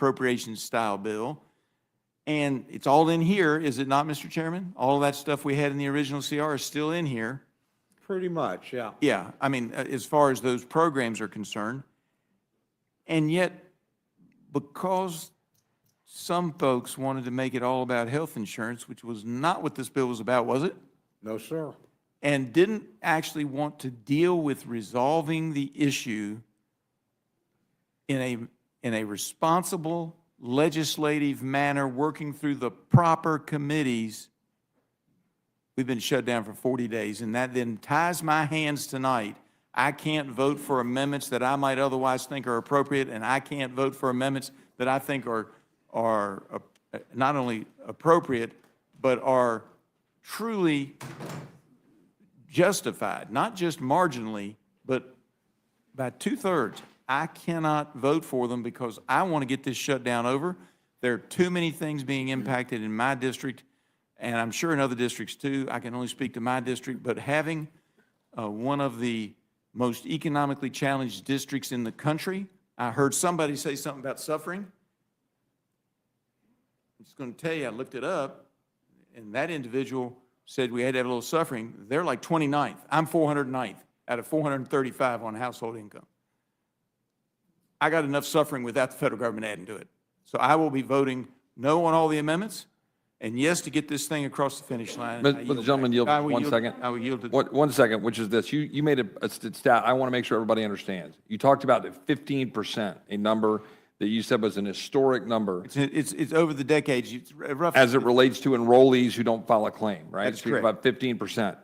appropriations style bill. And it's all in here, is it not, Mr. Chairman? All of that stuff we had in the original CR is still in here. Pretty much, yeah. Yeah, I mean, as far as those programs are concerned. And yet, because some folks wanted to make it all about health insurance, which was not what this bill was about, was it? No, sir. And didn't actually want to deal with resolving the issue in a responsible legislative manner, working through the proper committees. We've been shut down for 40 days, and that then ties my hands tonight. I can't vote for amendments that I might otherwise think are appropriate, and I can't vote for amendments that I think are not only appropriate, but are truly justified, not just marginally, but by 2/3. I cannot vote for them because I want to get this shutdown over. There are too many things being impacted in my district, and I'm sure in other districts too. I can only speak to my district, but having one of the most economically challenged districts in the country, I heard somebody say something about suffering. I'm just going to tell you, I looked it up, and that individual said we had to have a little suffering. They're like 29th. I'm 409th out of 435 on household income. I got enough suffering without the federal government adding to it. So I will be voting no on all the amendments, and yes to get this thing across the finish line. But the gentleman yield 1 second. I will yield to 1 second, which is this. You made a stat I want to make sure everybody understands. You talked about that 15%, a number that you said was an historic number. It's over the decades. It's roughly as it relates to enrollees who don't file a claim, right? That's so you're correct. about 15%.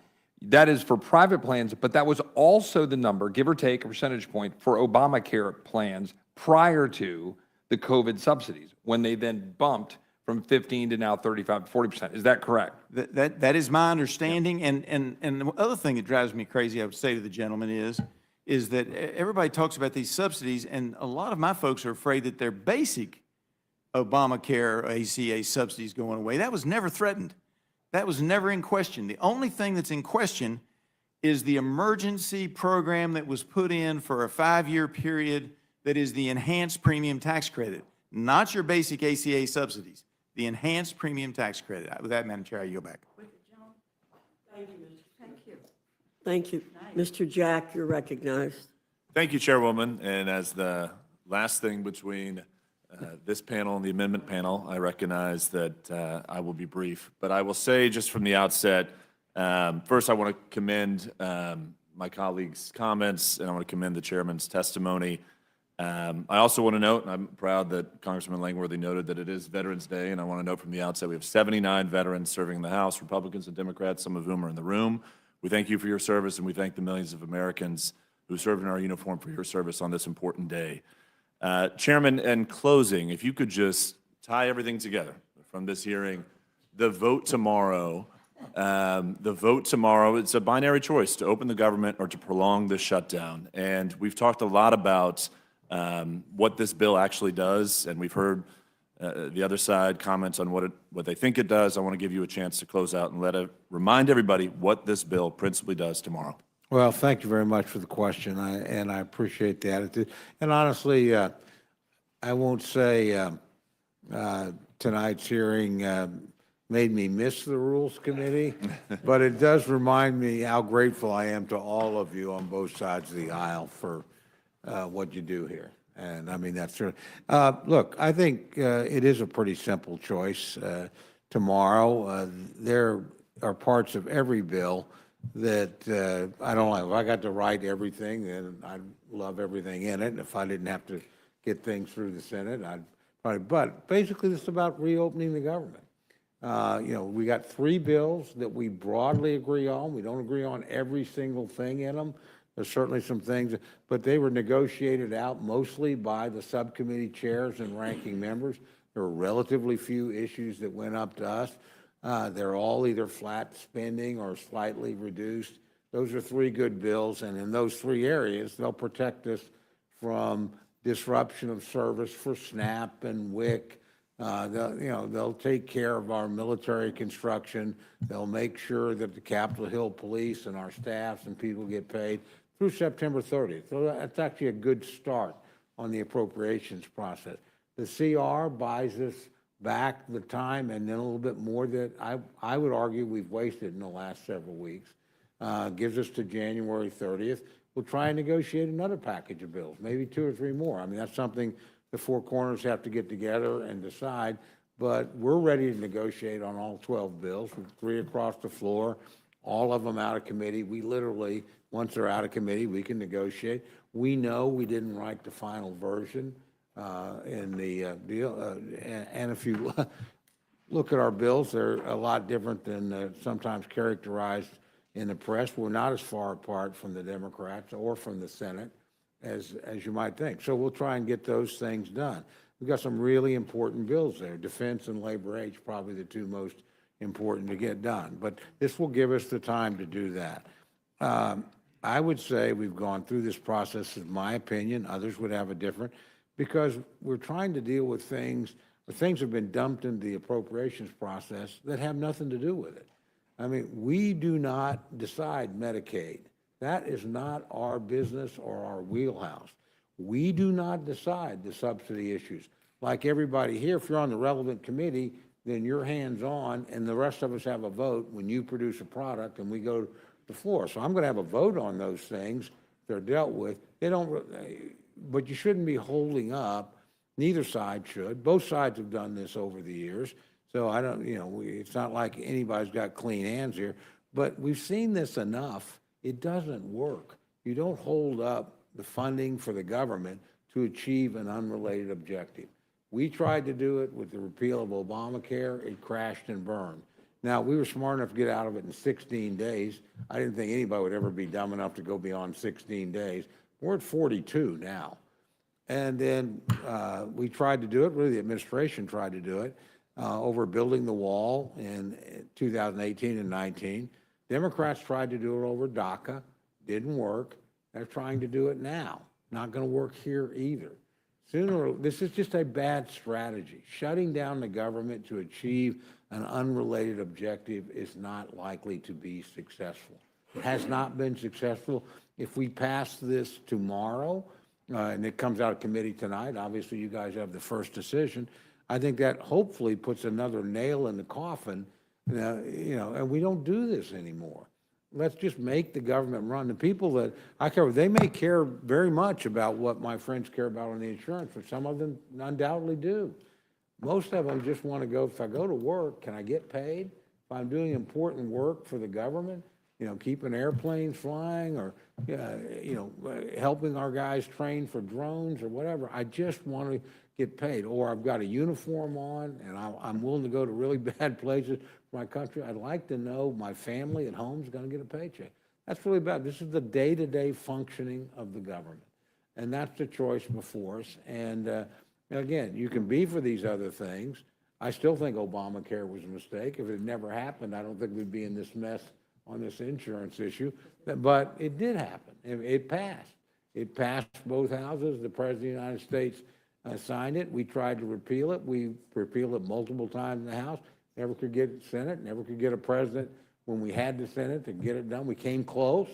That is for private plans, but that was also the number, give or take a percentage point, for Obamacare plans prior to the COVID subsidies, when they then bumped from 15 to now 35 to 40%. Is that correct? That is my understanding. Yeah. And the other thing that drives me crazy, I would say to the gentleman, is that everybody talks about these subsidies, and a lot of my folks are afraid that their basic Obamacare ACA subsidies going away. That was never threatened. That was never in question. The only thing that's in question is the emergency program that was put in for a 5-year period that is the enhanced premium tax credit, not your basic ACA subsidies, the enhanced premium tax credit. With that, Madam Chair, I yield back. Thank you, Mr. Thank you. Thank you. Mr. Jack, you're recognized. Thank you, Chairwoman. And as the last thing between this panel and the amendment panel, I recognize that I will be brief. But I will say just from the outset, first I want to commend my colleagues' comments, and I want to commend the chairman's testimony. I also want to note, and I'm proud that Congressman Langworthy noted that it is Veterans Day, and I want to note from the outset we have 79 veterans serving in the House, Republicans and Democrats, some of whom are in the room. We thank you for your service, and we thank the millions of Americans who served in our uniform for your service on this important day. Chairman, in closing, if you could just tie everything together from this hearing, the vote tomorrow, it's a binary choice to open the government or to prolong the shutdown. And we've talked a lot about what this bill actually does, and we've heard the other side comments on what they think it does. I want to give you a chance to close out and remind everybody what this bill principally does tomorrow. Well, thank you very much for the question, and I appreciate the attitude. And honestly, I won't say tonight's hearing made me miss the Rules Committee, but it does remind me how grateful I am to all of you on both sides of the aisle for what you do here. And I mean, that's true. Look, I think it is a pretty simple choice tomorrow. There are parts of every bill that I don't like. If I got to write everything, then I'd love everything in it. And if I didn't have to get things through the Senate, I'd probably, but basically this is about reopening the government. You know, we got 3 bills that we broadly agree on. We don't agree on every single thing in them. There's certainly some things, but they were negotiated out mostly by the subcommittee chairs and ranking members. There were relatively few issues that went up to us. They're all either flat spending or slightly reduced. Those are 3 good bills, and in those 3 areas, they'll protect us from disruption of service for SNAP and WIC. They'll take care of our military construction. They'll make sure that the Capitol Hill police and our staffs and people get paid through September 30th. So that's actually a good start on the appropriations process. The CR buys us back the time and then a little bit more that I would argue we've wasted in the last several weeks. Gives us to January 30th. We'll try and negotiate another package of bills, maybe 2 or 3 more. I mean, that's something the four corners have to get together and decide. But we're ready to negotiate on all 12 bills, with 3 across the floor, all of them out of committee. We literally, once they're out of committee, we can negotiate. We know we didn't write the final version in the deal. And if you look at our bills, they're a lot different than sometimes characterized in the press. We're not as far apart from the Democrats or from the Senate as you might think. So we'll try and get those things done. We've got some really important bills there. Defense and labor aid, probably the 2 most important to get done. But this will give us the time to do that. I would say we've gone through this process, in my opinion. Others would have a different, because we're trying to deal with things, or things have been dumped into the appropriations process that have nothing to do with it. I mean, we do not decide Medicaid. That is not our business or our wheelhouse. We do not decide the subsidy issues. Like everybody here, if you're on the relevant committee, then you're hands-on, and the rest of us have a vote when you produce a product and we go to the floor. So I'm going to have a vote on those things. They're dealt with. They don't, but you shouldn't be holding up. Neither side should. Both sides have done this over the years. So I don't, it's not like anybody's got clean hands here, but we've seen this enough. It doesn't work. You don't hold up the funding for the government to achieve an unrelated objective. We tried to do it with the repeal of Obamacare. It crashed and burned. Now, we were smart enough to get out of it in 16 days. I didn't think anybody would ever be dumb enough to go beyond 16 days. We're at 42 now. And then we tried to do it, really the administration tried to do it, over building the wall in 2018 and 19. Democrats tried to do it over DACA, didn't work. They're trying to do it now. Not going to work here either. This is just a bad strategy. Shutting down the government to achieve an unrelated objective is not likely to be successful. It has not been successful. If we pass this tomorrow, and it comes out of committee tonight, obviously you guys have the first decision, I think that hopefully puts another nail in the coffin, and we don't do this anymore. Let's just make the government run. The people that I care, they may care very much about what my friends care about on the insurance, but some of them undoubtedly do. Most of them just want to go, if I go to work, can I get paid? If I'm doing important work for the government, keeping airplanes flying or, helping our guys train for drones or whatever, I just want to get paid. Or I've got a uniform on and I'm willing to go to really bad places for my country. I'd like to know my family at home is going to get a paycheck. That's really bad. This is the day-to-day functioning of the government. And that's the choice before us. And again, you can be for these other things. I still think Obamacare was a mistake. If it had never happened, I don't think we'd be in this mess on this insurance issue. But it did happen. It passed. It passed both houses. The President of the United States signed it. We tried to repeal it. We repealed it multiple times in the House. Never could get the Senate. Never could get a president when we had the Senate to get it done. We came close.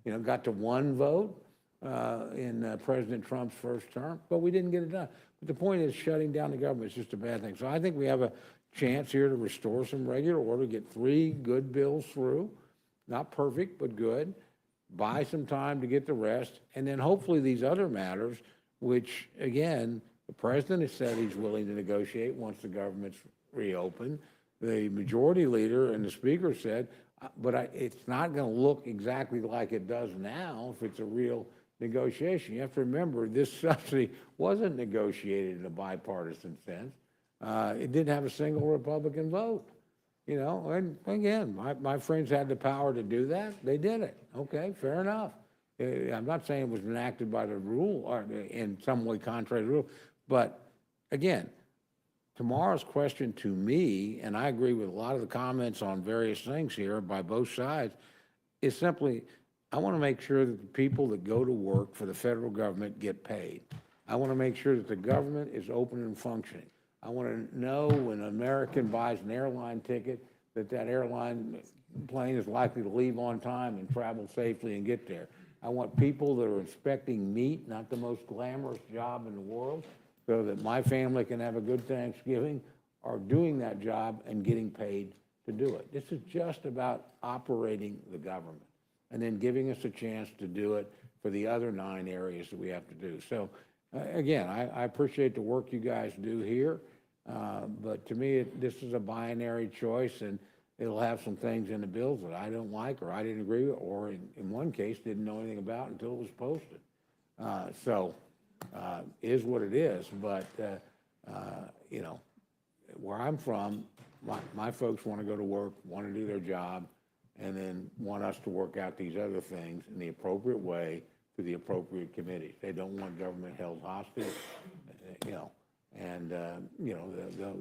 Got to 1 vote in President Trump's first term, but we didn't get it done. But the point is, shutting down the government is just a bad thing. So I think we have a chance here to restore some regular order, get 3 good bills through, not perfect, but good, buy some time to get the rest, and then hopefully these other matters, which, again, the president has said he's willing to negotiate once the government's reopened. The majority leader and the speaker said, but it's not going to look exactly like it does now if it's a real negotiation. You have to remember, this subsidy wasn't negotiated in a bipartisan sense. It didn't have a single Republican vote. And again, my friends had the power to do that. They did it. Okay, fair enough. I'm not saying it was enacted by the rule or in some way contrary to the rule, but again, tomorrow's question to me, and I agree with a lot of the comments on various things here by both sides, is simply, I want to make sure that the people that go to work for the federal government get paid. I want to make sure that the government is open and functioning. I want to know when an American buys an airline ticket that that airline plane is likely to leave on time and travel safely and get there. I want people that are inspecting meat, not the most glamorous job in the world, so that my family can have a good Thanksgiving, are doing that job and getting paid to do it. This is just about operating the government and then giving us a chance to do it for the other 9 areas that we have to do. So again, I appreciate the work you guys do here, but to me, this is a binary choice, and it'll have some things in the bills that I don't like, or I didn't agree with, or in one case, didn't know anything about until it was posted. Is what it is, but, you know, where I'm from, my folks want to go to work, want to do their job, and then want us to work out these other things in the appropriate way through the appropriate committees. They don't want government held hostage, you know, and, you know,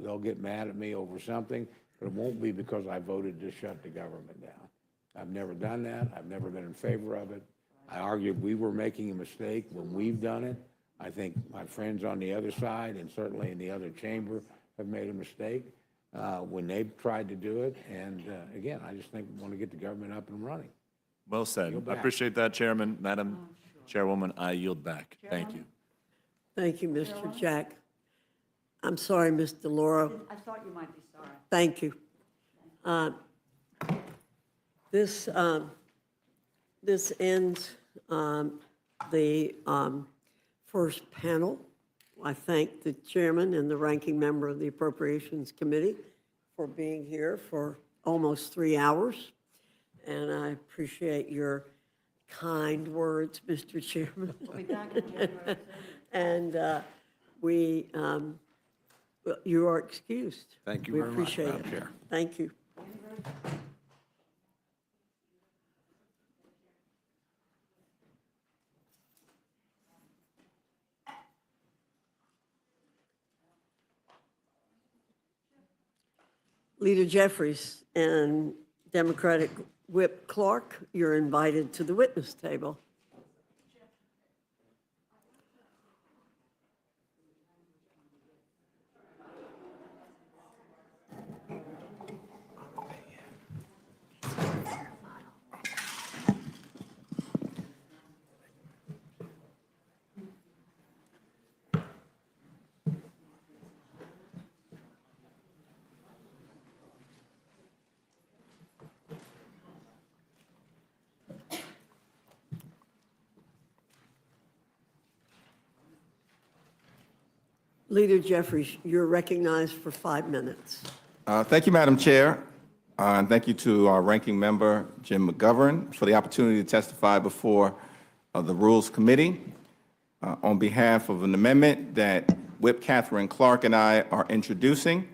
they'll get mad at me over something, but it won't be because I voted to shut the government down. I've never done that. I've never been in favor of it. I argued we were making a mistake when we've done it. I think my friends on the other side, and certainly in the other chamber, have made a mistake when they've tried to do it. And again, I just think we want to get the government up and running. Well said. Yield I back. appreciate that, Chairman. Madam Chairwoman, I yield back. Thank you. Thank you, Mr. Jack. I'm sorry, Ms. DeLauro. I thought you might be sorry. Thank you. This ends the first panel. I thank the chairman and the ranking member of the Appropriations Committee for being here for almost 3 hours. And I appreciate your kind words, Mr. Chairman. We'll be back in January. And you are excused. Thank you We very much, appreciate Madam it. Chair. Thank you. Leader Jeffries and Democratic Whip Clark, you're invited to the witness table. Leader Jeffries, you're recognized for 5 minutes. Thank you, Madam Chair, and thank you to our ranking member, Jim McGovern, for the opportunity to testify before the Rules Committee on behalf of an amendment that Whip Catherine Clark and I are introducing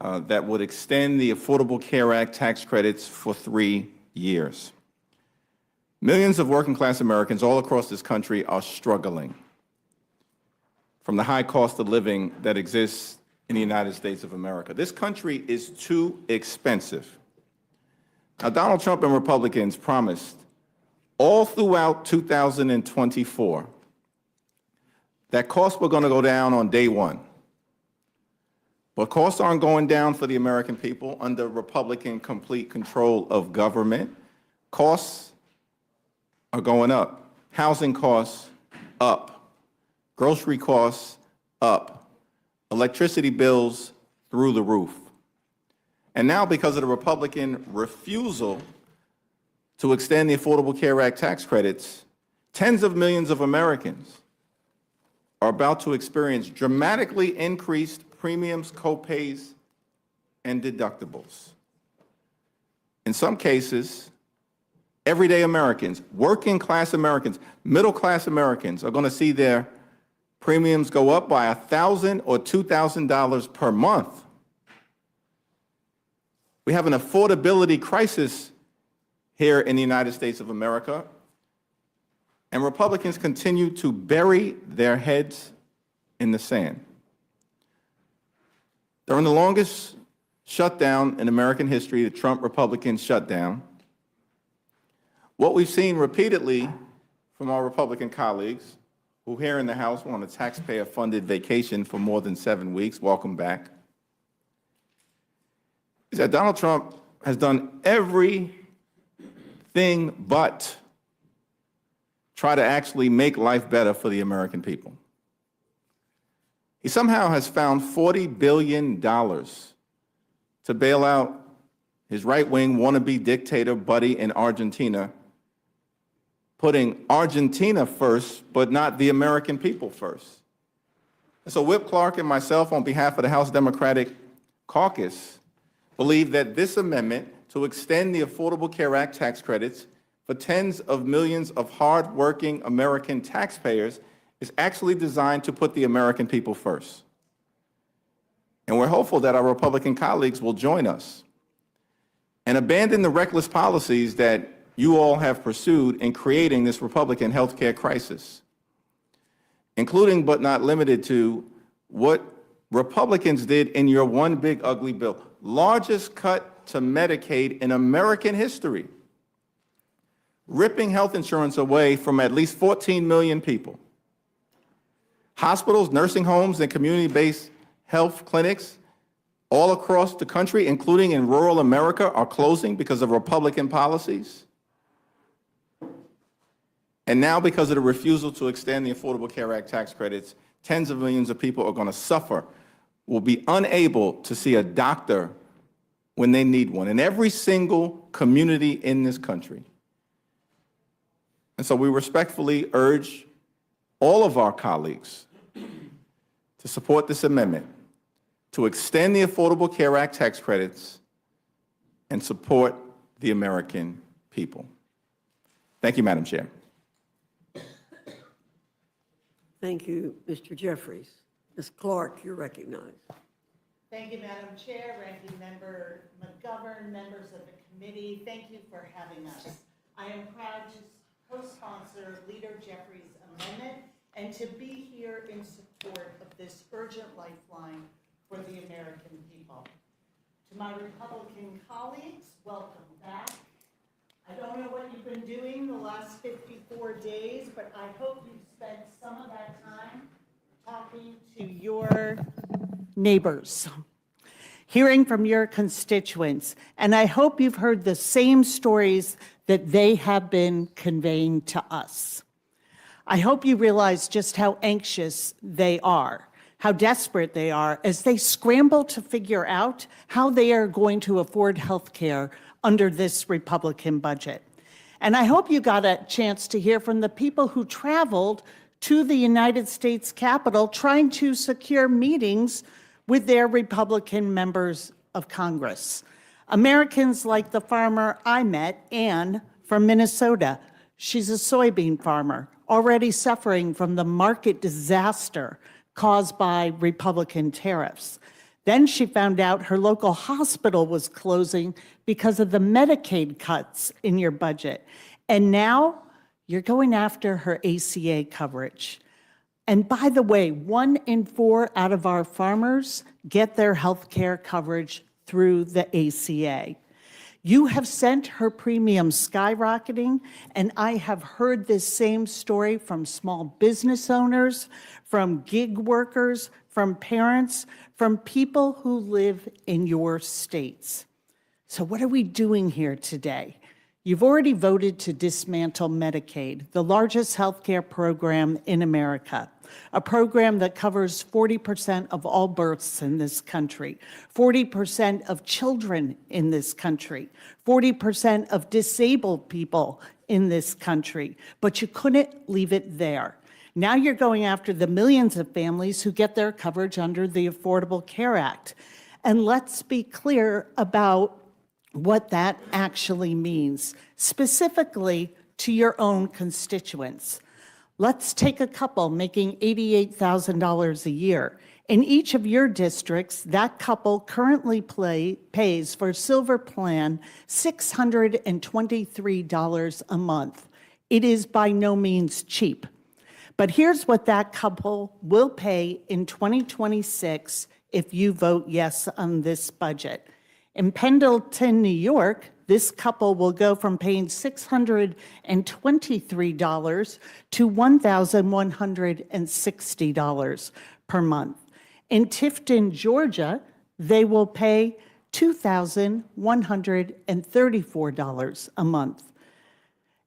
that would extend the Affordable Care Act tax credits for 3 years. Millions of working-class Americans all across this country are struggling from the high cost of living that exists in the United States of America. This country is too expensive. Now, Donald Trump and Republicans promised all throughout 2024 that costs were going to go down on day one. But costs aren't going down for the American people under Republican complete control of government. Costs are going up. Housing costs up. Grocery costs up. Electricity bills through the roof. And now, because of the Republican refusal to extend the Affordable Care Act tax credits, tens of millions of Americans are about to experience dramatically increased premiums, copays, and deductibles. In some cases, everyday Americans, working class Americans, middle class Americans are going to see their premiums go up by $1,000 or $2,000 per month. We have an affordability crisis here in the United States of America, and Republicans continue to bury their heads in the sand. During the longest shutdown in American history, the Trump Republican shutdown, what we've seen repeatedly from our Republican colleagues who here in the House were on a taxpayer-funded vacation for more than 7 weeks, welcome back, is that Donald Trump has done everything but try to actually make life better for the American people. He somehow has found $40 billion to bail out his right-wing wannabe dictator buddy in Argentina, putting Argentina first, but not the American people first. And so Whip Clark and myself, on behalf of the House Democratic Caucus, believe that this amendment to extend the Affordable Care Act tax credits for tens of millions of hard-working American taxpayers is actually designed to put the American people first. And we're hopeful that our Republican colleagues will join us and abandon the reckless policies that you all have pursued in creating this Republican healthcare crisis, including but not limited to what Republicans did in your one big ugly bill, largest cut to Medicaid in American history, ripping health insurance away from at least 14 million people. Hospitals, nursing homes, and community-based health clinics all across the country, including in rural America, are closing because of Republican policies. And now, because of the refusal to extend the Affordable Care Act tax credits, tens of millions of people are going to suffer, will be unable to see a doctor when they need one, in every single community in this country. And so we respectfully urge all of our colleagues to support this amendment to extend the Affordable Care Act tax credits and support the American people. Thank you, Madam Chair. Thank you, Mr. Jeffries. Ms. Clark, you're recognized. Thank you, Madam Chair, Ranking Member McGovern, members of the committee. Thank you for having us. I am proud to co-sponsor Leader Jeffries' amendment and to be here in support of this urgent lifeline for the American people. To my Republican colleagues, welcome back. I don't know what you've been doing the last 54 days, but I hope you've spent some of that time talking to your neighbors, hearing from your constituents, and I hope you've heard the same stories that they have been conveying to us. I hope you realize just how anxious they are, how desperate they are as they scramble to figure out how they are going to afford health care under this Republican budget. And I hope you got a chance to hear from the people who traveled to the United States Capitol trying to secure meetings with their Republican members of Congress. Americans like the farmer I met, Ann, from Minnesota. She's a soybean farmer, already suffering from the market disaster caused by Republican tariffs. Then she found out her local hospital was closing because of the Medicaid cuts in your budget. And now you're going after her ACA coverage. And by the way, 1 in 4 out of our farmers get their health care coverage through the ACA. You have sent her premium skyrocketing, and I have heard this same story from small business owners, from gig workers, from parents, from people who live in your states. So what are we doing here today? You've already voted to dismantle Medicaid, the largest healthcare program in America, a program that covers 40% of all births in this country, 40% of children in this country, 40% of disabled people in this country. But you couldn't leave it there. Now you're going after the millions of families who get their coverage under the Affordable Care Act. And let's be clear about what that actually means, specifically to your own constituents. Let's take a couple making $88,000 a year. In each of your districts, that couple currently pays for Silver Plan $623 a month. It is by no means cheap. But here's what that couple will pay in 2026 if you vote yes on this budget. In Pendleton, New York, this couple will go from paying $623 to $1,160 per month. In Tifton, Georgia, they will pay $2,134 a month.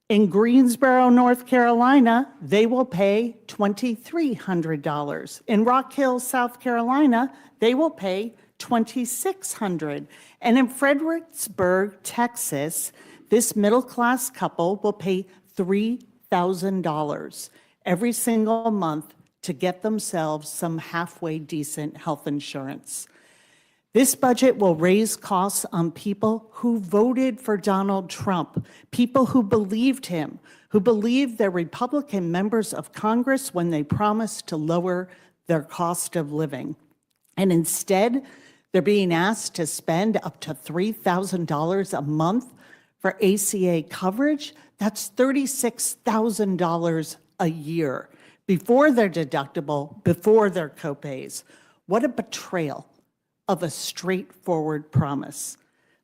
In Greensboro, North Carolina, they will pay $2,300. In Rock Hill, South Carolina, they will pay $2,600. And in Fredericksburg, Texas, this middle-class couple will pay $3,000 every single month to get themselves some halfway decent health insurance. This budget will raise costs on people who voted for Donald Trump, people who believed him, who believed they're Republican members of Congress when they promised to lower their cost of living. And instead, they're being asked to spend up to $3,000 a month for ACA coverage. That's $36,000 a year before their deductible, before their copays. What a betrayal of a straightforward promise.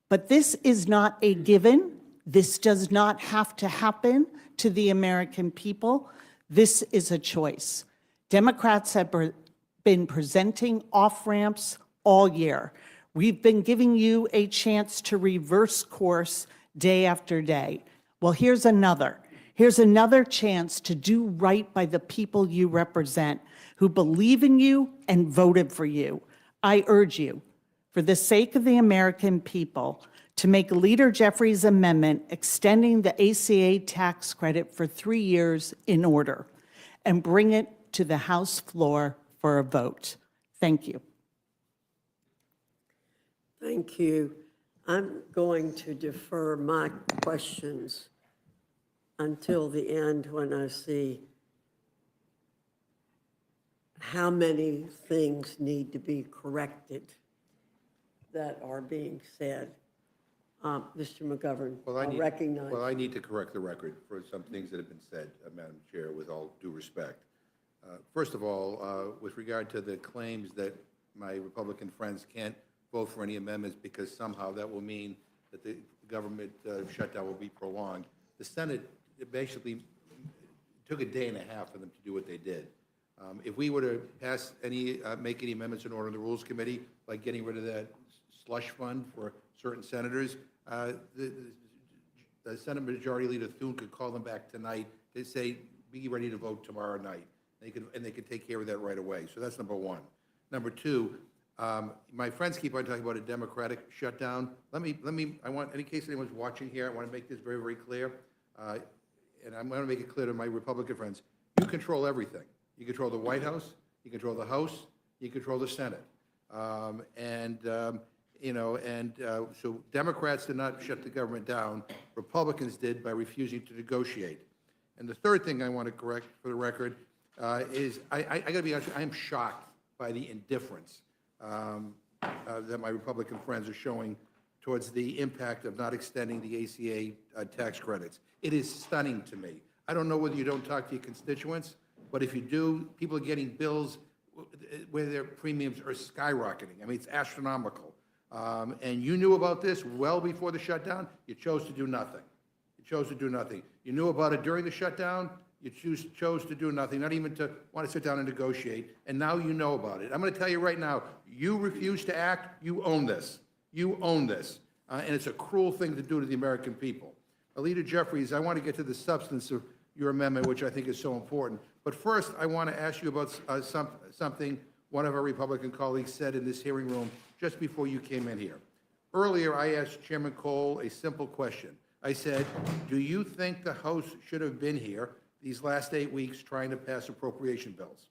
But this is not a given. This does not have to happen to the American people. This is a choice. Democrats have been presenting off-ramps all year. We've been giving you a chance to reverse course day after day. Well, here's another. Here's another chance to do right by the people you represent, who believe in you and voted for you. I urge you, for the sake of the American people, to make Leader Jeffries' amendment extending the ACA tax credit for 3 years in order, and bring it to the House floor for a vote. Thank you. Thank you. I'm going to defer my questions until the end when I see how many things need to be corrected that are being said. Mr. McGovern, I'll recognize. Well, I need to correct the record for some things that have been said, Madam Chair, with all due respect. First of all, with regard to the claims that my Republican friends can't vote for any amendments because somehow that will mean that the government shutdown will be prolonged, the Senate basically took a day and a half for them to do what they did. If we were to pass any, make any amendments in order in the Rules Committee, like getting rid of that slush fund for certain senators, the Senate Majority Leader Thune could call them back tonight. They say, be ready to vote tomorrow night. They could take care of that right away. So that's number one. Number two, my friends keep on talking about a democratic shutdown. I want, in case anyone's watching here, I want to make this very, very clear. And I'm going to make it clear to my Republican friends, you control everything. You control the White House, you control the House, you control the Senate. So Democrats did not shut the government down. Republicans did by refusing to negotiate. And the third thing I want to correct for the record is I got to be honest, I am shocked by the indifference that my Republican friends are showing towards the impact of not extending the ACA tax credits. It is stunning to me. I don't know whether you don't talk to your constituents, but if you do, people are getting bills where their premiums are skyrocketing. I mean, it's astronomical. And you knew about this well before the shutdown. You chose to do nothing. You chose to do nothing. You knew about it during the shutdown. You chose to do nothing, not even to want to sit down and negotiate. And now you know about it. I'm going to tell you right now, you refuse to act, you own this. You own this. And it's a cruel thing to do to the American people. Leader Jeffries, I want to get to the substance of your amendment, which I think is so important. But first, I want to ask you about something one of our Republican colleagues said in this hearing room just before you came in here. Earlier, I asked Chairman Cole a simple question. I said, do you think the House should have been here these last 8 weeks trying to pass appropriation bills?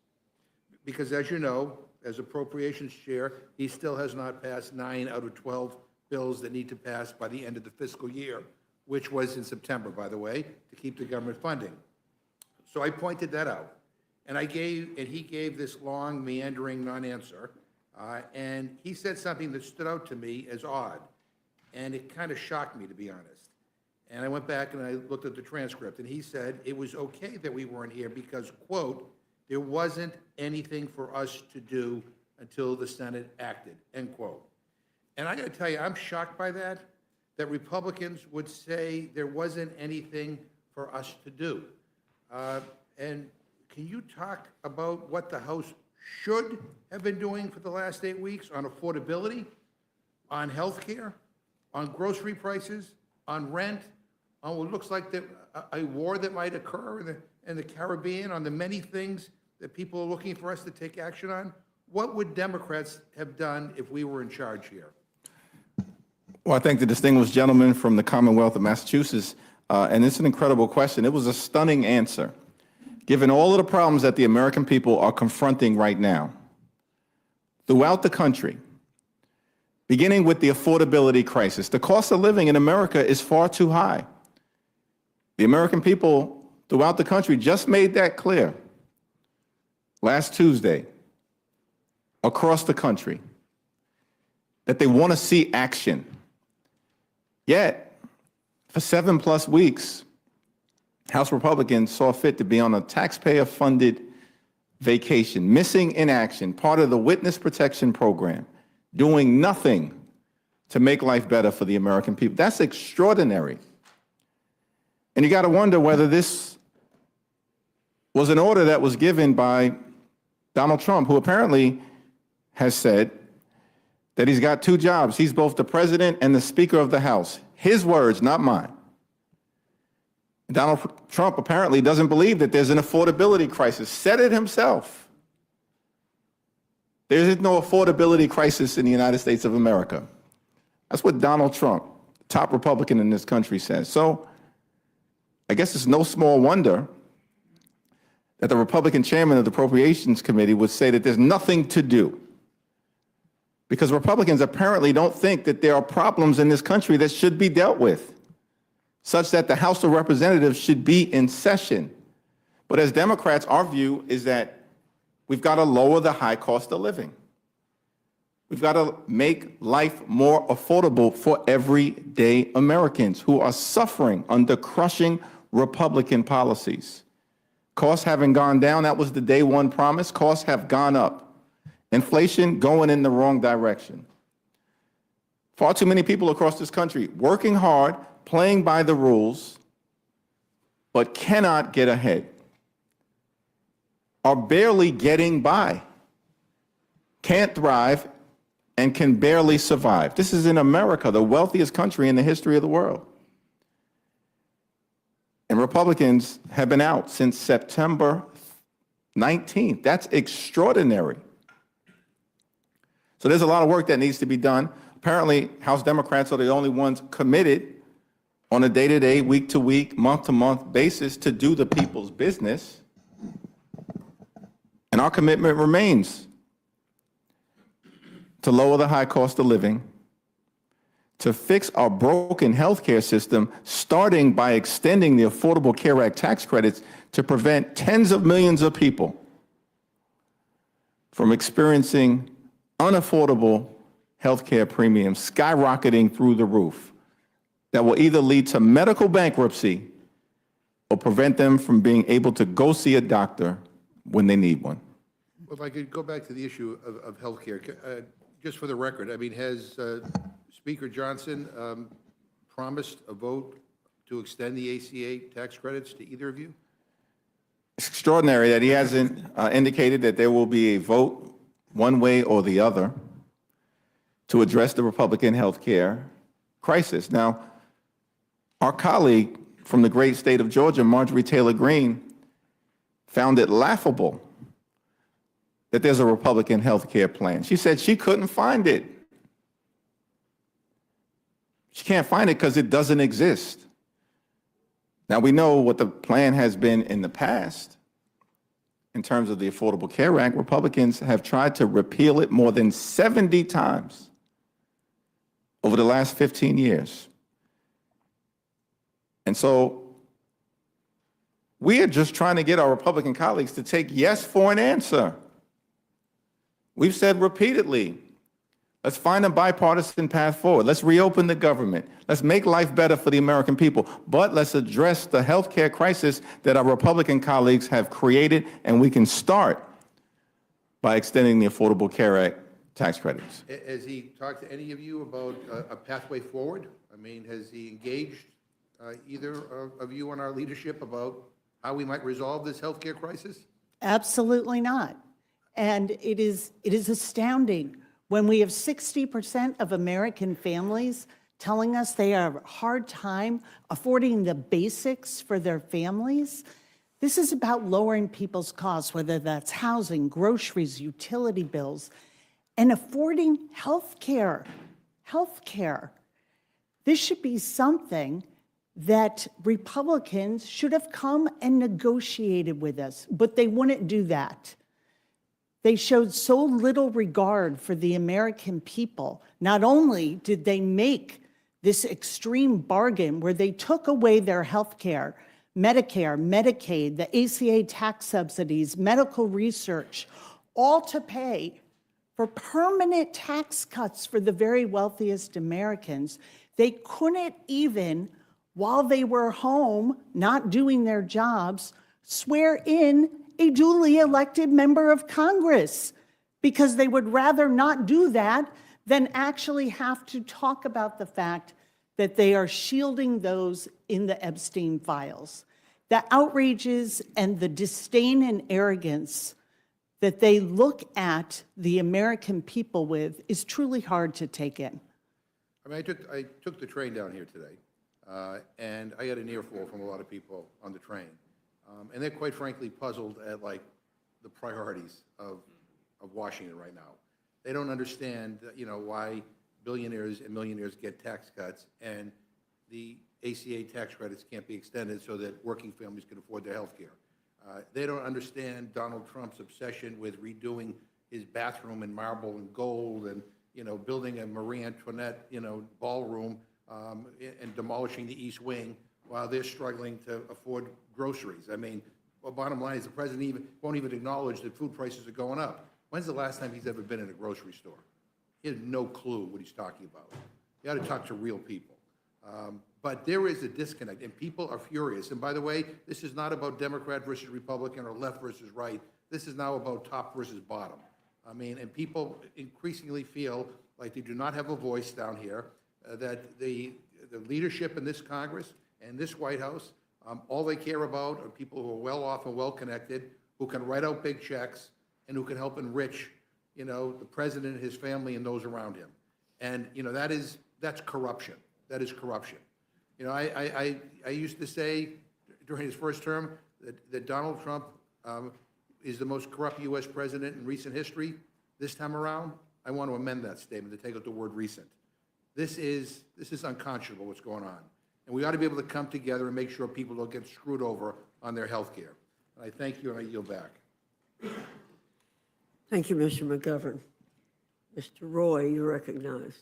Because as you know, as appropriations chair, he still has not passed 9 out of 12 bills that need to pass by the end of the fiscal year, which was in September, by the way, to keep the government funding. So I pointed that out. And he gave this long, meandering non-answer. And he said something that stood out to me as odd. And it kind of shocked me, to be honest. And I went back and I looked at the transcript. And he said it was okay that we weren't here because, quote, there wasn't anything for us to do until the Senate acted, end quote. And I got to tell you, I'm shocked by that Republicans would say there wasn't anything for us to do. And can you talk about what the House should have been doing for the last 8 weeks on affordability, on health care, on grocery prices, on rent, on what looks like a war that might occur in the Caribbean, on the many things that people are looking for us to take action on? What would Democrats have done if we were in charge here? Well, I thank the distinguished gentleman from the Commonwealth of Massachusetts, and it's an incredible question. It was a stunning answer, given all of the problems that the American people are confronting right now. Throughout the country, beginning with the affordability crisis, the cost of living in America is far too high. The American people throughout the country just made that clear last Tuesday across the country that they want to see action. Yet, for 7+ weeks, House Republicans saw fit to be on a taxpayer-funded vacation, missing in action, part of the witness protection program, doing nothing to make life better for the American people. That's extraordinary. And you got to wonder whether this was an order that was given by Donald Trump, who apparently has said that he's got 2 jobs. He's both the president and the Speaker of the House. His words, not mine. Donald Trump apparently doesn't believe that there's an affordability crisis. Said it himself. There is no affordability crisis in the United States of America. That's what Donald Trump, top Republican in this country, says. So I guess it's no small wonder that the Republican chairman of the Appropriations Committee would say that there's nothing to do, because Republicans apparently don't think that there are problems in this country that should be dealt with, such that the House of Representatives should be in session. But as Democrats, our view is that we've got to lower the high cost of living. We've got to make life more affordable for everyday Americans who are suffering under crushing Republican policies. Costs haven't gone down. That was the day one promise. Costs have gone up. Inflation going in the wrong direction. Far too many people across this country working hard, playing by the rules, but cannot get ahead, are barely getting by, can't thrive, and can barely survive. This is in America, the wealthiest country in the history of the world. And Republicans have been out since September 19th. That's extraordinary. So there's a lot of work that needs to be done. Apparently, House Democrats are the only ones committed on a day-to-day, week-to-week, month-to-month basis to do the people's business. And our commitment remains to lower the high cost of living, to fix our broken healthcare system, starting by extending the Affordable Care Act tax credits to prevent tens of millions of people from experiencing unaffordable healthcare premiums skyrocketing through the roof that will either lead to medical bankruptcy or prevent them from being able to go see a doctor when they need one. Well, if I could go back to the issue of healthcare, just for the record, I mean, has Speaker Johnson promised a vote to extend the ACA tax credits to either of you? It's extraordinary that he hasn't indicated that there will be a vote one way or the other to address the Republican health care crisis. Now, our colleague from the great state of Georgia, Marjorie Taylor Greene, found it laughable that there's a Republican health care plan. She said she couldn't find it. She can't find it because it doesn't exist. Now, we know what the plan has been in the past. In terms of the Affordable Care Act, Republicans have tried to repeal it more than 70 times over the last 15 years. And so we are just trying to get our Republican colleagues to take yes for an answer. We've said repeatedly, let's find a bipartisan path forward. Let's reopen the government. Let's make life better for the American people. But let's address the health care crisis that our Republican colleagues have created, and we can start by extending the Affordable Care Act tax credits. Has he talked to any of you about a pathway forward? I mean, has he engaged either of you in our leadership about how we might resolve this healthcare crisis? Absolutely not. And it is astounding when we have 60% of American families telling us they have a hard time affording the basics for their families. This is about lowering people's costs, whether that's housing, groceries, utility bills, and affording health care. Health care. This should be something that Republicans should have come and negotiated with us, but they wouldn't do that. They showed so little regard for the American people. Not only did they make this extreme bargain where they took away their health care, Medicare, Medicaid, the ACA tax subsidies, medical research, all to pay for permanent tax cuts for the very wealthiest Americans. They couldn't even, while they were home, not doing their jobs, swear in a duly elected member of Congress because they would rather not do that than actually have to talk about the fact that they are shielding those in the Epstein files. The outrages and the disdain and arrogance that they look at the American people with is truly hard to take in. I mean, I took the train down here today, and I got an earful from a lot of people on the train. And they're quite frankly puzzled at, like, the priorities of Washington right now. They don't understand, you know, why billionaires and millionaires get tax cuts and the ACA tax credits can't be extended so that working families can afford their health care. They don't understand Donald Trump's obsession with redoing his bathroom in marble and gold and, you know, building a Marie Antoinette, you know, ballroom and demolishing the East Wing while they're struggling to afford groceries. I mean, well, bottom line is the president won't even acknowledge that food prices are going up. When's the last time he's ever been in a grocery store? He has no clue what he's talking about. You got to talk to real people. But there is a disconnect, and people are furious. And by the way, this is not about Democrat versus Republican or left versus right. This is now about top versus bottom. I mean, and people increasingly feel like they do not have a voice down here, that the leadership in this Congress and this White House, all they care about are people who are well off and well connected, who can write out big checks, and who can help enrich, you know, the president, his family, and those around him. And, you know, that's corruption. That is corruption. You know, I used to say during his first term that Donald Trump is the most corrupt U.S. president in recent history. This time around, I want to amend that statement to take out the word recent. This is unconscionable what's going on. And we ought to be able to come together and make sure people don't get screwed over on their health care. I thank you, and I yield back. Thank you, Mr. McGovern. Mr. Roy, you're recognized.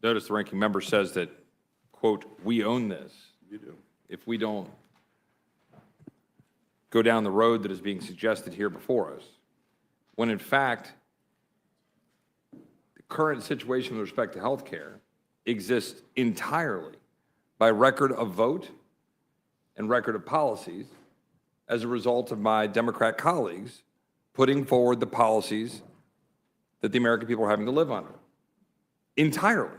Notice the ranking member says that, quote, we own this. You do. If we don't go down the road that is being suggested here before us, when in fact, the current situation with respect to health care exists entirely by record of vote and record of policies as a result of my Democrat colleagues putting forward the policies that the American people are having to live under. Entirely.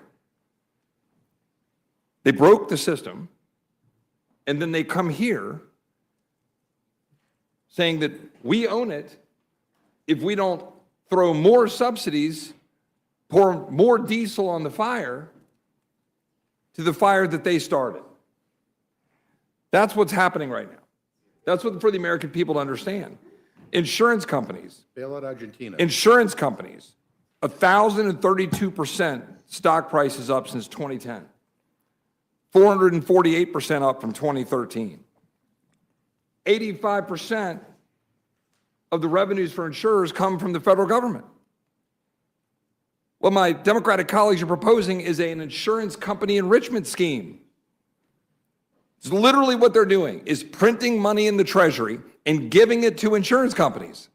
They broke the system, and then they come here saying that we own it if we don't throw more subsidies, pour more diesel on the fire, to the fire that they started. That's what's happening right now. That's what for the American people to understand. Insurance companies. Bail out Argentina. Insurance companies, 1,032% stock prices up since 2010. 448% up from 2013. 85% of the revenues for insurers come from the federal government. What my Democratic colleagues are proposing is an insurance company enrichment scheme. It's literally what they're doing, is printing money in the Treasury and giving it to insurance companies.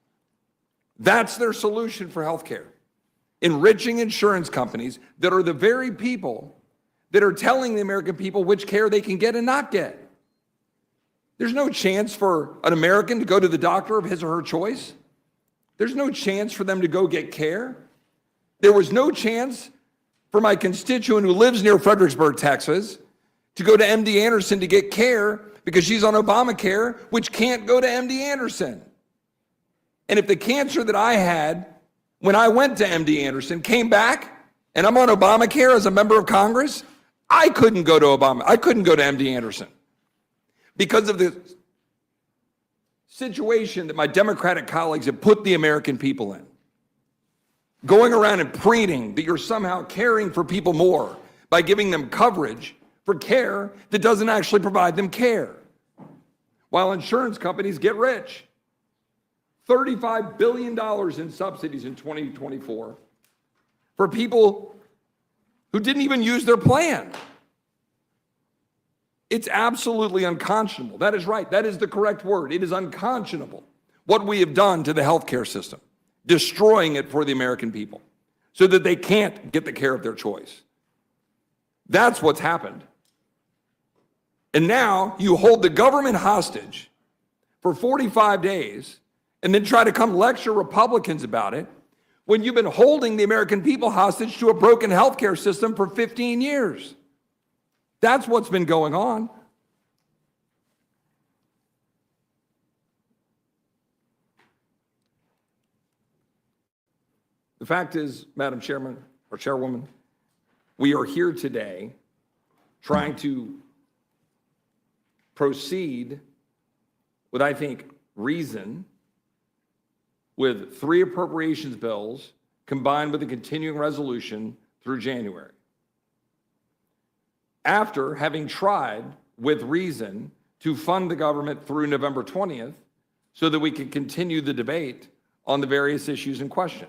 That's their solution for healthcare. Enriching insurance companies that are the very people that are telling the American people which care they can get and not get. There's no chance for an American to go to the doctor of his or her choice. There's no chance for them to go get care. There was no chance for my constituent who lives near Fredericksburg, Texas, to go to MD Anderson to get care because she's on Obamacare, which can't go to MD Anderson. And if the cancer that I had when I went to MD Anderson came back, and I'm on Obamacare as a member of Congress, I couldn't go to MD Anderson because of the situation that my Democratic colleagues have put the American people in. Going around and preening that you're somehow caring for people more by giving them coverage for care that doesn't actually provide them care. While insurance companies get rich. $35 billion in subsidies in 2024 for people who didn't even use their plan. It's absolutely unconscionable. That is right. That is the correct word. It is unconscionable what we have done to the healthcare system, destroying it for the American people so that they can't get the care of their choice. That's what's happened. And now you hold the government hostage for 45 days and then try to come lecture Republicans about it when you've been holding the American people hostage to a broken healthcare system for 15 years. That's what's been going on. The fact is, Madam Chairman or Chairwoman, we are here today trying to proceed with, I think, reason, with 3 appropriations bills combined with a continuing resolution through January. After having tried with reason to fund the government through November 20th so that we could continue the debate on the various issues in question.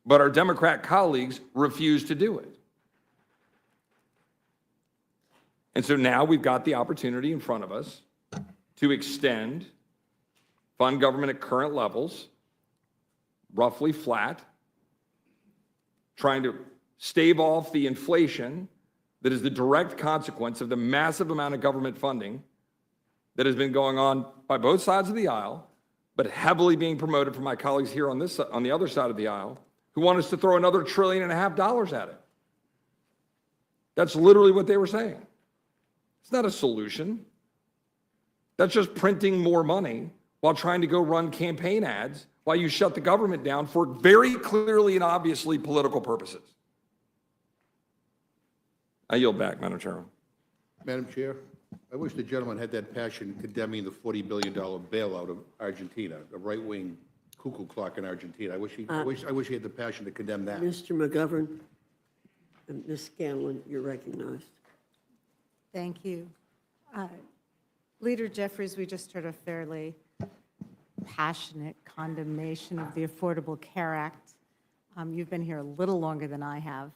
But our Democrat colleagues refused to do it. And so now we've got the opportunity in front of us to extend, fund government at current levels, roughly flat, trying to stave off the inflation that is the direct consequence of the massive amount of government funding that has been going on by both sides of the aisle, but heavily being promoted from my colleagues here on the other side of the aisle, who want us to throw another $1.5 trillion at it. That's literally what they were saying. It's not a solution. That's just printing more money while trying to go run campaign ads while you shut the government down for very clearly and obviously political purposes. I yield back, Madam Chairman. Madam Chair, I wish the gentleman had that passion condemning the $40 billion bailout of Argentina, the right-wing cuckoo clock in Argentina. I wish he had the passion to condemn that. Mr. McGovern and Ms. Scanlon, you're recognized. Thank you. Leader Jeffries, we just heard a fairly passionate condemnation of the Affordable Care Act. You've been here a little longer than I have.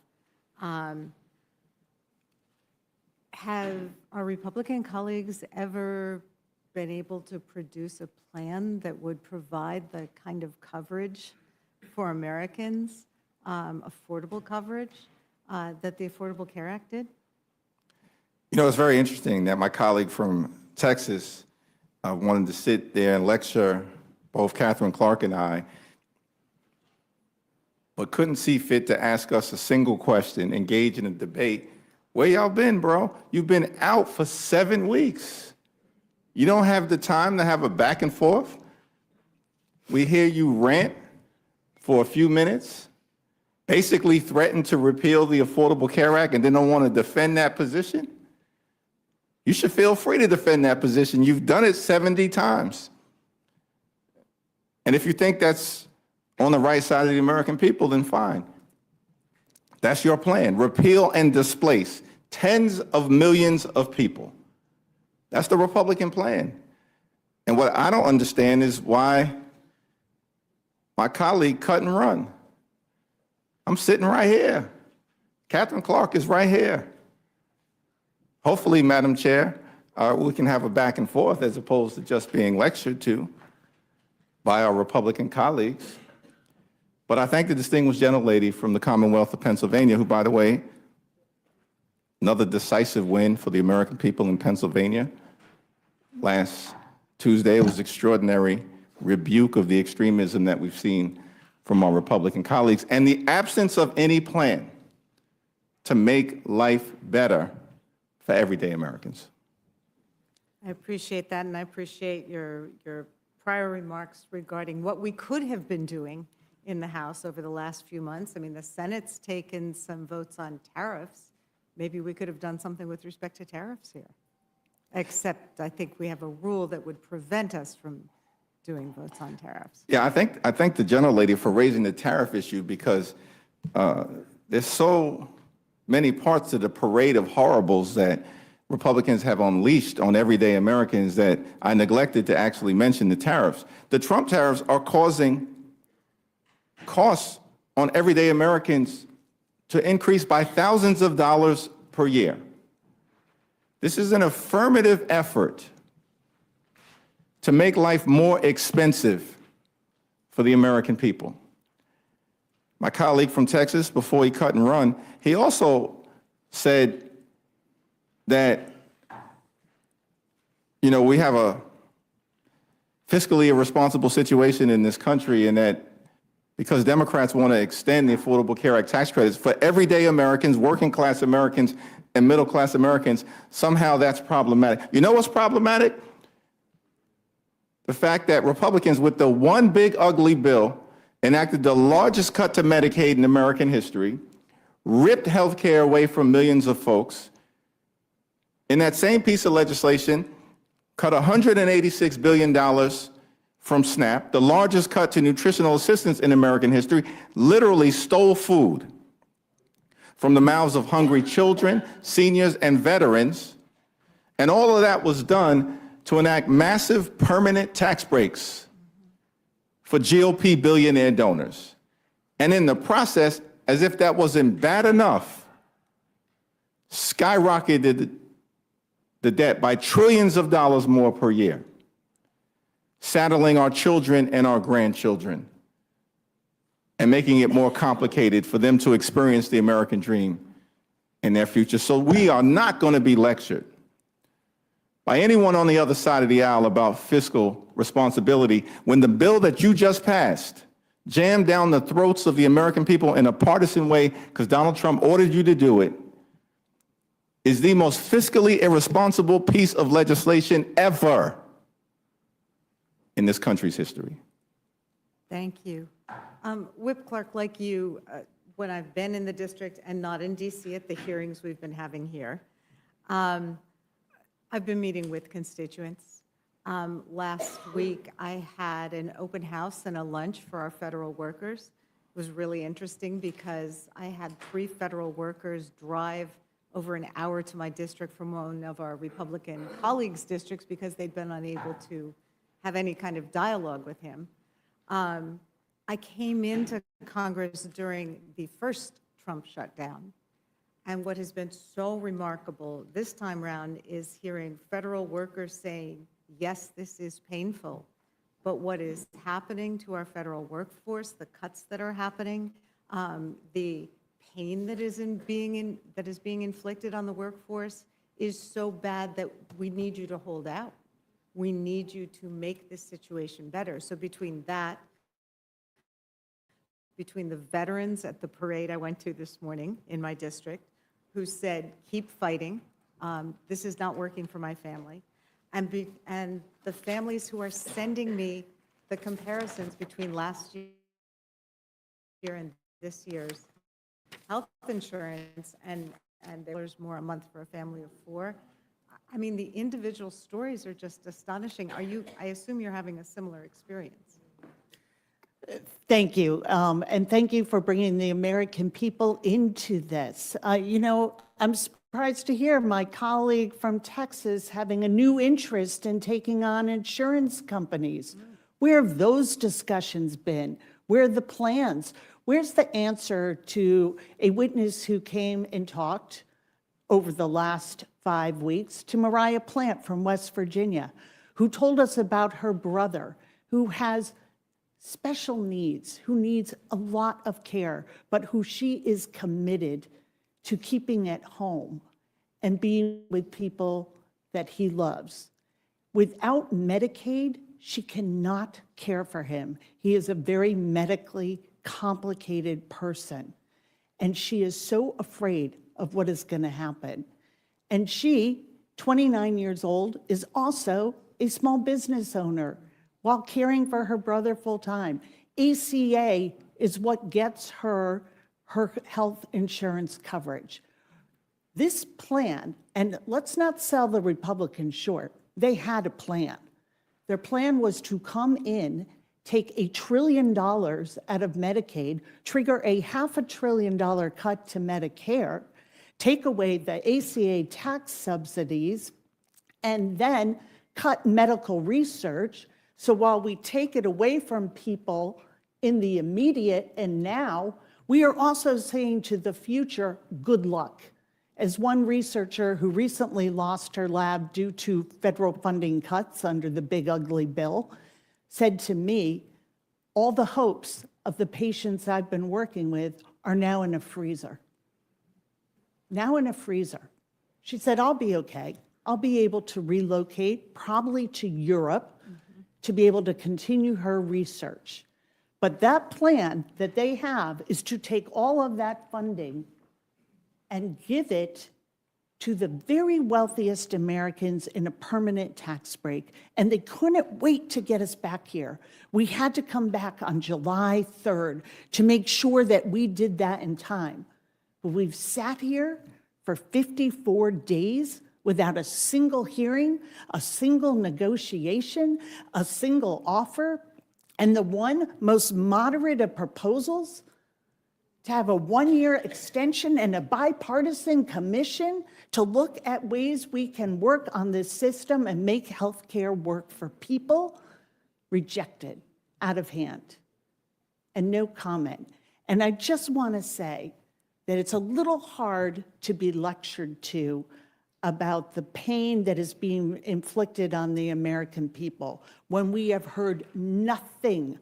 Have our Republican colleagues ever been able to produce a plan that would provide the kind of coverage for Americans, affordable coverage, that the Affordable Care Act did? You know, it's very interesting that my colleague from Texas wanted to sit there and lecture both Catherine Clark and I, but couldn't see fit to ask us a single question, engage in a debate. Where y'all been, bro? You've been out for 7 weeks. You don't have the time to have a back and forth? We hear you rant for a few minutes, basically threaten to repeal the Affordable Care Act and then don't want to defend that position? You should feel free to defend that position. You've done it 70 times. And if you think that's on the right side of the American people, then fine. That's your plan. Repeal and displace tens of millions of people. That's the Republican plan. And what I don't understand is why my colleague cut and run. I'm sitting right here. Catherine Clark is right here. Hopefully, Madam Chair, we can have a back and forth as opposed to just being lectured to by our Republican colleagues. But I thank the distinguished gentlelady from the Commonwealth of Pennsylvania, who, by the way, another decisive win for the American people in Pennsylvania. Last Tuesday, it was extraordinary rebuke of the extremism that we've seen from our Republican colleagues and the absence of any plan to make life better for everyday Americans. I appreciate that, and I appreciate your prior remarks regarding what we could have been doing in the House over the last few months. I mean, the Senate's taken some votes on tariffs. Maybe we could have done something with respect to tariffs here. Except I think we have a rule that would prevent us from doing votes on tariffs. Yeah, I thank the gentlelady for raising the tariff issue because there's so many parts of the parade of horribles that Republicans have unleashed on everyday Americans that I neglected to actually mention the tariffs. The Trump tariffs are causing costs on everyday Americans to increase by thousands of dollars per year. This is an affirmative effort to make life more expensive for the American people. My colleague from Texas, before he cut and run, he also said that, you know, we have a fiscally irresponsible situation in this country and that because Democrats want to extend the Affordable Care Act tax credits for everyday Americans, working class Americans, and middle class Americans, somehow that's problematic. You know what's problematic? The fact that Republicans, with the one big ugly bill, enacted the largest cut to Medicaid in American history, ripped health care away from millions of folks. In that same piece of legislation, cut $186 billion from SNAP, the largest cut to nutritional assistance in American history, literally stole food from the mouths of hungry children, seniors, and veterans. And all of that was done to enact massive permanent tax breaks for GOP billionaire donors. And in the process, as if that wasn't bad enough, skyrocketed the debt by trillions of dollars more per year, saddling our children and our grandchildren and making it more complicated for them to experience the American dream in their future. So we are not going to be lectured by anyone on the other side of the aisle about fiscal responsibility when the bill that you just passed jammed down the throats of the American people in a partisan way because Donald Trump ordered you to do it is the most fiscally irresponsible piece of legislation ever in this country's history. Thank you. Whip Clerk, like you, when I've been in the district and not in DC at the hearings we've been having here, I've been meeting with constituents. Last week, I had an open house and a lunch for our federal workers. It was really interesting because I had 3 federal workers drive over an hour to my district from one of our Republican colleagues' districts because they'd been unable to have any kind of dialogue with him. I came into Congress during the first Trump shutdown, and what has been so remarkable this time around is hearing federal workers saying, yes, this is painful, but what is happening to our federal workforce, the cuts that are happening, the pain that is being inflicted on the workforce is so bad that we need you to hold out. We need you to make this situation better. So between that, between the veterans at the parade I went to this morning in my district, who said, keep fighting, this is not working for my family, and the families who are sending me the comparisons between last year and this year's health insurance, and there's more a month for a family of 4. I mean, the individual stories are just astonishing. I assume you're having a similar experience. Thank you. And thank you for bringing the American people into this. You know, I'm surprised to hear my colleague from Texas having a new interest in taking on insurance companies. Where have those discussions been? Where are the plans? Where's the answer to a witness who came and talked over the last 5 weeks to Mariah Plant from West Virginia, who told us about her brother who has special needs, who needs a lot of care, but who she is committed to keeping at home and being with people that he loves. Without Medicaid, she cannot care for him. He is a very medically complicated person, and she is so afraid of what is going to happen. And she, 29 years old, is also a small business owner while caring for her brother full-time. ACA is what gets her health insurance coverage. This plan, and let's not sell the Republicans short, they had a plan. Their plan was to come in, take $1 trillion out of Medicaid, trigger a $500 billion cut to Medicare, take away the ACA tax subsidies, and then cut medical research. So while we take it away from people in the immediate and now, we are also saying to the future, good luck. As one researcher who recently lost her lab due to federal funding cuts under the big ugly bill said to me, all the hopes of the patients I've been working with are now in a freezer. Now in a freezer. She said, I'll be okay. I'll be able to relocate, probably to Europe, to be able to continue her research. But that plan that they have is to take all of that funding and give it to the very wealthiest Americans in a permanent tax break. And they couldn't wait to get us back here. We had to come back on July 3rd to make sure that we did that in time. But we've sat here for 54 days without a single hearing, a single negotiation, a single offer, and the one most moderate of proposals, to have a one-year extension and a bipartisan commission to look at ways we can work on this system and make healthcare work for people, rejected, out of hand, and no comment. And I just want to say that it's a little hard to be lectured to about the pain that is being inflicted on the American people when we have heard nothing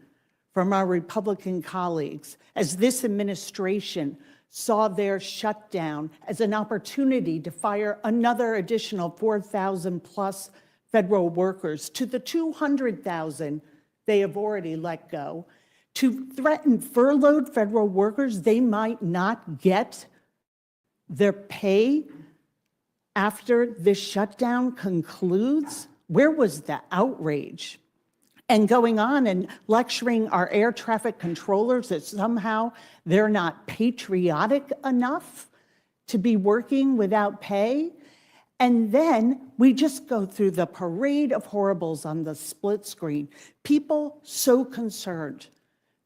from our Republican colleagues as this administration saw their shutdown as an opportunity to fire another additional 4,000 plus federal workers to the 200,000 they have already let go, to threaten furloughed federal workers they might not get their pay after this shutdown concludes. Where was the outrage? And going on and lecturing our air traffic controllers that somehow they're not patriotic enough to be working without pay. And then we just go through the parade of horribles on the split screen. People so concerned.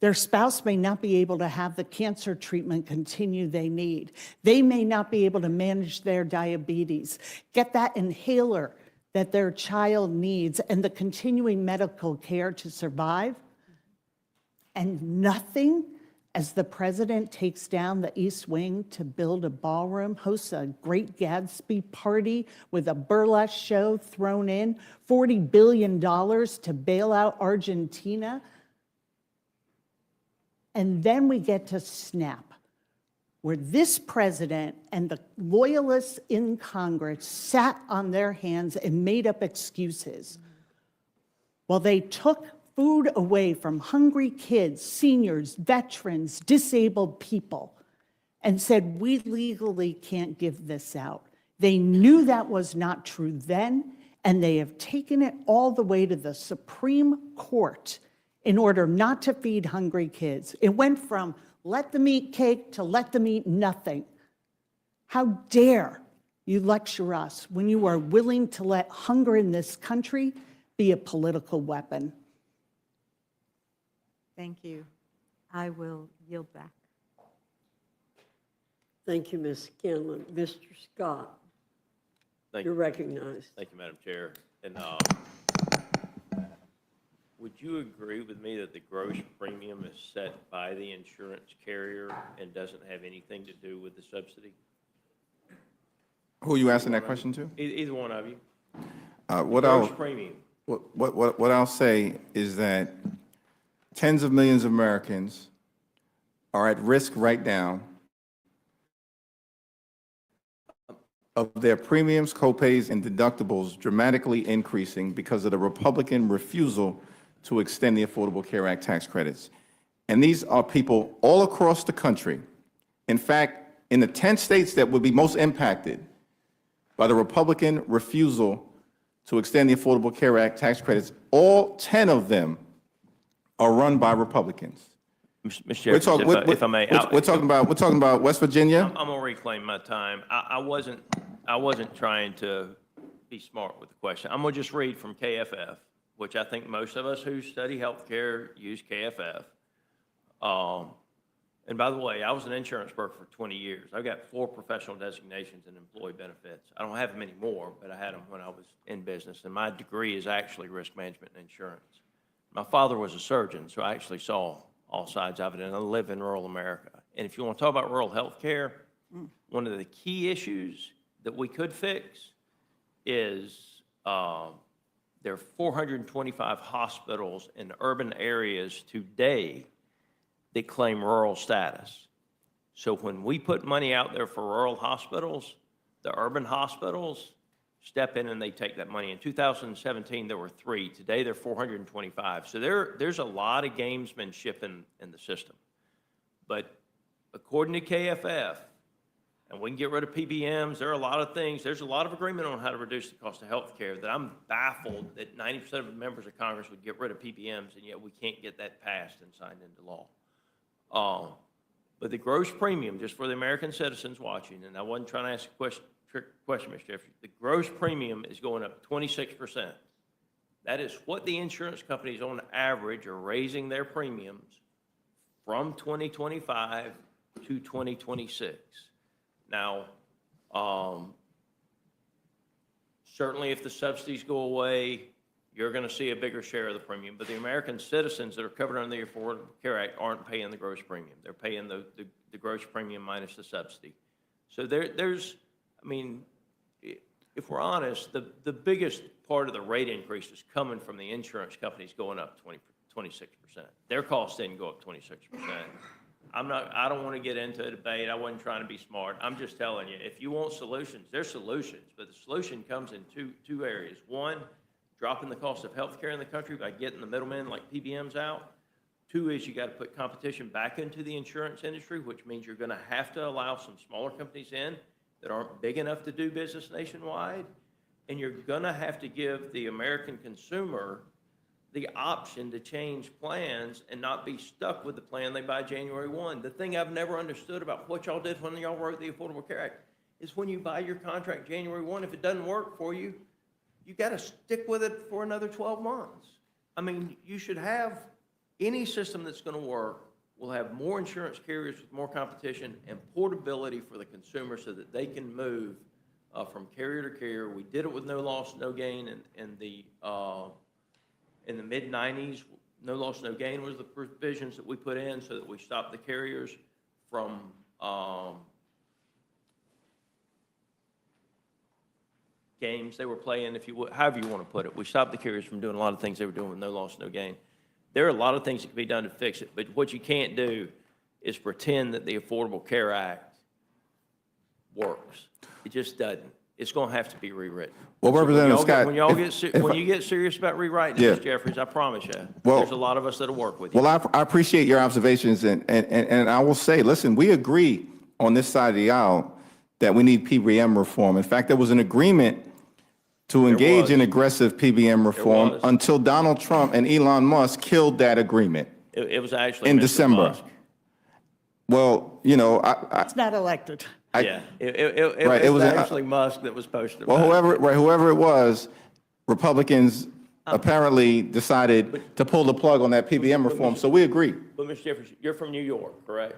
Their spouse may not be able to have the cancer treatment continue they need. They may not be able to manage their diabetes, get that inhaler that their child needs, and the continuing medical care to survive. And nothing, as the president takes down the East Wing to build a ballroom, hosts a great Gatsby party with a burlesque show thrown in, $40 billion to bail out Argentina. And then we get to SNAP, where this president and the loyalists in Congress sat on their hands and made up excuses. While they took food away from hungry kids, seniors, veterans, disabled people, and said, we legally can't give this out. They knew that was not true then, and they have taken it all the way to the Supreme Court in order not to feed hungry kids. It went from let them eat cake to let them eat nothing. How dare you lecture us when you are willing to let hunger in this country be a political weapon? Thank you. I will yield back. Thank you, Ms. Scanlon. Mr. Scott, Thank you're you. recognized. Thank you, Madam Chair. And would you agree with me that the gross premium is set by the insurance carrier and doesn't have anything to do with the subsidy? Who are you asking that question to? Either one of you. What Gross I'll, premium. what I'll say is that tens of millions of Americans are at risk right now of their premiums, copays, and deductibles dramatically increasing because of the Republican refusal to extend the Affordable Care Act tax credits. And these are people all across the country. In fact, in the 10 states that would be most impacted by the Republican refusal to extend the Affordable Care Act tax credits, all 10 of them are run by Republicans. Mr. We're Jeffries, talking, if I may. we're talking about West Virginia? I'm gonna reclaim my time. I wasn't trying to be smart with the question. I'm gonna just read from KFF, which I think most of us who study healthcare use KFF. And by the way, I was an insurance broker for 20 years. I've got 4 professional designations in employee benefits. I don't have them anymore, but I had them when I was in business. And my degree is actually risk management and insurance. My father was a surgeon, so I actually saw all sides of it, and I live in rural America. And if you want to talk about rural health care, one of the key issues that we could fix is there are 425 hospitals in urban areas today that claim rural status. So when we put money out there for rural hospitals, the urban hospitals step in and they take that money. In 2017, there were 3. Today, there are 425. So there's a lot of gamesmanship in the system. But according to KFF, and we can get rid of PBMs, there are a lot of things, there's a lot of agreement on how to reduce the cost of health care that I'm baffled that 90% of the members of Congress would get rid of PBMs, and yet we can't get that passed and signed into law. But the gross premium, just for the American citizens watching, and I wasn't trying to ask a trick question, Mr. Jeffries, the gross premium is going up 26%. That is what the insurance companies on average are raising their premiums from 2025 to 2026. Now, certainly if the subsidies go away, you're going to see a bigger share of the premium. But the American citizens that are covered under the Affordable Care Act aren't paying the gross premium. They're paying the gross premium minus the subsidy. So there's, I mean, if we're honest, the biggest part of the rate increase is coming from the insurance companies going up 26%. Their costs didn't go up 26%. I don't want to get into a debate. I wasn't trying to be smart. I'm just telling you, if you want solutions, there's solutions, but the solution comes in two areas. One, dropping the cost of healthcare in the country by getting the middlemen like PBMs out. 2 is you got to put competition back into the insurance industry, which means you're going to have to allow some smaller companies in that aren't big enough to do business nationwide. And you're going to have to give the American consumer the option to change plans and not be stuck with the plan they buy January 1. The thing I've never understood about what y'all did when y'all wrote the Affordable Care Act is when you buy your contract January 1, if it doesn't work for you, you got to stick with it for another 12 months. I mean, you should have any system that's going to work will have more insurance carriers with more competition and portability for the consumer so that they can move from carrier to carrier. We did it with no loss, no gain in the mid-90s. No loss, no gain was the provisions that we put in so that we stopped the carriers from games they were playing, if you would, however you want to put it. We stopped the carriers from doing a lot of things they were doing with no loss, no gain. There are a lot of things that can be done to fix it, but what you can't do is pretend that the Affordable Care Act works. It just doesn't. It's going to have to be rewritten. Well, Representative Scott, when you get serious about rewriting it, Mr. Jeffries, I promise you, there's a lot of us that'll work with you. well, I appreciate your observations, and I will say, listen, we agree on this side of the aisle that we need PBM reform. In fact, there was an agreement to engage in aggressive PBM reform until Donald Trump and Elon Musk killed that agreement. It was actually in Mr. December. Musk. Well, you know, It's not elected. Yeah, it was actually Musk that was posted. Well, whoever it was, Republicans apparently decided to pull the plug on that PBM reform, so we agree. But Mr. Jeffries, you're from New York, correct?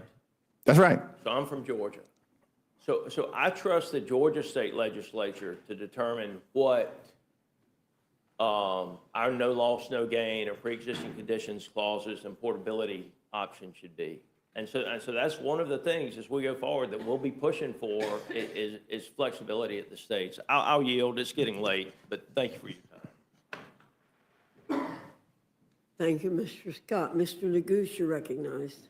That's right. So I'm from Georgia. So I trust the Georgia state legislature to determine what our no loss, no gain or pre-existing conditions clauses and portability option should be. And so that's one of the things as we go forward that we'll be pushing for is flexibility at the states. I'll yield. It's getting late, but thank you for your time. Thank you, Mr. Scott. Mr. Neguse, you're recognized.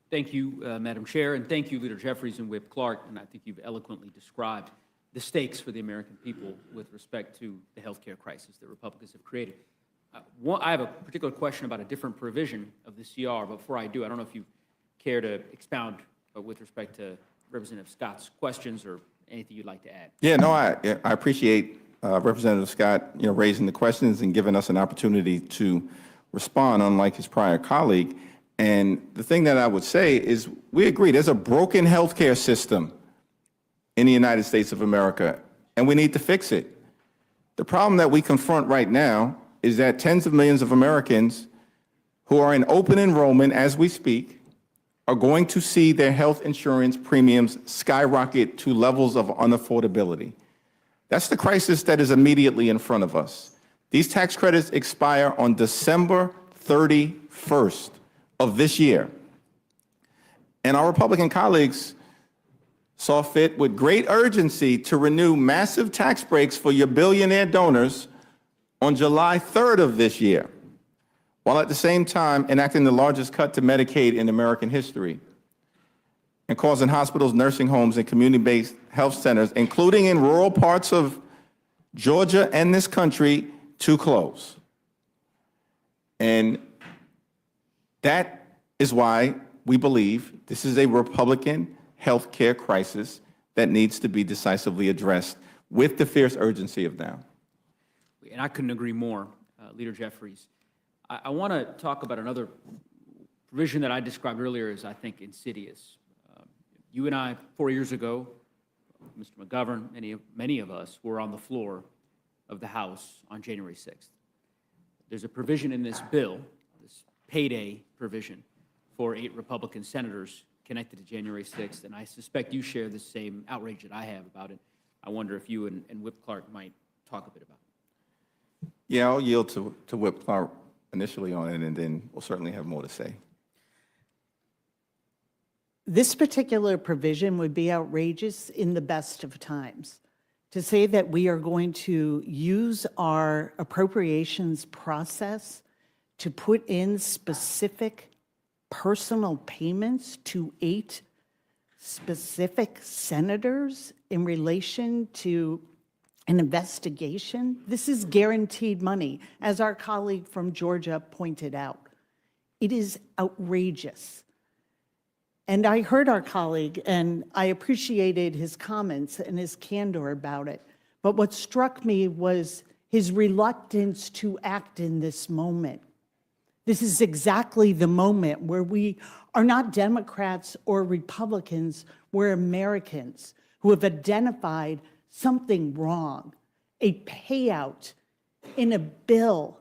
Thank you, Madam Chair, and thank you, Leader Jeffries and Whip Clark. And I think you've eloquently described the stakes for the American people with respect to the healthcare crisis that Republicans have created. I have a particular question about a different provision of the CR, but before I do, I don't know if you care to expound with respect to Representative Scott's questions or anything you'd like to add. Yeah, no, I appreciate Representative Scott, you know, raising the questions and giving us an opportunity to respond, unlike his prior colleague. And the thing that I would say is we agree there's a broken healthcare system in the United States of America, and we need to fix it. The problem that we confront right now is that tens of millions of Americans who are in open enrollment as we speak are going to see their health insurance premiums skyrocket to levels of unaffordability. That's the crisis that is immediately in front of us. These tax credits expire on December 31st of this year. And our Republican colleagues saw fit with great urgency to renew massive tax breaks for your billionaire donors on July 3rd of this year, while at the same time enacting the largest cut to Medicaid in American history and causing hospitals, nursing homes, and community-based health centers, including in rural parts of Georgia and this country, to close. And that is why we believe this is a Republican health care crisis that needs to be decisively addressed with the fierce urgency of now. And I couldn't agree more, Leader Jeffries. I want to talk about another provision that I described earlier as, I think, insidious. You and I, 4 years ago, Mr. McGovern, many of us were on the floor of the House on January 6th. There's a provision in this bill, this payday provision, for 8 Republican senators connected to January 6th, and I suspect you share the same outrage that I have about it. I wonder if you and Whip Clark might talk a bit about it. Yeah, I'll yield to Whip Clark initially on it, and then we'll certainly have more to say. This particular provision would be outrageous in the best of times. To say that we are going to use our appropriations process to put in specific personal payments to 8 specific senators in relation to an investigation, this is guaranteed money, as our colleague from Georgia pointed out. It is outrageous. And I heard our colleague, and I appreciated his comments and his candor about it. But what struck me was his reluctance to act in this moment. This is exactly the moment where we are not Democrats or Republicans, we're Americans who have identified something wrong, a payout in a bill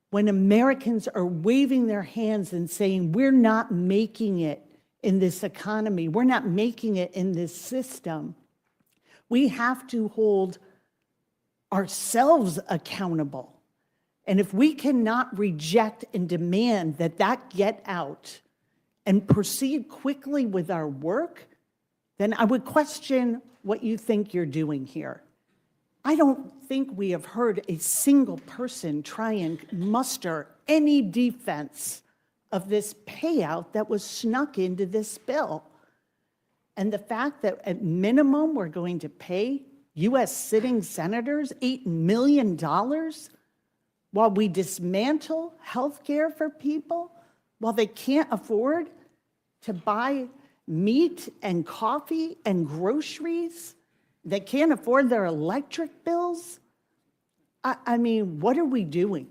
when Americans are waving their hands and saying, we're not making it in this economy, we're not making it in this system. We have to hold ourselves accountable. And if we cannot reject and demand that that get out and proceed quickly with our work, then I would question what you think you're doing here. I don't think we have heard a single person try and muster any defense of this payout that was snuck into this bill. And the fact that at minimum we're going to pay U.S. sitting senators $8 million while we dismantle health care for people, while they can't afford to buy meat and coffee and groceries, they can't afford their electric bills. I mean, what are we doing?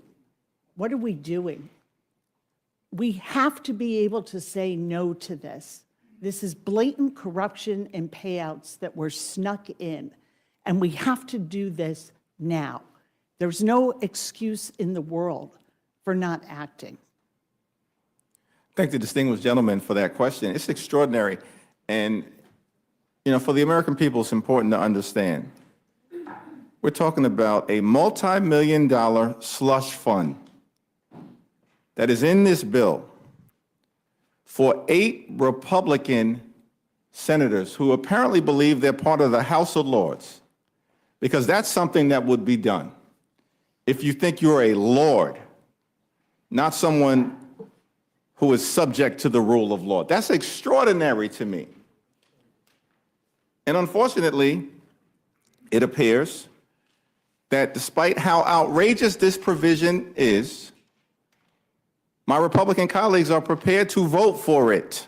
What are we doing? We have to be able to say no to this. This is blatant corruption and payouts that were snuck in, and we have to do this now. There's no excuse in the world for not acting. Thank the distinguished gentleman for that question. It's extraordinary. And, you know, for the American people, it's important to understand. We're talking about a multi-million-dollar slush fund that is in this bill for 8 Republican senators who apparently believe they're part of the House of Lords, because that's something that would be done if you think you're a lord, not someone who is subject to the rule of law. That's extraordinary to me. And unfortunately, it appears that despite how outrageous this provision is, my Republican colleagues are prepared to vote for it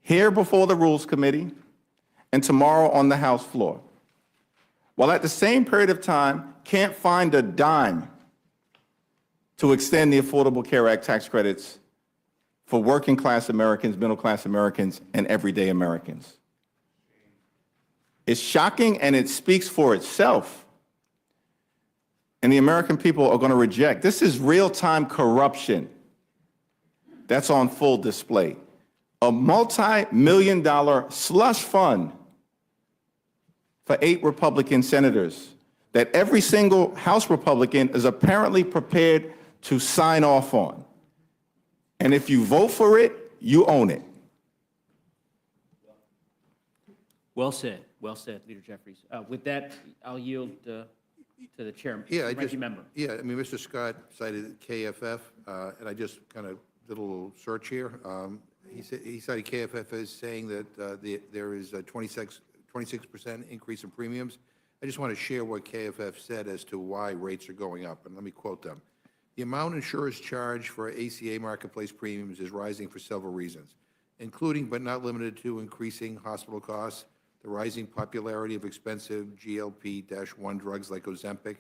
here before the Rules Committee and tomorrow on the House floor, while at the same period of time can't find a dime to extend the Affordable Care Act tax credits for working class Americans, middle class Americans, and everyday Americans. It's shocking and it speaks for itself. And the American people are going to reject. This is real-time corruption that's on full display. A multi-million-dollar slush fund for 8 Republican senators that every single House Republican is apparently prepared to sign off on. And if you vote for it, you own it. Well said, Leader Jeffries. With that, I'll yield to the chairman, ranking member. Yeah, I mean, Mr. Scott cited KFF, and I just kind of did a little search here. He cited KFF as saying that there is a 26% increase in premiums. I just want to share what KFF said as to why rates are going up, and let me quote them. The amount insurers charge for ACA marketplace premiums is rising for several reasons, including but not limited to increasing hospital costs, the rising popularity of expensive GLP-1 drugs like Ozempic,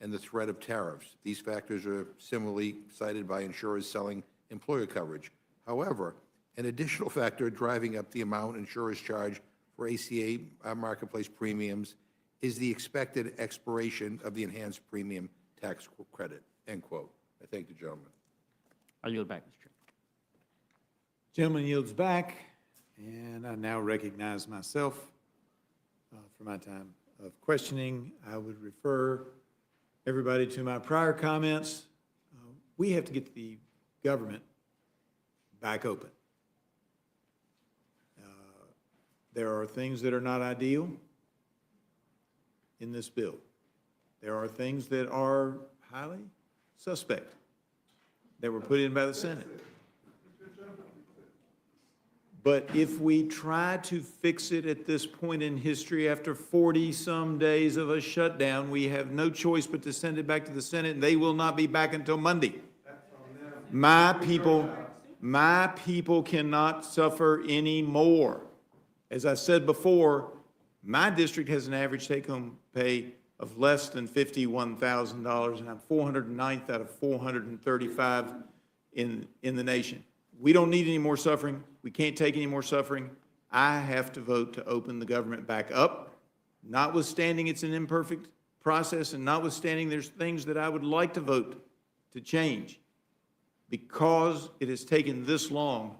and the threat of tariffs. These factors are similarly cited by insurers selling employer coverage. However, an additional factor driving up the amount insurers charge for ACA marketplace premiums is the expected expiration of the enhanced premium tax credit, end quote. I thank the gentleman. I'll yield back, Mr. Chair. Gentleman yields back, and I now recognize myself for my time of questioning. I would refer everybody to my prior comments. We have to get the government back open. There are things that are not ideal in this bill. There are things that are highly suspect that were put in by the Senate. But if we try to fix it at this point in history, after 40-some days of a shutdown, we have no choice but to send it back to the Senate, and they will not be back until Monday. My people cannot suffer anymore. As I said before, my district has an average take-home pay of less than $51,000, and I'm 409th out of 435 in the nation. We don't need any more suffering. We can't take any more suffering. I have to vote to open the government back up, notwithstanding it's an imperfect process, and notwithstanding there's things that I would like to vote to change. Because it has taken this long,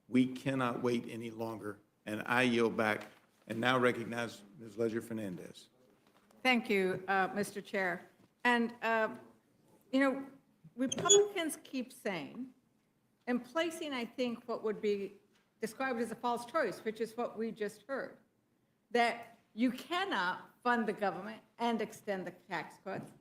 we cannot wait any longer. And I yield back and now recognize Ms. Leisure-Fernandez. Thank you, Mr. Chair. And, you know, Republicans keep saying, and placing, I think, what would be described as a false choice, which is what we just heard, that you cannot fund the government and extend the tax cuts.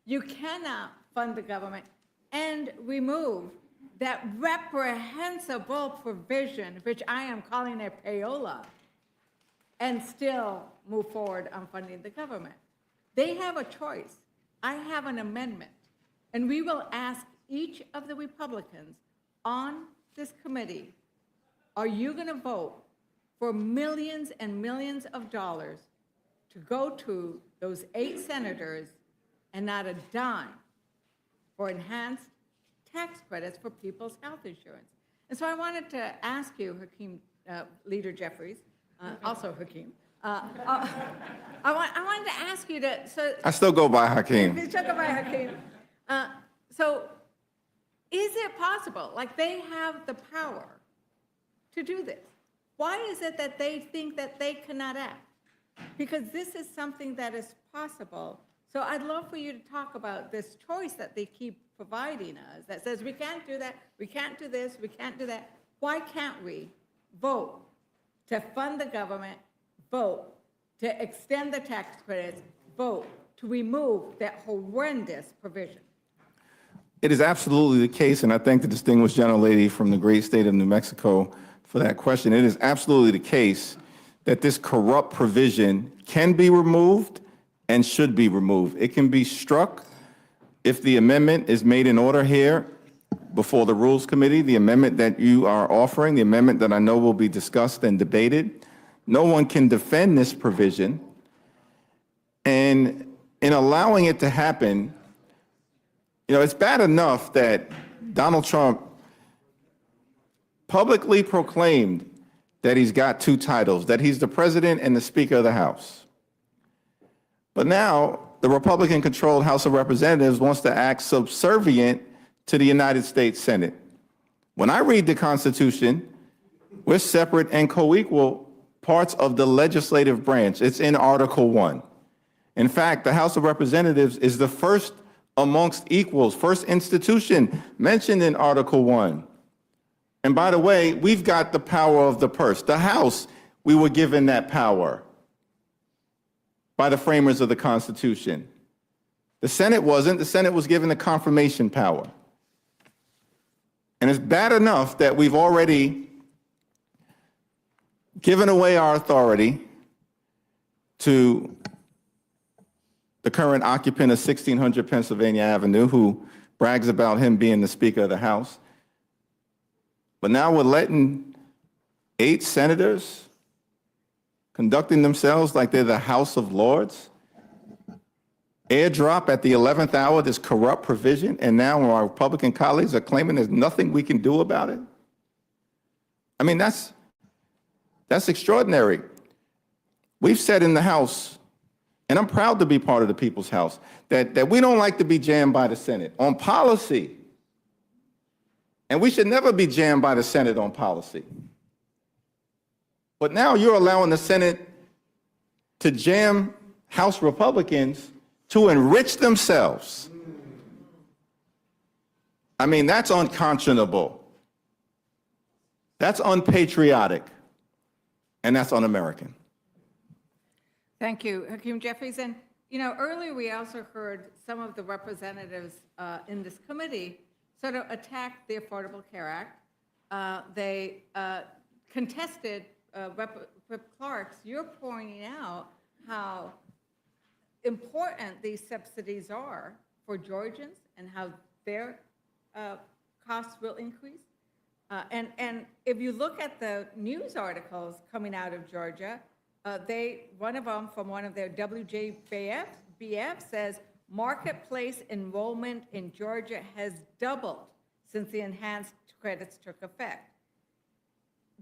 You cannot fund the government and remove that reprehensible provision, which I am calling a payola, and still move forward on funding the government. They have a choice. I have an amendment, and we will ask each of the Republicans on this committee, are you going to vote for millions and millions of dollars to go to those 8 senators and not a dime for enhanced tax credits for people's health insurance? And so I wanted to ask you, Hakeem, Leader Jeffries, also Hakeem, I wanted to ask you to, so. I still go by Hakeem. Still go by Hakeem. So is it possible, like they have the power to do this? Why is it that they think that they cannot act? Because this is something that is possible. So I'd love for you to talk about this choice that they keep providing us that says we can't do that, we can't do this, we can't do that. Why can't we vote to fund the government, vote to extend the tax credits, vote to remove that horrendous provision? It is absolutely the case, and I thank the distinguished gentlelady from the great state of New Mexico for that question. It is absolutely the case that this corrupt provision can be removed and should be removed. It can be struck if the amendment is made in order here before the Rules Committee, the amendment that you are offering, the amendment that I know will be discussed and debated. No one can defend this provision. And in allowing it to happen, you know, it's bad enough that Donald Trump publicly proclaimed that he's got two titles, that he's the president and the Speaker of the House. But now, the Republican-controlled House of Representatives wants to act subservient to the United States Senate. When I read the Constitution, we're separate and co-equal parts of the legislative branch. It's in Article 1. In fact, the House of Representatives is the first amongst equals, first institution mentioned in Article 1. And by the way, we've got the power of the purse. The House, we were given that power by the framers of the Constitution. The Senate wasn't. The Senate was given the confirmation power. And it's bad enough that we've already given away our authority to the current occupant of 1600 Pennsylvania Avenue, who brags about him being the Speaker of the House. But now we're letting 8 senators conducting themselves like they're the House of Lords airdrop at the 11th hour this corrupt provision, and now our Republican colleagues are claiming there's nothing we can do about it? I mean, that's extraordinary. We've said in the House, and I'm proud to be part of the People's House, that we don't like to be jammed by the Senate on policy. And we should never be jammed by the Senate on policy. But now you're allowing the Senate to jam House Republicans to enrich themselves. I mean, that's unconscionable. That's unpatriotic. And that's un-American. Thank you, Hakeem Jeffries. And, you know, earlier we also heard some of the representatives in this committee sort of attack the Affordable Care Act. They contested Rep. Clark's. You're pointing out how important these subsidies are for Georgians and how their costs will increase. And if you look at the news articles coming out of Georgia, one of them from one of their WJBF says, marketplace enrollment in Georgia has doubled since the enhanced credits took effect.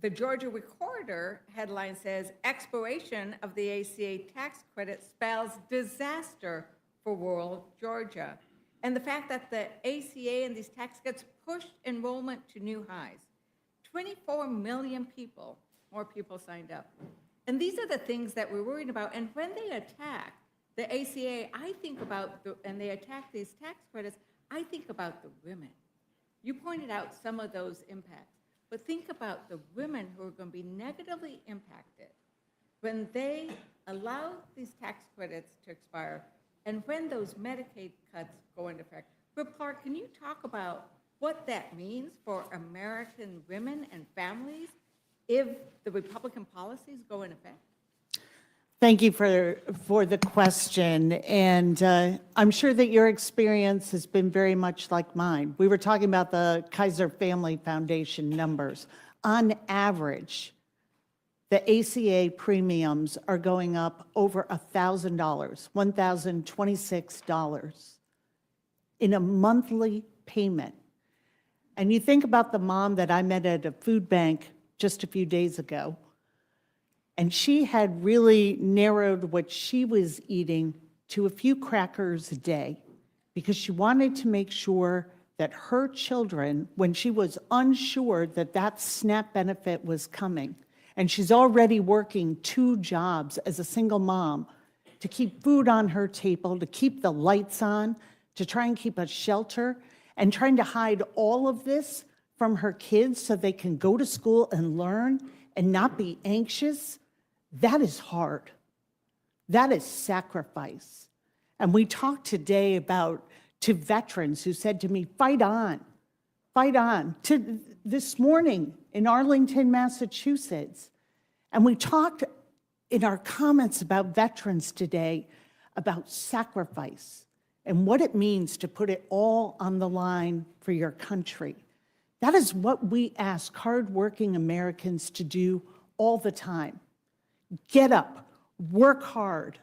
The Georgia Recorder headline says, expiration of the ACA tax credit spells disaster for rural Georgia. And the fact that the ACA and these tax cuts pushed enrollment to new highs. 24 million people, more people signed up. And these are the things that we're worried about. And when they attack the ACA, I think about, and they attack these tax credits, I think about the women. You pointed out some of those impacts. But think about the women who are going to be negatively impacted when they allow these tax credits to expire and when those Medicaid cuts go into effect. Rep. Clark, can you talk about what that means for American women and families if the Republican policies go into effect? Thank you for the question, and I'm sure that your experience has been very much like mine. We were talking about the Kaiser Family Foundation numbers. On average, the ACA premiums are going up over $1,000, $1,026 in a monthly payment. And you think about the mom that I met at a food bank just a few days ago, and she had really narrowed what she was eating to a few crackers a day because she wanted to make sure that her children, when she was unsure that that SNAP benefit was coming, and she's already working 2 jobs as a single mom to keep food on her table, to keep the lights on, to try and keep a shelter, and trying to hide all of this from her kids so they can go to school and learn and not be anxious. That is hard. That is sacrifice. And we talked today to veterans who said to me, fight on, fight on. To this morning in Arlington, Massachusetts. And we talked in our comments about veterans today about sacrifice and what it means to put it all on the line for your country. That is what we ask hardworking Americans to do all the time. Get up, work hard,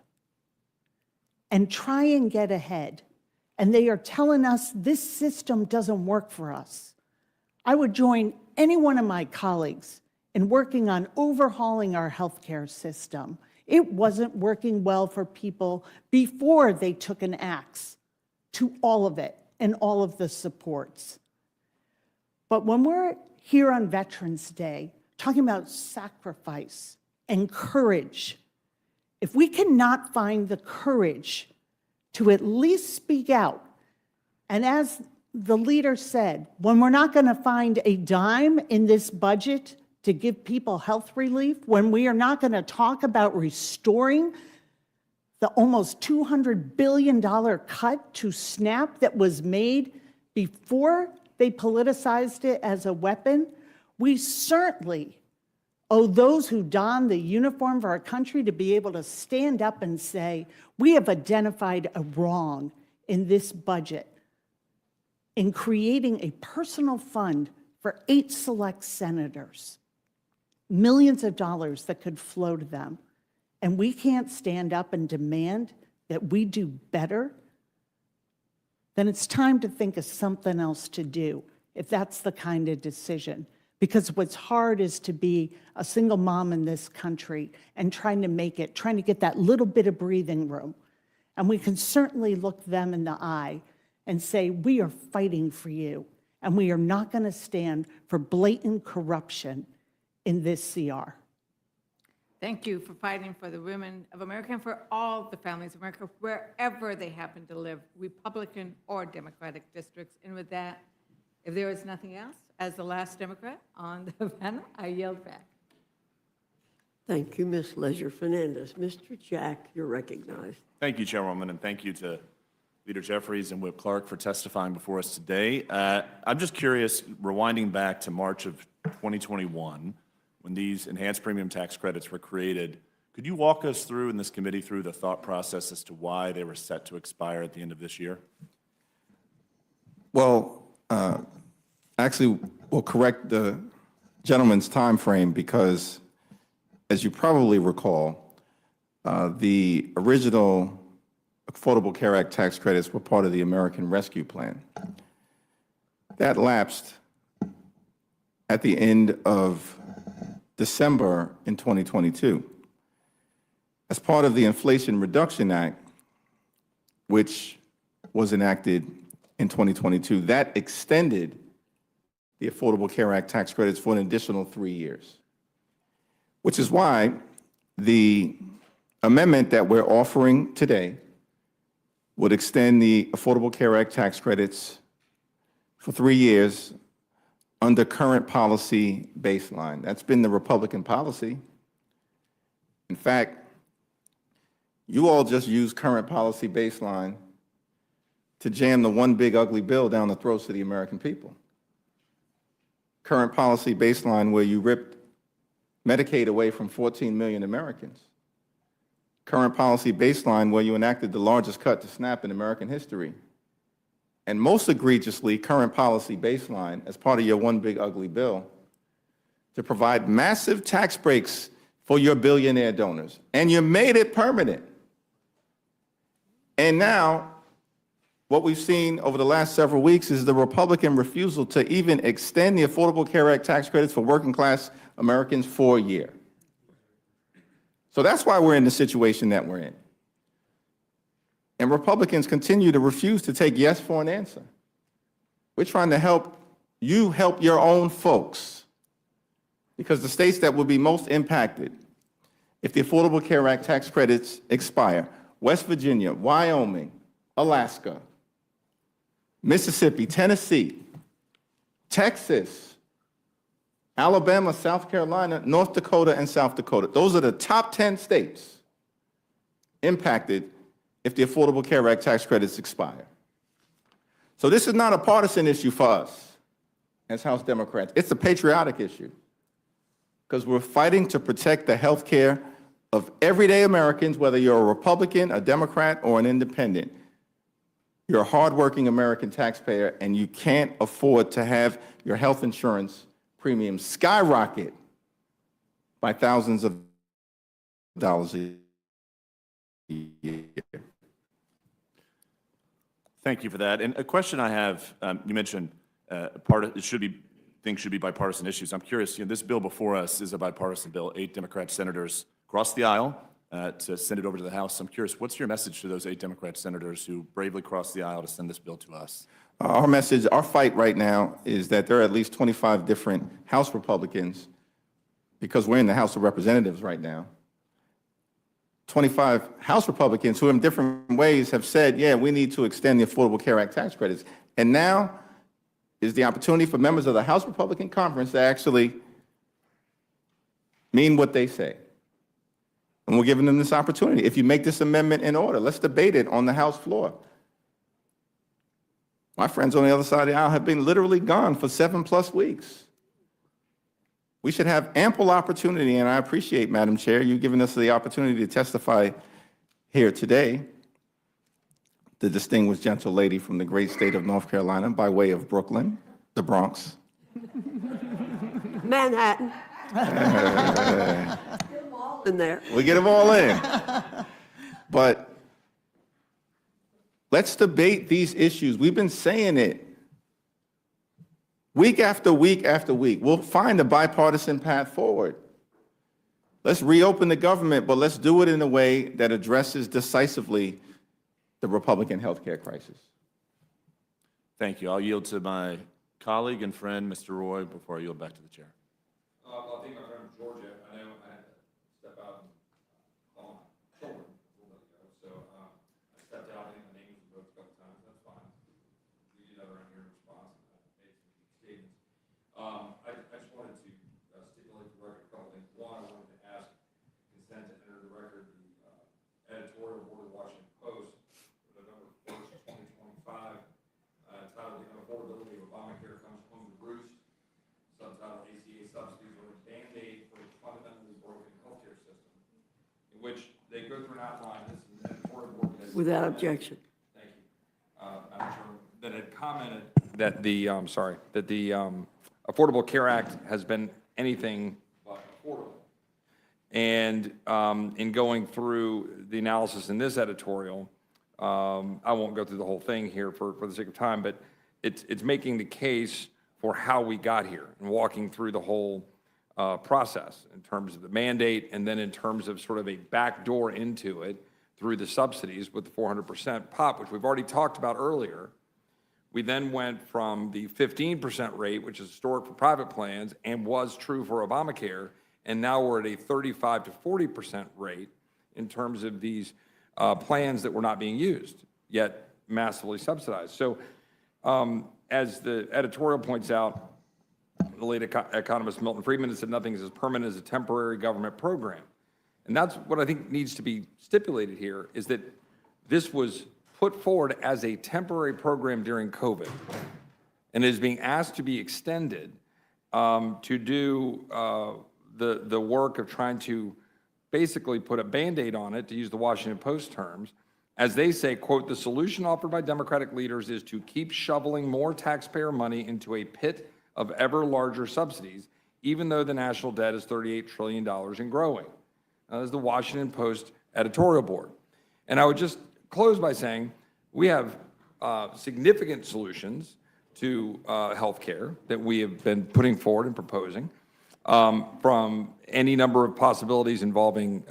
and try and get ahead. And they are telling us this system doesn't work for us. I would join any one of my colleagues in working on overhauling our healthcare system. It wasn't working well for people before they took an axe to all of it and all of the supports. But when we're here on Veterans Day talking about sacrifice and courage, if we cannot find the courage to at least speak out, and as the leader said, when we're not going to find a dime in this budget to give people health relief, when we are not going to talk about restoring the almost $200 billion cut to SNAP that was made before they politicized it as a weapon, we certainly owe those who don the uniform of our country to be able to stand up and say, we have identified a wrong in this budget in creating a personal fund for 8 select senators, millions of dollars that could flow to them. And we can't stand up and demand that we do better, then it's time to think of something else to do, if that's the kind of decision. Because what's hard is to be a single mom in this country and trying to get that little bit of breathing room. And we can certainly look them in the eye and say, we are fighting for you, and we are not going to stand for blatant corruption in this CR. Thank you for fighting for the women of America and for all the families of America, wherever they happen to live, Republican or Democratic districts. And with that, if there is nothing else, as the last Democrat on the panel, I yield back. Thank you, Ms. Leisure-Fernandez. Mr. Jack, you're recognized. Thank you, Chairwoman, and thank you to Leader Jeffries and Whip Clark for testifying before us today. I'm just curious, rewinding back to March of 2021, when these enhanced premium tax credits were created, could you walk us through, in this committee, through the thought process as to why they were set to expire at the end of this year? Well, actually, we'll correct the gentleman's time frame because, as you probably recall, the original Affordable Care Act tax credits were part of the American Rescue Plan. That lapsed at the end of December in 2022. As part of the Inflation Reduction Act, which was enacted in 2022, that extended the Affordable Care Act tax credits for an additional 3 years, which is why the amendment that we're offering today would extend the Affordable Care Act tax credits for 3 years under current policy baseline. That's been the Republican policy. In fact, you all just use current policy baseline to jam the one big ugly bill down the throats of the American people. Current policy baseline where you ripped Medicaid away from 14 million Americans. Current policy baseline where you enacted the largest cut to SNAP in American history. And most egregiously, current policy baseline as part of your one big ugly bill to provide massive tax breaks for your billionaire donors. And you made it permanent. And now, what we've seen over the last several weeks is the Republican refusal to even extend the Affordable Care Act tax credits for working class Americans for a year. So that's why we're in the situation that we're in. And Republicans continue to refuse to take yes for an answer. We're trying to help you help your own folks, because the states that will be most impacted if the Affordable Care Act tax credits expire: West Virginia, Wyoming, Alaska, Mississippi, Tennessee, Texas, Alabama, South Carolina, North Dakota, and South Dakota. Those are the top 10 states impacted if the Affordable Care Act tax credits expire. So this is not a partisan issue for us as House Democrats. It's a patriotic issue, because we're fighting to protect the health care of everyday Americans, whether you're a Republican, a Democrat, or an independent. You're a hardworking American taxpayer, and you can't afford to have your health insurance premiums skyrocket by thousands of dollars a year. Thank you for that. And a question I have, you mentioned part of it should be think should be bipartisan issues. I'm curious, this bill before us is a bipartisan bill. 8 Democrat senators crossed the aisle to send it over to the House. I'm curious, what's your message to those 8 Democrat senators who bravely crossed the aisle to send this bill to us? Our message, our fight right now is that there are at least 25 different House Republicans, because we're in the House of Representatives right now, 25 House Republicans who in different ways have said, yeah, we need to extend the Affordable Care Act tax credits. And now is the opportunity for members of the House Republican Conference to actually mean what they say. And we're giving them this opportunity. If you make this amendment in order, let's debate it on the House floor. My friends on the other side of the aisle have been literally gone for 7+ weeks. We should have ample opportunity, and I appreciate, Madam Chair, you giving us the opportunity to testify here today. The distinguished gentle lady from the great state of North Carolina by way of Brooklyn, the Bronx. Manhattan. In there. We get them all in. But let's debate these issues. We've been saying it week after week after week. We'll find a bipartisan path forward. Let's reopen the government, but let's do it in a way that addresses decisively the Republican health care crisis. Thank you. I'll yield to my colleague and friend, Mr. Roy, before I yield back to the chair. I'll take my friend from Georgia. I know I had to step out and call my children a little bit ago, so I stepped out and the names were both a couple times. That's fine. We did that around here in response. And I made some statements. I just wanted to stipulate the record a couple things. One, I wanted to ask consent to enter the record the editorial board of the Washington Post for November 1st, 2025, titled "The Unaffordability of Obamacare Comes Home to Roost," subtitle "ACA Subsidies Are a Band-Aid for a Fundamentally Broken Healthcare System," in which they go through an outline. This is an editorial board that Without objection. Thank you. Madam Chairman, that had commented that the Affordable Care Act has been anything but affordable. And in going through the analysis in this editorial, I won't go through the whole thing here for the sake of time, but it's making the case for how we got here and walking through the whole process in terms of the mandate and then in terms of sort of a backdoor into it through the subsidies with the 400% POP, which we've already talked about earlier. We then went from the 15% rate, which is historic for private plans and was true for Obamacare, and now we're at a 35 to 40% rate in terms of these plans that were not being used, yet massively subsidized. So as the editorial points out, the late economist Milton Friedman has said nothing is as permanent as a temporary government program. And that's what I think needs to be stipulated here, is that this was put forward as a temporary program during COVID and is being asked to be extended to do the work of trying to basically put a Band-Aid on it, to use the Washington Post terms. As they say, quote, "The solution offered by Democratic leaders is to keep shoveling more taxpayer money into a pit of ever larger subsidies, even though the national debt is $38 trillion and growing." That is the Washington Post editorial board. And I would just close by saying we have significant solutions to health care that we have been putting forward and proposing, from any number of possibilities involving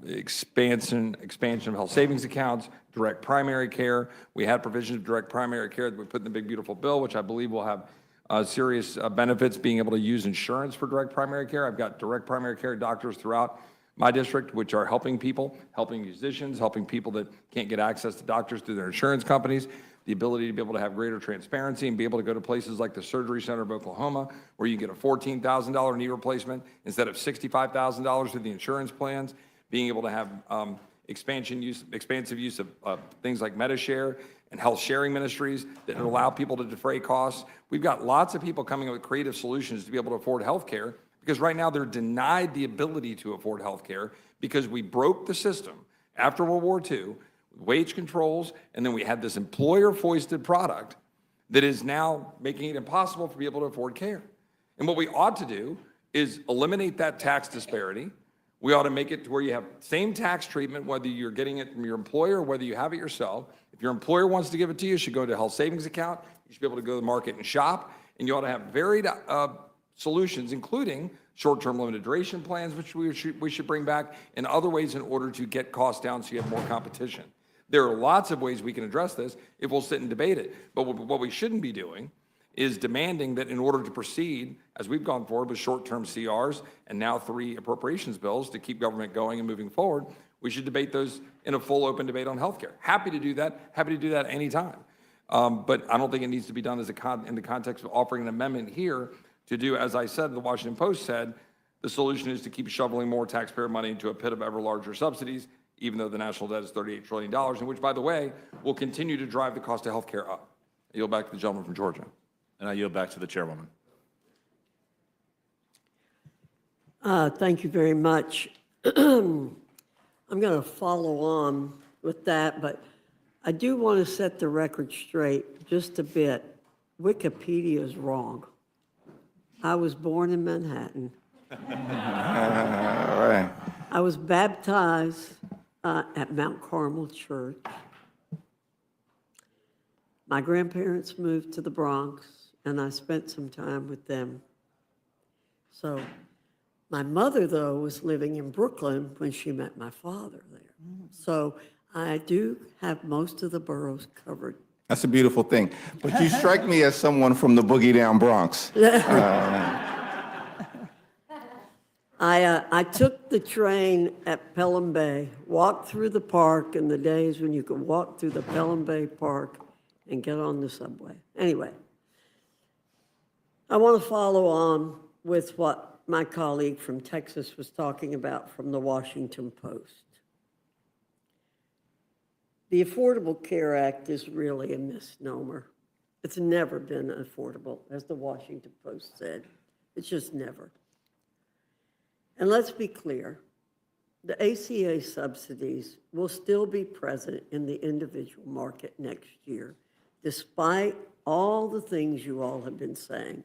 expansion of health savings accounts, direct primary care. We had provisions of direct primary care that we put in the big, beautiful bill, which I believe will have serious benefits, being able to use insurance for direct primary care. I've got direct primary care doctors throughout my district, which are helping people, helping musicians, helping people that can't get access to doctors through their insurance companies, the ability to be able to have greater transparency and be able to go to places like the Surgery Center of Oklahoma, where you get a $14,000 knee replacement instead of $65,000 through the insurance plans, being able to have expansive use of things like MediShare and health sharing ministries that allow people to defray costs. We've got lots of people coming up with creative solutions to be able to afford health care, because right now they're denied the ability to afford health care because we broke the system after World War II, wage controls, and then we had this employer-foisted product that is now making it impossible for people to afford care. And what we ought to do is eliminate that tax disparity. We ought to make it to where you have same tax treatment, whether you're getting it from your employer or whether you have it yourself. If your employer wants to give it to you, you should go to a health savings account. You should be able to go to the market and shop. And you ought to have varied solutions, including short-term limited duration plans, which we should bring back, and other ways in order to get costs down so you have more competition. There are lots of ways we can address this if we'll sit and debate it. But what we shouldn't be doing is demanding that in order to proceed, as we've gone forward with short-term CRs and now 3 appropriations bills to keep government going and moving forward, we should debate those in a full open debate on healthcare. Happy to do that. Happy to do that anytime. But I don't think it needs to be done as in the context of offering an amendment here to do, as I said, the Washington Post said, the solution is to keep shoveling more taxpayer money into a pit of ever larger subsidies, even though the national debt is $38 trillion, and which, by the way, will continue to drive the cost of healthcare up. I yield back to the gentleman from Georgia. And I yield back to the chairwoman. Thank you very much. I'm going to follow on with that, but I do want to set the record straight just a bit. Wikipedia is wrong. I was born in Manhattan. All right. I was baptized at Mount Carmel Church. My grandparents moved to the Bronx, and I spent some time with them. So my mother, though, was living in Brooklyn when she met my father there. So I do have most of the boroughs covered. That's a beautiful thing. But you strike me as someone from the boogie down Bronx. I took the train at Pelham Bay, walked through the park in the days when you could walk through the Pelham Bay Park and get on the subway. Anyway, I want to follow on with what my colleague from Texas was talking about from the Washington Post. The Affordable Care Act is really a misnomer. It's never been affordable, as the Washington Post said. It's just never. And let's be clear, the ACA subsidies will still be present in the individual market next year, despite all the things you all have been saying.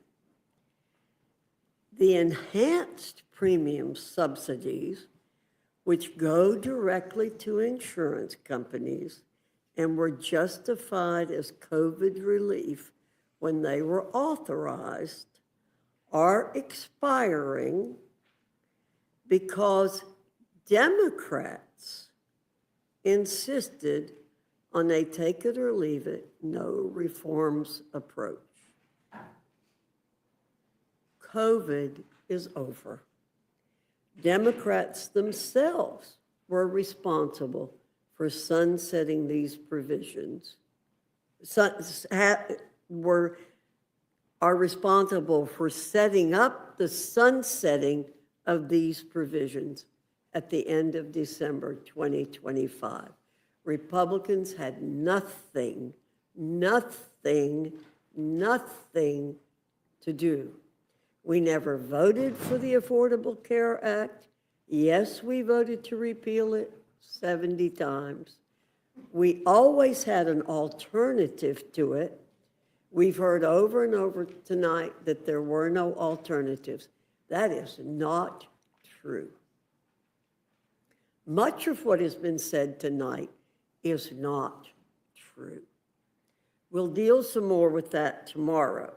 The enhanced premium subsidies, which go directly to insurance companies and were justified as COVID relief when they were authorized, are expiring because Democrats insisted on a take it or leave it, no reforms approach. COVID is over. Democrats themselves were responsible for sunsetting these provisions, are responsible for setting up the sunsetting of these provisions at the end of December 2025. Republicans had nothing to do. We never voted for the Affordable Care Act. Yes, we voted to repeal it 70 times. We always had an alternative to it. We've heard over and over tonight that there were no alternatives. That is not true. Much of what has been said tonight is not true. We'll deal some more with that tomorrow.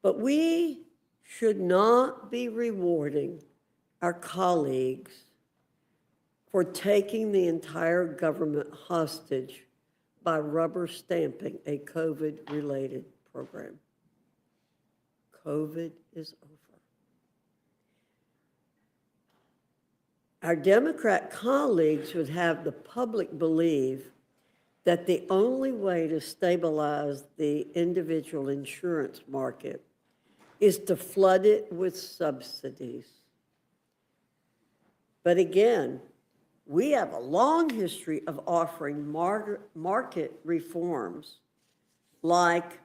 But we should not be rewarding our colleagues for taking the entire government hostage by rubber stamping a COVID-related program. COVID is over. Our Democrat colleagues would have the public believe that the only way to stabilize the individual insurance market is to flood it with subsidies. But again, we have a long history of offering market reforms like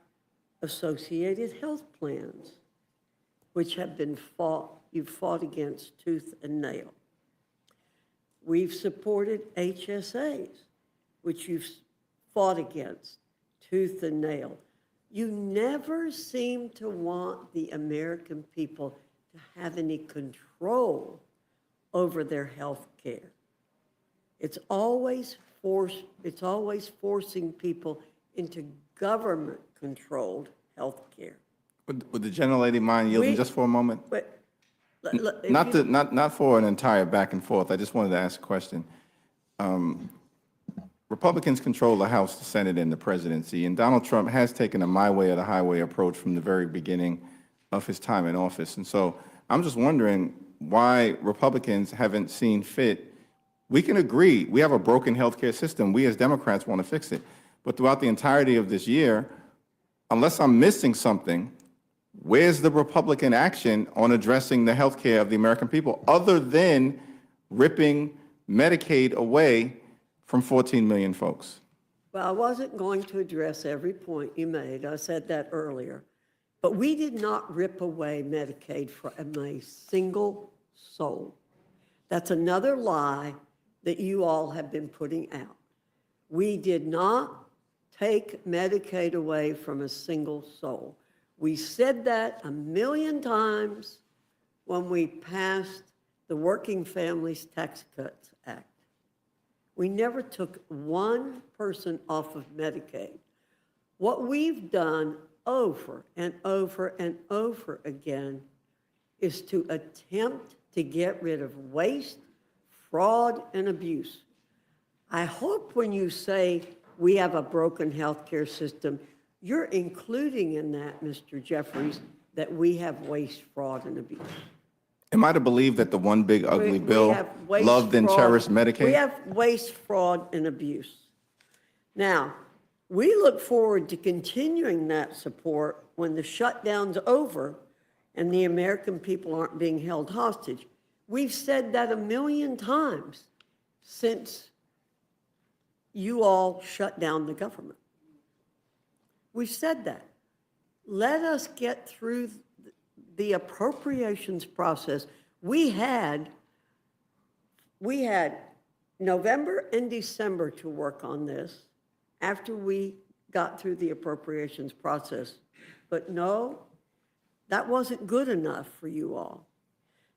associated health plans, which have been you've fought against tooth and nail. We've supported HSAs, which you've fought against tooth and nail. You never seem to want the American people to have any control over their health care. It's always forcing people into government-controlled health care. Would the gentlelady mind yielding We- just for a moment? But, if Not you- not for an entire back and forth. I just wanted to ask a question. Republicans control the House, the Senate, and the presidency, and Donald Trump has taken a my way or the highway approach from the very beginning of his time in office. And so I'm just wondering why Republicans haven't seen fit. We can agree, we have a broken healthcare system. We as Democrats want to fix it. But throughout the entirety of this year, unless I'm missing something, where's the Republican action on addressing the healthcare of the American people, other than ripping Medicaid away from 14 million folks? Well, I wasn't going to address every point you made. I said that earlier. But we did not rip away Medicaid from a single soul. That's another lie that you all have been putting out. We did not take Medicaid away from a single soul. We said that 1,000,000 times when we passed the Working Families Tax Cuts Act. We never took one person off of Medicaid. What we've done over and over and over again is to attempt to get rid of waste, fraud, and abuse. I hope when you say we have a broken healthcare system, you're including in that, Mr. Jeffries, that we have waste, fraud, and abuse. Am I to believe that the one big ugly We bill have waste, loved and fraud- cherished Medicaid? We have waste, fraud, and abuse. Now, we look forward to continuing that support when the shutdown's over and the American people aren't being held hostage. We've said that 1,000,000 times since you all shut down the government. We've said that. Let us get through the appropriations process. We had November and December to work on this after we got through the appropriations process. But no, that wasn't good enough for you all.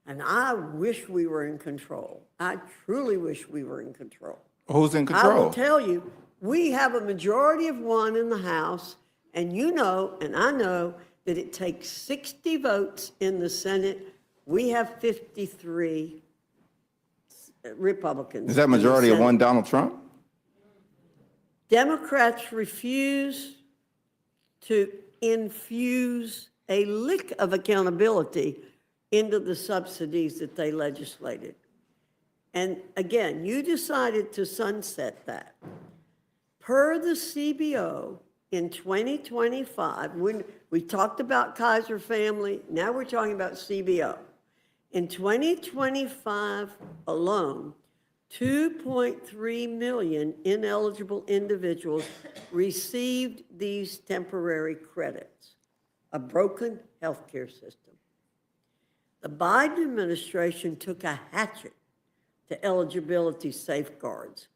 And I wish we were in control. I truly wish we were in control. Who's in I control? will tell you, we have a majority of one in the House, and you know, and I know, that it takes 60 votes in the Senate. We have 53 Republicans. Is that in the majority of Senate. one Donald Trump? Democrats refuse to infuse a lick of accountability into the subsidies that they legislated. And again, you decided to sunset that. Per the CBO, in 2025, when we talked about Kaiser Family, now we're talking about CBO. In 2025 alone, 2.3 million ineligible individuals received these temporary credits, a broken healthcare system. The Biden administration took a hatchet to eligibility safeguards,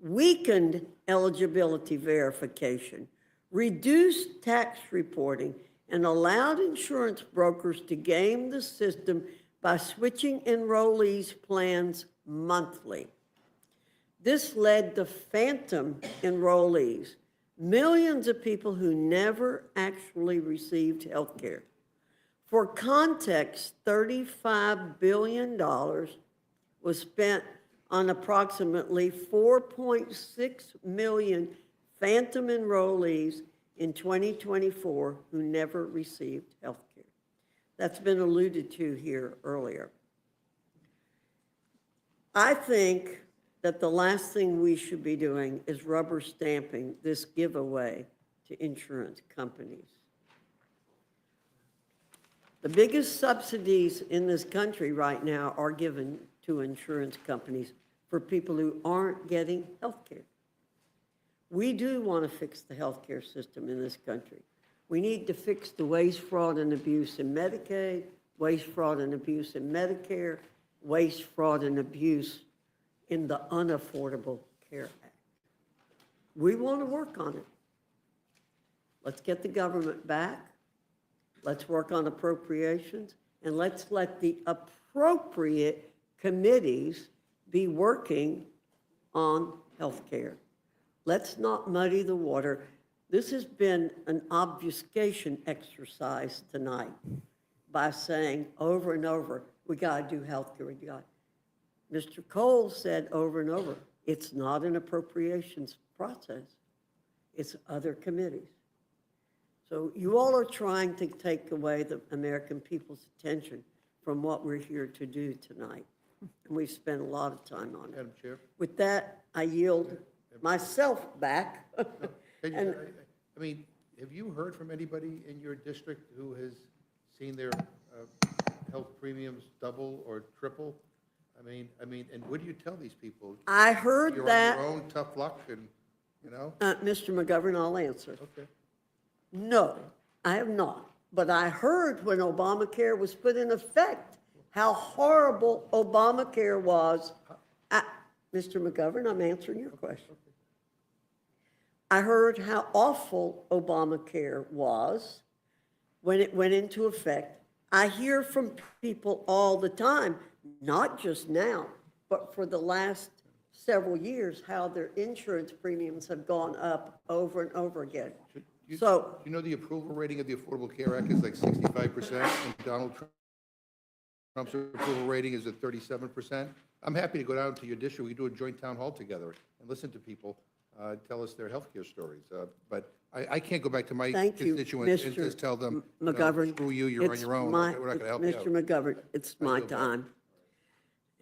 weakened eligibility verification, reduced tax reporting, and allowed insurance brokers to game the system by switching enrollees' plans monthly. This led to phantom enrollees, millions of people who never actually received health care. For context, $35 billion was spent on approximately 4.6 million phantom enrollees in 2024 who never received health care. That's been alluded to here earlier. I think that the last thing we should be doing is rubber stamping this giveaway to insurance companies. The biggest subsidies in this country right now are given to insurance companies for people who aren't getting health care. We do want to fix the healthcare system in this country. We need to fix the waste, fraud, and abuse in Medicaid, waste, fraud, and abuse in Medicare, waste, fraud, and abuse in the Unaffordable Care Act. We want to work on it. Let's get the government back. Let's work on appropriations, and let's let the appropriate committees be working on health care. Let's not muddy the water. This has been an obfuscation exercise tonight by saying over and over, we got to do healthcare, we got. Mr. Cole said over and over, it's not an appropriations process. It's other committees. So you all are trying to take away the American people's attention from what we're here to do tonight. And we've spent a lot of time on it. Madam Chair? With that, I yield myself back. And I mean, have you heard from anybody in your district who has seen their health premiums double or triple? I mean, and what do you tell these people? I heard You're that. on your own, tough luck, and, you know? Mr. McGovern, I'll answer. Okay. No, I have not. But I heard when Obamacare was put in effect, how horrible Obamacare was. Mr. McGovern, I'm answering your question. I heard how awful Obamacare was when it went into effect. I hear from people all the time, not just now, but for the last several years, how their insurance premiums have gone up over and over again. So, You know, the approval rating of the Affordable Care Act is like 65%, and Donald Trump's approval rating is at 37%. I'm happy to go down to your district. We can do a joint town hall together and listen to people tell us their healthcare stories. But I can't go back to my thank you, constituents and Mr. just tell them, McGovern. screw you, you're on It's your own. my- We're not going to help you out. Mr. McGovern, it's my yield back. time.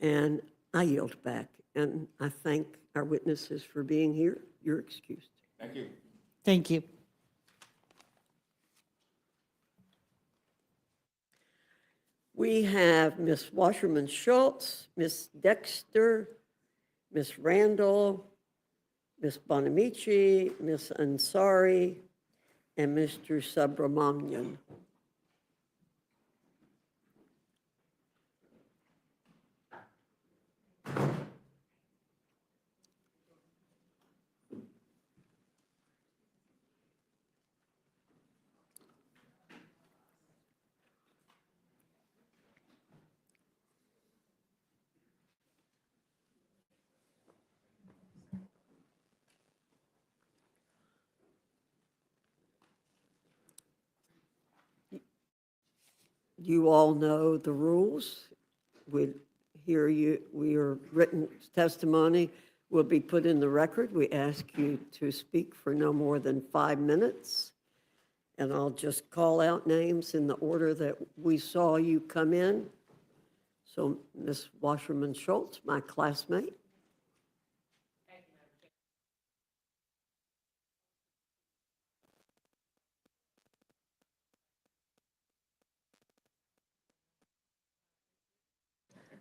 And I yield back. And I thank our witnesses for being here. You're excused. Thank you. We have Ms. Wasserman Schultz, Ms. Dexter, Ms. Randall, Ms. Bonamici, Ms. Ansari, and Mr. Subramanian. You all know the rules. Your written testimony will be put in the record. We ask you to speak for no more than 5 minutes. And I'll just call out names in the order that we saw you come in. So Ms. Wasserman Schultz, my classmate.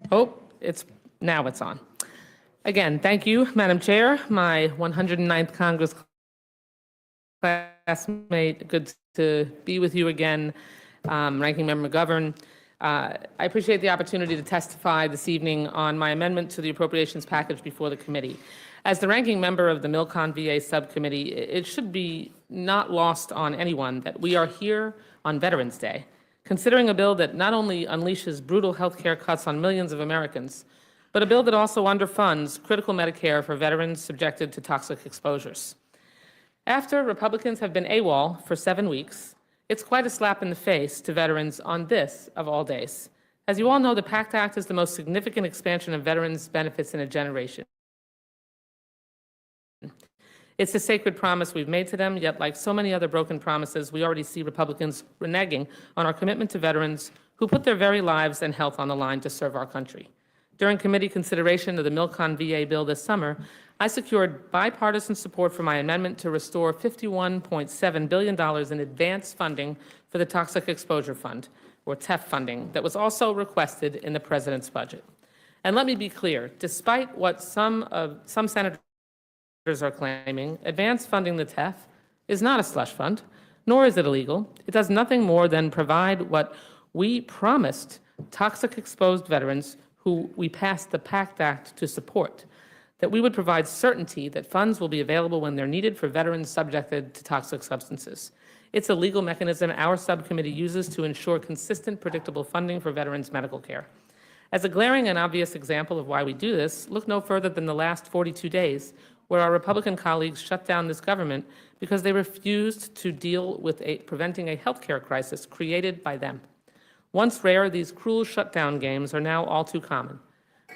Oh, now it's on. Again, thank you, Madam Chair, my 109th Congress classmate. Good to be with you again, Ranking Member McGovern. I appreciate the opportunity to testify this evening on my amendment to the appropriations package before the committee. As the ranking member of the Milcon VA subcommittee, it should be not lost on anyone that we are here on Veterans Day, considering a bill that not only unleashes brutal health care cuts on millions of Americans, but a bill that also underfunds critical Medicare for veterans subjected to toxic exposures. After Republicans have been AWOL for 7 weeks, it's quite a slap in the face to veterans on this, of all days. As you all know, the PACT Act is the most significant expansion of veterans' benefits in a generation. It's a sacred promise we've made to them, yet like so many other broken promises, we already see Republicans reneging on our commitment to veterans who put their very lives and health on the line to serve our country. During committee consideration of the Milcon VA bill this summer, I secured bipartisan support for my amendment to restore $51.7 billion in advance funding for the Toxic Exposure Fund, or TEF funding, that was also requested in the President's budget. And let me be clear, despite what some senators are claiming, advance funding the TEF is not a slush fund, nor is it illegal. It does nothing more than provide what we promised toxic exposed veterans who we passed the PACT Act to support, that we would provide certainty that funds will be available when they're needed for veterans subjected to toxic substances. It's a legal mechanism our subcommittee uses to ensure consistent, predictable funding for veterans' medical care. As a glaring and obvious example of why we do this, look no further than the last 42 days, where our Republican colleagues shut down this government because they refused to deal with preventing a healthcare crisis created by them. Once rare, these cruel shutdown games are now all too common.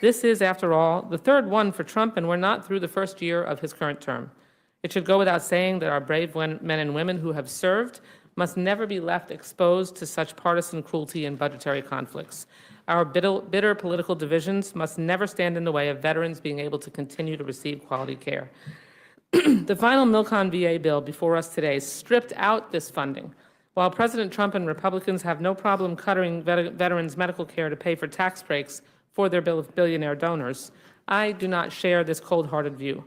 This is, after all, the third one for Trump, and we're not through the first year of his current term. It should go without saying that our brave men and women who have served must never be left exposed to such partisan cruelty and budgetary conflicts. Our bitter political divisions must never stand in the way of veterans being able to continue to receive quality care. The final Milcon VA bill before us today stripped out this funding. While President Trump and Republicans have no problem cutting veterans' medical care to pay for tax breaks for their billionaire donors, I do not share this cold-hearted view.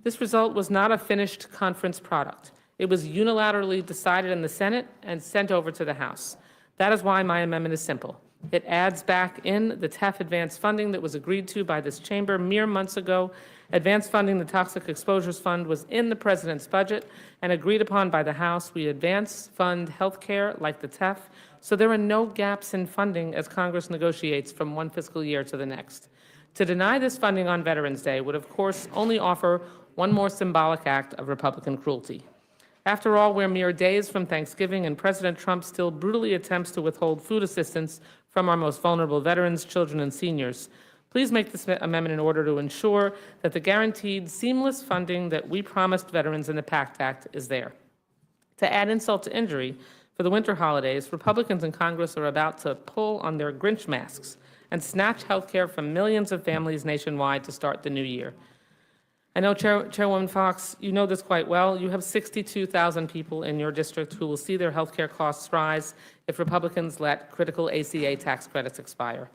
This result was not a finished conference product. It was unilaterally decided in the Senate and sent over to the House. That is why my amendment is simple. It adds back in the TEF advance funding that was agreed to by this chamber mere months ago. Advance funding the Toxic Exposures Fund was in the President's budget and agreed upon by the House. We advance fund health care like the TEF, so there are no gaps in funding as Congress negotiates from one fiscal year to the next. To deny this funding on Veterans Day would, of course, only offer one more symbolic act of Republican cruelty. After all, we're mere days from Thanksgiving, and President Trump still brutally attempts to withhold food assistance from our most vulnerable veterans, children, and seniors. Please make this amendment in order to ensure that the guaranteed seamless funding that we promised veterans in the PACT Act is there. To add insult to injury, for the winter holidays, Republicans in Congress are about to pull on their Grinch masks and snatch health care from millions of families nationwide to start the new year. I know, Chairwoman Fox, you know this quite well. You have 62,000 people in your district who will see their health care costs rise if Republicans let critical ACA tax credits expire.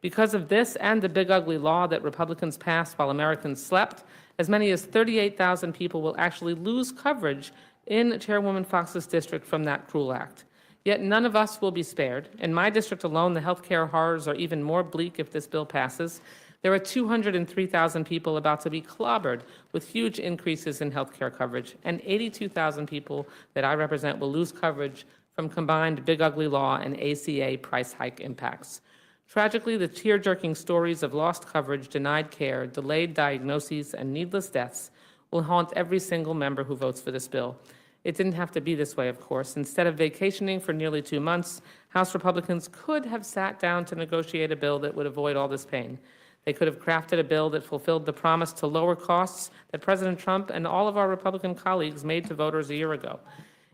Because of this and the big ugly law that Republicans passed while Americans slept, as many as 38,000 people will actually lose coverage in Chairwoman Fox's district from that cruel act. Yet none of us will be spared. In my district alone, the health care horrors are even more bleak if this bill passes. There are 203,000 people about to be clobbered with huge increases in health care coverage, and 82,000 people that I represent will lose coverage from combined big ugly law and ACA price hike impacts. Tragically, the tear-jerking stories of lost coverage, denied care, delayed diagnoses, and needless deaths will haunt every single member who votes for this bill. It didn't have to be this way, of course. Instead of vacationing for nearly 2 months, House Republicans could have sat down to negotiate a bill that would avoid all this pain. They could have crafted a bill that fulfilled the promise to lower costs that President Trump and all of our Republican colleagues made to voters a year ago.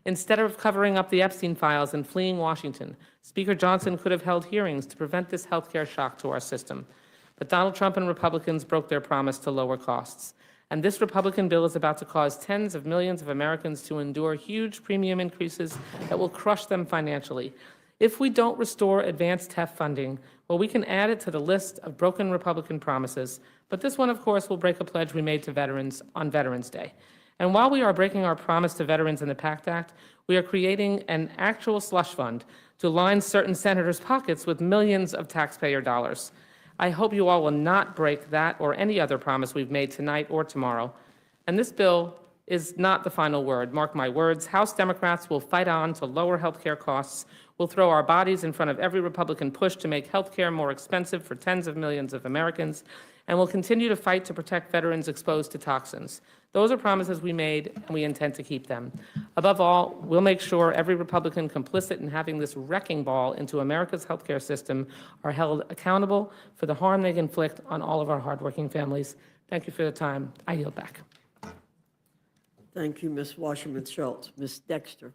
Instead of covering up the Epstein files and fleeing Washington, Speaker Johnson could have held hearings to prevent this healthcare shock to our system. But Donald Trump and Republicans broke their promise to lower costs. And this Republican bill is about to cause tens of millions of Americans to endure huge premium increases that will crush them financially. If we don't restore advanced TEF funding, well, we can add it to the list of broken Republican promises. But this one, of course, will break a pledge we made to veterans on Veterans Day. And while we are breaking our promise to veterans in the PACT Act, we are creating an actual slush fund to line certain senators' pockets with millions of taxpayer dollars. I hope you all will not break that or any other promise we've made tonight or tomorrow. And this bill is not the final word. Mark my words, House Democrats will fight on to lower health care costs. We'll throw our bodies in front of every Republican push to make health care more expensive for tens of millions of Americans. And we'll continue to fight to protect veterans exposed to toxins. Those are promises we made, and we intend to keep them. Above all, we'll make sure every Republican complicit in having this wrecking ball into America's healthcare system are held accountable for the harm they inflict on all of our hardworking families. Thank you for the time. I yield back. Thank you, Ms. Wasserman Schultz. Ms. Dexter.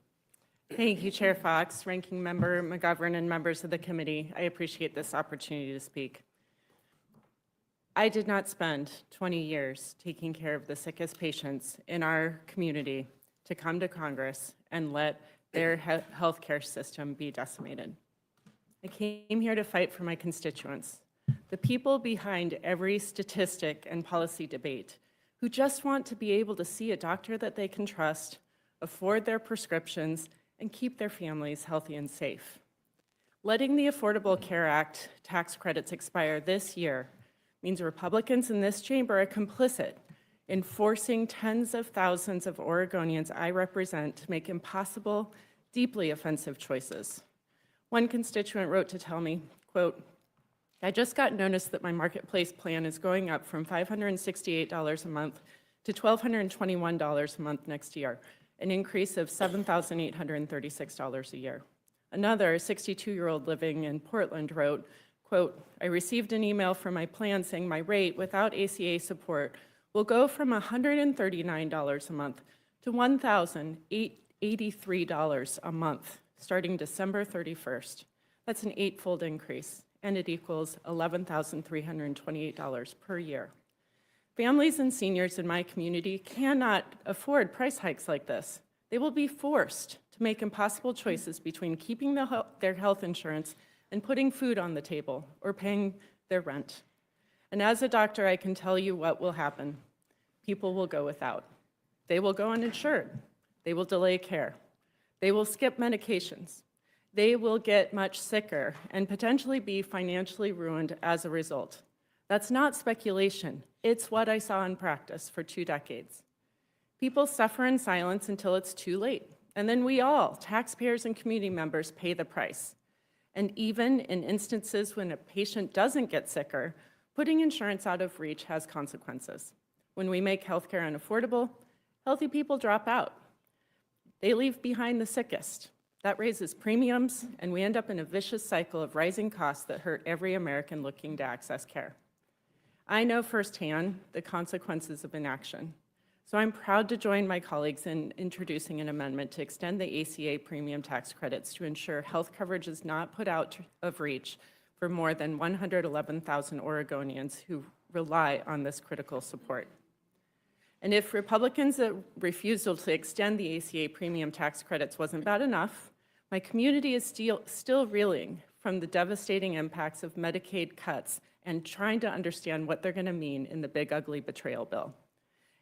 Thank you, Chair Fox, Ranking Member McGovern, and members of the committee. I appreciate this opportunity to speak. I did not spend 20 years taking care of the sickest patients in our community to come to Congress and let their health care system be decimated. I came here to fight for my constituents, the people behind every statistic and policy debate, who just want to be able to see a doctor that they can trust, afford their prescriptions, and keep their families healthy and safe. Letting the Affordable Care Act tax credits expire this year means Republicans in this chamber are complicit in forcing tens of thousands of Oregonians I represent to make impossible, deeply offensive choices. One constituent wrote to tell me, quote, I just got notice that my Marketplace plan is going up from $568 a month to $1,221 a month next year. an increase of $7,836 a year. Another 62-year-old living in Portland wrote, quote, I received an email from my plan saying my rate without ACA support will go from $139 a month to $1,083 a month starting December 31st. That's an 8-fold increase, and it equals $11,328 per year. Families and seniors in my community cannot afford price hikes like this. They will be forced to make impossible choices between keeping their health insurance and putting food on the table or paying their rent. And as a doctor, I can tell you what will happen. People will go without. They will go uninsured. They will delay care. They will skip medications. They will get much sicker and potentially be financially ruined as a result. That's not speculation. It's what I saw in practice for 2 decades. People suffer in silence until it's too late. And then we all, taxpayers and community members, pay the price. And even in instances when a patient doesn't get sicker, putting insurance out of reach has consequences. When we make healthcare unaffordable, healthy people drop out. They leave behind the sickest. That raises premiums, and we end up in a vicious cycle of rising costs that hurt every American looking to access care. I know firsthand the consequences of inaction. So I'm proud to join my colleagues in introducing an amendment to extend the ACA premium tax credits to ensure health coverage is not put out of reach for more than 111,000 Oregonians who rely on this critical support. And if Republicans' refusal to extend the ACA premium tax credits wasn't bad enough, my community is still reeling from the devastating impacts of Medicaid cuts and trying to understand what they're going to mean in the big, ugly betrayal bill.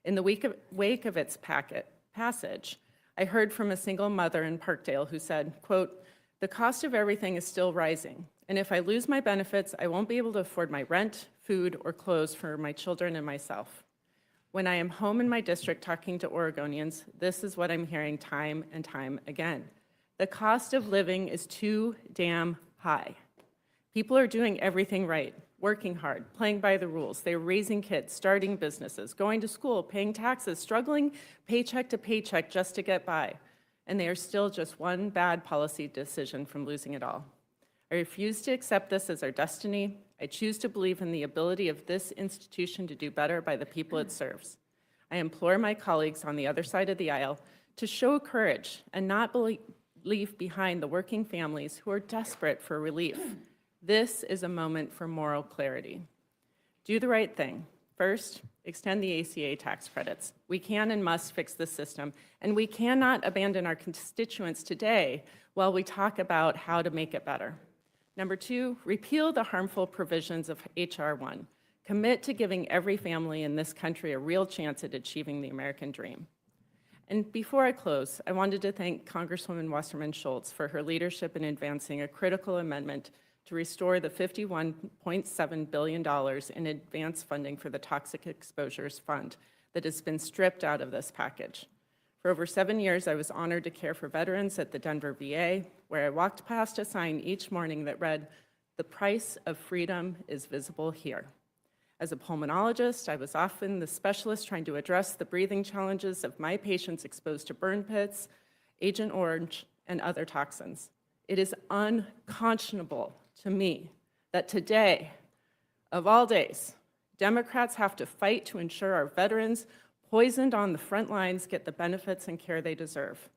In the wake of its passage, I heard from a single mother in Parkdale who said, quote, the cost of everything is still rising, and if I lose my benefits, I won't be able to afford my rent, food, or clothes for my children and myself. When I am home in my district talking to Oregonians, this is what I'm hearing time and time again. The cost of living is too damn high. People are doing everything right, working hard, playing by the rules. They're raising kids, starting businesses, going to school, paying taxes, struggling paycheck to paycheck just to get by. And they are still just one bad policy decision from losing it all. I refuse to accept this as our destiny. I choose to believe in the ability of this institution to do better by the people it serves. I implore my colleagues on the other side of the aisle to show courage and not leave behind the working families who are desperate for relief. This is a moment for moral clarity. Do the right thing. First, extend the ACA tax credits. We can and must fix this system, and we cannot abandon our constituents today while we talk about how to make it better. Number 2, repeal the harmful provisions of H.R. 1. Commit to giving every family in this country a real chance at achieving the American dream. And before I close, I wanted to thank Congresswoman Wasserman Schultz for her leadership in advancing a critical amendment to restore the $51.7 billion in advance funding for the Toxic Exposures Fund that has been stripped out of this package. For over 7 years, I was honored to care for veterans at the Denver VA, where I walked past a sign each morning that read, "The price of freedom is visible here." As a pulmonologist, I was often the specialist trying to address the breathing challenges of my patients exposed to burn pits, Agent Orange, and other toxins. It is unconscionable to me that today, of all days, Democrats have to fight to ensure our veterans poisoned on the front lines get the benefits and care they deserve.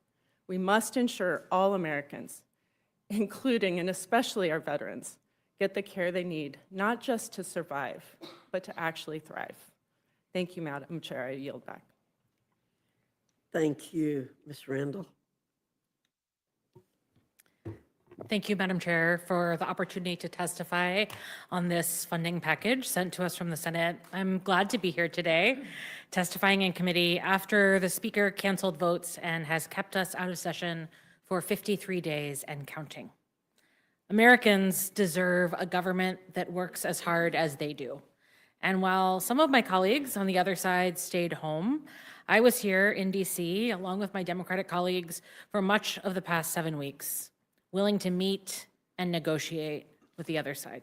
We must ensure all Americans, including and especially our veterans, get the care they need, not just to survive, but to actually thrive. Thank you, Madam Chair. I yield back. Thank you, Ms. Randall. Thank you, Madam Chair, for the opportunity to testify on this funding package sent to us from the Senate. I'm glad to be here today, testifying in committee after the Speaker canceled votes and has kept us out of session for 53 days and counting. Americans deserve a government that works as hard as they do. And while some of my colleagues on the other side stayed home, I was here in DC, along with my Democratic colleagues, for much of the past 7 weeks, willing to meet and negotiate with the other side.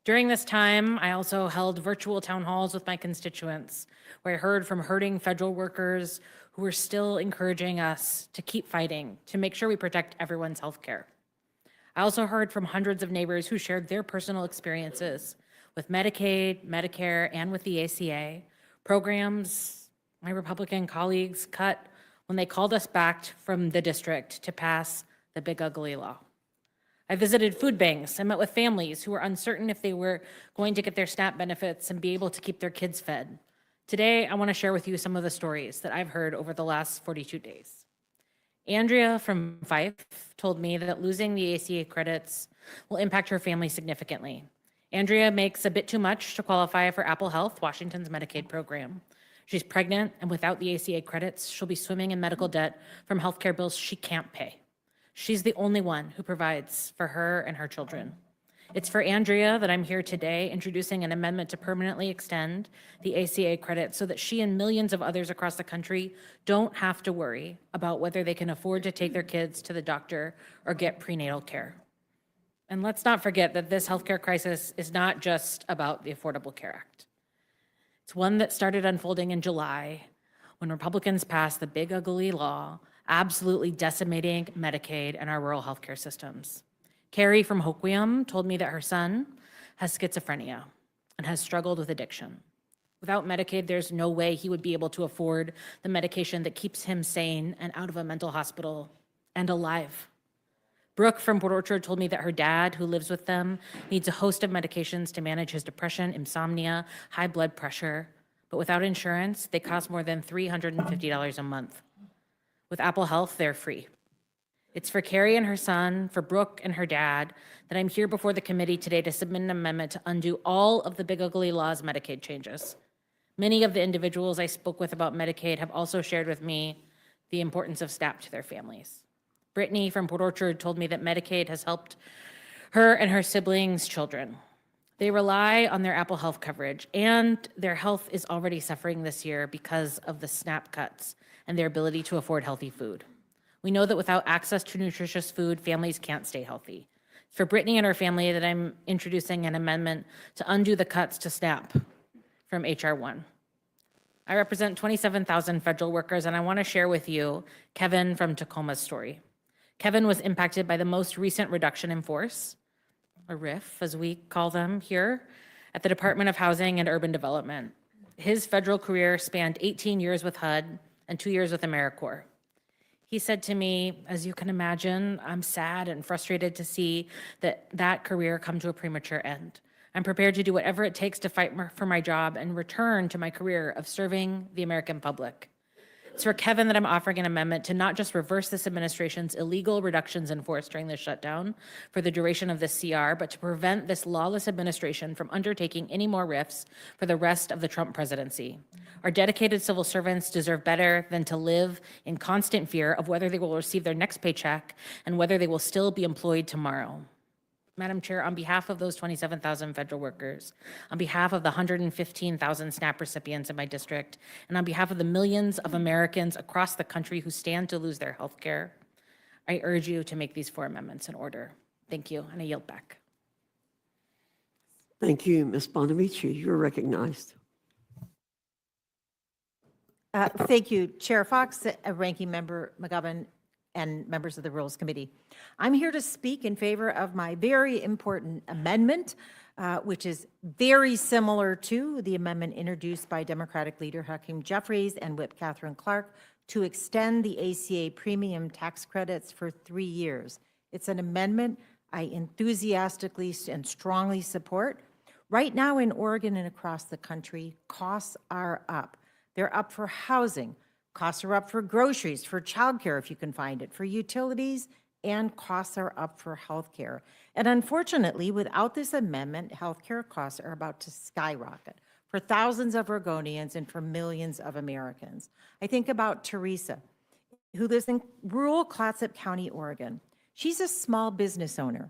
During this time, I also held virtual town halls with my constituents, where I heard from hurting federal workers who were still encouraging us to keep fighting to make sure we protect everyone's health care. I also heard from hundreds of neighbors who shared their personal experiences with Medicaid, Medicare, and with the ACA, programs my Republican colleagues cut when they called us back from the district to pass the big ugly law. I visited food banks and met with families who were uncertain if they were going to get their SNAP benefits and be able to keep their kids fed. Today, I want to share with you some of the stories that I've heard over the last 42 days. Andrea from Fife told me that losing the ACA credits will impact her family significantly. Andrea makes a bit too much to qualify for Apple Health, Washington's Medicaid program. She's pregnant, and without the ACA credits, she'll be swimming in medical debt from healthcare bills she can't pay. She's the only one who provides for her and her children. It's for Andrea that I'm here today introducing an amendment to permanently extend the ACA credit so that she and millions of others across the country don't have to worry about whether they can afford to take their kids to the doctor or get prenatal care. And let's not forget that this healthcare crisis is not just about the Affordable Care Act. It's one that started unfolding in July when Republicans passed the big ugly law, absolutely decimating Medicaid and our rural healthcare systems. Carrie from Hoquiam told me that her son has schizophrenia and has struggled with addiction. Without Medicaid, there's no way he would be able to afford the medication that keeps him sane and out of a mental hospital and alive. Brooke from Port Orchard told me that her dad, who lives with them, needs a host of medications to manage his depression, insomnia, high blood pressure, but without insurance, they cost more than $350 a month. With Apple Health, they're free. It's for Carrie and her son, for Brooke and her dad, that I'm here before the committee today to submit an amendment to undo all of the big ugly law's Medicaid changes. Many of the individuals I spoke with about Medicaid have also shared with me the importance of SNAP to their families. Brittany from Port Orchard told me that Medicaid has helped her and her siblings' children. They rely on their Apple Health coverage, and their health is already suffering this year because of the SNAP cuts and their ability to afford healthy food. We know that without access to nutritious food, families can't stay healthy. For Brittany and her family that I'm introducing an amendment to undo the cuts to SNAP from HR 1. I represent 27,000 federal workers, and I want to share with you Kevin from Tacoma's story. Kevin was impacted by the most recent reduction in force, a RIF, as we call them here, at the Department of Housing and Urban Development. His federal career spanned 18 years with HUD and 2 years with AmeriCorps. He said to me, as you can imagine, I'm sad and frustrated to see that career come to a premature end. I'm prepared to do whatever it takes to fight for my job and return to my career of serving the American public. It's for Kevin that I'm offering an amendment to not just reverse this administration's illegal reductions in force during the shutdown for the duration of this CR, but to prevent this lawless administration from undertaking any more RIFs for the rest of the Trump presidency. Our dedicated civil servants deserve better than to live in constant fear of whether they will receive their next paycheck and whether they will still be employed tomorrow. Madam Chair, on behalf of those 27,000 federal workers, on behalf of the 115,000 SNAP recipients in my district, and on behalf of the millions of Americans across the country who stand to lose their health care, I urge you to make these 4 amendments in order. Thank you, and I yield back. Thank you, Ms. Bonamici. You're recognized. Thank you, Chair Fox, Ranking Member McGovern, and members of the Rules Committee. I'm here to speak in favor of my very important amendment, which is very similar to the amendment introduced by Democratic leader Hakeem Jeffries and Whip Catherine Clark to extend the ACA premium tax credits for 3 years. It's an amendment I enthusiastically and strongly support. Right now in Oregon and across the country, costs are up. They're up for housing. Costs are up for groceries, for childcare if you can find it, for utilities, and costs are up for healthcare. And unfortunately, without this amendment, healthcare costs are about to skyrocket for thousands of Oregonians and for millions of Americans. I think about Teresa, who lives in rural Clatsop County, Oregon. She's a small business owner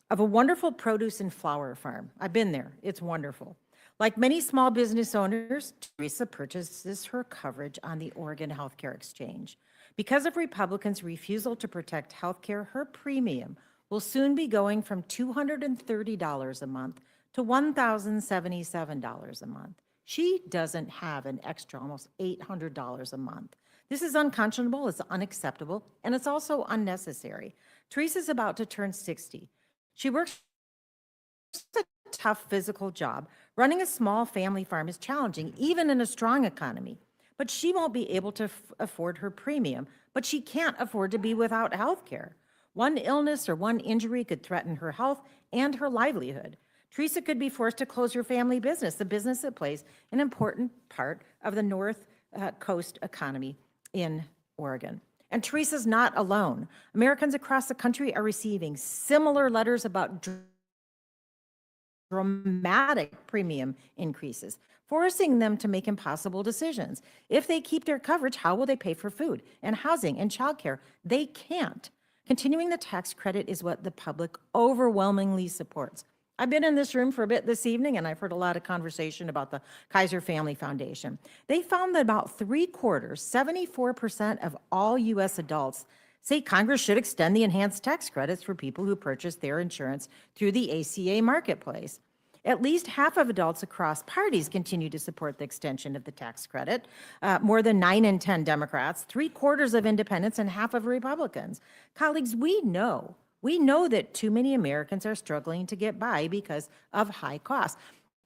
of a wonderful produce and flower farm. I've been there. It's wonderful. Like many small business owners, Teresa purchases her coverage on the Oregon Healthcare Exchange. Because of Republicans' refusal to protect healthcare, her premium will soon be going from $230 a month to $1,077 a month. She doesn't have an extra almost $800 a month. This is unconscionable, it's unacceptable, and it's also unnecessary. Teresa's about to turn 60. She works a tough physical job. Running a small family farm is challenging, even in a strong economy. But she won't be able to afford her premium, but she can't afford to be without health care. One illness or one injury could threaten her health and her livelihood. Teresa could be forced to close her family business, the business that plays an important part of the North Coast economy in Oregon. And Teresa's not alone. Americans across the country are receiving similar letters about dramatic premium increases, forcing them to make impossible decisions. If they keep their coverage, how will they pay for food and housing and childcare? They can't. Continuing the tax credit is what the public overwhelmingly supports. I've been in this room for a bit this evening, and I've heard a lot of conversation about the Kaiser Family Foundation. They found that about 3/4, 74% of all U.S. adults say Congress should extend the enhanced tax credits for people who purchase their insurance through the ACA marketplace. At least half of adults across parties continue to support the extension of the tax credit. More than 9 in 10 Democrats, 3/4 of independents, and half of Republicans. Colleagues, we know that too many Americans are struggling to get by because of high costs.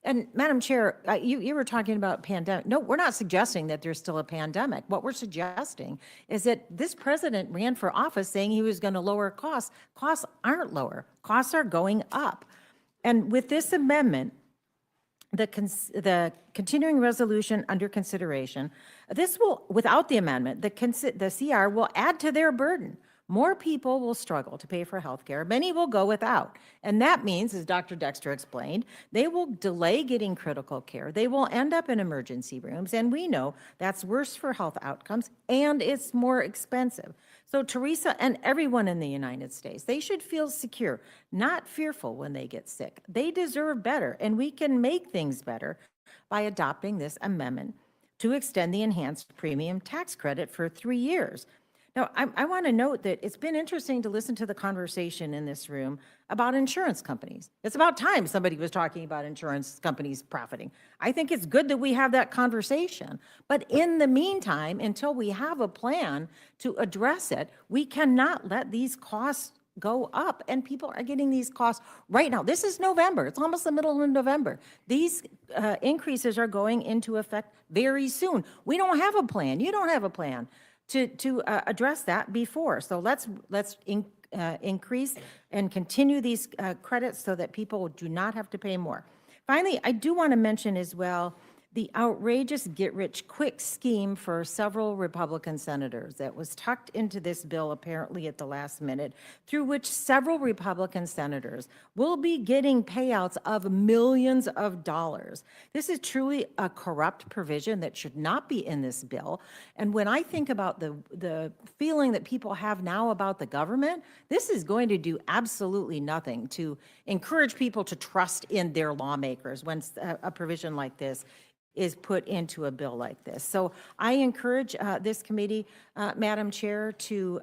And Madam Chair, you were talking about pandemic. No, we're not suggesting that there's still a pandemic. What we're suggesting is that this president ran for office saying he was going to lower costs. Costs aren't lower. Costs are going up. And with this amendment, the continuing resolution under consideration, this will, without the amendment, the CR will add to their burden. More people will struggle to pay for health care. Many will go without. And that means, as Dr. Dexter explained, they will delay getting critical care. They will end up in emergency rooms. And we know that's worse for health outcomes and it's more expensive. So Teresa and everyone in the United States, they should feel secure, not fearful when they get sick. They deserve better, and we can make things better by adopting this amendment to extend the enhanced premium tax credit for 3 years. Now, I want to note that it's been interesting to listen to the conversation in this room about insurance companies. It's about time somebody was talking about insurance companies profiting. I think it's good that we have that conversation. But in the meantime, until we have a plan to address it, we cannot let these costs go up. And people are getting these costs right now. This is November. It's almost the middle of November. These increases are going into effect very soon. We don't have a plan. You don't have a plan to address that before. So let's increase and continue these credits so that people do not have to pay more. Finally, I do want to mention as well the outrageous get-rich-quick scheme for several Republican senators that was tucked into this bill apparently at the last minute, through which several Republican senators will be getting payouts of millions of dollars. This is truly a corrupt provision that should not be in this bill. And when I think about the feeling that people have now about the government, this is going to do absolutely nothing to encourage people to trust in their lawmakers when a provision like this is put into a bill like this. So I encourage this committee, Madam Chair, to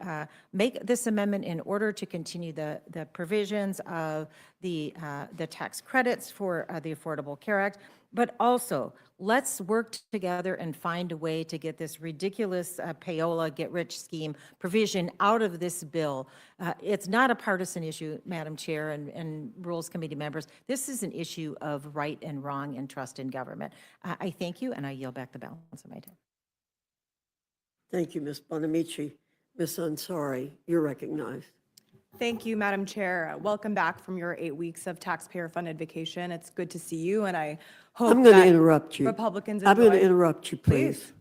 make this amendment in order to continue the provisions of the tax credits for the Affordable Care Act, but also let's work together and find a way to get this ridiculous payola get-rich scheme provision out of this bill. It's not a partisan issue, Madam Chair and Rules Committee members. This is an issue of right and wrong and trust in government. I thank you, and I yield back the balance of my time. Thank you, Ms. Bonamici. Ms. Ansari, you're recognized. Thank you, Madam Chair. Welcome back from your 8 weeks of taxpayer-funded vacation. It's good to see you, and I hope I'm going to that interrupt you. Republicans I'm going to enjoy- interrupt you, please. Please.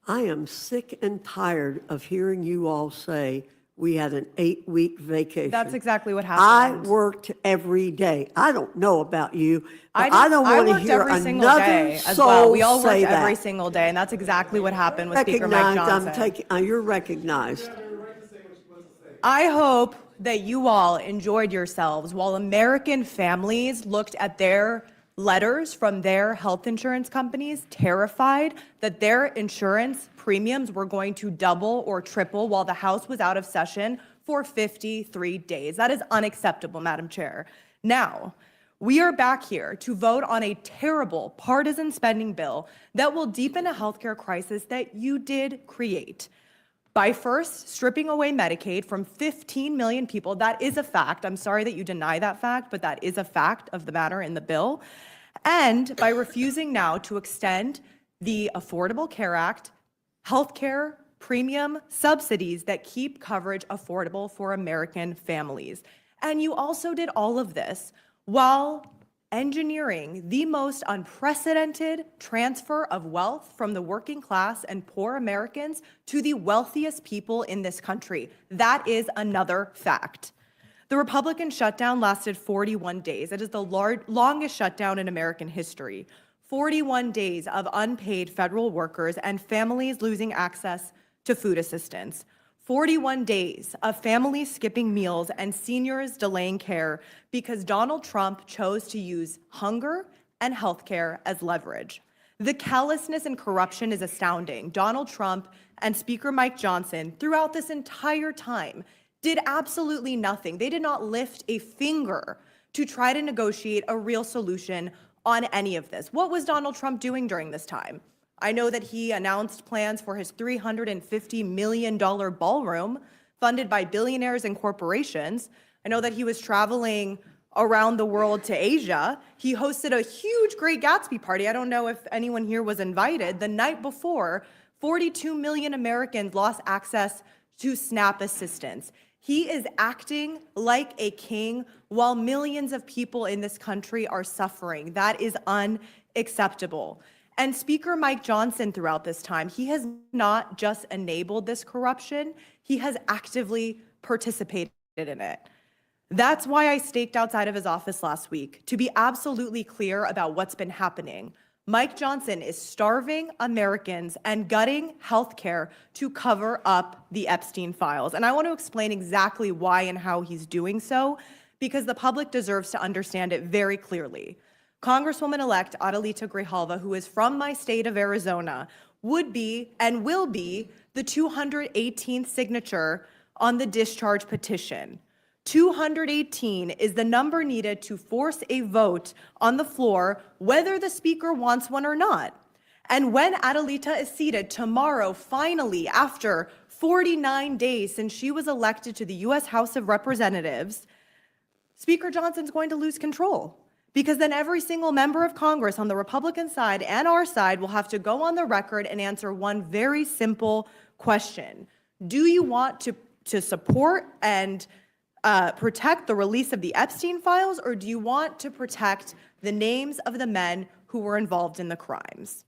I am sick and tired of hearing you all say we had an 8-week vacation. That's exactly what I happened. worked every day. I don't know about you, but I don't want to worked hear every single another day as soul well. We all worked say every that. single day, and that's exactly what happened with Speaker Mike Johnson. You're recognized. I hope that you all enjoyed yourselves while American families looked at their letters from their health insurance companies, terrified that their insurance premiums were going to double or triple while the House was out of session for 53 days. That is unacceptable, Madam Chair. Now, We are back here to vote on a terrible partisan spending bill that will deepen a healthcare crisis that you did create. By first stripping away Medicaid from 15 million people, that is a fact. I'm sorry that you deny that fact, but that is a fact of the matter in the bill. And by refusing now to extend the Affordable Care Act, healthcare premium subsidies that keep coverage affordable for American families. And you also did all of this while engineering the most unprecedented transfer of wealth from the working class and poor Americans to the wealthiest people in this country. That is another fact. The Republican shutdown lasted 41 days. It is the longest shutdown in American history. 41 days of unpaid federal workers and families losing access to food assistance. 41 days of families skipping meals and seniors delaying care because Donald Trump chose to use hunger and healthcare as leverage. The callousness and corruption is astounding. Donald Trump and Speaker Mike Johnson, throughout this entire time, did absolutely nothing. They did not lift a finger to try to negotiate a real solution on any of this. What was Donald Trump doing during this time? I know that he announced plans for his $350 million ballroom funded by billionaires and corporations. I know that he was traveling around the world to Asia. He hosted a huge Great Gatsby party. I don't know if anyone here was invited. The night before, 42 million Americans lost access to SNAP assistance. He is acting like a king while millions of people in this country are suffering. That is unacceptable. And Speaker Mike Johnson, throughout this time, he has not just enabled this corruption, he has actively participated in it. That's why I staked outside of his office last week, to be absolutely clear about what's been happening. Mike Johnson is starving Americans and gutting health care to cover up the Epstein files. And I want to explain exactly why and how he's doing so, because the public deserves to understand it very clearly. Congresswoman-elect Adelita Grijalva, who is from my state of Arizona, would be and will be the 218th signature on the discharge petition. 218 is the number needed to force a vote on the floor, whether the speaker wants one or not. And when Adelita is seated tomorrow, finally, after 49 days since she was elected to the U.S. House of Representatives, Speaker Johnson's going to lose control. Because then every single member of Congress on the Republican side and our side will have to go on the record and answer one very simple question. Do you want to support and protect the release of the Epstein files, or do you want to protect the names of the men who were involved in the crimes?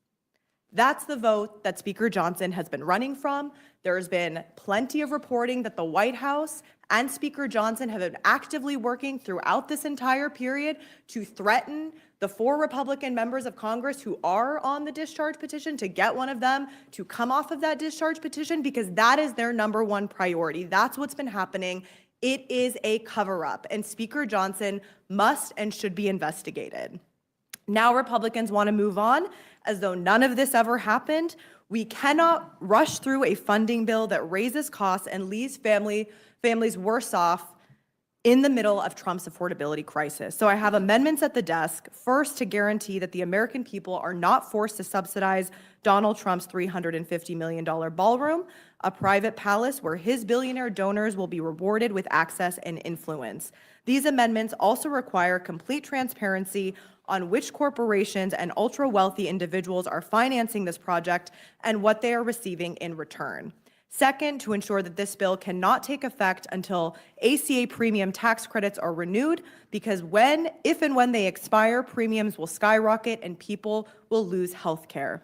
That's the vote that Speaker Johnson has been running from. There's been plenty of reporting that the White House and Speaker Johnson have been actively working throughout this entire period to threaten the 4 Republican members of Congress who are on the discharge petition, to get one of them to come off of that discharge petition, because that is their #1 priority. That's what's been happening. It is a cover-up, and Speaker Johnson must and should be investigated. Now Republicans want to move on as though none of this ever happened. We cannot rush through a funding bill that raises costs and leaves families worse off in the middle of Trump's affordability crisis. So I have amendments at the desk, first to guarantee that the American people are not forced to subsidize Donald Trump's $350 million ballroom, a private palace where his billionaire donors will be rewarded with access and influence. These amendments also require complete transparency on which corporations and ultra-wealthy individuals are financing this project and what they are receiving in return. Second, to ensure that this bill cannot take effect until ACA premium tax credits are renewed, because if and when they expire, premiums will skyrocket and people will lose health care.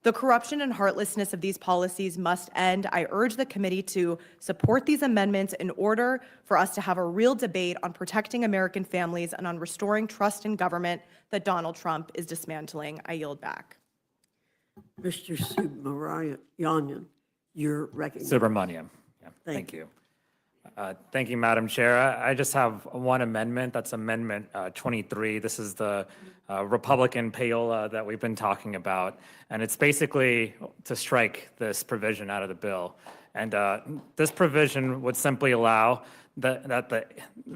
The corruption and heartlessness of these policies must end. I urge the committee to support these amendments in order for us to have a real debate on protecting American families and on restoring trust in government that Donald Trump is dismantling. I yield back. Mr. Subramanian, you're recognized. Subramaniam. Yeah, thank you. Thank you, Madam Chair. I just have one amendment. That's Amendment 23. This is the Republican payola that we've been talking about. And it's basically to strike this provision out of the bill. And this provision would simply allow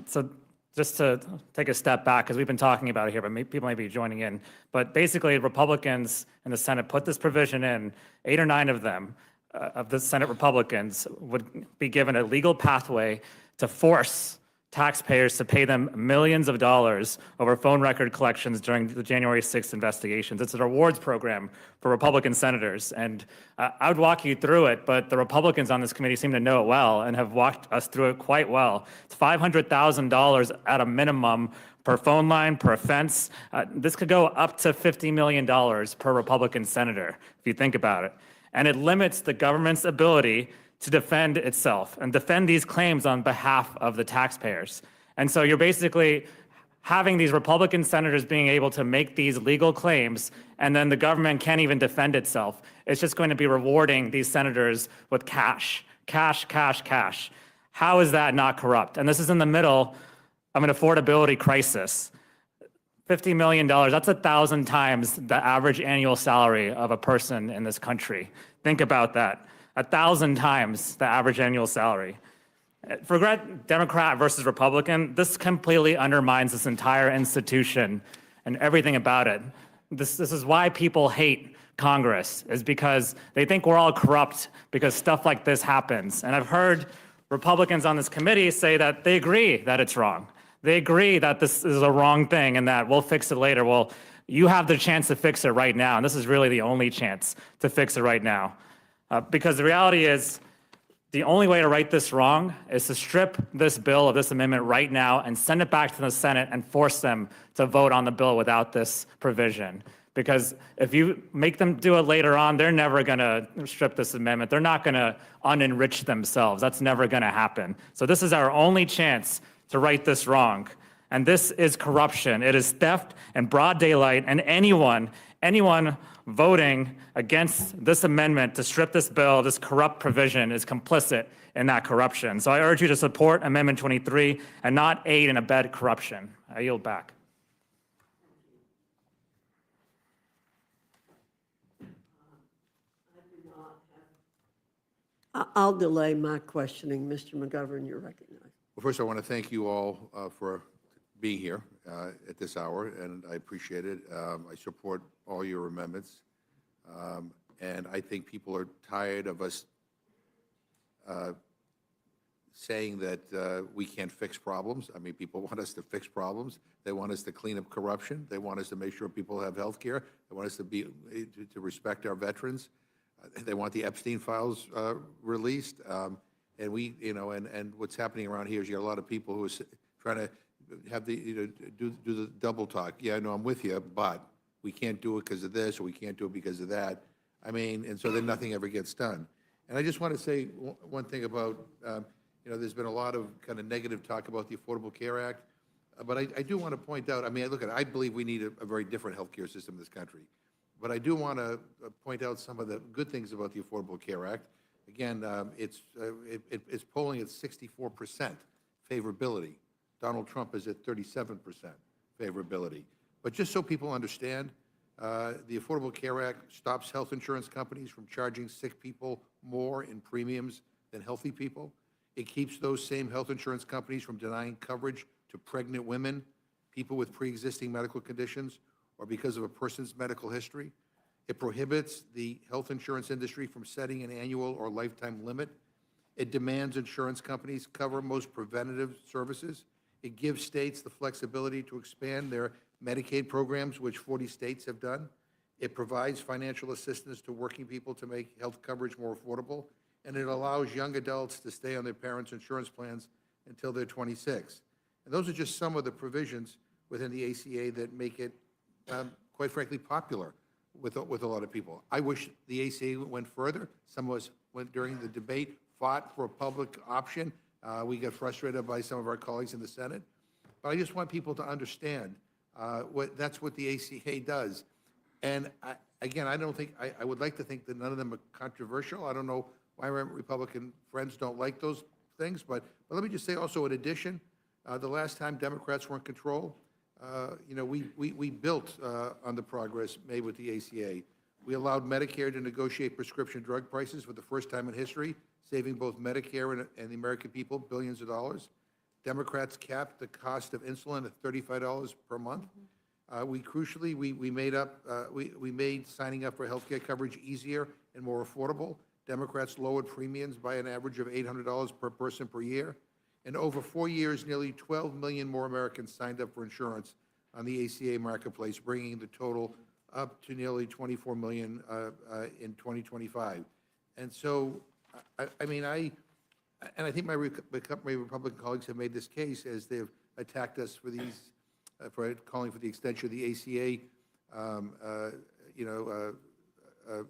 so just to take a step back, because we've been talking about it here, but people may be joining in. But basically, Republicans in the Senate put this provision in, 8 or 9 of them, of the Senate Republicans, would be given a legal pathway to force taxpayers to pay them millions of dollars over phone record collections during the January 6th investigations. It's a rewards program for Republican senators. And I would walk you through it, but the Republicans on this committee seem to know it well and have walked us through it quite well. It's $500,000 at a minimum per phone line, per offense. This could go up to $50 million per Republican senator, if you think about it. And it limits the government's ability to defend itself and defend these claims on behalf of the taxpayers. And so you're basically having these Republican senators being able to make these legal claims, and then the government can't even defend itself. It's just going to be rewarding these senators with cash, cash, cash, cash. How is that not corrupt? And this is in the middle of an affordability crisis. $50 million, that's 1,000 times the average annual salary of a person in this country. Think about that. 1,000 times the average annual salary. Forget Democrat versus Republican. This completely undermines this entire institution and everything about it. This is why people hate Congress, is because they think we're all corrupt because stuff like this happens. And I've heard Republicans on this committee say that they agree that it's wrong. They agree that this is a wrong thing and that we'll fix it later. Well, you have the chance to fix it right now, and this is really the only chance to fix it right now. Because the reality is, the only way to right this wrong is to strip this bill of this amendment right now and send it back to the Senate and force them to vote on the bill without this provision. Because if you make them do it later on, they're never going to strip this amendment. They're not going to unenrich themselves. That's never going to happen. So this is our only chance to right this wrong. And this is corruption. It is theft and broad daylight, and anyone voting against this amendment to strip this bill, this corrupt provision, is complicit in that corruption. So I urge you to support Amendment 23 and not aid and abet corruption. I yield back. I'll delay my questioning. Mr. McGovern, you're recognized. Well, first, I want to thank you all for being here at this hour, and I appreciate it. I support all your amendments, and I think people are tired of us saying that we can't fix problems. I mean, people want us to fix problems. They want us to clean up corruption. They want us to make sure people have health care. They want us to respect our veterans. They want the Epstein files released. And we, and what's happening around here is you got a lot of people who are trying to have the, do the double talk. Yeah, I know, I'm with you, but we can't do it because of this, or we can't do it because of that. I mean, and so then nothing ever gets done. And I just want to say one thing about, there's been a lot of kind of negative talk about the Affordable Care Act, but I do want to point out, I mean, I believe we need a very different healthcare system in this country. But I do want to point out some of the good things about the Affordable Care Act. Again, it's polling at 64% favorability. Donald Trump is at 37% favorability. But just so people understand, the Affordable Care Act stops health insurance companies from charging sick people more in premiums than healthy people. It keeps those same health insurance companies from denying coverage to pregnant women, people with pre-existing medical conditions, or because of a person's medical history. It prohibits the health insurance industry from setting an annual or lifetime limit. It demands insurance companies cover most preventative services. It gives states the flexibility to expand their Medicaid programs, which 40 states have done. It provides financial assistance to working people to make health coverage more affordable. And it allows young adults to stay on their parents' insurance plans until they're 26. And those are just some of the provisions within the ACA that make it, quite frankly, popular with a lot of people. I wish the ACA went further. Some of us went during the debate, fought for a public option. We got frustrated by some of our colleagues in the Senate. But I just want people to understand that's what the ACA does. And again, I don't think, I would like to think that none of them are controversial. I don't know why my Republican friends don't like those things. But let me just say also, in addition, the last time Democrats were in control, we built on the progress made with the ACA. We allowed Medicare to negotiate prescription drug prices for the first time in history, saving both Medicare and the American people billions of dollars. Democrats capped the cost of insulin at $35 per month. We crucially, we made signing up for healthcare coverage easier and more affordable. Democrats lowered premiums by an average of $800 per person per year. And over 4 years, nearly 12 million more Americans signed up for insurance on the ACA marketplace, bringing the total up to nearly 24 million in 2025. And so, I mean, I think my Republican colleagues have made this case as they've attacked us for these, for calling for the extension of the ACA,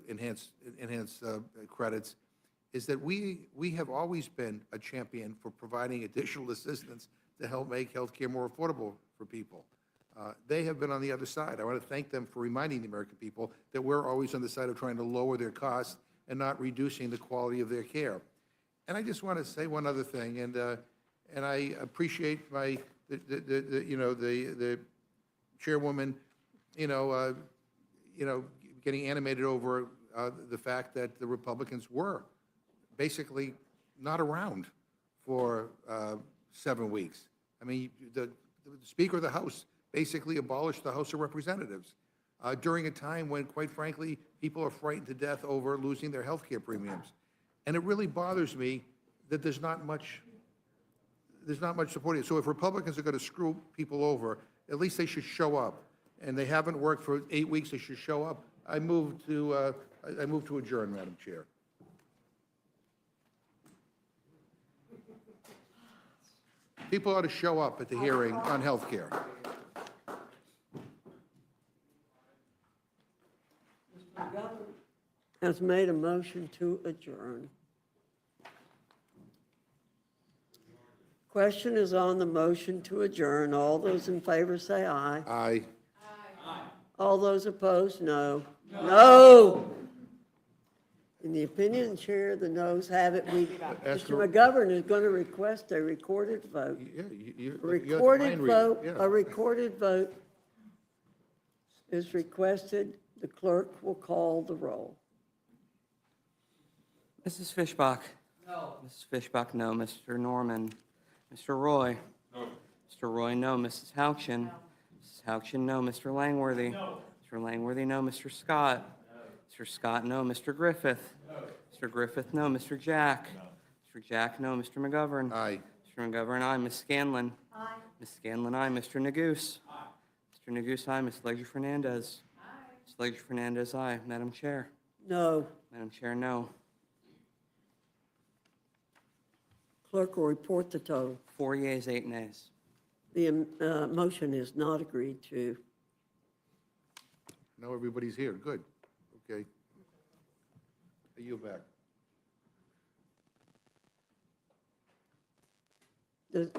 enhanced credits, is that we have always been a champion for providing additional assistance to help make healthcare more affordable for people. They have been on the other side. I want to thank them for reminding the American people that we're always on the side of trying to lower their costs and not reducing the quality of their care. And I just want to say one other thing, and I appreciate the chairwoman, getting animated over the fact that the Republicans were basically not around for 7 weeks. I mean, the Speaker of the House basically abolished the House of Representatives during a time when, quite frankly, people are frightened to death over losing their health care premiums. And it really bothers me that there's not much support. So if Republicans are going to screw people over, at least they should show up. And they haven't worked for 8 weeks, they should show up. I move to adjourn, Madam Chair. People ought to show up at the hearing on health care. Has made a motion to adjourn. Question is on the motion to adjourn. All those in favor say aye. Aye. All those opposed, no. No! In the opinion of the chair, the noes have it. Mr. McGovern is going to request a recorded vote. Yeah, you have to Recorded mind read it, vote, yeah. a recorded vote is requested. The clerk will call the roll. Mrs. Fishbach? No. Mrs. Fishbach, no. Mr. Norman? Mr. Roy? No. Mr. Roy, no. Mrs. Houchin? No. Mrs. Houchin, no. Mr. Langworthy? No. Mr. Langworthy, no. Mr. Scott? No. Mr. Scott, no. Mr. Griffith? No. Mr. Griffith, no. Mr. Jack? No. Mr. Jack, no. Mr. McGovern? Aye. Mr. McGovern, aye. Ms. Scanlon? Aye. Ms. Scanlon, aye. Mr. Neguse? Aye. Mr. Neguse, aye. Ms. Leger-Fernandez? Aye. Ms. Leger-Fernandez, aye. Madam Chair? No. Madam Chair, no. Clerk will report the total. 4 yeas, 8 nays. The motion is not agreed to. Now everybody's here, good, okay. I yield back. Does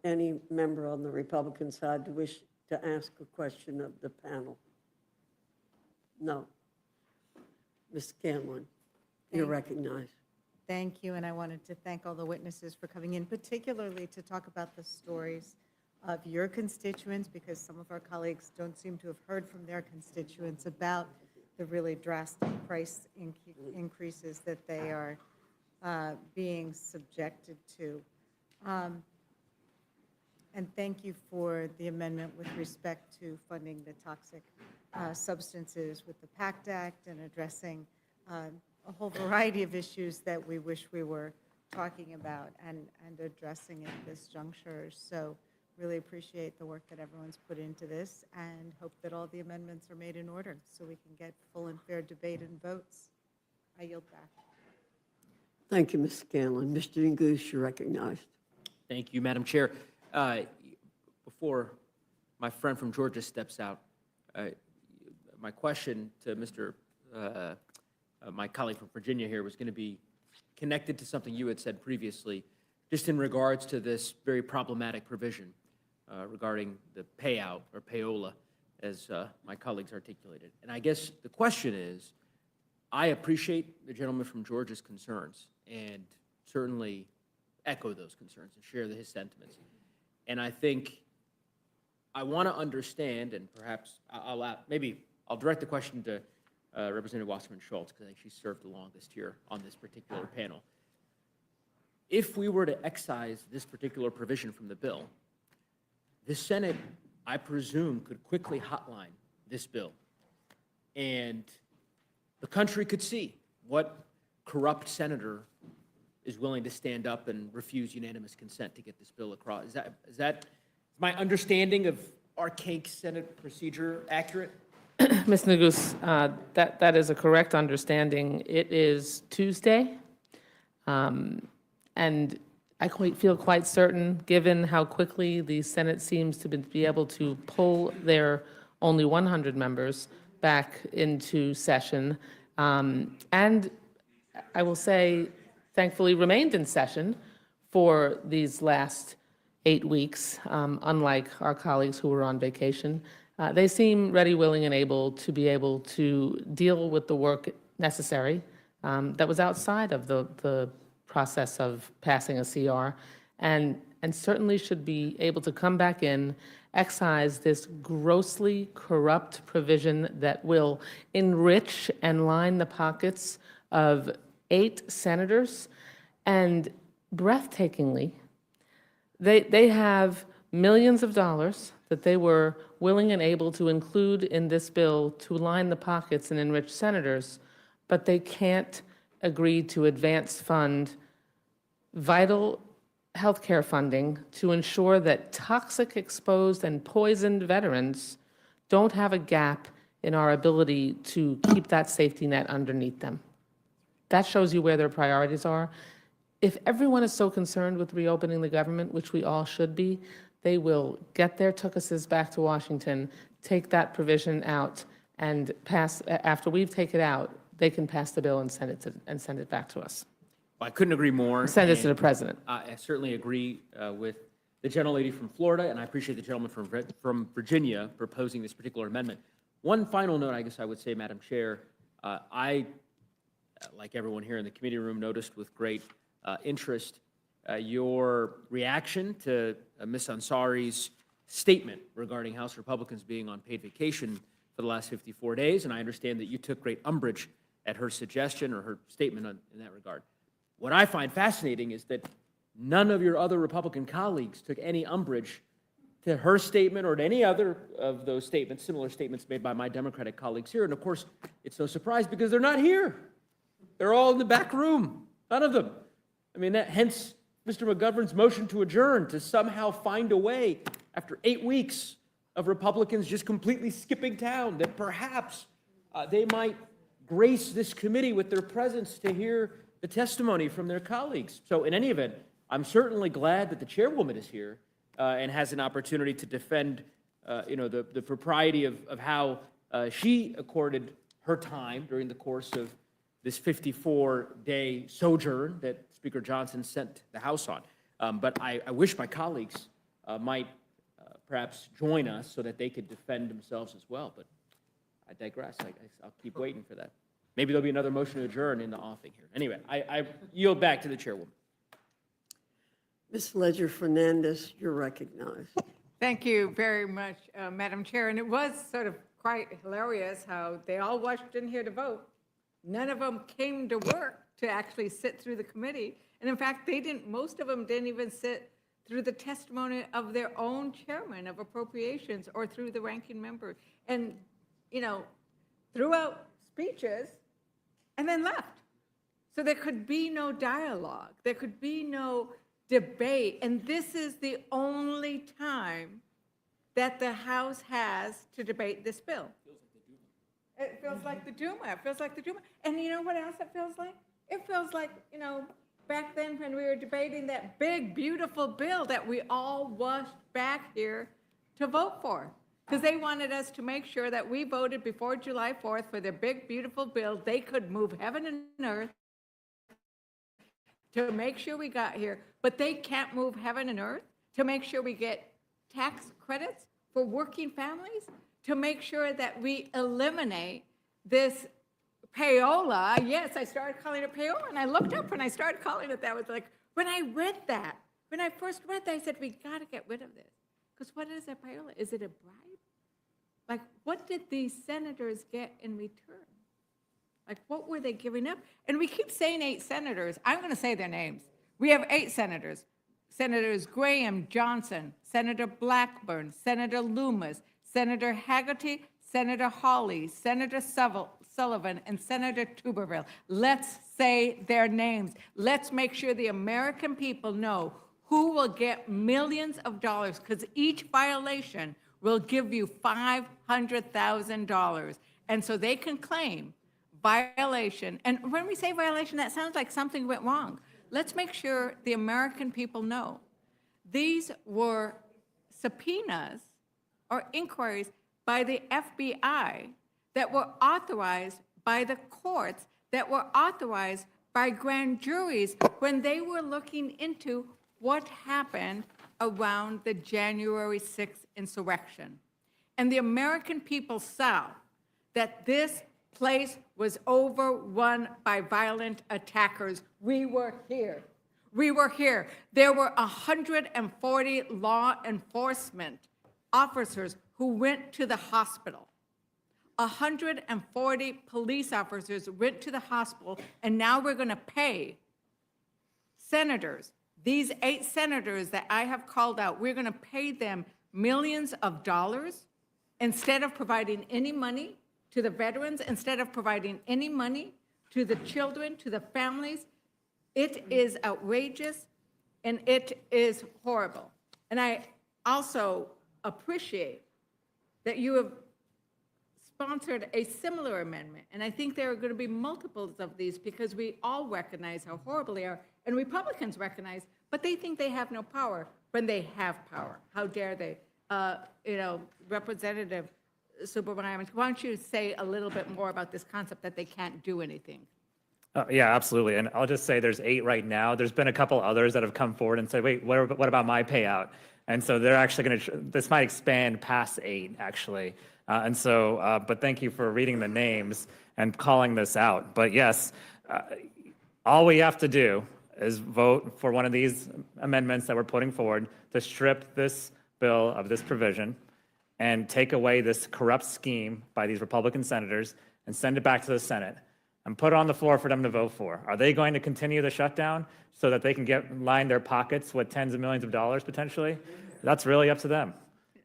any member on the Republican side wish to ask a question of the panel? No. Ms. Scanlon, you're recognized. Thank you, and I wanted to thank all the witnesses for coming in, particularly to talk about the stories of your constituents, because some of our colleagues don't seem to have heard from their constituents about the really drastic price increases that they are being subjected to. And thank you for the amendment with respect to funding the toxic substances with the PACT Act and addressing a whole variety of issues that we wish we were talking about and addressing at this juncture. So really appreciate the work that everyone's put into this and hope that all the amendments are made in order so we can get full and fair debate and votes. I yield back. Thank you, Ms. Scanlon. Mr. Ngush, you're recognized. Thank you, Madam Chair. Before my friend from Georgia steps out, my question to my colleague from Virginia here was going to be connected to something you had said previously, just in regards to this very problematic provision regarding the payout or payola, as my colleagues articulated. And I guess the question is, I appreciate the gentleman from Georgia's concerns and certainly echo those concerns and share his sentiments. And I think I want to understand, and perhaps I'll direct the question to Representative Wasserman Schultz, because I think she served the longest here on this particular panel. if we were to excise this particular provision from the bill, the Senate, I presume, could quickly hotline this bill. And the country could see what corrupt senator is willing to stand up and refuse unanimous consent to get this bill across. Is that my understanding of archaic Senate procedure accurate? Ms. Nagus, that is a correct understanding. It is Tuesday, and I feel quite certain, given how quickly the Senate seems to be able to pull their only 100 members back into session, and I will say, thankfully, remained in session for these last 8 weeks, unlike our colleagues who were on vacation. They seem ready, willing, and able to deal with the work necessary that was outside of the process of passing a CR, and certainly should be able to come back in, excise this grossly corrupt provision that will enrich and line the pockets of 8 senators, and breathtakingly, they have millions of dollars that they were willing and able to include in this bill to line the pockets and enrich senators, but they can't agree to advance fund vital healthcare funding to ensure that toxic, exposed, and poisoned veterans don't have a gap in our ability to keep that safety net underneath them. That shows you where their priorities are. If everyone is so concerned with reopening the government, which we all should be, they will get their tuchuses back to Washington, take that provision out, and pass, after we've taken it out, they can pass the bill and send it back to us. Well, I couldn't agree more. Send it to the and president. I certainly agree with the gentlelady from Florida, and I appreciate the gentleman from Virginia proposing this particular amendment. One final note, I guess I would say, Madam Chair, I, like everyone here in the committee room, noticed with great interest your reaction to Ms. Ansari's statement regarding House Republicans being on paid vacation for the last 54 days, and I understand that you took great umbrage at her suggestion or her statement in that regard. What I find fascinating is that none of your other Republican colleagues took any umbrage to her statement or to any other of those statements, similar statements made by my Democratic colleagues here. And of course, it's no surprise because they're not here. They're all in the back room, none of them. I mean, hence Mr. McGovern's motion to adjourn, to somehow find a way, after 8 weeks of Republicans just completely skipping town, that perhaps they might grace this committee with their presence to hear the testimony from their colleagues. So in any event, I'm certainly glad that the chairwoman is here and has an opportunity to defend the propriety of how she accorded her time during the course of this 54-day sojourn that Speaker Johnson sent the House on. But I wish my colleagues might perhaps join us so that they could defend themselves as well. But I digress. I'll keep waiting for that. Maybe there'll be another motion to adjourn in the offing here. Anyway, I yield back to the chairwoman. Ms. Ledger Fernandez, you're recognized. Thank you very much, Madam Chair. And it was sort of quite hilarious how they all rushed in here to vote. None of them came to work to actually sit through the committee. And in fact, most of them didn't even sit through the testimony of their own chairman of appropriations or through the ranking member. And, threw out speeches and then left. So there could be no dialogue. There could be no debate. And this is the only time that the House has to debate this bill. It feels like the Duma. It feels like the Duma. And you know what else it feels like? It feels like, back then when we were debating that big, beautiful bill that we all rushed back here to vote for. Because they wanted us to make sure that we voted before July 4th for their big, beautiful bill. They could move heaven and earth to make sure we got here. But they can't move heaven and earth to make sure we get tax credits for working families, to make sure that we eliminate this payola. Yes, I started calling it payola, and I looked up when I started calling it that. I was like, when I first read that, I said, we got to get rid of this. Because what is a payola? Is it a bribe? Like, what did these senators get in return? Like, what were they giving up? And we keep saying 8 senators. I'm going to say their names. We have 8 senators. Senators Graham, Johnson, Senator Blackburn, Senator Loomis, Senator Haggerty, Senator Hawley, Senator Sullivan, and Senator Tuberville. Let's say their names. Let's make sure the American people know who will get millions of dollars, because each violation will give you $500,000. And so they can claim violation. And when we say violation, that sounds like something went wrong. Let's make sure the American people know. These were subpoenas or inquiries by the FBI that were authorized by the courts, that were authorized by grand juries when they were looking into what happened around the January 6th insurrection. And the American people saw that this place was overrun by violent attackers. We were here. We were here. There were 140 law enforcement officers who went to the hospital. 140 police officers went to the hospital, and now we're going to pay senators, these 8 senators that I have called out, we're going to pay them millions of dollars instead of providing any money to the veterans, instead of providing any money to the children, to the families. It is outrageous, and it is horrible. And I also appreciate that you have sponsored a similar amendment, and I think there are going to be multiples of these because we all recognize how horrible they are, and Republicans recognize, but they think they have no power when they have power. How dare they? Representative Superman, why don't you say a little bit more about this concept that they can't do anything? Yeah, absolutely. And I'll just say there's 8 right now. There's been a couple others that have come forward and said, wait, what about my payout? And so they're actually going to, this might expand past 8, actually. But thank you for reading the names and calling this out. But yes, all we have to do is vote for one of these amendments that we're putting forward to strip this bill of this provision and take away this corrupt scheme by these Republican senators and send it back to the Senate and put it on the floor for them to vote for. Are they going to continue the shutdown so that they can line their pockets with tens of millions of dollars potentially? That's really up to them.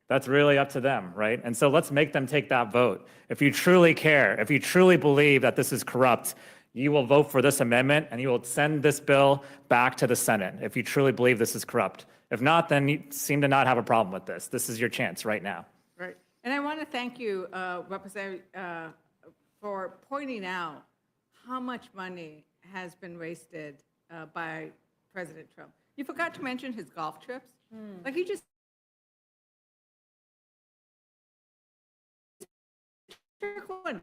That's really up to them, right? And so let's make them take that vote. If you truly care, if you truly believe that this is corrupt, you will vote for this amendment and you will send this bill back to the Senate if you truly believe this is corrupt. If not, then you seem to not have a problem with this. This is your chance right now. Right. And I want to thank you, Representative, for pointing out how much money has been wasted by President Trump. You forgot to mention his golf trips. Like he just $10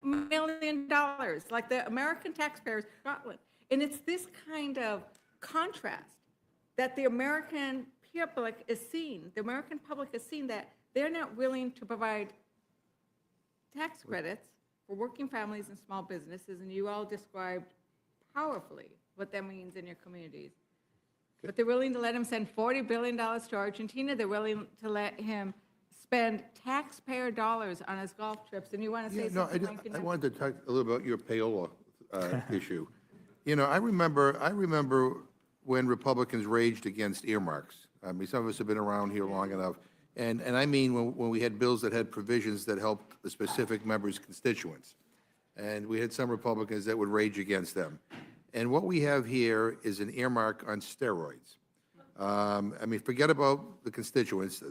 million, like the American taxpayers, Scotland. And it's this kind of contrast that the American public is seeing. The American public is seeing that they're not willing to provide tax credits for working families and small businesses, and you all described powerfully what that means in your communities. But they're willing to let him send $40 billion to Argentina. They're willing to let him spend taxpayer dollars on his golf trips. And you want to say something? No, I wanted to talk a little about your payola issue. I remember when Republicans raged against earmarks. I mean, some of us have been around here long enough. And I mean when we had bills that had provisions that helped the specific members' constituents. And we had some Republicans that would rage against them. And what we have here is an earmark on steroids. I mean, forget about the constituents.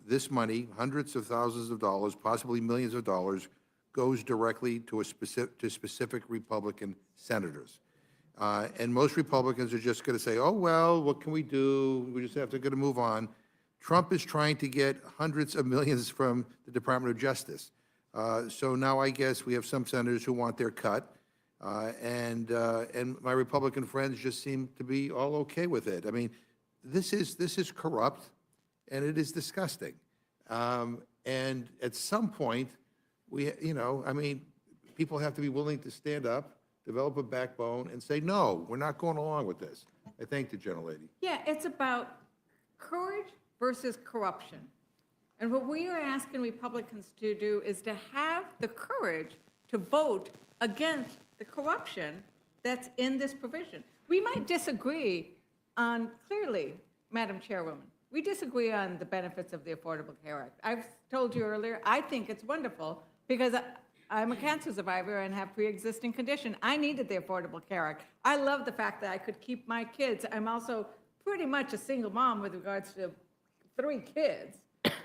This money, hundreds of thousands of dollars, possibly millions of dollars, goes directly to specific Republican senators. And most Republicans are just going to say, oh, well, what can we do? We just have to move on. Trump is trying to get hundreds of millions from the Department of Justice. So now I guess we have some senators who want their cut. And my Republican friends just seem to be all okay with it. I mean, this is corrupt, and it is disgusting. And at some point, I mean, people have to be willing to stand up, develop a backbone, and say, no, we're not going along with this. I thank the gentlelady. Yeah, it's about courage versus corruption. And what we are asking Republicans to do is to have the courage to vote against the corruption that's in this provision. We might disagree on, clearly, Madam Chairwoman, we disagree on the benefits of the Affordable Care Act. I've told you earlier, I think it's wonderful because I'm a cancer survivor and have pre-existing condition. I needed the Affordable Care Act. I love the fact that I could keep my kids. I'm also pretty much a single mom with regards to 3 kids,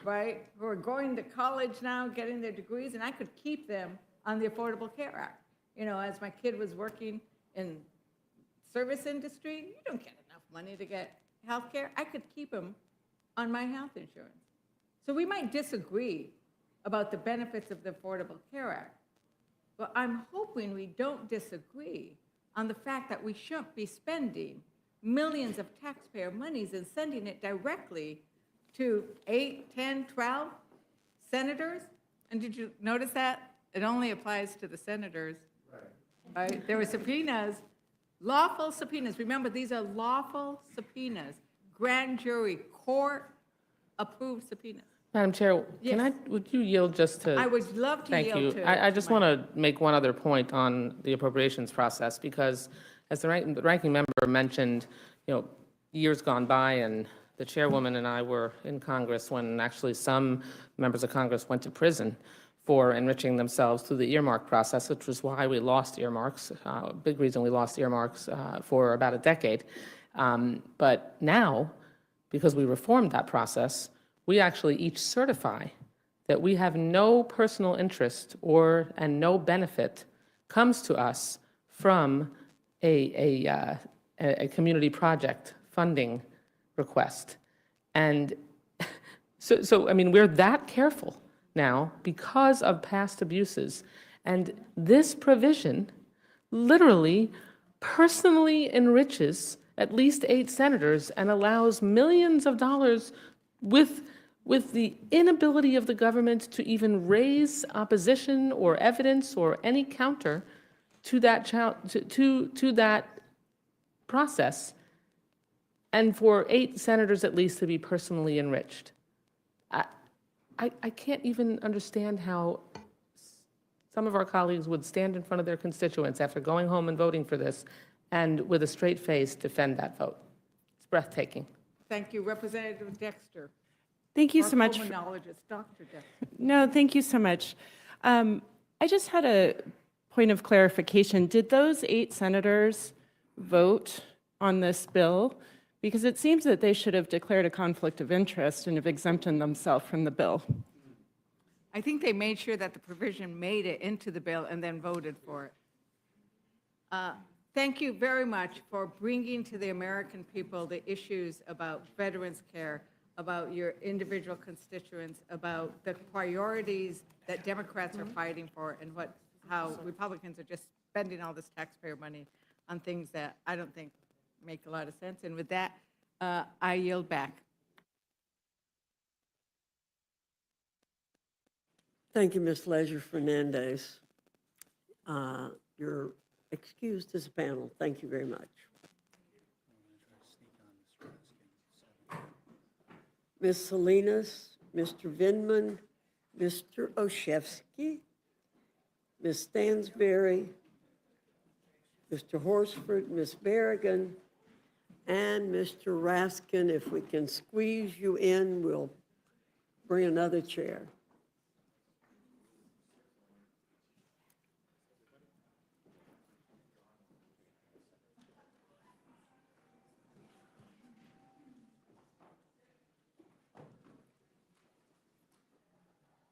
right, who are going to college now, getting their degrees, and I could keep them on the Affordable Care Act. You know, as my kid was working in service industry, you don't get enough money to get health care. I could keep him on my health insurance. So we might disagree about the benefits of the Affordable Care Act, but I'm hoping we don't disagree on the fact that we shouldn't be spending millions of taxpayer monies and sending it directly to 8, 10, 12 senators. And did you notice that? It only applies to the senators. Right? There were subpoenas, lawful subpoenas. Remember, these are lawful subpoenas, grand jury, court-approved subpoenas. Madam Chair, Yes. would you yield just to? I would love to Thank yield you. to. I just want to make one other point on the appropriations process, because as the ranking member mentioned, you know, years gone by, and the chairwoman and I were in Congress when actually some members of Congress went to prison for enriching themselves through the earmark process, which was why we lost earmarks, a big reason we lost earmarks for about a decade. But now, because we reformed that process, we actually each certify that we have no personal interest and no benefit comes to us from a community project funding request. And so I mean, we're that careful now because of past abuses. And this provision literally personally enriches at least 8 senators and allows millions of dollars with the inability of the government to even raise opposition or evidence or any counter to that to that process, and for 8 senators at least to be personally enriched. I can't even understand how some of our colleagues would stand in front of their constituents after going home and voting for this and with a straight face defend that vote. It's breathtaking. Thank you, Representative Dexter. Thank you Our so much. pulmonologist, Dr. Dexter. No, thank you so much. I just had a point of clarification. Did those 8 senators vote on this bill? Because it seems that they should have declared a conflict of interest and have exempted themselves from the bill. I think they made sure that the provision made it into the bill and then voted for it. Thank you very much for bringing to the American people the issues about veterans care, about your individual constituents, about the priorities that Democrats are fighting for, and how Republicans are just spending all this taxpayer money on things that I don't think make a lot of sense. And with that, I yield back. Thank you, Ms. Leisure Fernandez. You're excused as a panel. Thank you very much. Ms. Salinas, Mr. Vindman, Mr. Oshevsky, Ms. Stansberry, Mr. Horsford, Ms. Berrigan, and Mr. Raskin. If we can squeeze you in, we'll bring another chair.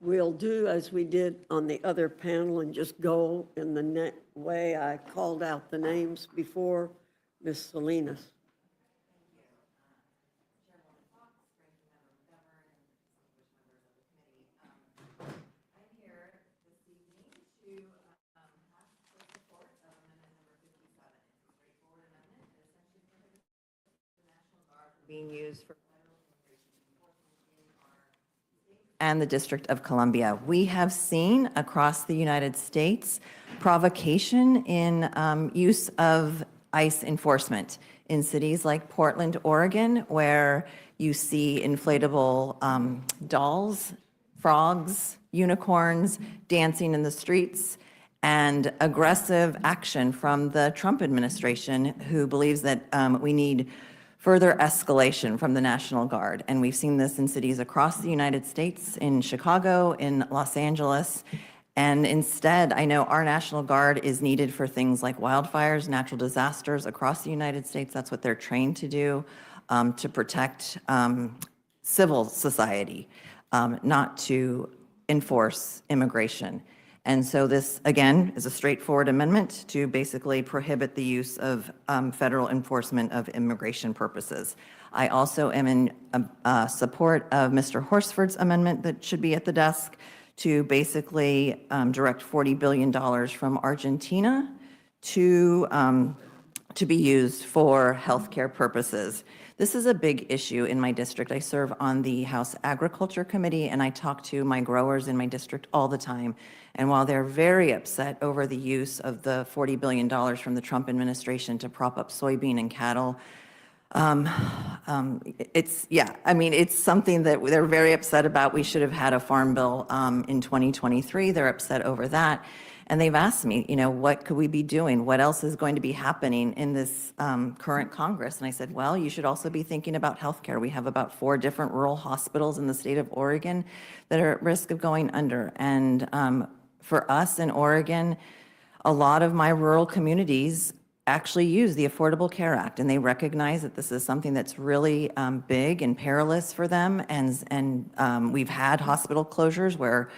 We'll do as we did on the other panel and just go in the way I called out the names before. Ms. Salinas. Being used for and the District of Columbia. We have seen across the United States provocation in use of ICE enforcement in cities like Portland, Oregon, where you see inflatable dolls, frogs, unicorns dancing in the streets, and aggressive action from the Trump administration, who believes that we need further escalation from the National Guard. And we've seen this in cities across the United States, in Chicago, in Los Angeles. And instead, I know our National Guard is needed for things like wildfires, natural disasters across the United States. That's what they're trained to do, to protect civil society, not to enforce immigration. And so this, again, is a straightforward amendment to basically prohibit the use of federal enforcement of immigration purposes. I also am in support of Mr. Horsford's amendment that should be at the desk to basically direct $40 billion from Argentina to be used for healthcare purposes. This is a big issue in my district. I serve on the House Agriculture Committee, and I talk to my growers in my district all the time. And while they're very upset over the use of the $40 billion from the Trump administration to prop up soybean and cattle, it's something that they're very upset about. We should have had a farm bill in 2023. They're upset over that. And they've asked me, what could we be doing? What else is going to be happening in this current Congress? And I said, well, you should also be thinking about healthcare. We have about 4 different rural hospitals in the state of Oregon that are at risk of going under. And for us in Oregon, a lot of my rural communities actually use the Affordable Care Act, and they recognize that this is something that's really big and perilous for them. And we've had hospital closures where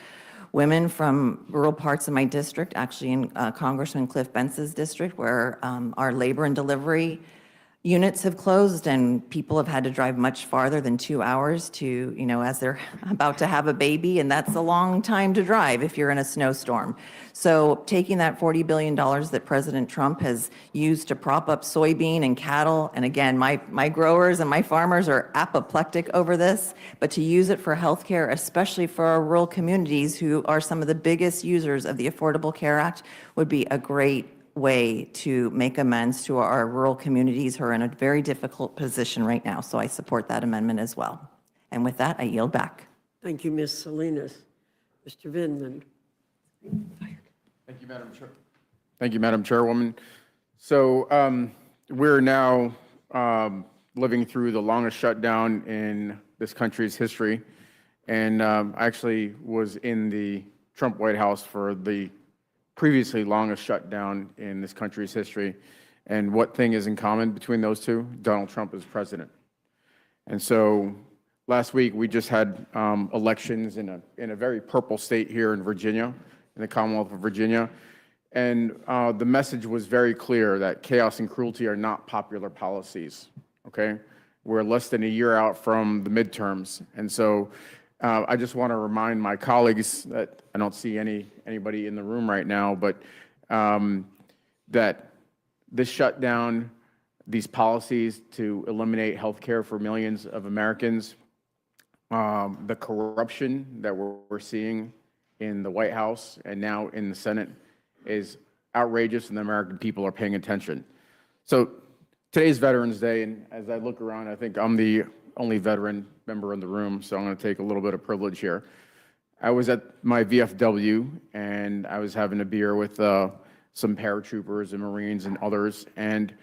women from rural parts of my district, actually in Congressman Cliff Bence's district, where our labor and delivery units have closed and people have had to drive much farther than 2 hours to, as they're about to have a baby, and that's a long time to drive if you're in a snowstorm. So taking that $40 billion that President Trump has used to prop up soybean and cattle, and again, my growers and my farmers are apoplectic over this, but to use it for healthcare, especially for our rural communities who are some of the biggest users of the Affordable Care Act, would be a great way to make amends to our rural communities who are in a very difficult position right now. So I support that amendment as well. And with that, I yield back. Thank you, Ms. Salinas. Mr. Vindman. Thank you, Madam Chair. Thank you, Madam Chairwoman. So we're now living through the longest shutdown in this country's history. And I actually was in the Trump White House for the previously longest shutdown in this country's history. And what thing is in common between those two? Donald Trump is president. And so last week we just had elections in a very purple state here in Virginia, in the Commonwealth of Virginia. And the message was very clear that chaos and cruelty are not popular policies, okay? We're less than a year out from the midterms. And so I just want to remind my colleagues that I don't see anybody in the room right now, but that this shutdown, these policies to eliminate health care for millions of Americans, the corruption that we're seeing in the White House and now in the Senate is outrageous, and the American people are paying attention. So today's Veterans Day, and as I look around, I think I'm the only veteran member in the room, so I'm going to take a little bit of privilege here. I was at my VFW, and I was having a beer with some paratroopers and Marines and others, and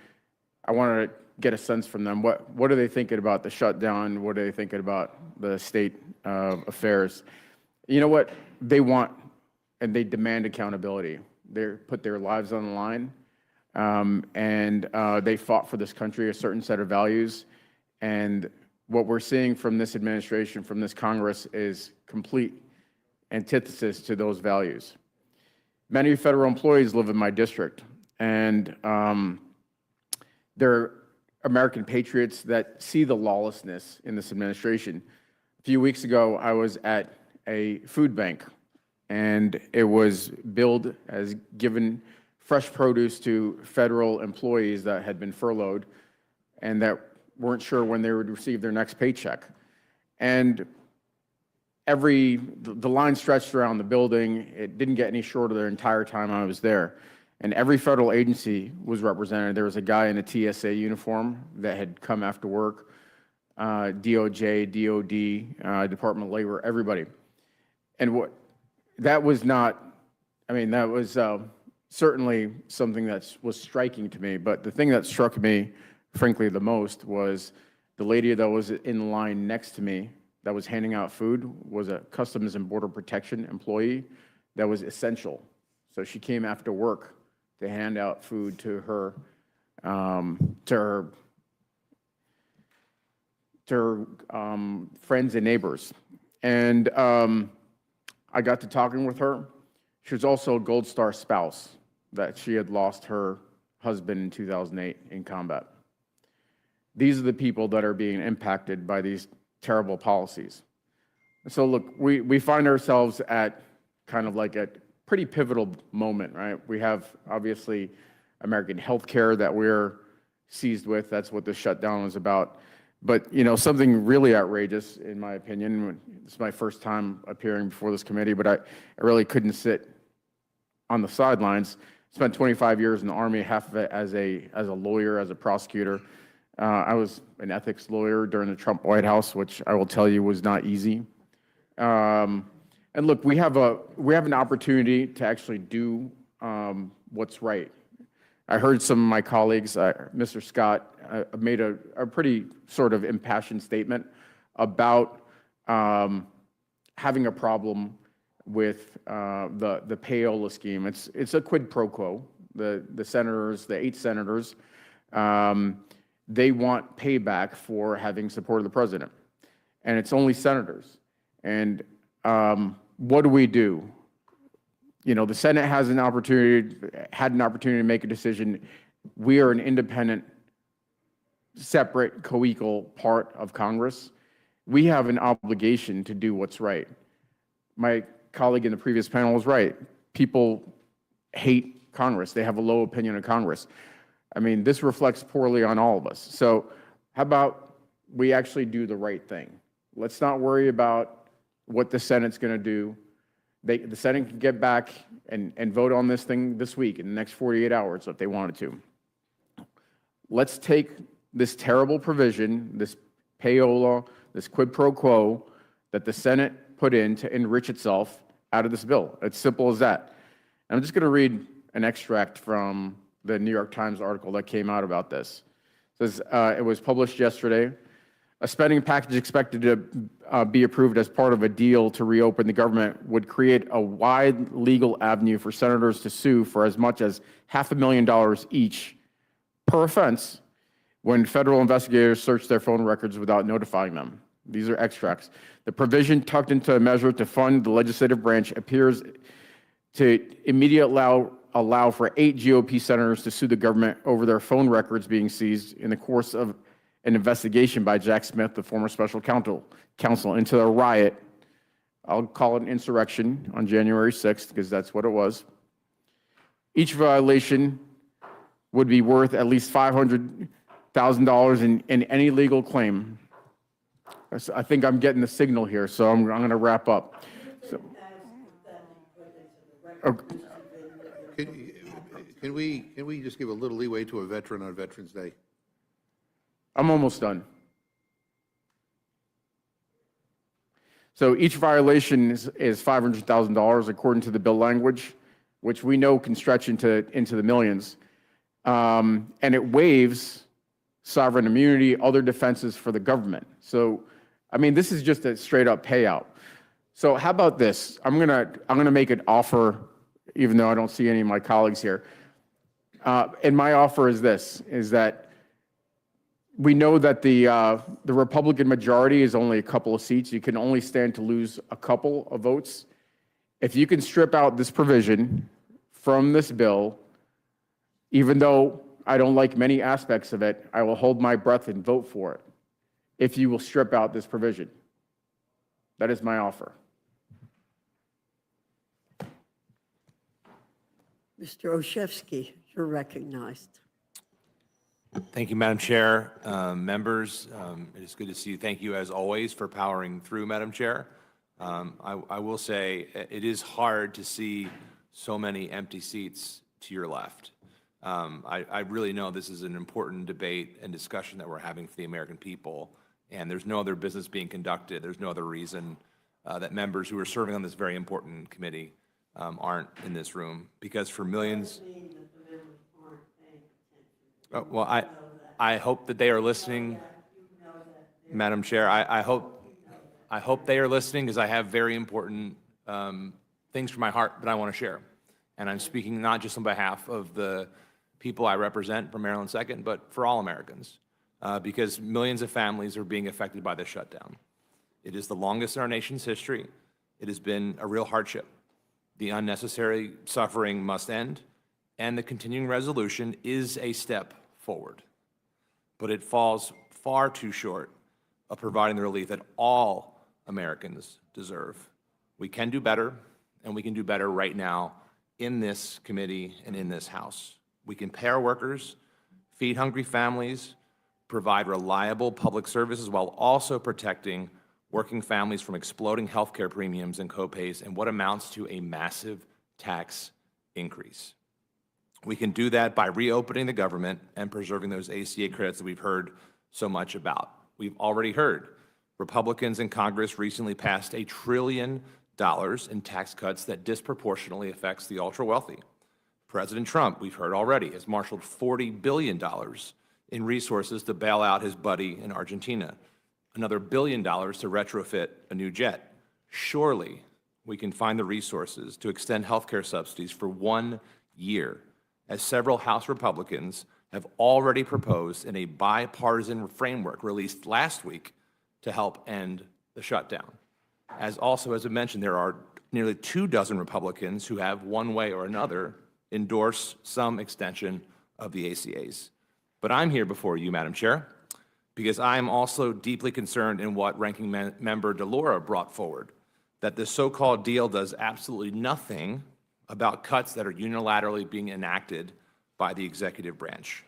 I wanted to get a sense from them. What are they thinking about the shutdown? What are they thinking about the state of affairs? You know what? They want and they demand accountability. They put their lives on the line, and they fought for this country, a certain set of values, and what we're seeing from this administration, from this Congress, is complete antithesis to those values. Many federal employees live in my district, and they're American patriots that see the lawlessness in this administration. A few weeks ago, I was at a food bank, and it was billed as giving fresh produce to federal employees that had been furloughed and that weren't sure when they would receive their next paycheck. And the line stretched around the building. It didn't get any shorter the entire time I was there. And every federal agency was represented. There was a guy in a TSA uniform that had come after work, DOJ, DOD, Department of Labor, everybody. And that was not I mean, that was certainly something that was striking to me. But the thing that struck me, frankly, the most was the lady that was in line next to me that was handing out food was a Customs and Border Protection employee that was essential. So she came after work to hand out food to her friends and neighbors. And I got to talking with her. She was also a Gold Star spouse that she had lost her husband in 2008 in combat. These are the people that are being impacted by these terrible policies. So look, we find ourselves at kind of like a pretty pivotal moment, right? We have obviously American healthcare that we're seized with. That's what the shutdown was about. But, you know, something really outrageous, in my opinion, it's my first time appearing before this committee, but I really couldn't sit on the sidelines. Spent 25 years in the Army, half of it as a lawyer, as a prosecutor. I was an ethics lawyer during the Trump White House, which I will tell you was not easy. And look, we have an opportunity to actually do what's right. I heard some of my colleagues, Mr. Scott, made a pretty sort of impassioned statement about having a problem with the payola scheme. It's a quid pro quo. The senators, the 8 senators, they want payback for having supported the president, and it's only senators. And what do? You know, the Senate had an opportunity to make a decision. We are an independent, separate, co-equal part of Congress. We have an obligation to do what's right. My colleague in the previous panel was right. People hate Congress. They have a low opinion of Congress. I mean, this reflects poorly on all of us. So how about we actually do the right thing? Let's not worry about what the Senate's going to do. The Senate can get back and vote on this thing this week, in the next 48 hours, if they wanted to. Let's take this terrible provision, this payola, this quid pro quo that the Senate put in to enrich itself out of this bill. It's simple as that. And I'm just going to read an extract from the New York Times article that came out about this. It says, it was published yesterday. A spending package expected to be approved as part of a deal to reopen the government would create a wide legal avenue for senators to sue for as much as $500,000 each per offense when federal investigators search their phone records without notifying them. These are extracts. The provision tucked into a measure to fund the legislative branch appears to immediately allow for 8 GOP senators to sue the government over their phone records being seized in the course of an investigation by Jack Smith, the former special counsel, into a riot. I'll call it an insurrection on January 6th, because that's what it was. Each violation would be worth at least $500,000 in any legal claim. I think I'm getting the signal here, so I'm going to wrap up. So, Can we just give a little leeway to a veteran on Veterans Day? I'm almost done. So each violation is $500,000 according to the bill language, which we know can stretch into the millions. And it waives sovereign immunity, other defenses for the government. So, I mean, this is just a straight up payout. So how about this? I'm gonna make an offer, even though I don't see any of my colleagues here. And my offer is this: is that we know that the Republican majority is only a couple of seats. You can only stand to lose a couple of votes. If you can strip out this provision from this bill, even though I don't like many aspects of it, I will hold my breath and vote for it if you will strip out this provision. That is my offer. Mr. Olszewski, you're recognized. Thank you, Madam Chair. Members, it is good to see you. Thank you, as always, for powering through, Madam Chair. I will say it is hard to see so many empty seats to your left. I really know this is an important debate and discussion that we're having for the American people, and there's no other business being conducted. There's no other reason that members who are serving on this very important committee aren't in this room, because for millions. Well, I hope that they are listening, Madam Chair. I hope they are listening, because I have very important things from my heart that I want to share. And I'm speaking not just on behalf of the people I represent from Maryland 2nd, but for all Americans, because millions of families are being affected by this shutdown. It is the longest in our nation's history. It has been a real hardship. The unnecessary suffering must end, and the continuing resolution is a step forward. But it falls far too short of providing the relief that all Americans deserve. We can do better, and we can do better right now in this committee and in this House. We can pay our workers, feed hungry families, provide reliable public services while also protecting working families from exploding health care premiums and copays and what amounts to a massive tax increase. We can do that by reopening the government and preserving those ACA credits that we've heard so much about. We've already heard Republicans in Congress recently passed $1 trillion in tax cuts that disproportionately affects the ultra-wealthy. President Trump, we've heard already, has marshaled $40 billion in resources to bail out his buddy in Argentina, another $1 billion to retrofit a new jet. Surely we can find the resources to extend health care subsidies for 1 year, as several House Republicans have already proposed in a bipartisan framework released last week to help end the shutdown. As I mentioned, there are nearly 24 Republicans who have, one way or another, endorsed some extension of the ACAs. But I'm here before you, Madam Chair, because I'm also deeply concerned in what Ranking Member DeLauro brought forward, that this so-called deal does absolutely nothing about cuts that are unilaterally being enacted by the executive branch.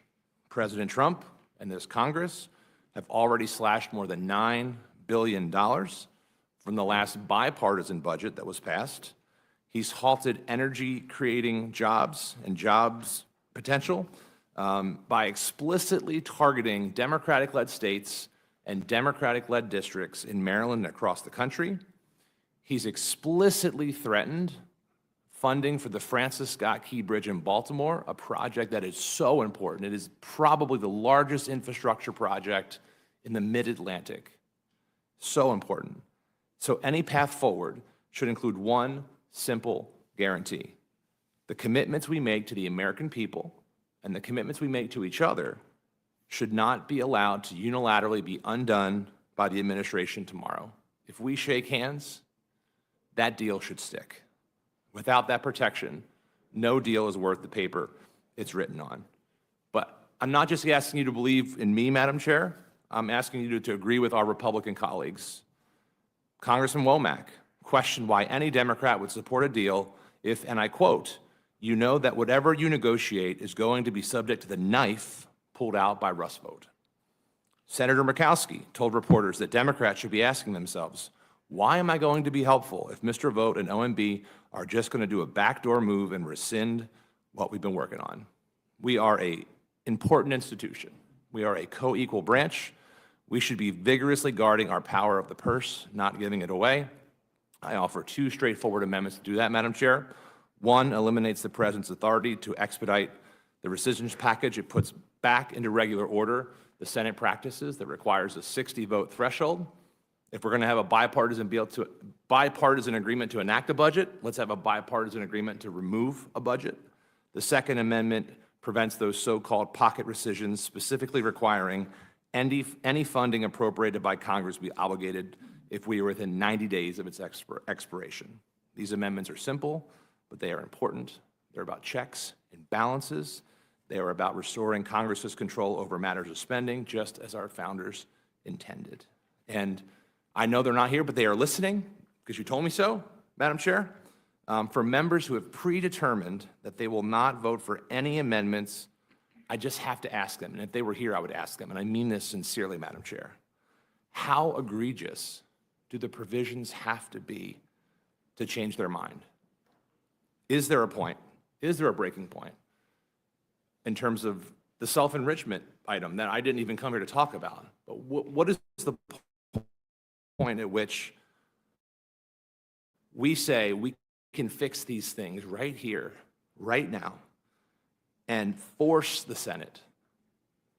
President Trump and this Congress have already slashed more than $9 billion from the last bipartisan budget that was passed. He's halted energy-creating jobs and jobs potential by explicitly targeting Democratic-led states and Democratic-led districts in Maryland and across the country. He's explicitly threatened funding for the Francis Scott Key Bridge in Baltimore, a project that is so important. It is probably the largest infrastructure project in the Mid-Atlantic. So important. So any path forward should include one simple guarantee. The commitments we make to the American people and the commitments we make to each other should not be allowed to unilaterally be undone by the administration tomorrow. If we shake hands, that deal should stick. Without that protection, no deal is worth the paper it's written on. But I'm not just asking you to believe in me, Madam Chair. I'm asking you to agree with our Republican colleagues. Congressman Womack questioned why any Democrat would support a deal if, and I quote, "You know that whatever you negotiate is going to be subject to the knife pulled out by Rust Vote." Senator Murkowski told reporters that Democrats should be asking themselves, why am I going to be helpful if Mr. Vote and OMB are just going to do a backdoor move and rescind what we've been working on? We are an important institution. We are a co-equal branch. We should be vigorously guarding our power of the purse, not giving it away. I offer two straightforward amendments to do that, Madam Chair. One eliminates the President's authority to expedite the rescission package. It puts back into regular order the Senate practices that requires a 60-vote threshold. If we're going to have a bipartisan agreement to enact a budget, let's have a bipartisan agreement to remove a budget. The Second Amendment prevents those so-called pocket rescissions, specifically requiring any funding appropriated by Congress be obligated if we are within 90 days of its expiration. These amendments are simple, but they are important. They're about checks and balances. They are about restoring Congress's control over matters of spending, just as our founders intended. And I know they're not here, but they are listening, because you told me so, Madam Chair. For members who have predetermined that they will not vote for any amendments, I just have to ask them, and if they were here, I would ask them, and I mean this sincerely, Madam Chair. How egregious do the provisions have to be to change their mind? Is there a point? Is there a breaking point in terms of the self-enrichment item that I didn't even come here to talk about? But what is the point at which we say we can fix these things right here, right now, and force the Senate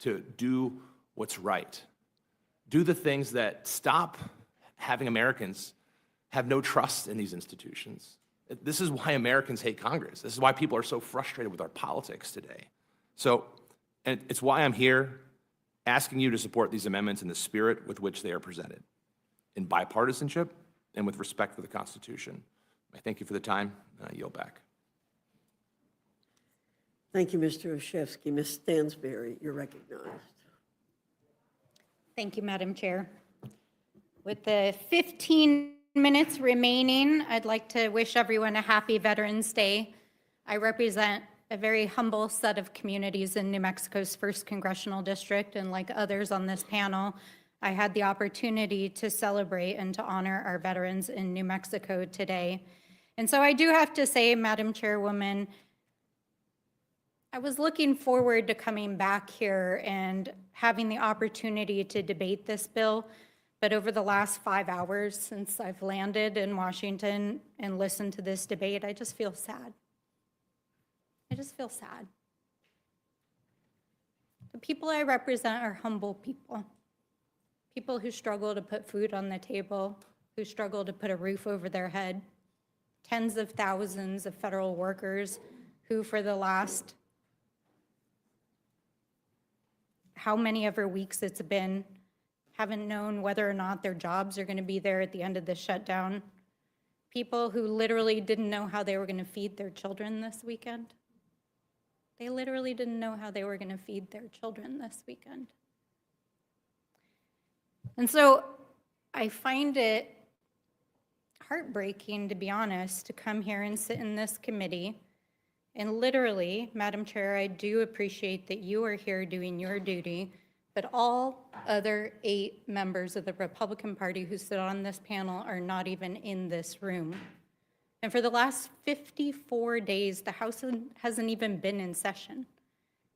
to do what's right. Do the things that stop having Americans have no trust in these institutions. This is why Americans hate Congress. This is why people are so frustrated with our politics today. So, and it's why I'm here asking you to support these amendments in the spirit with which they are presented, in bipartisanship and with respect for the Constitution. I thank you for the time, and I yield back. Thank you, Mr. Olszewski. Ms. Stansberry, you're recognized. Thank you, Madam Chair. With the 15 minutes remaining, I'd like to wish everyone a happy Veterans Day. I represent a very humble set of communities in New Mexico's 1st Congressional District, and like others on this panel, I had the opportunity to celebrate and to honor our veterans in New Mexico today. And so I do have to say, Madam Chairwoman, I was looking forward to coming back here and having the opportunity to debate this bill, but over the last 5 hours since I've landed in Washington and listened to this debate, I just feel sad. I just feel sad. The people I represent are humble people. People who struggle to put food on the table, who struggle to put a roof over their head. Tens of thousands of federal workers who for the last how many ever weeks it's been, haven't known whether or not their jobs are going to be there at the end of the shutdown. People who literally didn't know how they were going to feed their children this weekend. They literally didn't know how they were going to feed their children this weekend. And so I find it heartbreaking, to be honest, to come here and sit in this committee. And literally, Madam Chair, I do appreciate that you are here doing your duty, but all other 8 members of the Republican Party who sit on this panel are not even in this room. And for the last 54 days, the House hasn't even been in session.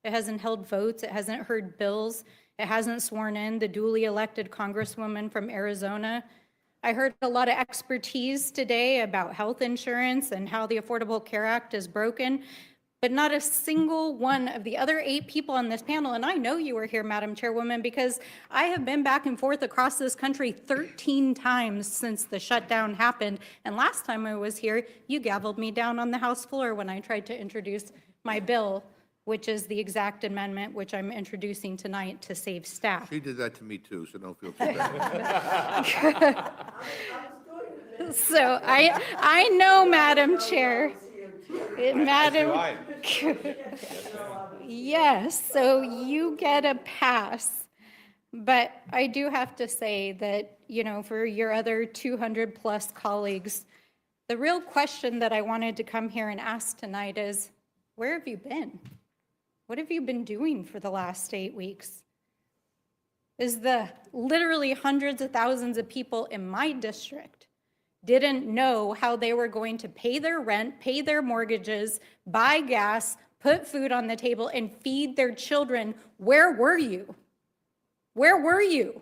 It hasn't held votes, it hasn't heard bills, it hasn't sworn in the duly elected Congresswoman from Arizona. I heard a lot of expertise today about health insurance and how the Affordable Care Act is broken, but not a single one of the other 8 people on this panel, and I know you were here, Madam Chairwoman, because I have been back and forth across this country 13 times since the shutdown happened, and last time I was here, you gavelled me down on the House floor when I tried to introduce my bill, which is the exact amendment which I'm introducing tonight to save staff. She did that to me too, so don't feel too bad. So I know, Madam Chair. Madam, yes, so you get a pass. But I do have to say that, you know, for your other 200 plus colleagues, the real question that I wanted to come here and ask tonight is, where have you been? What have you been doing for the last 8 weeks? Is the literally hundreds of thousands of people in my district didn't know how they were going to pay their rent, pay their mortgages, buy gas, put food on the table, and feed their children. Where were you? Where were you?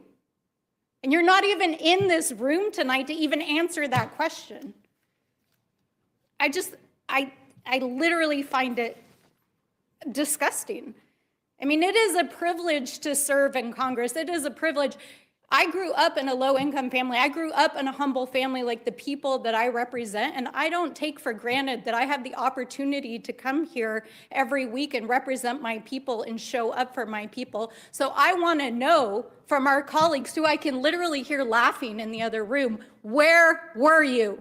And you're not even in this room tonight to even answer that question. I literally find it disgusting. I mean, it is a privilege to serve in Congress. It is a privilege. I grew up in a low-income family. I grew up in a humble family like the people that I represent, and I don't take for granted that I have the opportunity to come here every week and represent my people and show up for my people. So I want to know from our colleagues who I can literally hear laughing in the other room, where were you?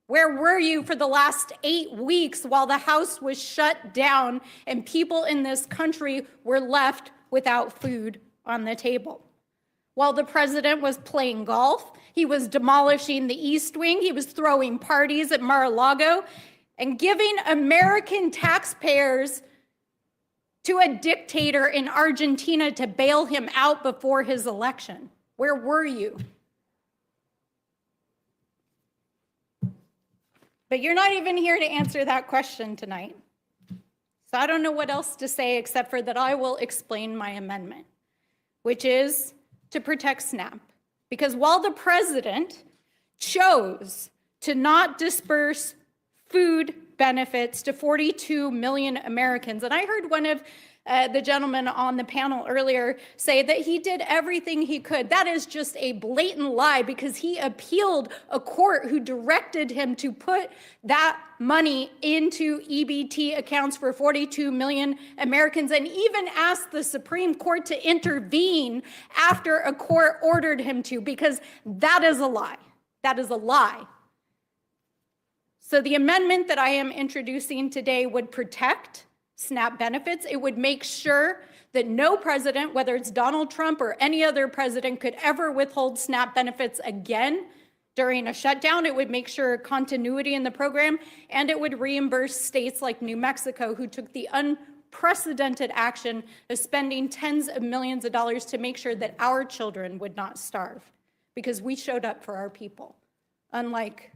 Where were you for the last 8 weeks while the House was shut down and people in this country were left without food on the table? While the president was playing golf, he was demolishing the East Wing, he was throwing parties at Mar-a-Lago, and giving American taxpayers to a dictator in Argentina to bail him out before his election. Where were you? But you're not even here to answer that question tonight. So I don't know what else to say except for that I will explain my amendment, which is to protect SNAP. Because while the president chose to not disperse food benefits to 42 million Americans. And I heard one of the gentlemen on the panel earlier say that he did everything he could. That is just a blatant lie, because he appealed a court who directed him to put that money into EBT accounts for 42 million Americans, and even asked the Supreme Court to intervene after a court ordered him to, because that is a lie. That is a lie. So the amendment that I am introducing today would protect SNAP benefits. It would make sure that no president, whether it's Donald Trump or any other president, could ever withhold SNAP benefits again during a shutdown. It would make sure continuity in the program, and it would reimburse states like New Mexico, who took the unprecedented action of spending tens of millions of dollars to make sure that our children would not starve, because we showed up for our people. Unlike,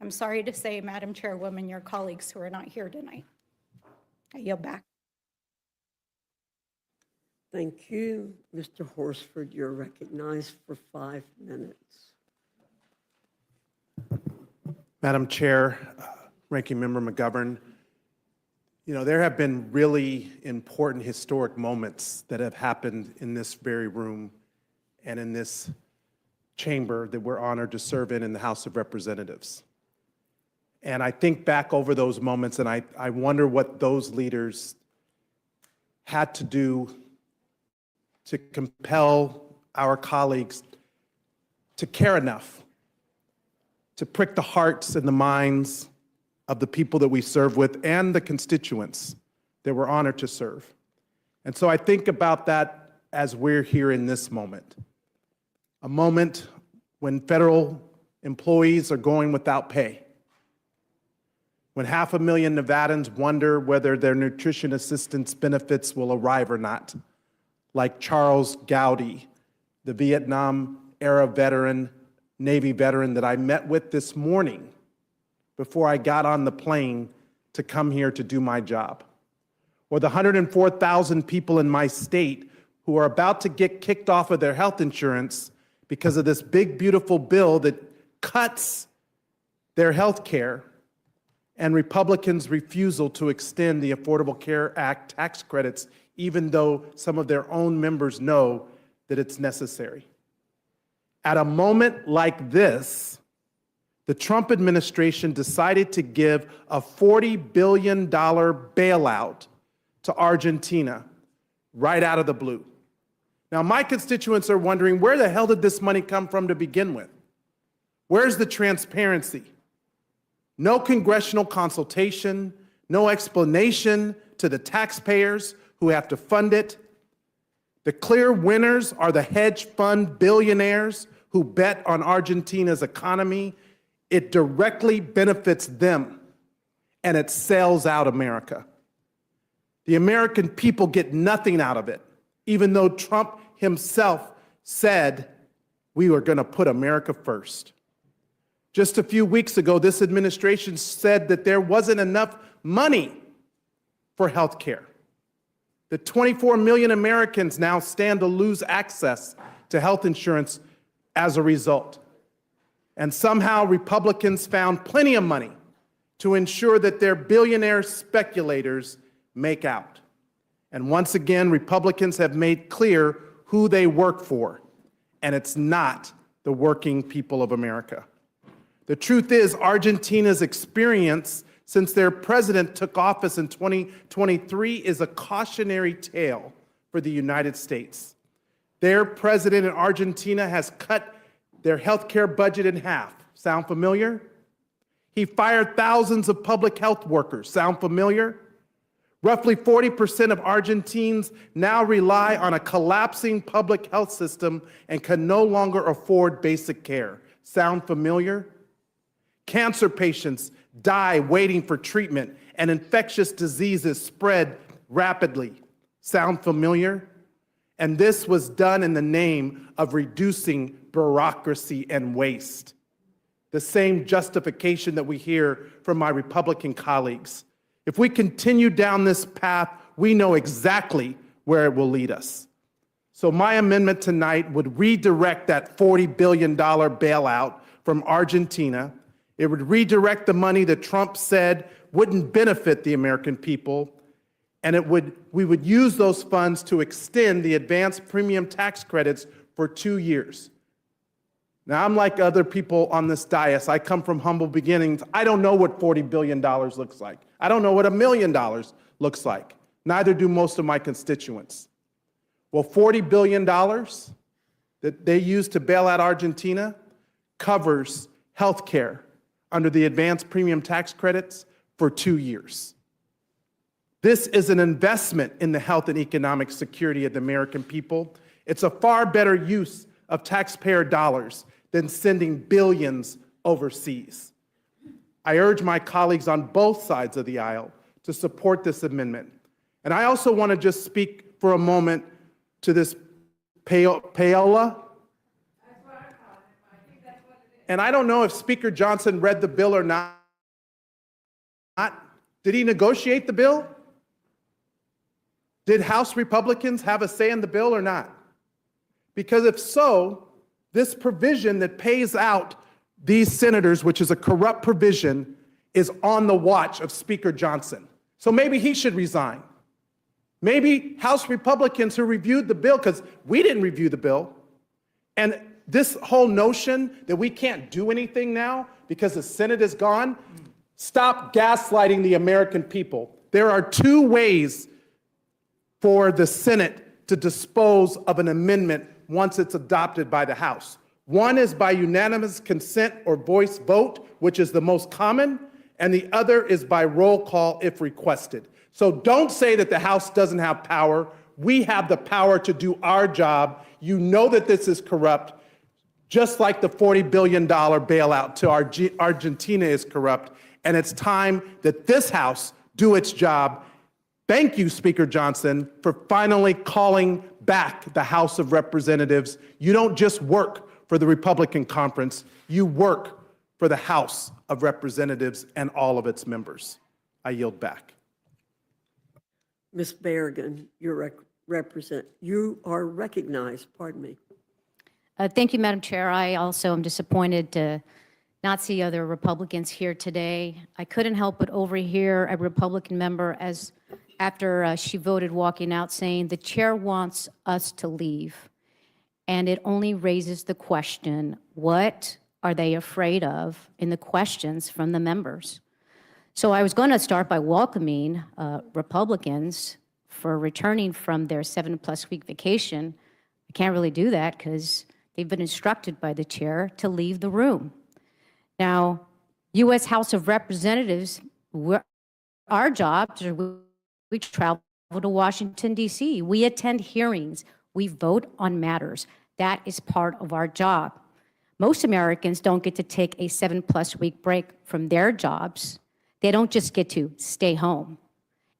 I'm sorry to say, Madam Chairwoman, your colleagues who are not here tonight. I yield back. Thank you. Mr. Horsford, you're recognized for 5 minutes. Madam Chair, Ranking Member McGovern, there have been really important historic moments that have happened in this very room and in this chamber that we're honored to serve in the House of Representatives. And I think back over those moments, and I wonder what those leaders had to do to compel our colleagues to care enough to prick the hearts and the minds of the people that we serve with and the constituents that we're honored to serve. And so I think about that as we're here in this moment, a moment when federal employees are going without pay, when 500,000 Nevadans wonder whether their nutrition assistance benefits will arrive or not, like Charles Gowdy, the Vietnam-era veteran, Navy veteran that I met with this morning before I got on the plane to come here to do my job. Or the 104,000 people in my state who are about to get kicked off of their health insurance because of this big, beautiful bill that cuts their health care, and Republicans' refusal to extend the Affordable Care Act tax credits, even though some of their own members know that it's necessary. At a moment like this, the Trump administration decided to give a $40 billion bailout to Argentina right out of the blue. Now, my constituents are wondering, where the hell did this money come from to begin with? Where's the transparency? No congressional consultation, no explanation to the taxpayers who have to fund it. The clear winners are the hedge fund billionaires who bet on Argentina's economy. It directly benefits them, and it sells out America. The American people get nothing out of it, even though Trump himself said we were going to put America first. Just a few weeks ago, this administration said that there wasn't enough money for health care. That 24 million Americans now stand to lose access to health insurance as a result. And somehow Republicans found plenty of money to ensure that their billionaire speculators make out. And once again, Republicans have made clear who they work for, and it's not the working people of America. The truth is, Argentina's experience since their president took office in 2023 is a cautionary tale for the United States. Their president in Argentina has cut their health care budget in half. Sound familiar? He fired thousands of public health workers. Sound familiar? Roughly 40% of Argentines now rely on a collapsing public health system and can no longer afford basic care. Sound familiar? Cancer patients die waiting for treatment, and infectious diseases spread rapidly. Sound familiar? And this was done in the name of reducing bureaucracy and waste. The same justification that we hear from my Republican colleagues. If we continue down this path, we know exactly where it will lead us. So my amendment tonight would redirect that $40 billion bailout from Argentina It would redirect the money that Trump said wouldn't benefit the American people, and we would use those funds to extend the advanced premium tax credits for 2 years. Now, I'm like other people on this dais. I come from humble beginnings. I don't know what $40 billion looks like. I don't know what $1 million looks like. Neither do most of my constituents. Well, $40 billion that they used to bail out Argentina covers health care under the advanced premium tax credits for 2 years. This is an investment in the health and economic security of the American people. It's a far better use of taxpayer dollars than sending billions overseas. I urge my colleagues on both sides of the aisle to support this amendment. And I also want to just speak for a moment to this payola. And I don't know if Speaker Johnson read the bill or not. Did he negotiate the bill? Did House Republicans have a say in the bill or not? Because if so, this provision that pays out these senators, which is a corrupt provision, is on the watch of Speaker Johnson. So maybe he should resign. Maybe House Republicans who reviewed the bill, because we didn't review the bill, and this whole notion that we can't do anything now because the Senate is gone, stop gaslighting the American people. There are 2 ways for the Senate to dispose of an amendment once it's adopted by the House. One is by unanimous consent or voice vote, which is the most common, and the other is by roll call if requested. So don't say that the House doesn't have power. We have the power to do our job. You know that this is corrupt, just like the $40 billion bailout to Argentina is corrupt, and it's time that this House do its job. Thank you, Speaker Johnson, for finally calling back the House of Representatives. You don't just work for the Republican conference, you work for the House of Representatives and all of its members. I yield back. Ms. Berrigan, you are recognized, pardon me. Thank you, Madam Chair. I also am disappointed to not see other Republicans here today. I couldn't help but overhear a Republican member after she voted walking out saying the chair wants us to leave. And it only raises the question, what are they afraid of in the questions from the members? So I was going to start by welcoming Republicans for returning from their 7+ week vacation. I can't really do that because they've been instructed by the chair to leave the room. Now, U.S. House of Representatives, our jobs are we travel to Washington, D.C. We attend hearings. We vote on matters. That is part of our job. Most Americans don't get to take a 7+ week break from their jobs. They don't just get to stay home.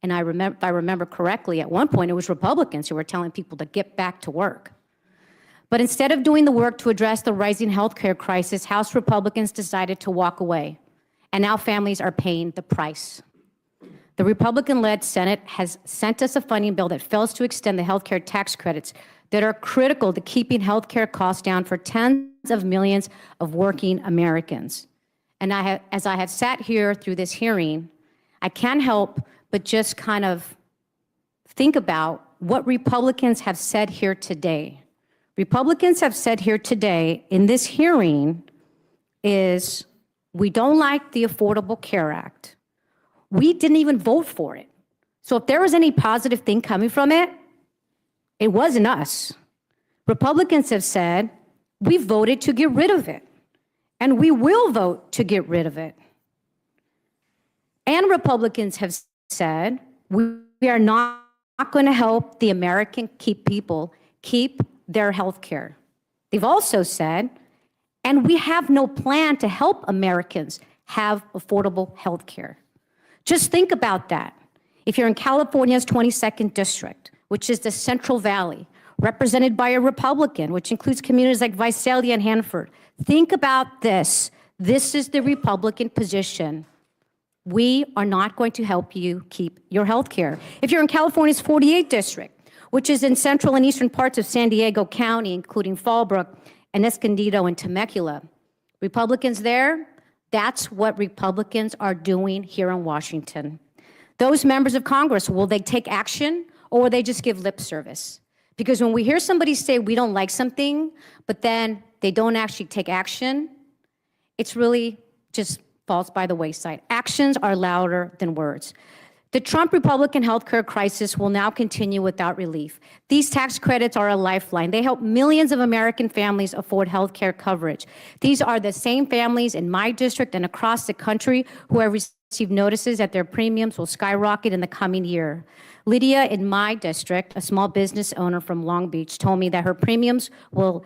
And if I remember correctly, at one point it was Republicans who were telling people to get back to work. But instead of doing the work to address the rising healthcare crisis, House Republicans decided to walk away. And now families are paying the price. The Republican-led Senate has sent us a funding bill that fails to extend the healthcare tax credits that are critical to keeping healthcare costs down for tens of millions of working Americans. And as I have sat here through this hearing, I can't help but just kind of think about what Republicans have said here today. Republicans have said here today in this hearing is, we don't like the Affordable Care Act. We didn't even vote for it. So if there was any positive thing coming from it, it wasn't us. Republicans have said, we voted to get rid of it, and we will vote to get rid of it. And Republicans have said, we are not going to help the American people keep their health care. They've also said, and we have no plan to help Americans have affordable health care. Just think about that. If you're in California's 22nd district, which is the Central Valley, represented by a Republican, which includes communities like Visalia and Hanford, think about this. This is the Republican position. We are not going to help you keep your health care. If you're in California's 48th district, which is in central and eastern parts of San Diego County, including Fallbrook and Escondido and Temecula, Republicans there, That's what Republicans are doing here in Washington. Those members of Congress, will they take action or will they just give lip service? Because when we hear somebody say we don't like something, but then they don't actually take action, it's really just falls by the wayside. Actions are louder than words. The Trump Republican healthcare crisis will now continue without relief. These tax credits are a lifeline. They help millions of American families afford healthcare coverage. These are the same families in my district and across the country who have received notices that their premiums will skyrocket in the coming year. Lydia in my district, a small business owner from Long Beach, told me that her premiums will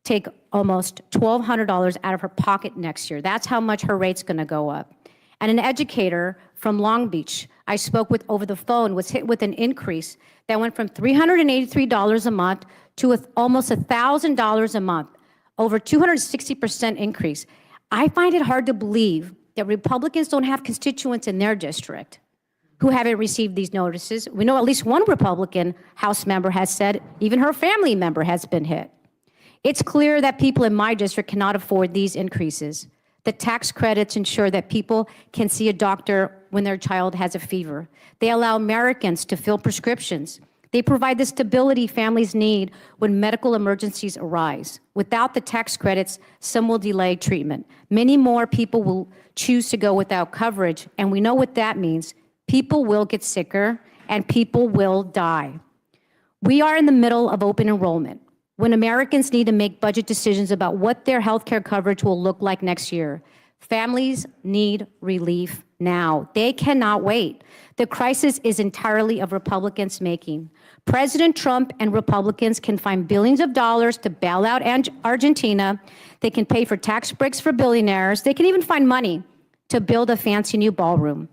take almost $1,200 out of her pocket next year. That's how much her rate's going to go up. And an educator from Long Beach I spoke with over the phone was hit with an increase that went from $383 a month to almost $1,000 a month, over 260% increase. I find it hard to believe that Republicans don't have constituents in their district who haven't received these notices. We know at least one Republican House member has said even her family member has been hit. It's clear that people in my district cannot afford these increases. The tax credits ensure that people can see a doctor when their child has a fever. They allow Americans to fill prescriptions. They provide the stability families need when medical emergencies arise. Without the tax credits, some will delay treatment. Many more people will choose to go without coverage, and we know what that means. People will get sicker, and people will die. We are in the middle of open enrollment, when Americans need to make budget decisions about what their health care coverage will look like next year. Families need relief now. They cannot wait. The crisis is entirely of Republicans' making. President Trump and Republicans can find billions of dollars to bail out Argentina. They can pay for tax breaks for billionaires. They can even find money to build a fancy new ballroom.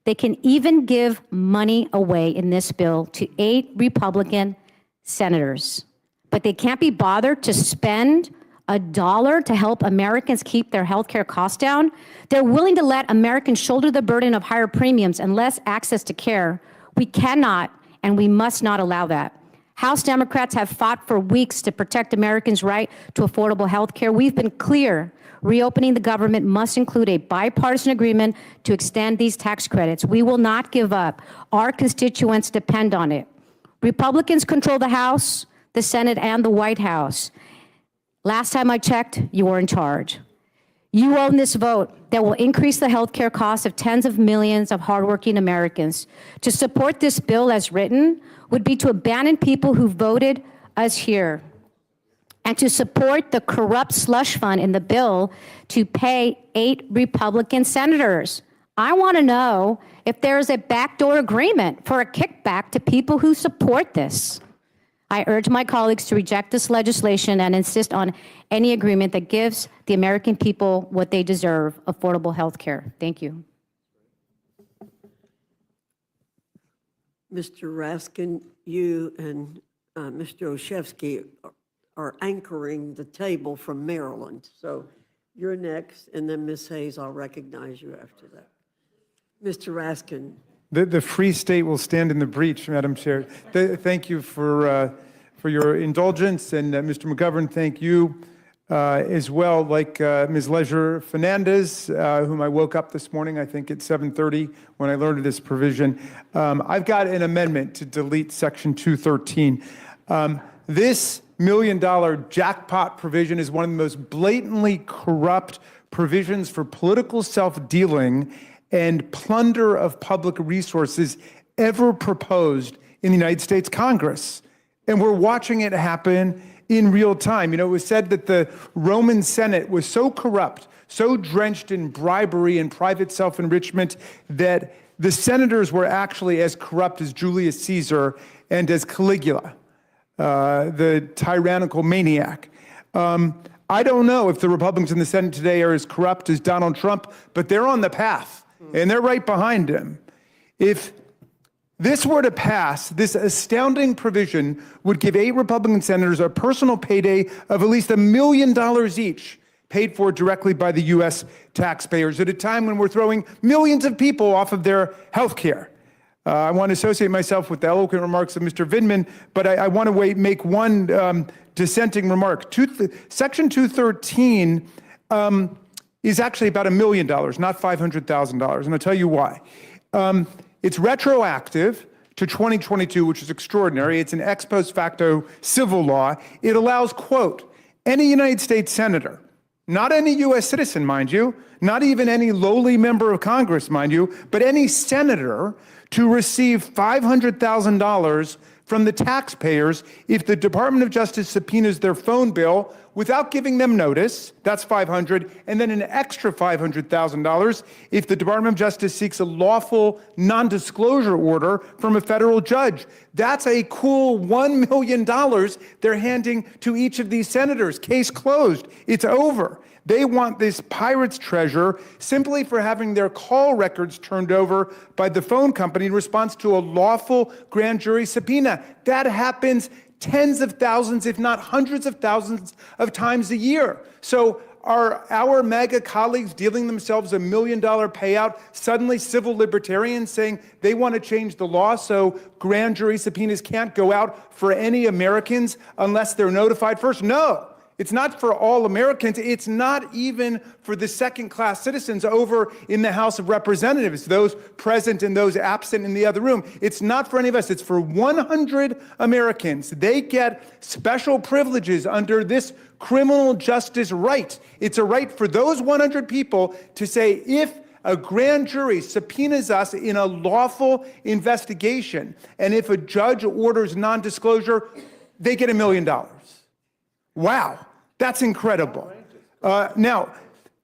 They can even give money away in this bill to 8 Republican senators. But they can't be bothered to spend $1 to help Americans keep their health care costs down. They're willing to let Americans shoulder the burden of higher premiums and less access to care. We cannot and we must not allow that. House Democrats have fought for weeks to protect Americans' right to affordable health care. We've been clear. Reopening the government must include a bipartisan agreement to extend these tax credits. We will not give up. Our constituents depend on it. Republicans control the House, the Senate, and the White House. Last time I checked, you were in charge. You own this vote that will increase the health care costs of tens of millions of hardworking Americans. To support this bill as written would be to abandon people who voted us here, and to support the corrupt slush fund in the bill to pay 8 Republican senators. I want to know if there's a backdoor agreement for a kickback to people who support this. I urge my colleagues to reject this legislation and insist on any agreement that gives the American people what they deserve, affordable health care. Thank you. Mr. Raskin, you and Mr. Olszewski are anchoring the table from Maryland. So you're next, and then Ms. Hayes, I'll recognize you after that. Mr. Raskin. The Free State will stand in the breach, Madam Chair. Thank you for your indulgence, and Mr. McGovern, thank you as well. Like Ms. Leisure Fernandez, whom I woke up this morning, I think at 7:30 when I learned of this provision. I've got an amendment to delete Section 213. This $1 million jackpot provision is one of the most blatantly corrupt provisions for political self-dealing and plunder of public resources ever proposed in the United States Congress. And we're watching it happen in real time. You know, it was said that the Roman Senate was so corrupt, so drenched in bribery and private self-enrichment, that the senators were actually as corrupt as Julius Caesar and as Caligula, the tyrannical maniac. I don't know if the Republicans in the Senate today are as corrupt as Donald Trump, but they're on the path, and they're right behind him. If this were to pass, this astounding provision would give 8 Republican senators a personal payday of at least $1 million each, paid for directly by the U.S. taxpayers at a time when we're throwing millions of people off of their health care. I want to associate myself with the eloquent remarks of Mr. Vindman, but I want to make one dissenting remark. Section 213 is actually about $1 million, not $500,000. And I'll tell you why. It's retroactive to 2022, which is extraordinary. It's an ex post facto civil law. It allows, quote, any United States senator, not any U.S. citizen, mind you, not even any lowly member of Congress, mind you, but any senator to receive $500,000 from the taxpayers if the Department of Justice subpoenas their phone bill without giving them notice, that's $500,000, and then an extra $500,000 if the Department of Justice seeks a lawful non-disclosure order from a federal judge. That's a cool $1 million they're handing to each of these senators. Case closed. It's over. They want this pirate's treasure simply for having their call records turned over by the phone company in response to a lawful grand jury subpoena. That happens tens of thousands, if not hundreds of thousands of times a year. So are our MAGA colleagues dealing themselves $1 million payout, suddenly civil libertarians saying they want to change the law so grand jury subpoenas can't go out for any Americans unless they're notified first? No. It's not for all Americans. It's not even for the second-class citizens over in the House of Representatives, those present and those absent in the other room. It's not for any of us. It's for 100 Americans. They get special privileges under this criminal justice right. It's a right for those 100 people to say, if a grand jury subpoenas us in a lawful investigation, and if a judge orders non-disclosure, they get $1 million. Wow, that's incredible. Now,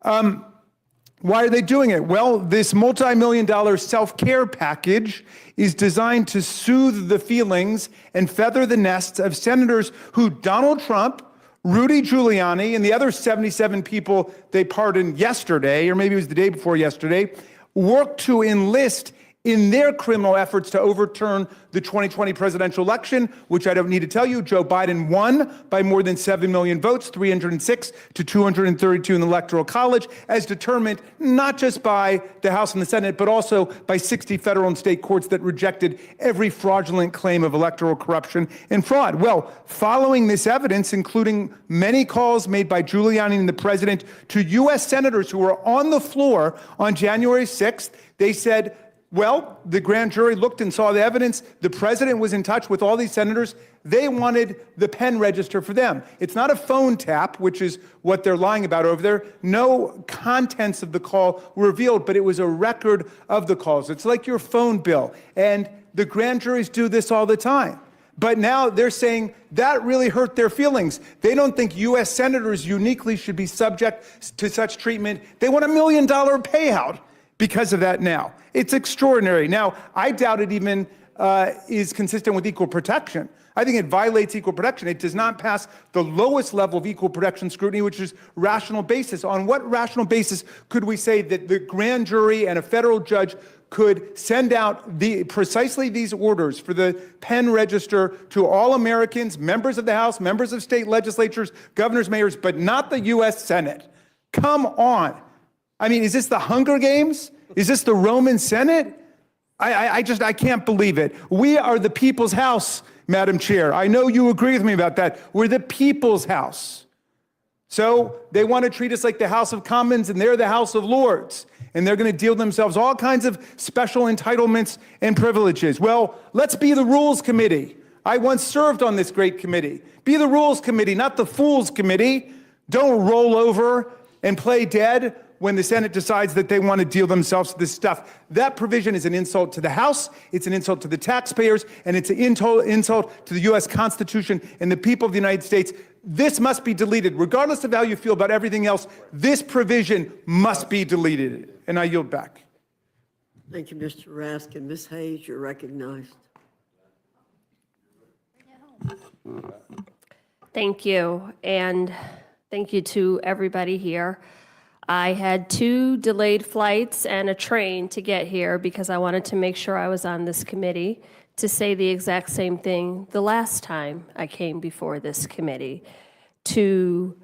why are they doing it? Well, this multi-million-dollar self-care package is designed to soothe the feelings and feather the nests of senators who Donald Trump, Rudy Giuliani, and the other 77 people they pardoned yesterday, or maybe it was the day before yesterday, worked to enlist in their criminal efforts to overturn the 2020 presidential election, which I don't need to tell you, Joe Biden won by more than 7 million votes, 306 to 232 in the Electoral College, as determined not just by the House and the Senate, but also by 60 federal and state courts that rejected every fraudulent claim of electoral corruption and fraud. Well, following this evidence, including many calls made by Giuliani and the president to U.S. senators who were on the floor on January 6th, they said, well, the grand jury looked and saw the evidence. The president was in touch with all these senators. They wanted the pen register for them. It's not a phone tap, which is what they're lying about over there. No contents of the call were revealed, but it was a record of the calls. It's like your phone bill. And the grand juries do this all the time. But now they're saying that really hurt their feelings. They don't think U.S. senators uniquely should be subject to such treatment. They want $1 million payout because of that now. It's extraordinary. Now, I doubt it even is consistent with equal protection. I think it violates equal protection. It does not pass the lowest level of equal protection scrutiny, which is rational basis. On what rational basis could we say that the grand jury and a federal judge could send out precisely these orders for the pen register to all Americans, members of the House, members of state legislatures, governors, mayors, but not the U.S. Senate? Come on. I mean, is this the Hunger Games? Is this the Roman Senate? I can't believe it. We are the people's house, Madam Chair. I know you agree with me about that. We're the people's house. So they want to treat us like the House of Commons, and they're the House of Lords. And they're going to deal themselves all kinds of special entitlements and privileges. Well, let's be the Rules Committee. I once served on this great committee. Be the Rules Committee, not the Fools Committee. Don't roll over and play dead when the Senate decides that they want to deal themselves with this stuff. That provision is an insult to the House, it's an insult to the taxpayers, and it's an insult to the U.S. Constitution and the people of the United States. This must be deleted. Regardless of how you feel about everything else, this provision must be deleted. And I yield back. Thank you, Mr. Raskin. Ms. Hayes, you're recognized. Thank you, and thank you to everybody here. I had 2 delayed flights and a train to get here because I wanted to make sure I was on this committee to say the exact same thing the last time I came before this committee, to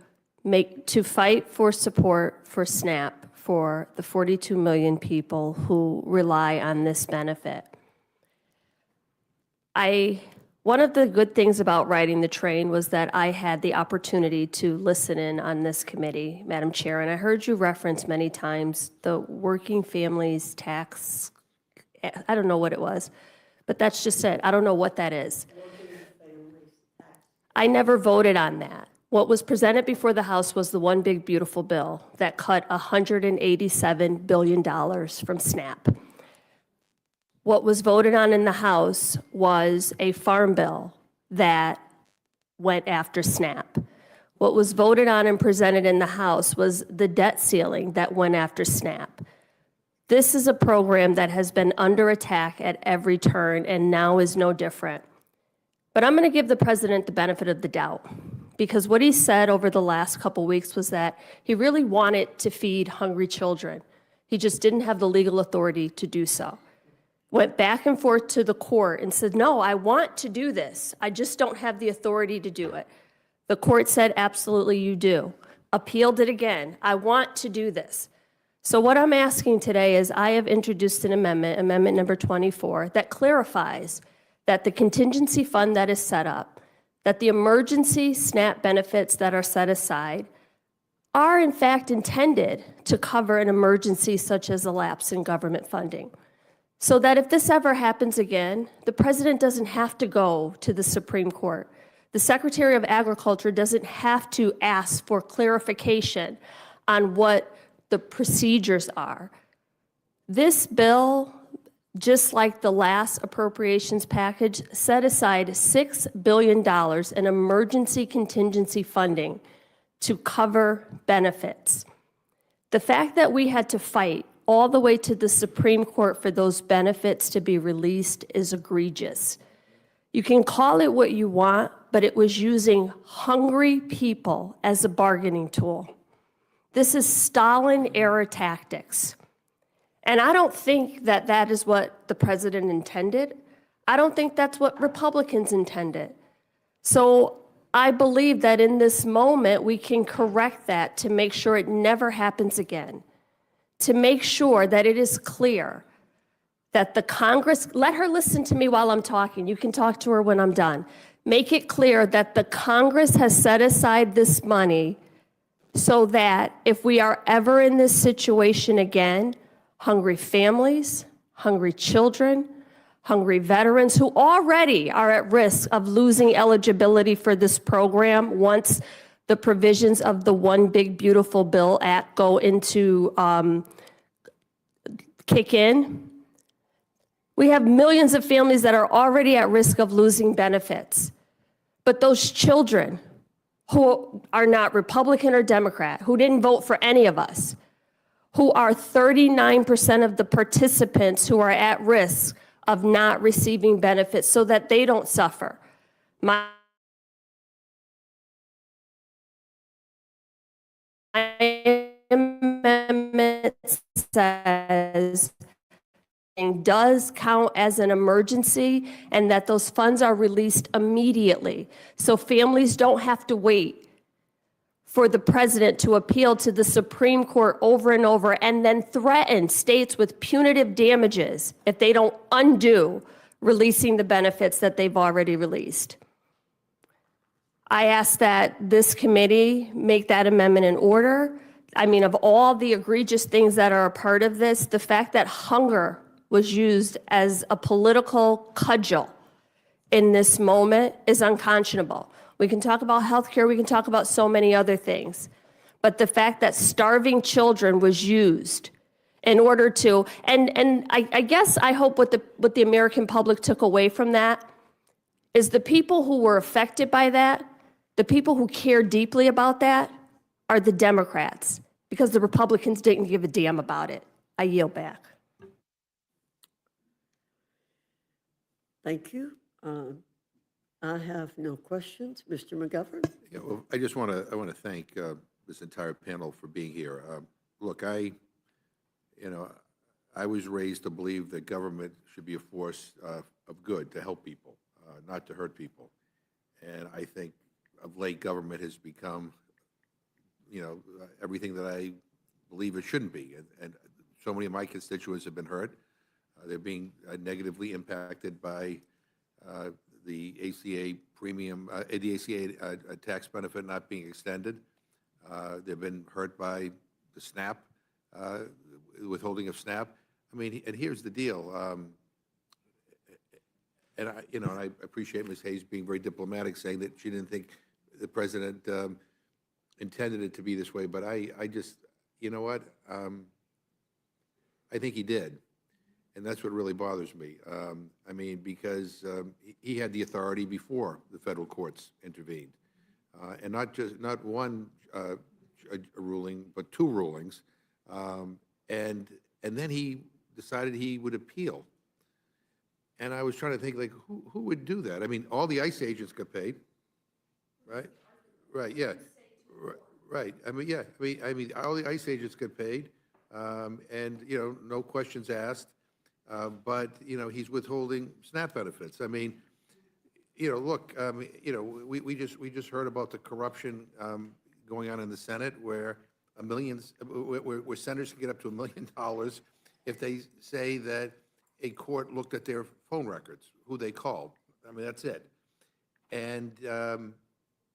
fight for support for SNAP for the 42 million people who rely on this benefit. I One of the good things about riding the train was that I had the opportunity to listen in on this committee, Madam Chair, and I heard you reference many times the working families tax, I don't know what it was, but that's just it. I don't know what that is. I never voted on that. What was presented before the House was the one big beautiful bill that cut $187 billion from SNAP. What was voted on in the House was a farm bill that went after SNAP. What was voted on and presented in the House was the debt ceiling that went after SNAP. This is a program that has been under attack at every turn and now is no different. But I'm going to give the president the benefit of the doubt, because what he said over the last couple weeks was that he really wanted to feed hungry children. He just didn't have the legal authority to do so. Went back and forth to the court and said, no, I want to do this. I just don't have the authority to do it. The court said, absolutely you do. Appealed it again. I want to do this. So what I'm asking today is I have introduced an amendment, amendment number 24, that clarifies that the contingency fund that is set up, that the emergency SNAP benefits that are set aside are in fact intended to cover an emergency such as a lapse in government funding. So that if this ever happens again, the president doesn't have to go to the Supreme Court. The Secretary of Agriculture doesn't have to ask for clarification on what the procedures are. This bill, just like the last appropriations package, set aside $6 billion in emergency contingency funding to cover benefits. The fact that we had to fight all the way to the Supreme Court for those benefits to be released is egregious. You can call it what you want, but it was using hungry people as a bargaining tool. This is Stalin-era tactics. And I don't think that that is what the president intended. I don't think that's what Republicans intended. So I believe that in this moment, we can correct that to make sure it never happens again. To make sure that it is clear that the Congress, let her listen to me while I'm talking. You can talk to her when I'm done. Make it clear that the Congress has set aside this money so that if we are ever in this situation again, hungry families, hungry children, hungry veterans who already are at risk of losing eligibility for this program once the provisions of the One Big Beautiful Bill Act go into kick in. We have millions of families that are already at risk of losing benefits. But those children who are not Republican or Democrat, who didn't vote for any of us, who are 39% of the participants who are at risk of not receiving benefits so that they don't suffer. My amendment says it does count as an emergency and that those funds are released immediately. So families don't have to wait for the president to appeal to the Supreme Court over and over and then threaten states with punitive damages if they don't undo releasing the benefits that they've already released. I ask that this committee make that amendment in order. I mean, of all the egregious things that are a part of this, the fact that hunger was used as a political cudgel in this moment is unconscionable. We can talk about healthcare, we can talk about so many other things. But the fact that starving children was used in order to, and I guess I hope what the American public took away from that is the people who were affected by that, the people who care deeply about that are the Democrats, because the Republicans didn't give a damn about it. I yield back. Thank you. I have no questions. Mr. McGovern? Yeah, well, I want to thank this entire panel for being here. Look, I was raised to believe that government should be a force of good to help people, not to hurt people. And I think of late government has become, everything that I believe it shouldn't be. And so many of my constituents have been hurt. They're being negatively impacted by the ACA premium, the ACA tax benefit not being extended. They've been hurt by the SNAP, withholding of SNAP. I mean, and here's the deal. And I appreciate Ms. Hayes being very diplomatic, saying that she didn't think the president intended it to be this way. But I just, you know what? I think he did. And that's what really bothers me. I mean, because he had the authority before the federal courts intervened. And not one a ruling, but 2 rulings. And then he decided he would appeal. And I was trying to think, like, who would do that? I mean, all the ICE agents got paid, right? Right, yeah. Right. I mean, yeah. I mean, all the ICE agents get paid, and, no questions asked. But, he's withholding SNAP benefits. I mean, look, we just heard about the corruption going on in the Senate where where senators can get up to $1 million if they say that a court looked at their phone records, who they called. I mean, that's it. And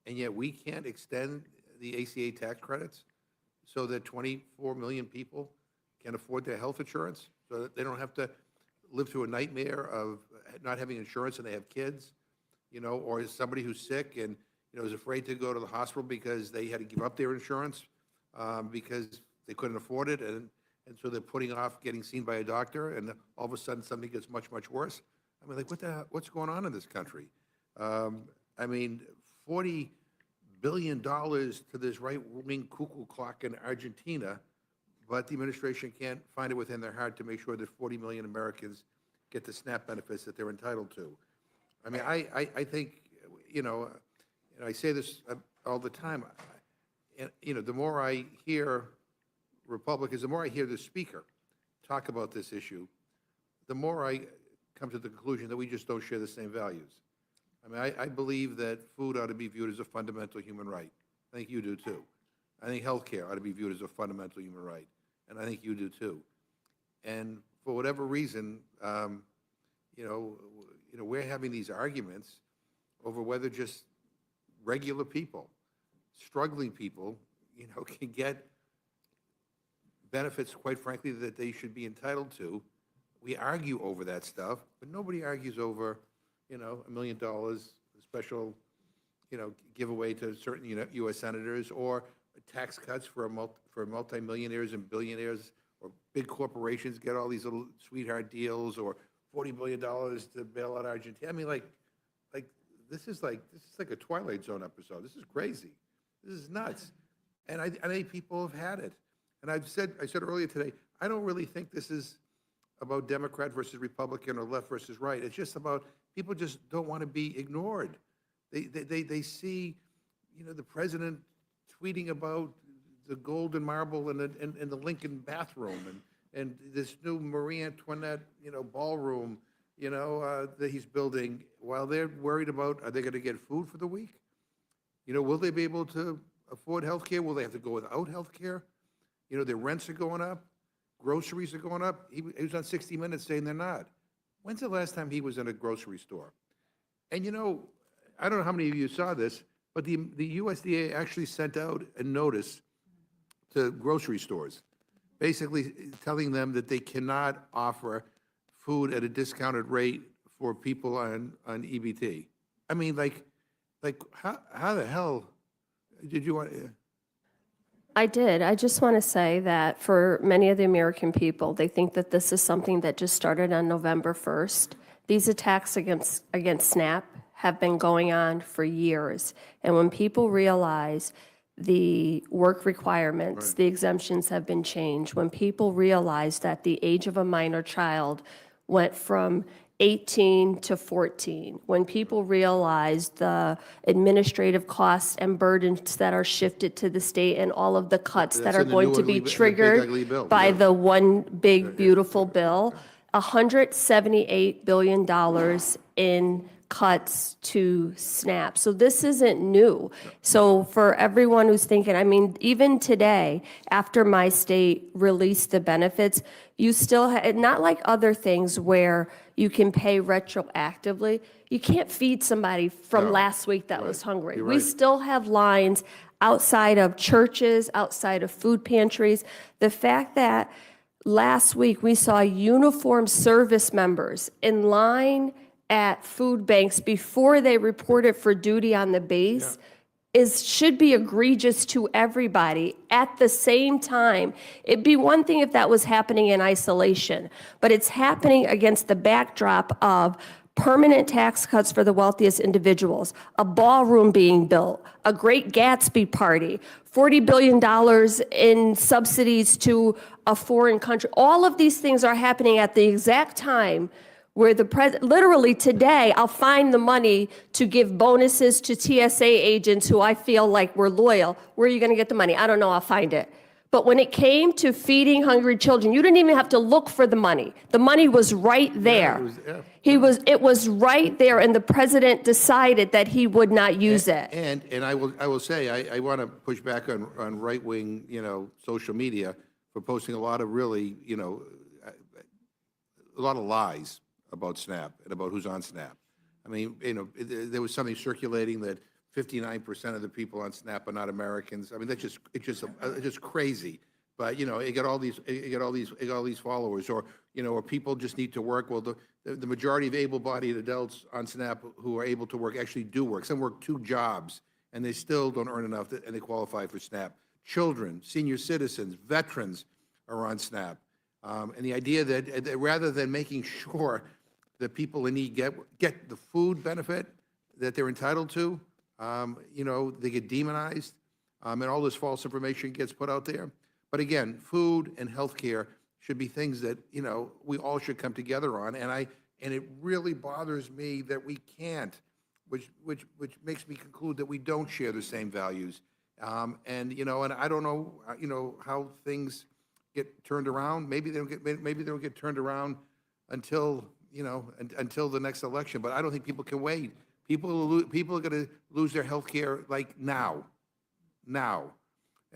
yet we can't extend the ACA tax credits so that 24 million people can afford their health insurance, so that they don't have to live through a nightmare of not having insurance and they have kids, or is somebody who's sick and, is afraid to go to the hospital because they had to give up their insurance because they couldn't afford it, and so they're putting off getting seen by a doctor, and all of a sudden something gets much, much worse. I mean, like, what's going on in this country? I mean, $40 billion to this right-wing cuckoo clock in Argentina, but the administration can't find it within their heart to make sure that 40 million Americans get the SNAP benefits that they're entitled to. I mean, I think, I say this all the time, the more I hear Republicans, the more I hear the speaker talk about this issue, the more I come to the conclusion that we just don't share the same values. I mean, I believe that food ought to be viewed as a fundamental human right. I think you do too. I think health care ought to be viewed as a fundamental human right, and I think you do too. And for whatever reason, we're having these arguments over whether just regular people, struggling people, can get benefits, quite frankly, that they should be entitled to. We argue over that stuff, but nobody argues over, $1 million, a special, giveaway to certain, U.S. senators, or tax cuts for multimillionaires and billionaires, or big corporations get all these little sweetheart deals, or $40 billion to bail out Argentina. I mean, this is like a Twilight Zone episode. This is crazy. This is nuts. And I think people have had it. And I said earlier today, I don't really think this is about Democrat versus Republican or left versus right. It's just about people just don't want to be ignored. They see, the president tweeting about the golden marble in the Lincoln bathroom and this new Marie Antoinette, ballroom, that he's building, while they're worried about, are they going to get food for the week? Will they be able to afford health care? Will they have to go without health care? Their rents are going up. Groceries are going up. He was on 60 Minutes saying they're not. When's the last time he was in a grocery store? And, I don't know how many of you saw this, but the USDA actually sent out a notice to grocery stores, basically telling them that they cannot offer food at a discounted rate for people on EBT. I mean, how the hell did you want? I did. I just want to say that for many of the American people, they think that this is something that just started on November 1st. These attacks against SNAP have been going on for years. And when people realize the work requirements, the exemptions have been changed, when people realize that the age of a minor child went from 18 to 14, when people realize the administrative costs and burdens that are shifted to the state and all of the cuts that are going to be triggered by the one big beautiful bill, $178 billion in cuts to SNAP. So this isn't new. So for everyone who's thinking, I mean, even today, after my state released the benefits, you still have, not like other things where you can pay retroactively. You can't feed somebody from No. last week that was hungry. You're We right. still have lines outside of churches, outside of food pantries. The fact that last week we saw uniformed service members in line at food banks before they reported for duty on the base should be egregious to everybody. At the same time, it'd be one thing if that was happening in isolation, but it's happening against the backdrop of permanent tax cuts for the wealthiest individuals, a ballroom being built, a Great Gatsby party, $40 billion in subsidies to a foreign country. All of these things are happening at the exact time where the president, literally today, I'll find the money to give bonuses to TSA agents who I feel like were loyal. Where are you going to get the money? I don't know. I'll find it. But when it came to feeding hungry children, you didn't even have to look for the money. The money was right there. It was right there, and the president decided that he would not use it. And I will say, I want to push back on right-wing, social media for posting a lot of really, a lot of lies about SNAP and about who's on SNAP. I mean, there was something circulating that 59% of the people on SNAP are not Americans. I mean, it's just crazy. But you get all these followers, or or people just need to work. Well, the majority of able-bodied adults on SNAP who are able to work actually do work. Some work 2 jobs, and they still don't earn enough, and they qualify for SNAP. Children, senior citizens, veterans are on SNAP, and the idea that rather than making sure that people in need get the food benefit that they're entitled to, they get demonized, and all this false information gets put out there. But again, food and health care should be things that, we all should come together on. And it really bothers me that we can't, which makes me conclude that we don't share the same values. And I don't know, how things get turned around. Maybe they don't get turned around until the next election. But I don't think people can wait. People are going to lose their health care like now.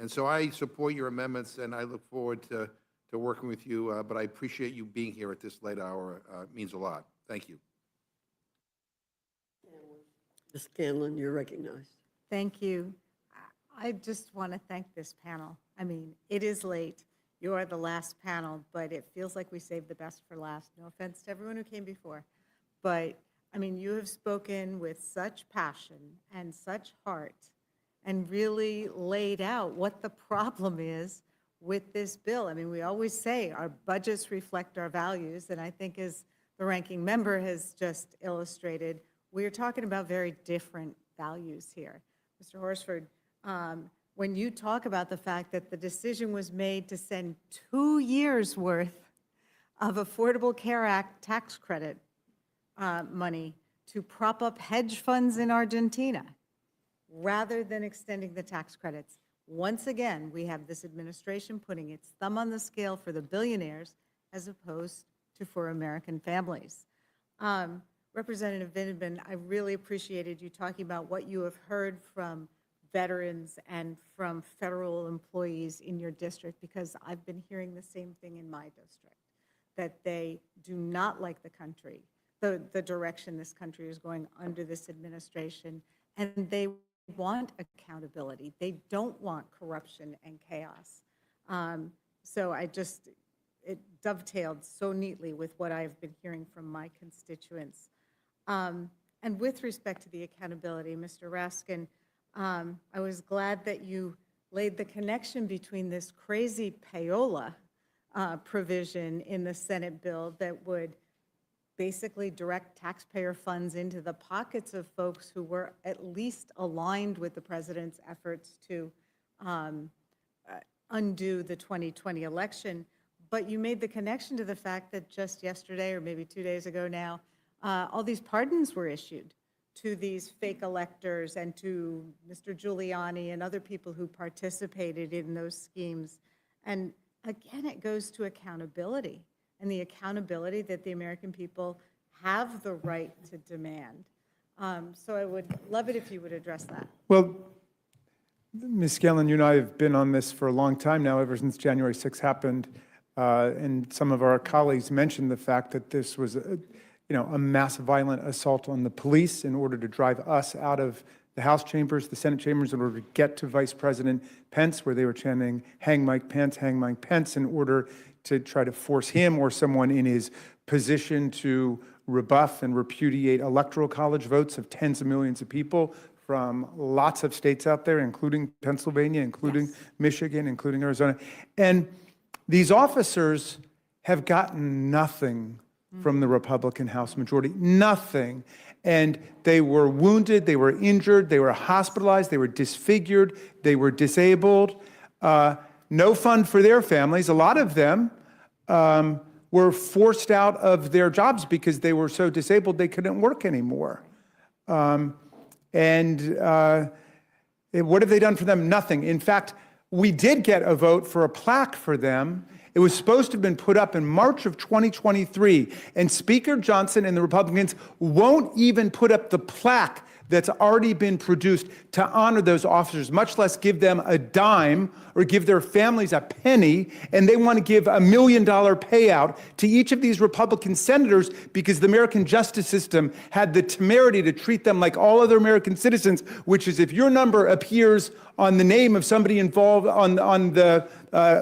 And so I support your amendments, and I look forward to working with you. But I appreciate you being here at this late hour. It means a lot. Thank you. Ms. Scanlon, you're recognized. Thank you. I just want to thank this panel. I mean, it is late. You are the last panel, but it feels like we saved the best for last. No offense to everyone who came before. But, I mean, you have spoken with such passion and such heart and really laid out what the problem is with this bill. I mean, we always say our budgets reflect our values, and I think as the ranking member has just illustrated, we're talking about very different values here. Mr. Horsford, when you talk about the fact that the decision was made to send 2 years' worth of Affordable Care Act tax credit money to prop up hedge funds in Argentina, rather than extending the tax credits, once again, we have this administration putting its thumb on the scale for the billionaires as opposed to for American families. Representative Vindman, I really appreciated you talking about what you have heard from veterans and from federal employees in your district, because I've been hearing the same thing in my district, that they do not like the country, the direction this country is going under this administration, and they want accountability. They don't want corruption and chaos. So it dovetailed so neatly with what I've been hearing from my constituents. And with respect to the accountability, Mr. Raskin, I was glad that you laid the connection between this crazy payola provision in the Senate bill that would basically direct taxpayer funds into the pockets of folks who were at least aligned with the president's efforts to undo the 2020 election. But you made the connection to the fact that just yesterday, or maybe 2 days ago now, all these pardons were issued to these fake electors and to Mr. Giuliani and other people who participated in those schemes. And again, it goes to accountability, and the accountability that the American people have the right to demand. So I would love it if you would address that. Well, Ms. Scanlon, you and I have been on this for a long time now, ever since January 6th happened. And some of our colleagues mentioned the fact that this was a massive violent assault on the police in order to drive us out of the House chambers, the Senate chambers, in order to get to Vice President Pence, where they were chanting, hang Mike Pence, in order to try to force him or someone in his position to rebuff and repudiate electoral college votes of tens of millions of people from lots of states out there, including Pennsylvania, including Michigan, including Arizona. And these officers have gotten nothing from the Republican House majority, nothing. And they were wounded, they were injured, they were hospitalized, they were disfigured, they were disabled. No fun for their families. A lot of them were forced out of their jobs because they were so disabled they couldn't work anymore. What have they done for them? Nothing. In fact, we did get a vote for a plaque for them. It was supposed to have been put up in March of 2023, and Speaker Johnson and the Republicans won't even put up the plaque that's already been produced to honor those officers, much less give them a dime or give their families a penny. And they want to give $1 million payout to each of these Republican senators because the American justice system had the temerity to treat them like all other American citizens, which is if your number appears on the name of somebody involved on the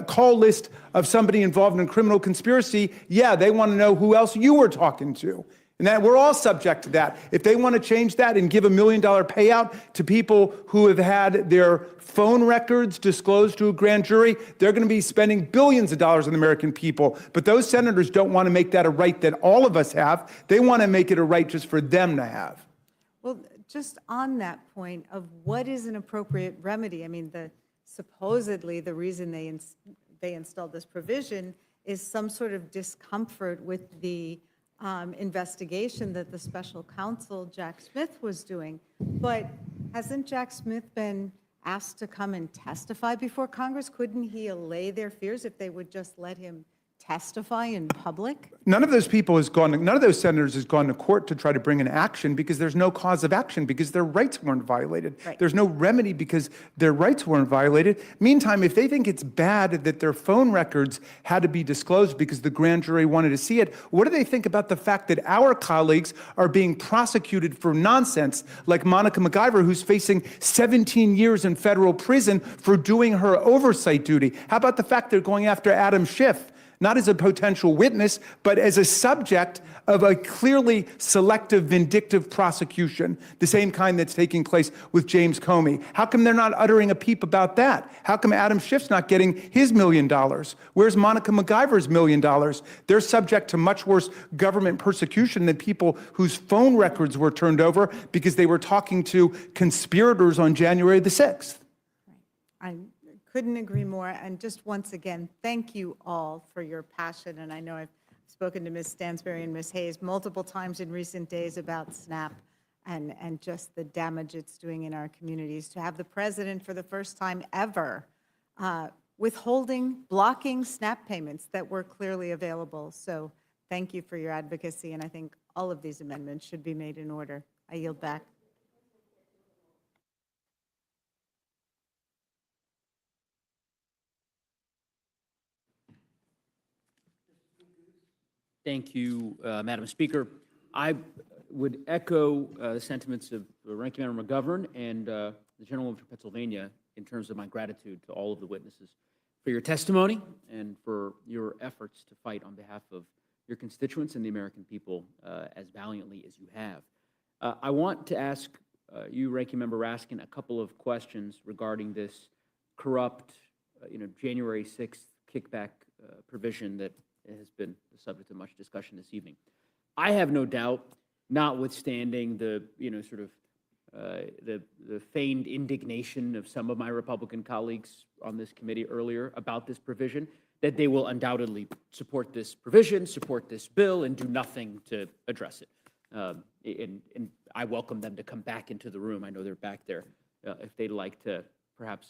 call list of somebody involved in a criminal conspiracy, yeah, they want to know who else you were talking to. And that we're all subject to that. If they want to change that and give $1 million payout to people who have had their phone records disclosed to a grand jury, they're going to be spending billions of dollars on the American people. But those senators don't want to make that a right that all of us have. They want to make it a right just for them to have. Well, just on that point of what is an appropriate remedy, I mean, supposedly the reason they installed this provision is some sort of discomfort with the investigation that the special counsel, Jack Smith, was doing. But hasn't Jack Smith been asked to come and testify before Congress? Couldn't he allay their fears if they would just let him testify in public? None of those senators has gone to court to try to bring an action because there's no cause of action because their rights weren't violated. Right. There's no remedy because their rights weren't violated. Meantime, if they think it's bad that their phone records had to be disclosed because the grand jury wanted to see it, what do they think about the fact that our colleagues are being prosecuted for nonsense, like Monica MacGyver, who's facing 17 years in federal prison for doing her oversight duty? How about the fact they're going after Adam Schiff? Not as a potential witness, but as a subject of a clearly selective, vindictive prosecution, the same kind that's taking place with James Comey. How come they're not uttering a peep about that? How come Adam Schiff's not getting his $1 million? Where's Monica MacGyver's $1 million? They're subject to much worse government persecution than people whose phone records were turned over because they were talking to conspirators on January the 6th. I couldn't agree more. And just once again, thank you all for your passion. And I know I've spoken to Ms. Stansberry and Ms. Hayes multiple times in recent days about SNAP and just the damage it's doing in our communities. To have the president for the first time ever blocking SNAP payments that were clearly available. So thank you for your advocacy. And I think all of these amendments should be made in order. I yield back. Thank you, Madam Speaker. I would echo the sentiments of Ranking Member McGovern and the gentleman from Pennsylvania in terms of my gratitude to all of the witnesses for your testimony and for your efforts to fight on behalf of your constituents and the American people as valiantly as you have. I want to ask you, Ranking Member Raskin, a couple of questions regarding this corrupt, January 6th kickback provision that has been the subject of much discussion this evening. I have no doubt, notwithstanding the the feigned indignation of some of my Republican colleagues on this committee earlier about this provision, that they will undoubtedly support this provision, support this bill, and do nothing to address it. And I welcome them to come back into the room. I know they're back there if they'd like to perhaps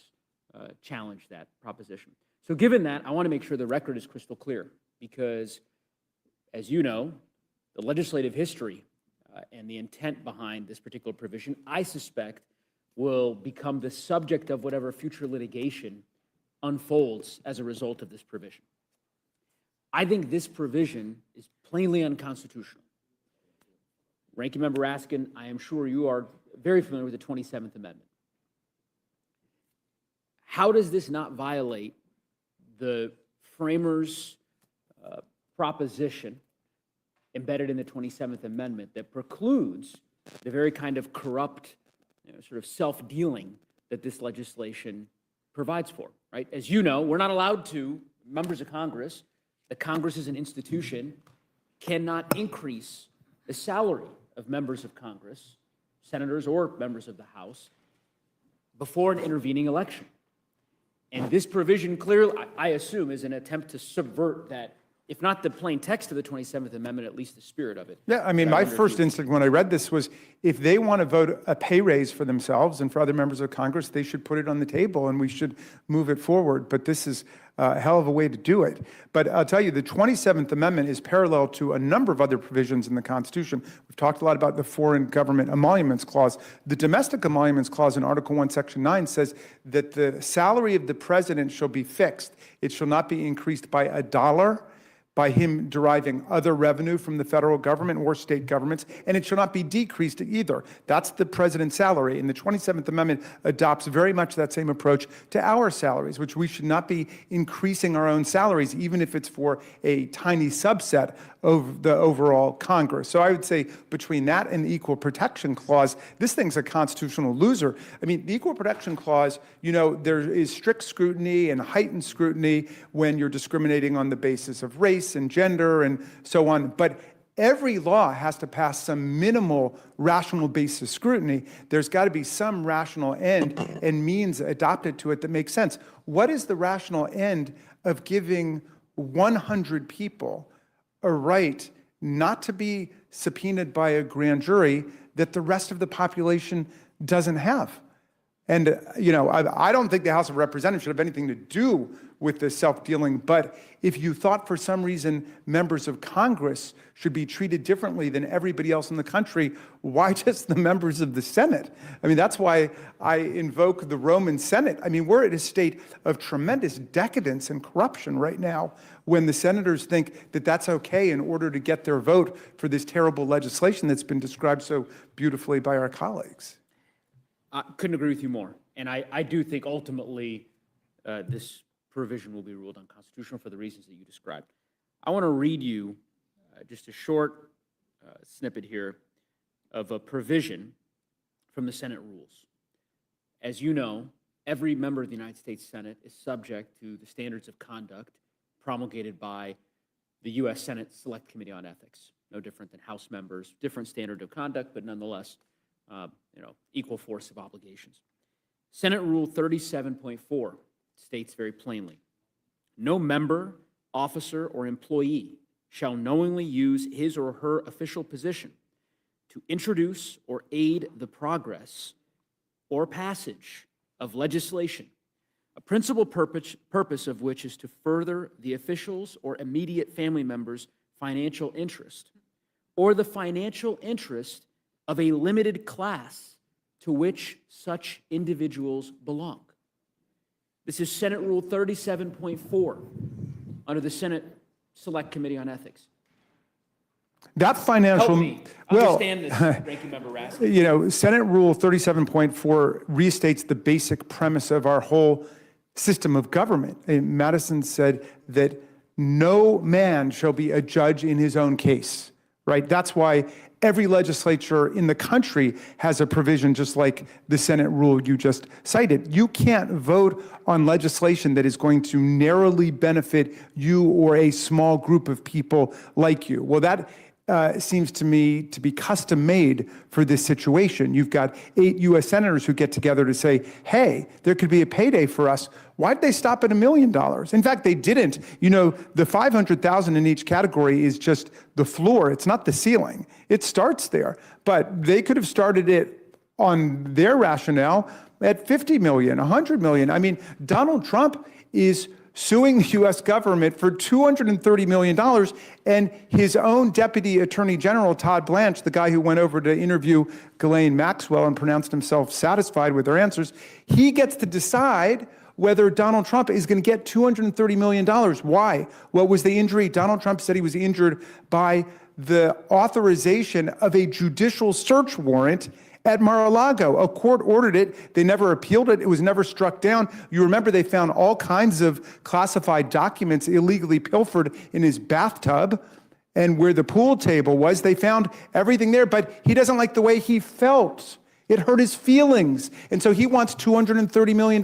challenge that proposition. So given that, I want to make sure the record is crystal clear because, as you know, the legislative history and the intent behind this particular provision, I suspect, will become the subject of whatever future litigation unfolds as a result of this provision. I think this provision is plainly unconstitutional. Ranking Member Raskin, I am sure you are very familiar with the 27th Amendment. How does this not violate the framers' proposition embedded in the 27th Amendment that precludes the very kind of corrupt, sort of self-dealing that this legislation provides for, right? As you know, we're not allowed to, members of Congress, the Congress as an institution cannot increase the salary of members of Congress, senators or members of the House, before an intervening election. And this provision clearly, I assume, is an attempt to subvert that, if not the plain text of the 27th Amendment, at least the spirit of it. Yeah, I mean, my first instinct when I read this was, if they want to vote a pay raise for themselves and for other members of Congress, they should put it on the table and we should move it forward. But this is a hell of a way to do it. But I'll tell you, the 27th Amendment is parallel to a number of other provisions in the Constitution. We've talked a lot about the Foreign Government Emoluments Clause. The Domestic Emoluments Clause in Article 1, Section 9 says that the salary of the president shall be fixed. It shall not be increased by $1 by him deriving other revenue from the federal government or state governments, and it shall not be decreased either. That's the president's salary, and the 27th Amendment adopts very much that same approach to our salaries, which we should not be increasing our own salaries, even if it's for a tiny subset of the overall Congress. So I would say between that and the Equal Protection Clause, this thing's a constitutional loser. I mean, the Equal Protection Clause, there is strict scrutiny and heightened scrutiny when you're discriminating on the basis of race and gender and so on. But every law has to pass some minimal rational basis scrutiny. There's got to be some rational end and means adopted to it that makes sense. What is the rational end of giving 100 people a right not to be subpoenaed by a grand jury that the rest of the population doesn't have? And, I don't think the House of Representatives should have anything to do with this self-dealing, but if you thought for some reason members of Congress should be treated differently than everybody else in the country, why just the members of the Senate? I mean, that's why I invoke the Roman Senate. I mean, we're at a state of tremendous decadence and corruption right now when the senators think that that's okay in order to get their vote for this terrible legislation that's been described so beautifully by our colleagues. I couldn't agree with you more. And I do think ultimately this provision will be ruled unconstitutional for the reasons that you described. I want to read you just a short snippet here of a provision from the Senate rules. As you know, every member of the United States Senate is subject to the standards of conduct promulgated by the U.S. Senate Select Committee on Ethics. No different than House members, different standard of conduct, but nonetheless, equal force of obligations. Senate Rule 37.4 states very plainly, no member, officer, or employee shall knowingly use his or her official position to introduce or aid the progress or passage of legislation, a principal purpose of which is to further the officials or immediate family members' financial interest, or the financial interest of a limited class to which such individuals belong. This is Senate Rule 37.4 under the Senate Select Committee on Ethics. That financial, Help me understand this, Ranking Member Raskin. Senate Rule 37.4 restates the basic premise of our whole system of government. And Madison said that no man shall be a judge in his own case, right? That's why every legislature in the country has a provision just like the Senate rule you just cited. You can't vote on legislation that is going to narrowly benefit you or a small group of people like you. Well, that seems to me to be custom made for this situation. You've got 8 U.S. senators who get together to say, hey, there could be a payday for us. Why'd they stop at $1 million? In fact, they didn't. The $500,000 in each category is just the floor. It's not the ceiling. It starts there. But they could have started it on their rationale at 50 million, 100 million. I mean, Donald Trump is suing the U.S. government for $230 million, and his own Deputy Attorney General, Todd Blanche, the guy who went over to interview Ghislaine Maxwell and pronounced himself satisfied with her answers, he gets to decide whether Donald Trump is going to get $230 million. Why? What was the injury? Donald Trump said he was injured by the authorization of a judicial search warrant at Mar-a-Lago. A court ordered it. They never appealed it. It was never struck down. You remember they found all kinds of classified documents illegally pilfered in his bathtub. And where the pool table was, they found everything there, but he doesn't like the way he felt. It hurt his feelings. And so he wants $230 million,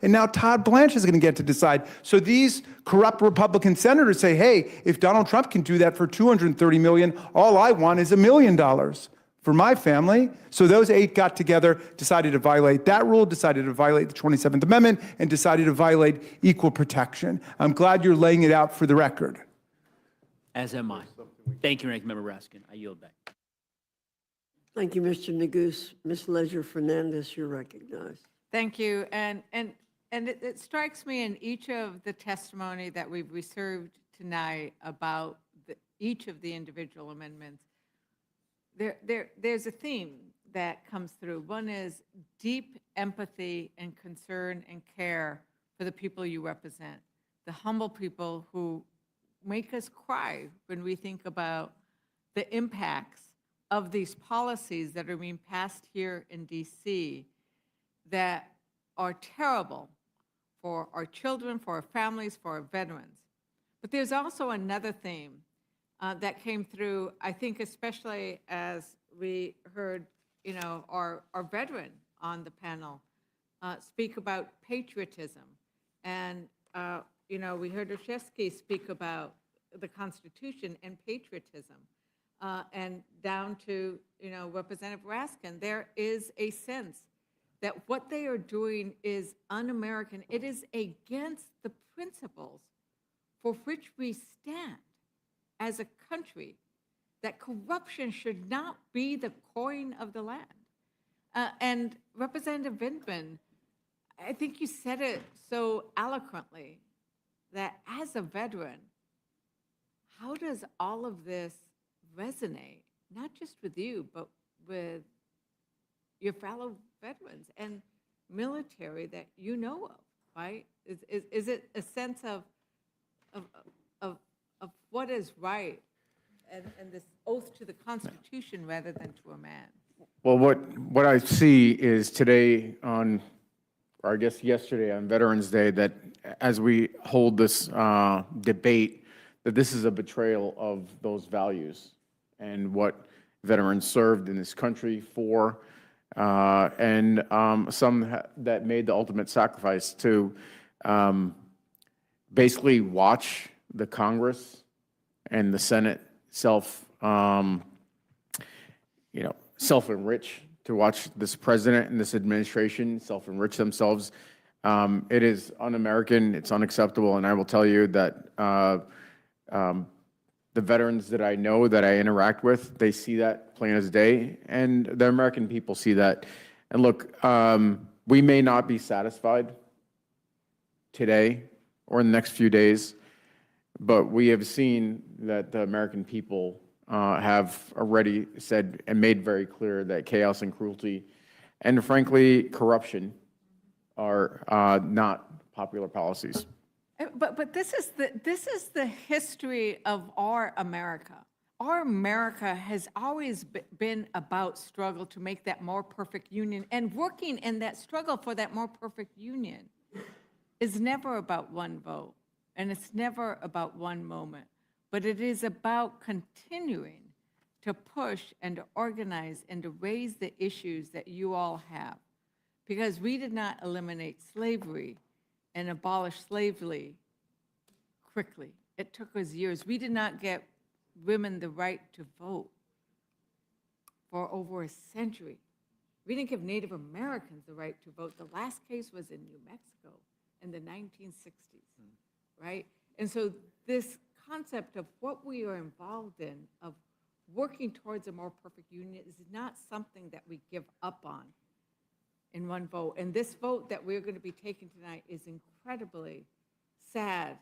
and now Todd Blanche is going to get to decide. So these corrupt Republican senators say, hey, if Donald Trump can do that for $230 million, all I want is $1 million for my family. So those 8 got together, decided to violate that rule, decided to violate the 27th Amendment, and decided to violate equal protection. I'm glad you're laying it out for the record. As am I. Thank you, Ranking Member Raskin. I yield back. Thank you, Mr. Neguse. Ms. Leisure Fernandez, you're recognized. Thank you. And it strikes me in each of the testimony that we've received tonight about each of the individual amendments, there's a theme that comes through. One is deep empathy and concern and care for the people you represent, the humble people who make us cry when we think about the impacts of these policies that are being passed here in DC that are terrible for our children, for our families, for our veterans. But there's also another theme that came through, I think, especially as we heard, our veteran on the panel speak about patriotism. And, we heard Oshesky speak about the Constitution and patriotism. And down to, Representative Raskin, there is a sense that what they are doing is un-American. It is against the principles for which we stand as a country, that corruption should not be the coin of the land. And Representative Vindman, I think you said it so eloquently, that as a veteran, how does all of this resonate, not just with you, but with your fellow veterans and military that you know of, right? Is it a sense of what is right and this oath to the Constitution rather than to a man? Well, what I see is today or I guess yesterday on Veterans Day, that as we hold this debate, that this is a betrayal of those values and what veterans served in this country for, and some that made the ultimate sacrifice to basically watch the Congress and the Senate self-enrich, to watch this president and this administration self-enrich themselves. It is un-American, it's unacceptable, and I will tell you that the veterans that I know, that I interact with, they see that plain as day, and the American people see that. And look, we may not be satisfied today or in the next few days, but we have seen that the American people have already said and made very clear that chaos and cruelty and, frankly, corruption are not popular policies. But this is the history of our America. Our America has always been about struggle to make that more perfect union, and working in that struggle for that more perfect union is never about one vote, and it's never about one moment, but it is about continuing to push and to organize and to raise the issues that you all have. Because we did not eliminate slavery and abolish slavery quickly. It took us years. We did not get women the right to vote for over a century. We didn't give Native Americans the right to vote. The last case was in New Mexico in the 1960s, right? And so this concept of what we are involved in, of working towards a more perfect union, is not something that we give up on in one vote. And this vote that we're going to be taking tonight is incredibly sad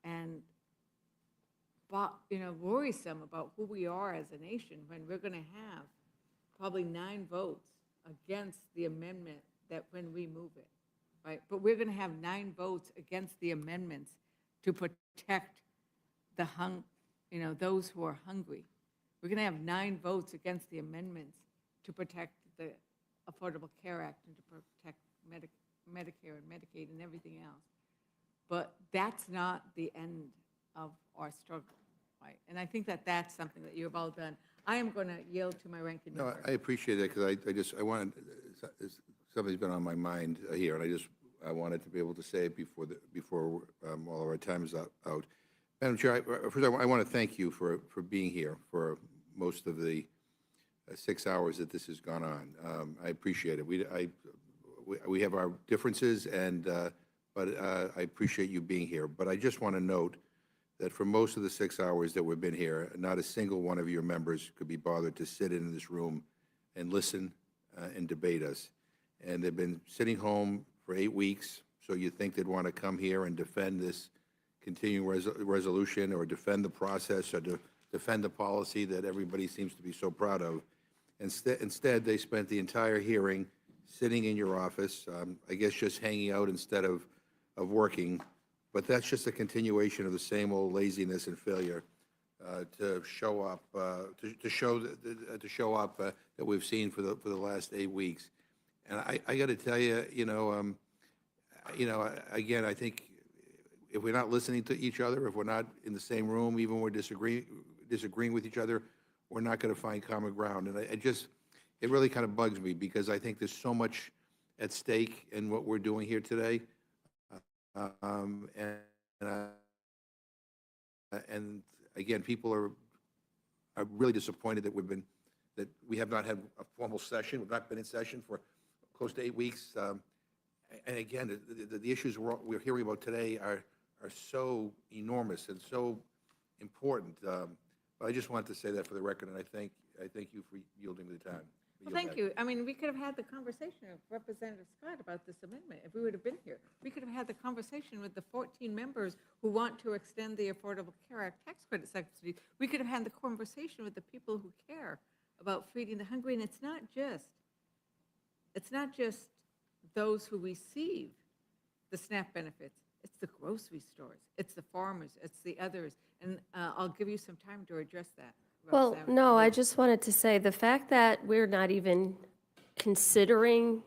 and worrisome about who we are as a nation, when we're going to have probably 9 votes against the amendment that when we move it, right? But we're going to have 9 votes against the amendments to protect the those who are hungry. We're going to have 9 votes against the amendments to protect the Affordable Care Act and to protect Medicare and Medicaid and everything else. But that's not the end of our struggle, right? And I think that that's something that you have all done. I am going to yield to my ranking No, member. I appreciate that because I wanted, something's been on my mind here, and I wanted to be able to say it before all of our time is out. Madam Chair, first I want to thank you for being here for most of the 6 hours that this has gone on. I appreciate it. We have our differences, but I appreciate you being here. But I just want to note that for most of the 6 hours that we've been here, not a single one of your members could be bothered to sit in this room and listen and debate us. And they've been sitting home for 8 weeks, so you think they'd want to come here and defend this continuing resolution or defend the process or defend the policy that everybody seems to be so proud of. Instead, they spent the entire hearing sitting in your office, I guess just hanging out instead of working. But that's just a continuation of the same old laziness and failure to show up, to show up that we've seen for the last 8 weeks. And I got to tell you, again, I think if we're not listening to each other, if we're not in the same room, even when we're disagreeing with each other, we're not going to find common ground. And it really kind of bugs me because I think there's so much at stake in what we're doing here today. And again, people are really disappointed that we have not had a formal session. We've not been in session for close to 8 weeks. And again, the issues we're hearing about today are so enormous and so important. But I just wanted to say that for the record, and I thank you for yielding the time. Well, thank you. I mean, we could have had the conversation of Representative Scott about this amendment if we would have been here. We could have had the conversation with the 14 members who want to extend the Affordable Care Act tax credit subsidy. We could have had the conversation with the people who care about feeding the hungry. And it's not just those who receive the SNAP benefits. It's the grocery stores. It's the farmers. It's the others. And I'll give you some time to address that. Well, no, I just wanted to say the fact that we're not even considering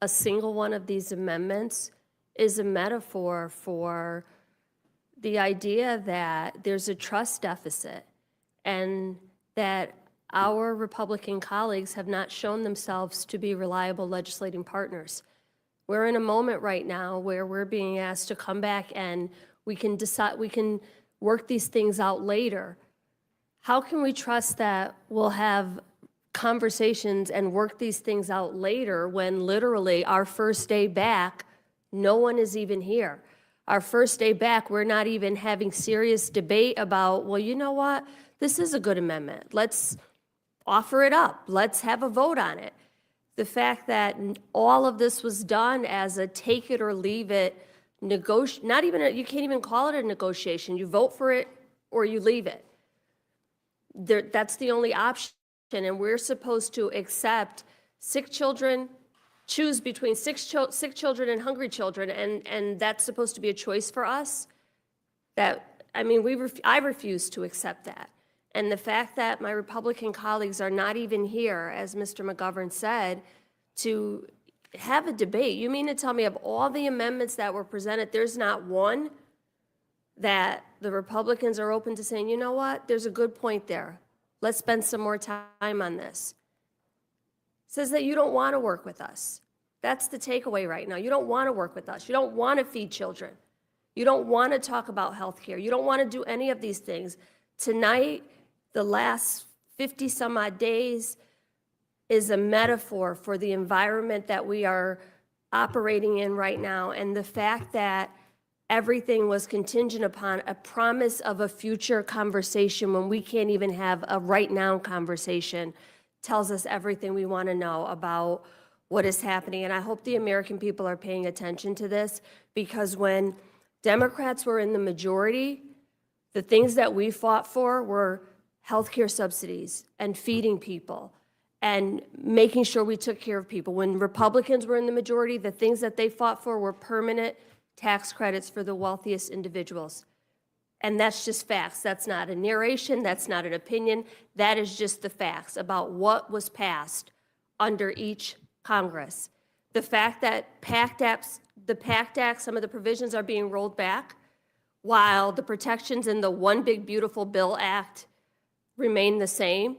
a single one of these amendments is a metaphor for the idea that there's a trust deficit and that our Republican colleagues have not shown themselves to be reliable legislating partners. We're in a moment right now where we're being asked to come back and we can work these things out later. How can we trust that we'll have conversations and work these things out later when literally our first day back, no one is even here? Our first day back, we're not even having serious debate about, well, you know what? This is a good amendment. Let's offer it up. Let's have a vote on it. The fact that all of this was done as a take it or leave it not even, you can't even call it a negotiation. You vote for it or you leave it. That's the only option, and we're supposed to accept sick children, choose between sick children and hungry children, and that's supposed to be a choice for us. I refuse to accept that. And the fact that my Republican colleagues are not even here, as Mr. McGovern said, to have a debate. You mean to tell me of all the amendments that were presented, there's not one that the Republicans are open to saying, you know what, there's a good point there. Let's spend some more time on this. It says that you don't want to work with us. That's the takeaway right now. You don't want to work with us. You don't want to feed children. You don't want to talk about health care. You don't want to do any of these things. Tonight, the last 50 some odd days is a metaphor for the environment that we are operating in right now, and the fact that everything was contingent upon a promise of a future conversation when we can't even have a right now conversation tells us everything we want to know about what is happening. And I hope the American people are paying attention to this, because when Democrats were in the majority, the things that we fought for were healthcare subsidies and feeding people and making sure we took care of people. When Republicans were in the majority, the things that they fought for were permanent tax credits for the wealthiest individuals. And that's just facts. That's not a narration. That's not an opinion. That is just the facts about what was passed under each Congress. The fact that the PACT Act, some of the provisions are being rolled back, while the protections in the One Big Beautiful Bill Act remain the same.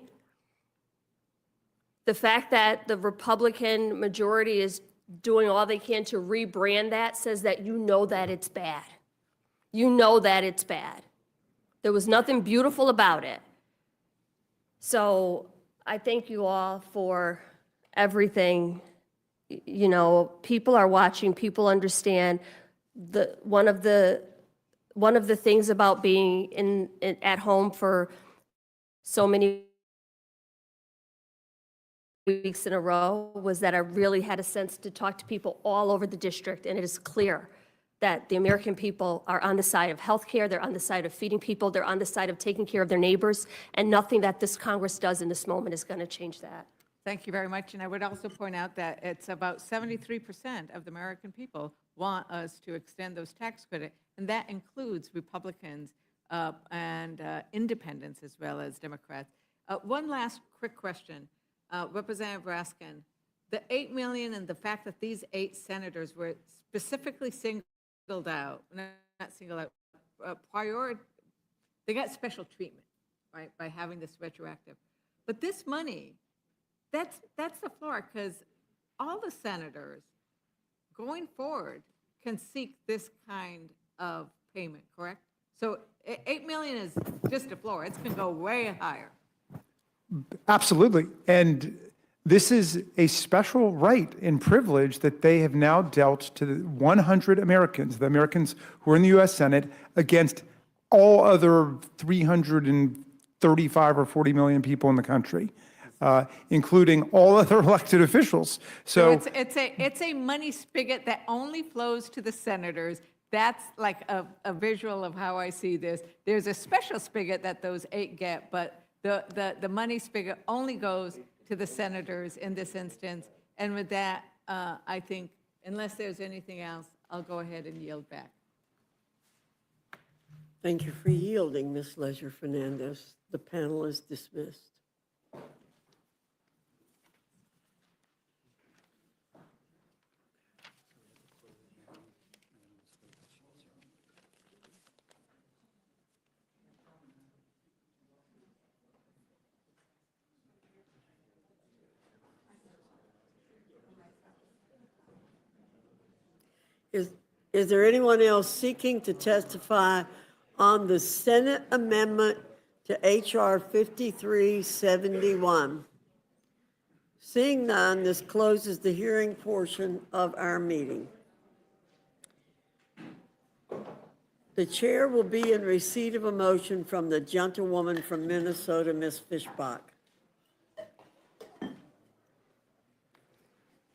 The fact that the Republican majority is doing all they can to rebrand that says that you know that it's bad. You know that it's bad. There was nothing beautiful about it. So I thank you all for everything. You know, people are watching, people understand. One of the things about being at home for so many weeks in a row was that I really had a sense to talk to people all over the district, and it is clear that the American people are on the side of healthcare, they're on the side of feeding people, they're on the side of taking care of their neighbors, and nothing that this Congress does in this moment is going to change that. Thank you very much. And I would also point out that it's about 73% of the American people want us to extend those tax credits, and that includes Republicans and independents as well as Democrats. One last quick question. Representative Raskin, the $8 million and the fact that these 8 senators were specifically singled out, not singled out, they got special treatment, right, by having this retroactive. But this money, that's the floor, because all the senators going forward can seek this kind of payment, correct? So $8 million is just a floor. It's going to go way higher. Absolutely. And this is a special right and privilege that they have now dealt to the 100 Americans, the Americans who are in the U.S. Senate, against all other 335 or 40 million people in the country, including all other elected officials. So it's a money spigot that only flows to the senators. That's like a visual of how I see this. There's a special spigot that those 8 get, but the money spigot only goes to the senators in this instance. And with that, I think, unless there's anything else, I'll go ahead and yield back. Thank you for yielding, Ms. Leisure Fernandez. The panel is dismissed. Is there anyone else seeking to testify on the Senate amendment to H.R. 5371? Seeing none, this closes the hearing portion of our meeting. The chair will be in receipt of a motion from the gentlewoman from Minnesota, Ms. Fishbach.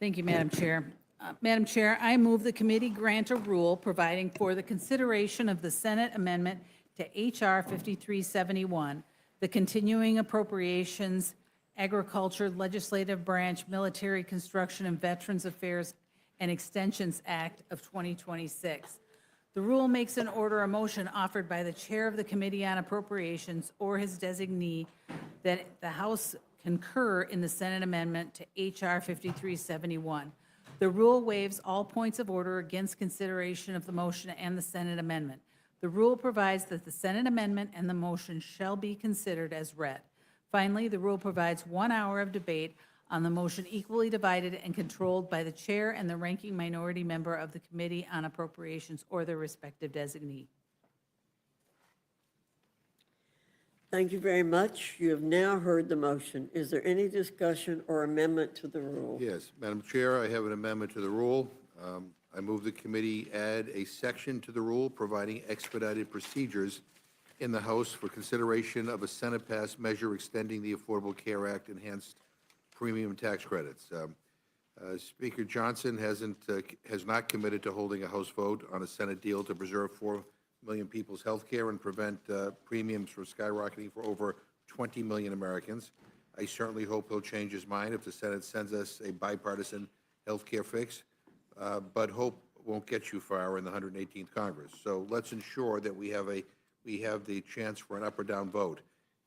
Thank you, Madam Chair. Madam Chair, I move the committee grant a rule providing for the consideration of the Senate amendment to H.R. 5371, the Continuing Appropriations, Agriculture, Legislative Branch, Military Construction, and Veterans Affairs and Extensions Act of 2026. The rule makes an order a motion offered by the chair of the Committee on Appropriations or his designee that the House concur in the Senate amendment to H.R. 5371. The rule waives all points of order against consideration of the motion and the Senate amendment. The rule provides that the Senate amendment and the motion shall be considered as read. Finally, the rule provides 1 hour of debate on the motion equally divided and controlled by the chair and the ranking minority member of the Committee on Appropriations or their respective designee. Thank you very much. You have now heard the motion. Is there any discussion or amendment to the rule? Yes, Madam Chair, I have an amendment to the rule. I move the committee add a section to the rule providing expedited procedures in the House for consideration of a Senate-passed measure extending the Affordable Care Act enhanced premium tax credits. Speaker Johnson has not committed to holding a House vote on a Senate deal to preserve 4 million people's health care and prevent premiums from skyrocketing for over 20 million Americans. I certainly hope he'll change his mind if the Senate sends us a bipartisan health care fix, but hope won't get you far in the 118th Congress. So let's ensure that we have a we have the chance for an up or down vote.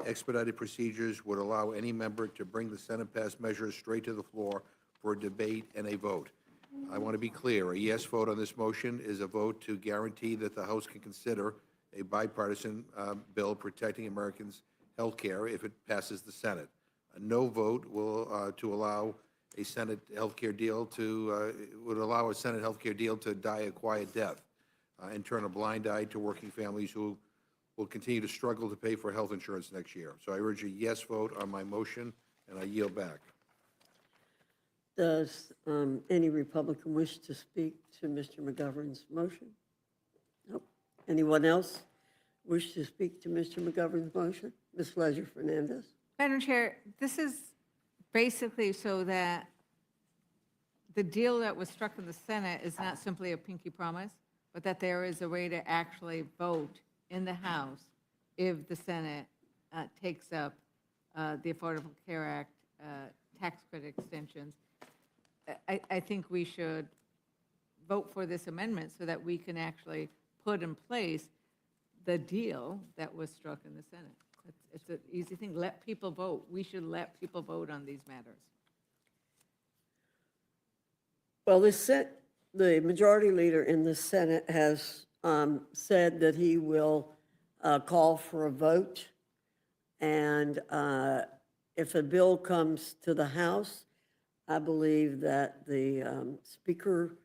Expedited procedures would allow any member to bring the Senate-passed measures straight to the floor for a debate and a vote. I want to be clear, a yes vote on this motion is a vote to guarantee that the House can consider a bipartisan bill protecting Americans' health care if it passes the Senate. A no vote will to allow a Senate health care deal to would allow a Senate health care deal to die a quiet death and turn a blind eye to working families who will continue to struggle to pay for health insurance next year. So I urge a yes vote on my motion, and I yield back. Does any Republican wish to speak to Mr. McGovern's motion? Nope. Anyone else wish to speak to Mr. McGovern's motion? Ms. Leisure Fernandez? Madam Chair, this is basically so that the deal that was struck in the Senate is not simply a pinky promise, but that there is a way to actually vote in the House if the Senate takes up the Affordable Care Act tax credit extensions. I think we should vote for this amendment so that we can actually put in place the deal that was struck in the Senate. It's an easy thing. Let people vote. We should let people vote on these matters. Well, the majority leader in the Senate has said that he will call for a vote. And if a bill comes to the House, I believe that the Speaker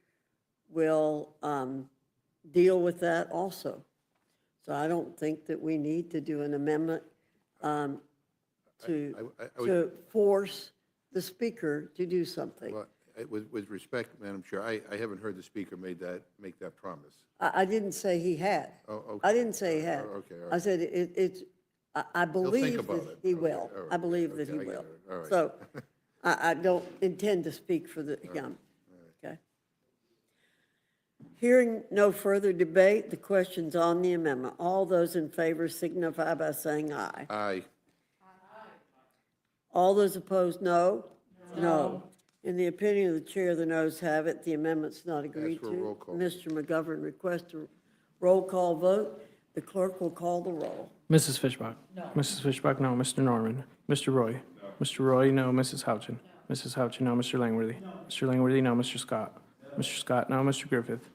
will deal with that also. So I don't think that we need to do an amendment to force the Speaker to do something. Well, with respect, Madam Chair, I haven't heard the Speaker make that promise. I didn't say he had. Oh, okay. I didn't say he had. Okay, all I right. said I believe about that it. he Okay, will. all right. I believe that Okay, he I get will. it. All right. So I don't intend to speak for the young. Okay. Hearing no further debate, the question's on the amendment. All those in favor signify by saying aye. Aye. All those opposed, no? No. In the opinion of the chair, the noes have it. The amendment's not agreed for a to. roll call. Mr. McGovern requests a roll call vote. The clerk will call the roll. Mrs. Fishbach? No. Mrs. Fishbach, no. Mr. Norman? Mr. Roy? No. Mr. Roy, no. Mrs. Houchin? No. Mrs. Houchin, no. Mr. Langworthy? No. Mr. Langworthy, no. Mr. Scott? No. Mr. Scott, no. Mr. Griffith?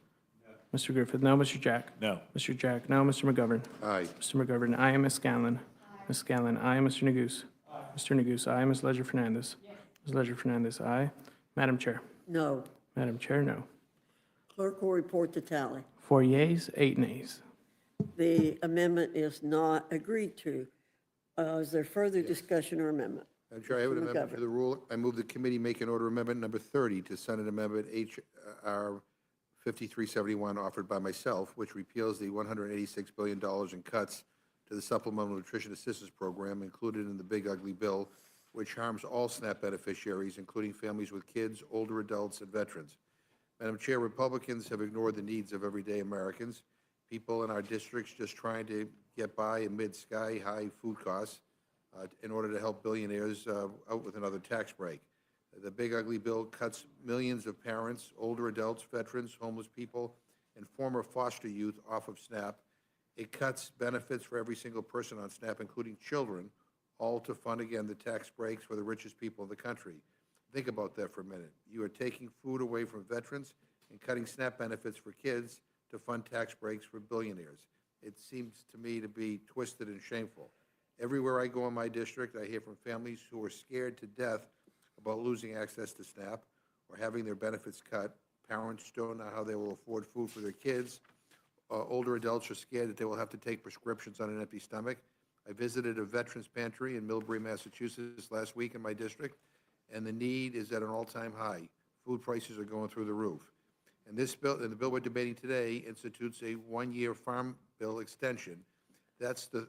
No. Mr. Griffith, no. Mr. Jack? No. Mr. Jack, no. Mr. McGovern? Aye. Mr. McGovern, aye. Ms. Scanlon? Ms. Scanlon, aye. Mr. Neguse? Mr. Neguse, aye. Ms. Leisure Fernandez? Ms. Leisure Fernandez, aye. Madam Chair? No. Madam Chair, no. Clerk will report the tally. 4 yeas, 8 nays. The amendment is not agreed to. Is there further discussion or amendment? Madam Chair, I have an Mr. amendment to McGovern. the rule. I move the committee make an order amendment number 30 to Senate Amendment H.R. 5371 offered by myself, which repeals the $186 billion in cuts to the Supplemental Nutrition Assistance Program included in the Big Ugly Bill, which harms all SNAP beneficiaries, including families with kids, older adults, and veterans. Madam Chair, Republicans have ignored the needs of everyday Americans, people in our districts just trying to get by amid sky-high food costs in order to help billionaires out with another tax break. The Big Ugly Bill cuts millions of parents, older adults, veterans, homeless people, and former foster youth off of SNAP. It cuts benefits for every single person on SNAP, including children, all to fund, again, the tax breaks for the richest people in the country. Think about that for a minute. You are taking food away from veterans and cutting SNAP benefits for kids to fund tax breaks for billionaires. It seems to me to be twisted and shameful. Everywhere I go in my district, I hear from families who are scared to death about losing access to SNAP or having their benefits cut. Parents don't know how they will afford food for their kids. Older adults are scared that they will have to take prescriptions on an empty stomach. I visited a veterans pantry in Millbury, Massachusetts last week in my district, and the need is at an all-time high. Food prices are going through the roof. And this bill, and the bill we're debating today, institutes a one-year farm bill extension. That's the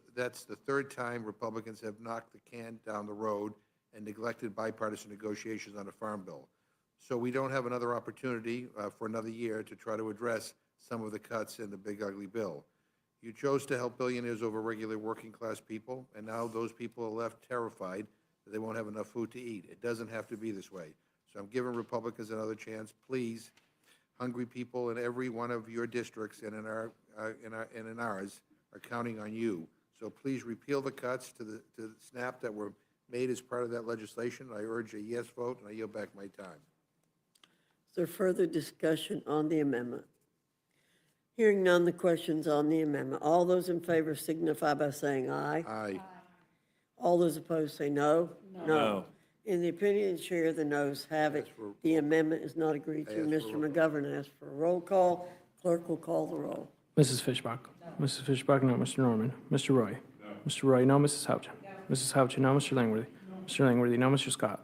third time Republicans have knocked the can down the road and neglected bipartisan negotiations on a farm bill. So we don't have another opportunity for another year to try to address some of the cuts in the Big Ugly Bill. You chose to help billionaires over regular working-class people, and now those people are left terrified that they won't have enough food to eat. It doesn't have to be this way. So I'm giving Republicans another chance. Please, hungry people in every one of your districts and in ours are counting on you. So please repeal the cuts to the SNAP that were made as part of that legislation. I urge a yes vote, and I yield back my time. Is there further discussion on the amendment? Hearing none, the question's on the amendment. All those in favor signify by saying aye. Aye. All those opposed say no. No. In the opinion of the chair, the noes have it. The amendment is not agreed to. Mr. McGovern asks for a roll call. Clerk will call the roll. Mrs. Fishbach? Mrs. Fishbach, no. Mr. Norman? Mr. Roy? Mr. Roy, no. Mrs. Houchin? Mrs. Houchin, no. Mr. Langworthy? Mr. Langworthy, no. Mr. Scott?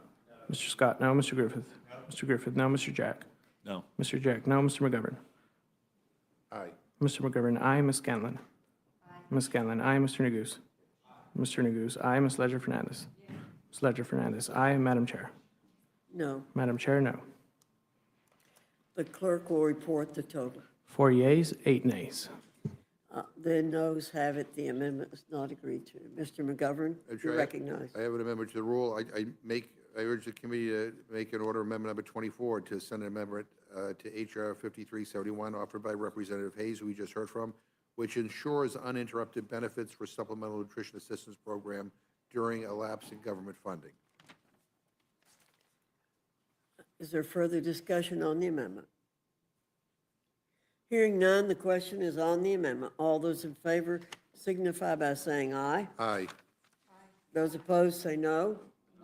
Mr. Scott, no. Mr. Griffith? Mr. Griffith, no. Mr. Jack? No. Mr. Jack, no. Mr. McGovern? Aye. Mr. McGovern, aye. Ms. Scanlon? Ms. Scanlon, aye. Mr. Neguse? Mr. Neguse, aye. Ms. Ledger Fernandez? Ms. Ledger Fernandez, aye. Madam Chair? No. Madam Chair, no. The clerk will report the total. 4 yeas, 8 nays. The noes have it. The amendment is not agreed to. Mr. McGovern, you recognize. I have an amendment to the rule. I urge the committee to make an order amendment number 24 to send an amendment to H.R. 5371 offered by Representative Hayes, who we just heard from, which ensures uninterrupted benefits for Supplemental Nutrition Assistance Program during a lapse in government funding. Is there further discussion on the amendment? Hearing none, the question is on the amendment. All those in favor signify by saying aye. Aye. Those opposed say no.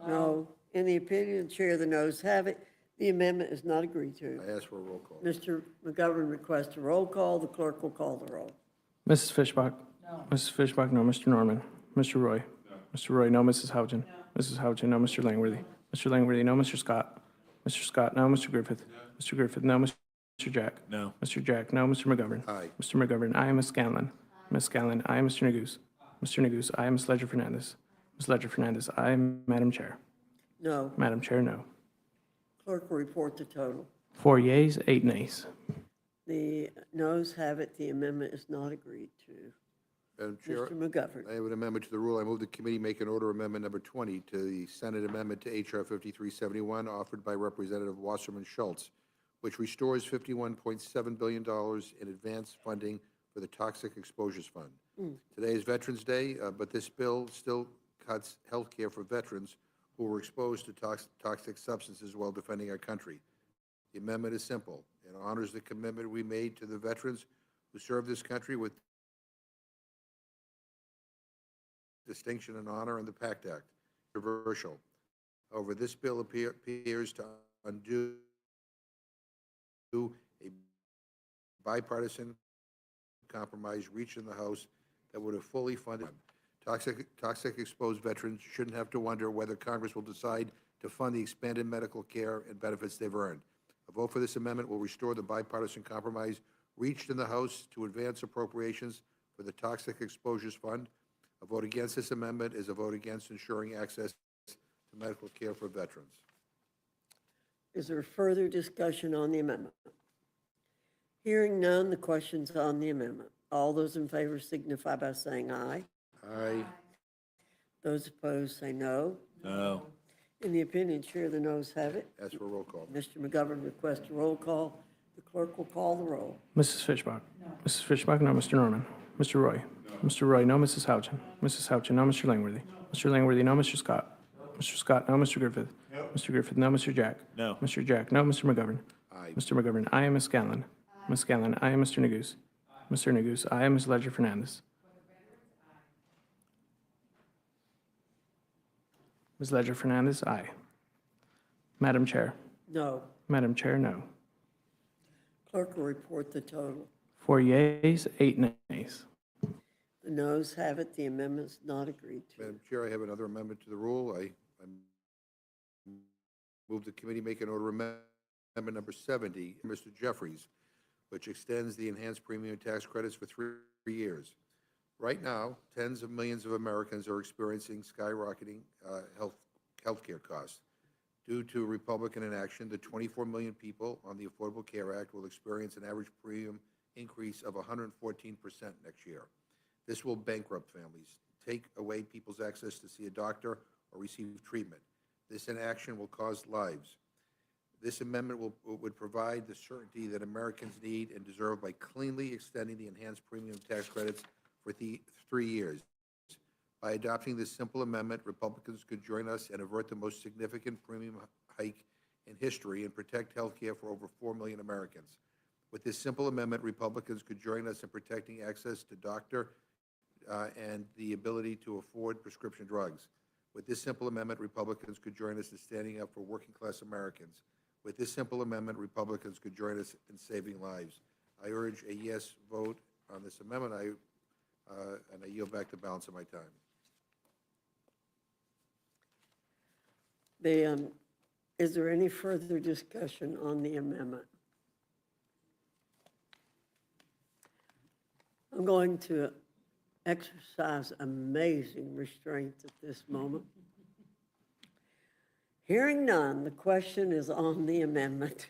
No. In the opinion of the chair, the noes have it. The amendment is not agreed to. I ask for a roll call. Mr. McGovern requests a roll call. The clerk will call the roll. Mrs. Fishbach? No. Mrs. Fishbach, no. Mr. Norman? Mr. Roy? No. Mr. Roy, no. Mrs. Houchin? No. Mrs. Houchin, no. Mr. Langworthy? Mr. Langworthy, no. Mr. Scott? Mr. Scott, no. Mr. Griffith? No. Mr. Griffith, no. Mr. Jack? No. Mr. Jack, no. Mr. McGovern? Aye. Mr. McGovern, aye. Ms. Scanlon? Ms. Scanlon, aye. Mr. Neguse? Mr. Neguse, aye. Ms. Ledger Fernandez? Ms. Ledger Fernandez, aye. Madam Chair? No. Madam Chair, no. Clerk will report the total. 4 yeas, 8 nays. The noes have it. The amendment is not agreed to. Madam Chair, Mr. McGovern. I have an amendment to the rule. I move the committee make an order amendment number 20 to the Senate amendment to H.R. 5371 offered by Representative Wasserman Schultz, which restores $51.7 billion in advance funding for the Toxic Exposures Fund. Today is Veterans Day, but this bill still cuts health care for veterans who were exposed to toxic substances while defending our country. The amendment is simple. It honors the commitment we made to the veterans who served this country with distinction and honor in the PACT Act. Controversial. However, this bill appears to undo a bipartisan compromise reached in the House that would have fully funded toxic exposed veterans shouldn't have to wonder whether Congress will decide to fund the expanded medical care and benefits they've earned. A vote for this amendment will restore the bipartisan compromise reached in the House to advance appropriations for the Toxic Exposures Fund. A vote against this amendment is a vote against ensuring access to medical care for veterans. Is there further discussion on the amendment? Hearing none, the question's on the amendment. All those in favor signify by saying aye. Aye. Those opposed say no. No. In the opinion, chair, the noes have it. Ask for a roll call. Mr. McGovern requests a roll call. The clerk will call the roll. Mrs. Fishbach? No. Mrs. Fishbach, no. Mr. Norman? Mr. Roy? No. Mr. Roy, no. Mrs. Houchin? Mrs. Houchin, no. Mr. Langworthy? No. Mr. Langworthy, no. Mr. Scott? Mr. Scott, no. Mr. Griffith? No. Mr. Griffith, no. Mr. Jack? No. Mr. Jack, no. Mr. McGovern? Aye. Mr. McGovern, aye. Ms. Scanlon? Ms. Scanlon, aye. Mr. Neguse? Mr. Neguse, aye. Ms. Ledger Fernandez? Ms. Ledger Fernandez, aye. Madam Chair? No. Madam Chair, no. Clerk will report the total. 4 yeas, 8 nays. The noes have it. The amendment's not agreed to. Madam Chair, I have another amendment to the rule. I move the committee make an order amendment number 70, Mr. Jeffries, which extends the enhanced premium tax credits for 3 years. Right now, tens of millions of Americans are experiencing skyrocketing health care costs. Due to Republican inaction, the 24 million people on the Affordable Care Act will experience an average premium increase of 114% next year. This will bankrupt families, take away people's access to see a doctor or receive treatment. This inaction will cost lives. This amendment would provide the certainty that Americans need and deserve by cleanly extending the enhanced premium tax credits for the 3 years. By adopting this simple amendment, Republicans could join us and avert the most significant premium hike in history and protect health care for over 4 million Americans. With this simple amendment, Republicans could join us in protecting access to doctor and the ability to afford prescription drugs. With this simple amendment, Republicans could join us in standing up for working-class Americans. With this simple amendment, Republicans could join us in saving lives. I urge a yes vote on this amendment. And I yield back the balance of my time. Is there any further discussion on the amendment? I'm going to exercise amazing restraint at this moment. Hearing none, the question is on the amendment.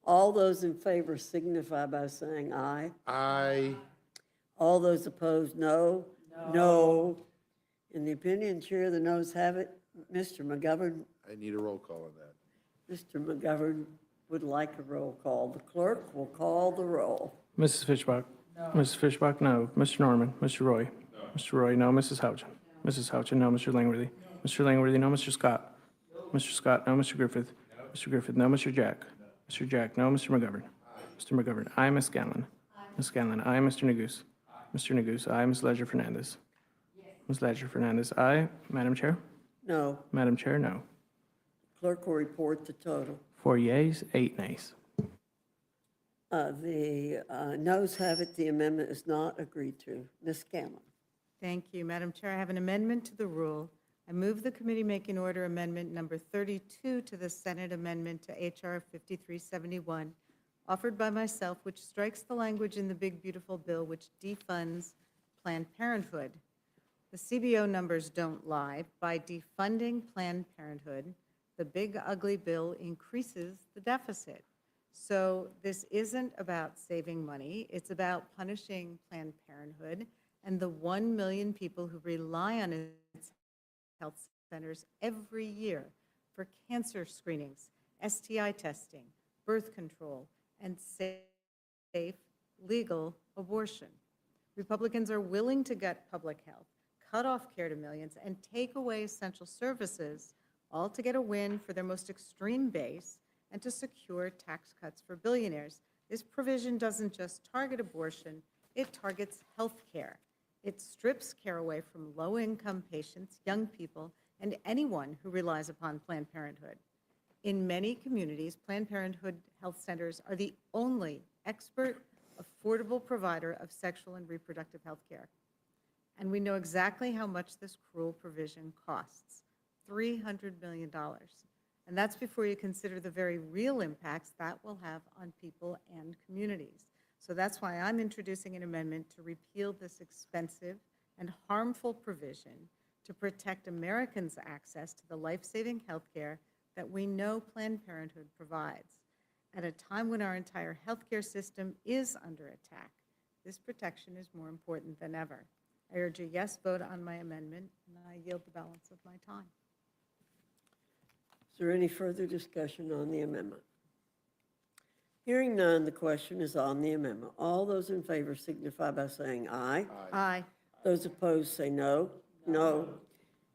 All those in favor signify by saying aye. Aye. All those opposed, no. No. In the opinion, Chair, the noes have it. Mr. McGovern. I need a roll call on that. Mr. McGovern would like a roll call. The clerk will call the roll. Mrs. Fishbach? No. Mrs. Fishbach, no. Mr. Norman? Mr. Roy? No. Mr. Roy, no. Mrs. Houchin? Mrs. Houchin, no. Mr. Langworthy? No. Mr. Langworthy, no. Mr. Scott? No. Mr. Scott, no. Mr. Griffith? No. Mr. Griffith, no. Mr. Jack? No. Mr. Jack, no. Mr. McGovern? Aye. Mr. McGovern, aye. Ms. Scanlon? Aye. Ms. Scanlon, aye. Mr. Neguse? Aye. Mr. Neguse, aye. Ms. Ledger Fernandez? Yes. Ms. Ledger Fernandez, aye. Madam Chair? No. Madam Chair, no. Clerk will report the total. 4 yeas, 8 nays. The noes have it. The amendment is not agreed to. Ms. Scanlon. Thank you, Madam Chair. I have an amendment to the rule. I move the committee make in order amendment number 32 to the Senate amendment to H.R. 5371, offered by myself, which strikes the language in the big, beautiful bill which defunds Planned Parenthood. The CBO numbers don't lie. By defunding Planned Parenthood, the big, ugly bill increases the deficit. So this isn't about saving money. It's about punishing Planned Parenthood and the 1 million people who rely on its health centers every year for cancer screenings, STI testing, birth control, and safe, legal abortion. Republicans are willing to gut public health, cut off care to millions, and take away essential services, all to get a win for their most extreme base and to secure tax cuts for billionaires. This provision doesn't just target abortion, it targets health care. It strips care away from low-income patients, young people, and anyone who relies upon Planned Parenthood. In many communities, Planned Parenthood health centers are the only expert, affordable provider of sexual and reproductive health care. And we know exactly how much this cruel provision costs, $300 million. And that's before you consider the very real impacts that will have on people and communities. So that's why I'm introducing an amendment to repeal this expensive and harmful provision to protect Americans' access to the life-saving health care that we know Planned Parenthood provides. At a time when our entire healthcare system is under attack, this protection is more important than ever. I urge a yes vote on my amendment, and I yield the balance of my time. Is there any further discussion on the amendment? Hearing none, the question is on the amendment. All those in favor signify by saying aye. Aye. Those opposed say no. No.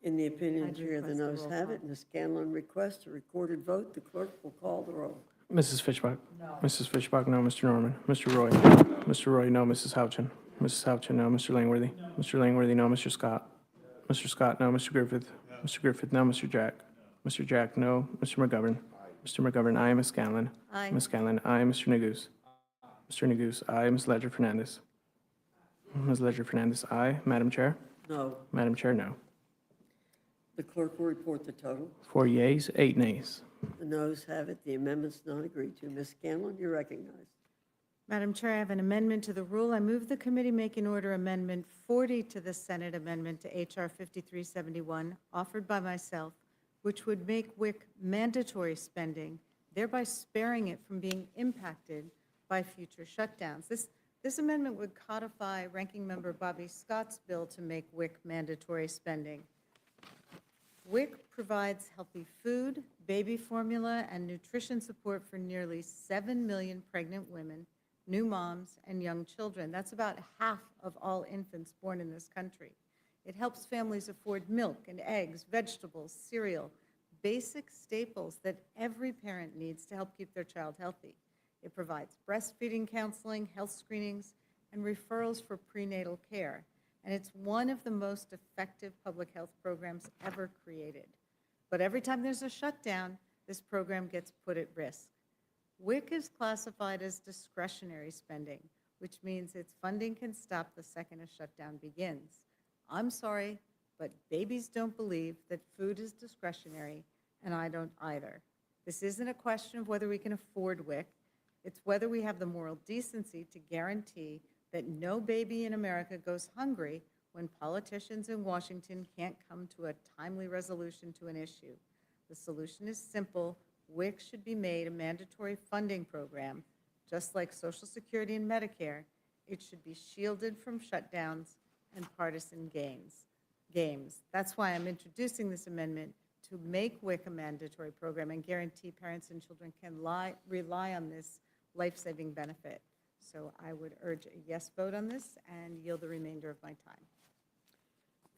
In the opinion, I'd Chair, the request a noes roll have call. it. Ms. Scanlon requests a recorded vote. The clerk will call the roll. Mrs. Fishbach? No. Mrs. Fishbach, no. Mr. Norman? Mr. Roy? Mr. Roy, no. Mrs. Houchin? Mrs. Houchin, no. Mr. Langworthy? Mr. Langworthy, no. Mr. Scott? Mr. Scott, no. Mr. Griffith? Mr. Griffith, no. Mr. Jack? Mr. Jack, no. Mr. McGovern? Mr. McGovern, aye. Ms. Scanlon? Aye. Ms. Scanlon, aye. Mr. Neguse? Mr. Neguse, aye. Ms. Ledger Fernandez? Ms. Ledger Fernandez, aye. Madam Chair? No. Madam Chair, no. The clerk will report the total. 4 yeas, 8 nays. The noes have it. The amendment's not agreed to. Ms. Scanlon, you're recognized. Madam Chair, I have an amendment to the rule. I move the committee make in order Amendment 40 to the Senate amendment to H.R. 5371, offered by myself, which would make WIC mandatory spending, thereby sparing it from being impacted by future shutdowns. This amendment would codify Ranking Member Bobby Scott's bill to make WIC mandatory spending. WIC provides healthy food, baby formula, and nutrition support for nearly 7 million pregnant women new moms, and young children. That's about half of all infants born in this country. It helps families afford milk and eggs, vegetables, cereal, basic staples that every parent needs to help keep their child healthy. It provides breastfeeding counseling, health screenings, and referrals for prenatal care. And it's one of the most effective public health programs ever created. But every time there's a shutdown, this program gets put at risk. WIC is classified as discretionary spending, which means its funding can stop the second a shutdown begins. I'm sorry, but babies don't believe that food is discretionary, and I don't either. This isn't a question of whether we can afford WIC. It's whether we have the moral decency to guarantee that no baby in America goes hungry when politicians in Washington can't come to a timely resolution to an issue. The solution is simple. WIC should be made a mandatory funding program, just like Social Security and Medicare. It should be shielded from shutdowns and partisan games. That's why I'm introducing this amendment to make WIC a mandatory program and guarantee parents and children can rely on this life-saving benefit. So I would urge a yes vote on this and yield the remainder of my time.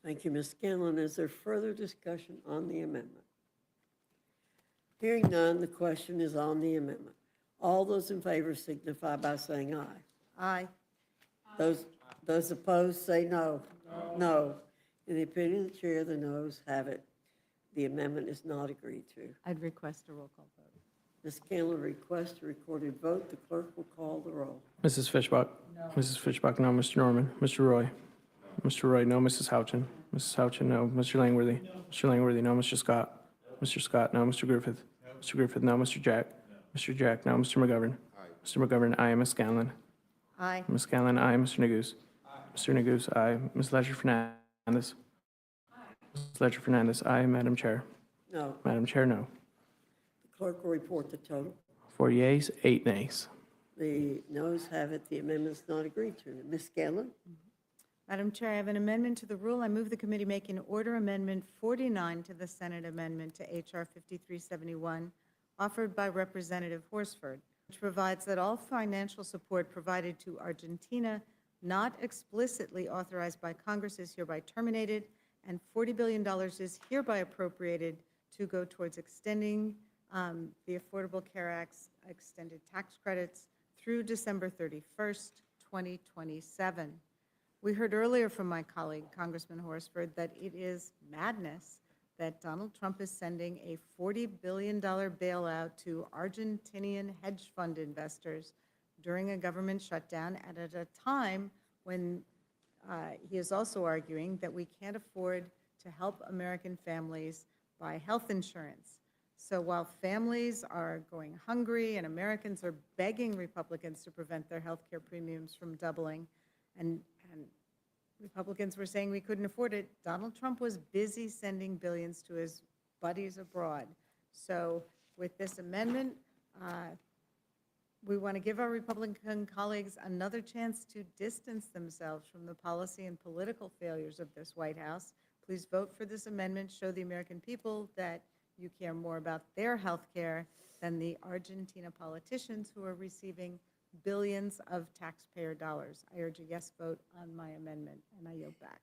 Thank you, Ms. Scanlon. Is there further discussion on the amendment? Hearing none, the question is on the amendment. All those in favor signify by saying aye. Aye. Those opposed say no. No. In the opinion of the chair, the noes have it. The amendment is not agreed to. I'd request a roll call vote. Ms. Scanlon requests a recorded vote. The clerk will call the roll. Mrs. Fishbach? No. Mrs. Fishbach, no. Mr. Norman? Mr. Roy? Mr. Roy, no. Mrs. Houchin? Mrs. Houchin, no. Mr. Langworthy? Mr. Langworthy, no. Mr. Scott? Mr. Scott, no. Mr. Griffith? Mr. Griffith, no. Mr. Jack? Mr. Jack, no. Mr. McGovern? Mr. McGovern, aye. Ms. Scanlon? Aye. Ms. Scanlon, aye. Mr. Neguse? Mr. Neguse, aye. Ms. Ledger Fernandez? Ms. Ledger Fernandez, aye. Madam Chair? No. Madam Chair, no. The clerk will report the total. 4 yeas, 8 nays. The noes have it. The amendment is not agreed to. Ms. Scanlon? Madam Chair, I have an amendment to the rule. I move the committee make an order amendment 49 to the Senate amendment to H.R. 5371, offered by Representative Horsford, which provides that all financial support provided to Argentina not explicitly authorized by Congress is hereby terminated, and $40 billion is hereby appropriated to go towards extending the Affordable Care Act's extended tax credits through December 31st, 2027. We heard earlier from my colleague, Congressman Horsford, that it is madness that Donald Trump is sending a $40 billion bailout to Argentinian hedge fund investors during a government shutdown and at a time when he is also arguing that we can't afford to help American families buy health insurance. So while families are going hungry and Americans are begging Republicans to prevent their health care premiums from doubling, and Republicans were saying we couldn't afford it, Donald Trump was busy sending billions to his buddies abroad. So with this amendment, we want to give our Republican colleagues another chance to distance themselves from the policy and political failures of this White House. Please vote for this amendment. Show the American people that you care more about their health care than the Argentina politicians who are receiving billions of taxpayer dollars. I urge a yes vote on my amendment, and I yield back.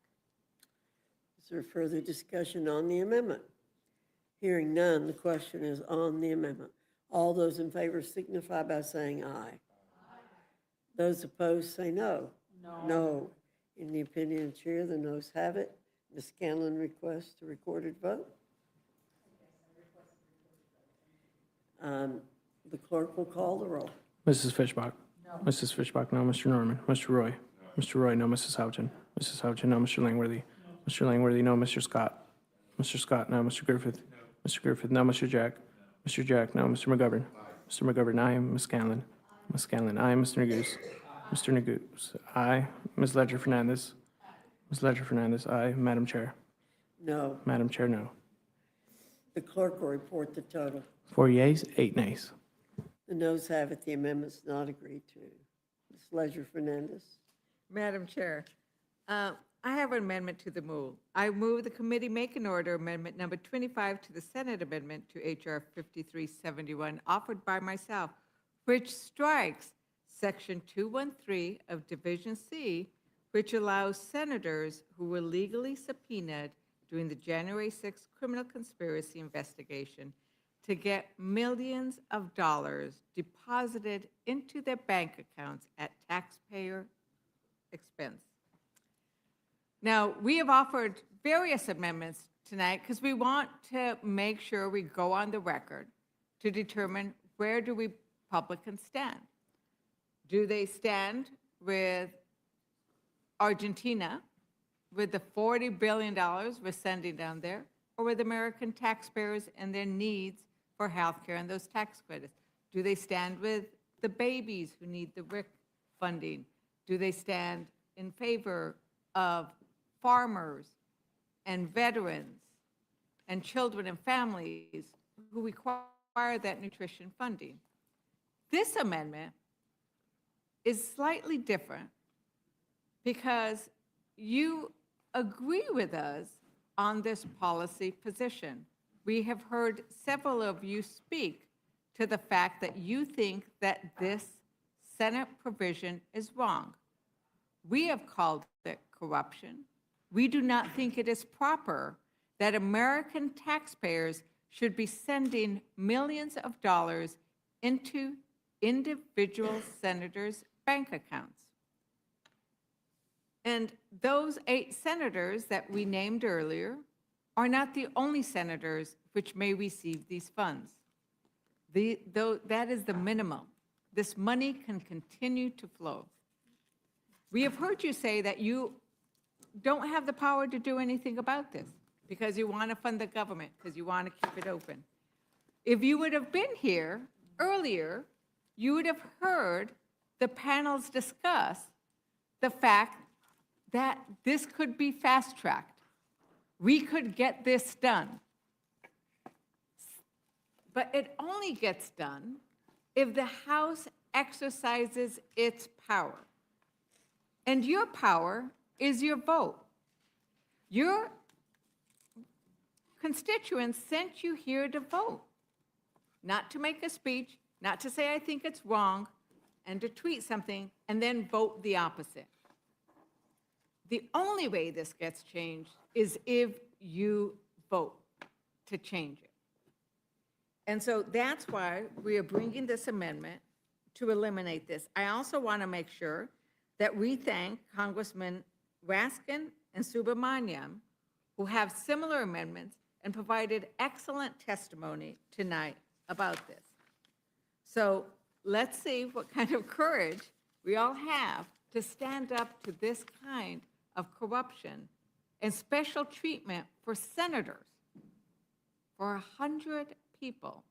Is there further discussion on the amendment? Hearing none, the question is on the amendment. All those in favor signify by saying aye. Those opposed say no. No. In the opinion of the chair, the noes have it. Ms. Scanlon requests a recorded vote. The clerk will call the roll. Mrs. Fishbach? No. Mrs. Fishbach, no. Mr. Norman? Mr. Roy? No. Mr. Roy, no. Mrs. Houchin? Mrs. Houchin, no. Mr. Langworthy? No. Mr. Langworthy, no. Mr. Scott? Mr. Scott, no. Mr. Griffith? No. Mr. Griffith, no. Mr. Jack? Mr. Jack, no. Mr. McGovern? Aye. Mr. McGovern, aye. Ms. Scanlon? Ms. Scanlon, aye. Mr. Neguse? Mr. Neguse, aye. Ms. Ledger Fernandez? Ms. Ledger Fernandez, aye. Madam Chair? No. Madam Chair, no. The clerk will report the total. 4 yeas, 8 nays. The noes have it. The amendment's not agreed to. Ms. Ledger Fernandez. Madam Chair, I have an amendment to the move. I move the committee make an order amendment number 25 to the Senate amendment to H.R. 5371 offered by myself, which strikes Section 213 of Division C, which allows senators who were legally subpoenaed during the January 6th criminal conspiracy investigation to get millions of dollars deposited into their bank accounts at taxpayer expense. Now, we have offered various amendments tonight because we want to make sure we go on the record to determine where do Republicans stand. Do they stand with Argentina, with the $40 billion we're sending down there, or with American taxpayers and their needs for health care and those tax credits? Do they stand with the babies who need the WIC funding? Do they stand in favor of farmers and veterans and children and families who require that nutrition funding? This amendment is slightly different because you agree with us on this policy position. We have heard several of you speak to the fact that you think that this Senate provision is wrong. We have called it corruption. We do not think it is proper that American taxpayers should be sending millions of dollars into individual senators' bank accounts. And those 8 senators that we named earlier are not the only senators which may receive these funds. That is the minimum. This money can continue to flow. We have heard you say that you don't have the power to do anything about this because you want to fund the government, because you want to keep it open. If you would have been here earlier, you would have heard the panels discuss the fact that this could be fast-tracked. We could get this done. But it only gets done if the House exercises its power. And your power is your vote. Your constituents sent you here to vote, not to make a speech, not to say I think it's wrong, and to tweet something and then vote the opposite. The only way this gets changed is if you vote to change it. And so that's why we are bringing this amendment to eliminate this. I also want to make sure that we thank Congressman Raskin and Subramaniam, who have similar amendments and provided excellent testimony tonight about this. So let's see what kind of courage we all have to stand up to this kind of corruption and special treatment for senators, for 100 people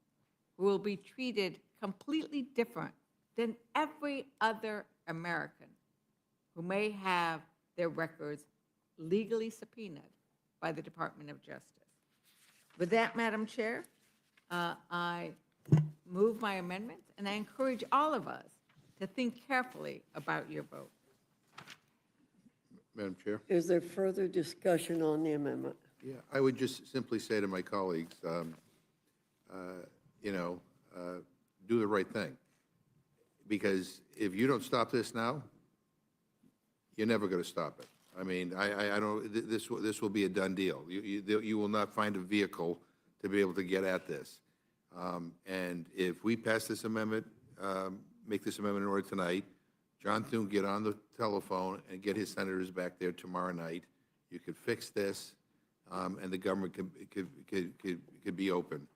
who will be treated completely different than every other American who may have their records legally subpoenaed by the Department of Justice. With that, Madam Chair, I move my amendments, and I encourage all of us to think carefully about your vote. Madam Chair? Is there further discussion on the amendment? Yeah, I would just simply say to my colleagues, do the right thing. Because if you don't stop this now, you're never going to stop it. I mean, I don't, this will be a done deal. You will not find a vehicle to be able to get at this. And if we pass this amendment, make this amendment in order tonight, John Thune get on the telephone and get his senators back there tomorrow night. You could fix this, and the government could be open.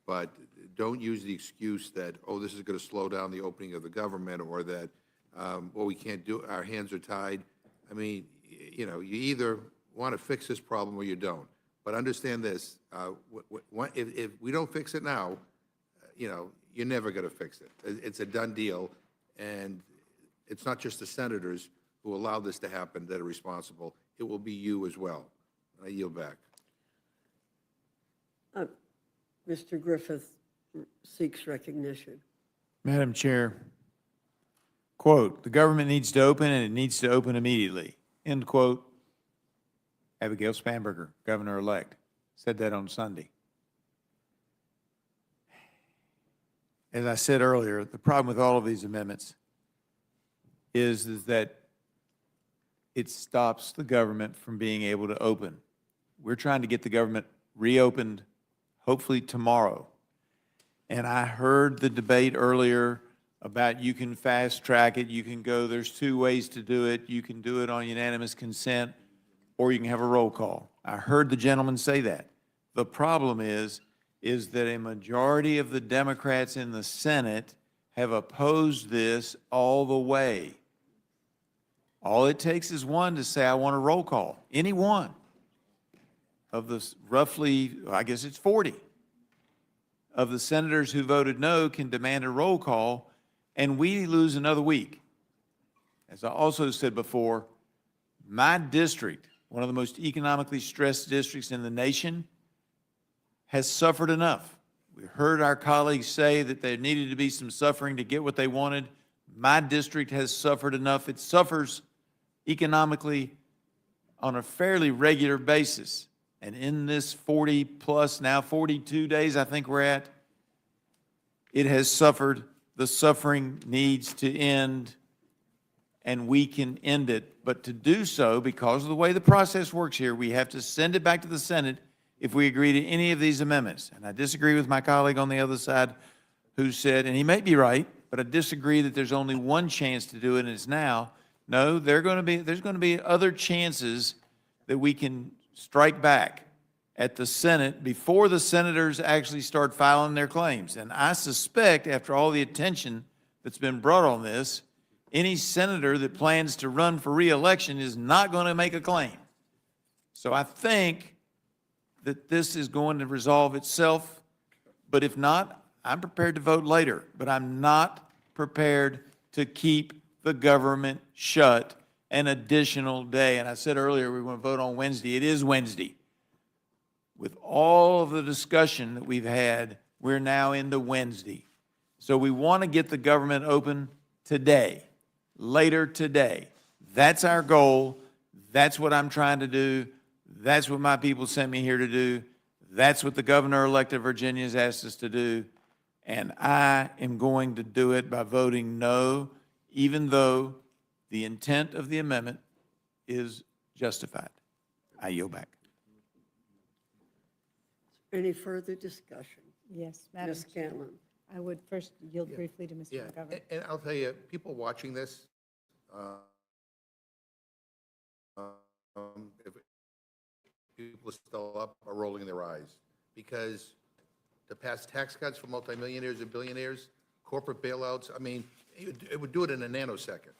But don't use the excuse that, oh, this is going to slow down the opening of the government, or that, well, we can't do, our hands are tied. I mean, you either want to fix this problem or you don't. But understand this, if we don't fix it now, you're never going to fix it. It's a done deal, and it's not just the senators who allow this to happen that are responsible. It will be you as well. I yield back. Mr. Griffith seeks recognition. Madam Chair, quote, "The government needs to open, and it needs to open immediately," end quote. Abigail Spanberger, governor-elect, said that on Sunday. As I said earlier, the problem with all of these amendments is that it stops the government from being able to open. We're trying to get the government reopened, hopefully tomorrow. And I heard the debate earlier about you can fast track it, you can go, there's two ways to do it. You can do it on unanimous consent, or you can have a roll call. I heard the gentleman say that. The problem is that a majority of the Democrats in the Senate have opposed this all the way. All it takes is one to say, I want a roll call, any one of the roughly, I guess it's 40, of the senators who voted no can demand a roll call, and we lose another week. As I also said before, my district, one of the most economically stressed districts in the nation, has suffered enough. We heard our colleagues say that there needed to be some suffering to get what they wanted. My district has suffered enough. It suffers economically on a fairly regular basis. And in this 40 plus, now 42 days I think we're at, it has suffered. The suffering needs to end, and we can end it. But to do so, because of the way the process works here, we have to send it back to the Senate if we agree to any of these amendments. And I disagree with my colleague on the other side who said, and he may be right, but I disagree that there's only one chance to do it, and it's now. No, there's going to be other chances that we can strike back at the Senate before the senators actually start filing their claims. And I suspect, after all the attention that's been brought on this, any senator that plans to run for re-election is not going to make a claim. So I think that this is going to resolve itself, but if not, I'm prepared to vote later, but I'm not prepared to keep the government shut an additional day. And I said earlier we want to vote on Wednesday. It is Wednesday. With all of the discussion that we've had, we're now into Wednesday. So we want to get the government open today, later today. That's our goal. That's what I'm trying to do. That's what my people sent me here to do. That's what the governor-elect of Virginia has asked us to do. And I am going to do it by voting no, even though the intent of the amendment is justified. I yield back. Any further discussion? Yes, Madam Ms. Chair. Scanlon. I would first yield briefly to Mr. McGovern. And I'll tell you, people watching this, if people still up are rolling their eyes, because to pass tax cuts for multimillionaires and billionaires, corporate bailouts, I mean, it would do it in a nanosecond.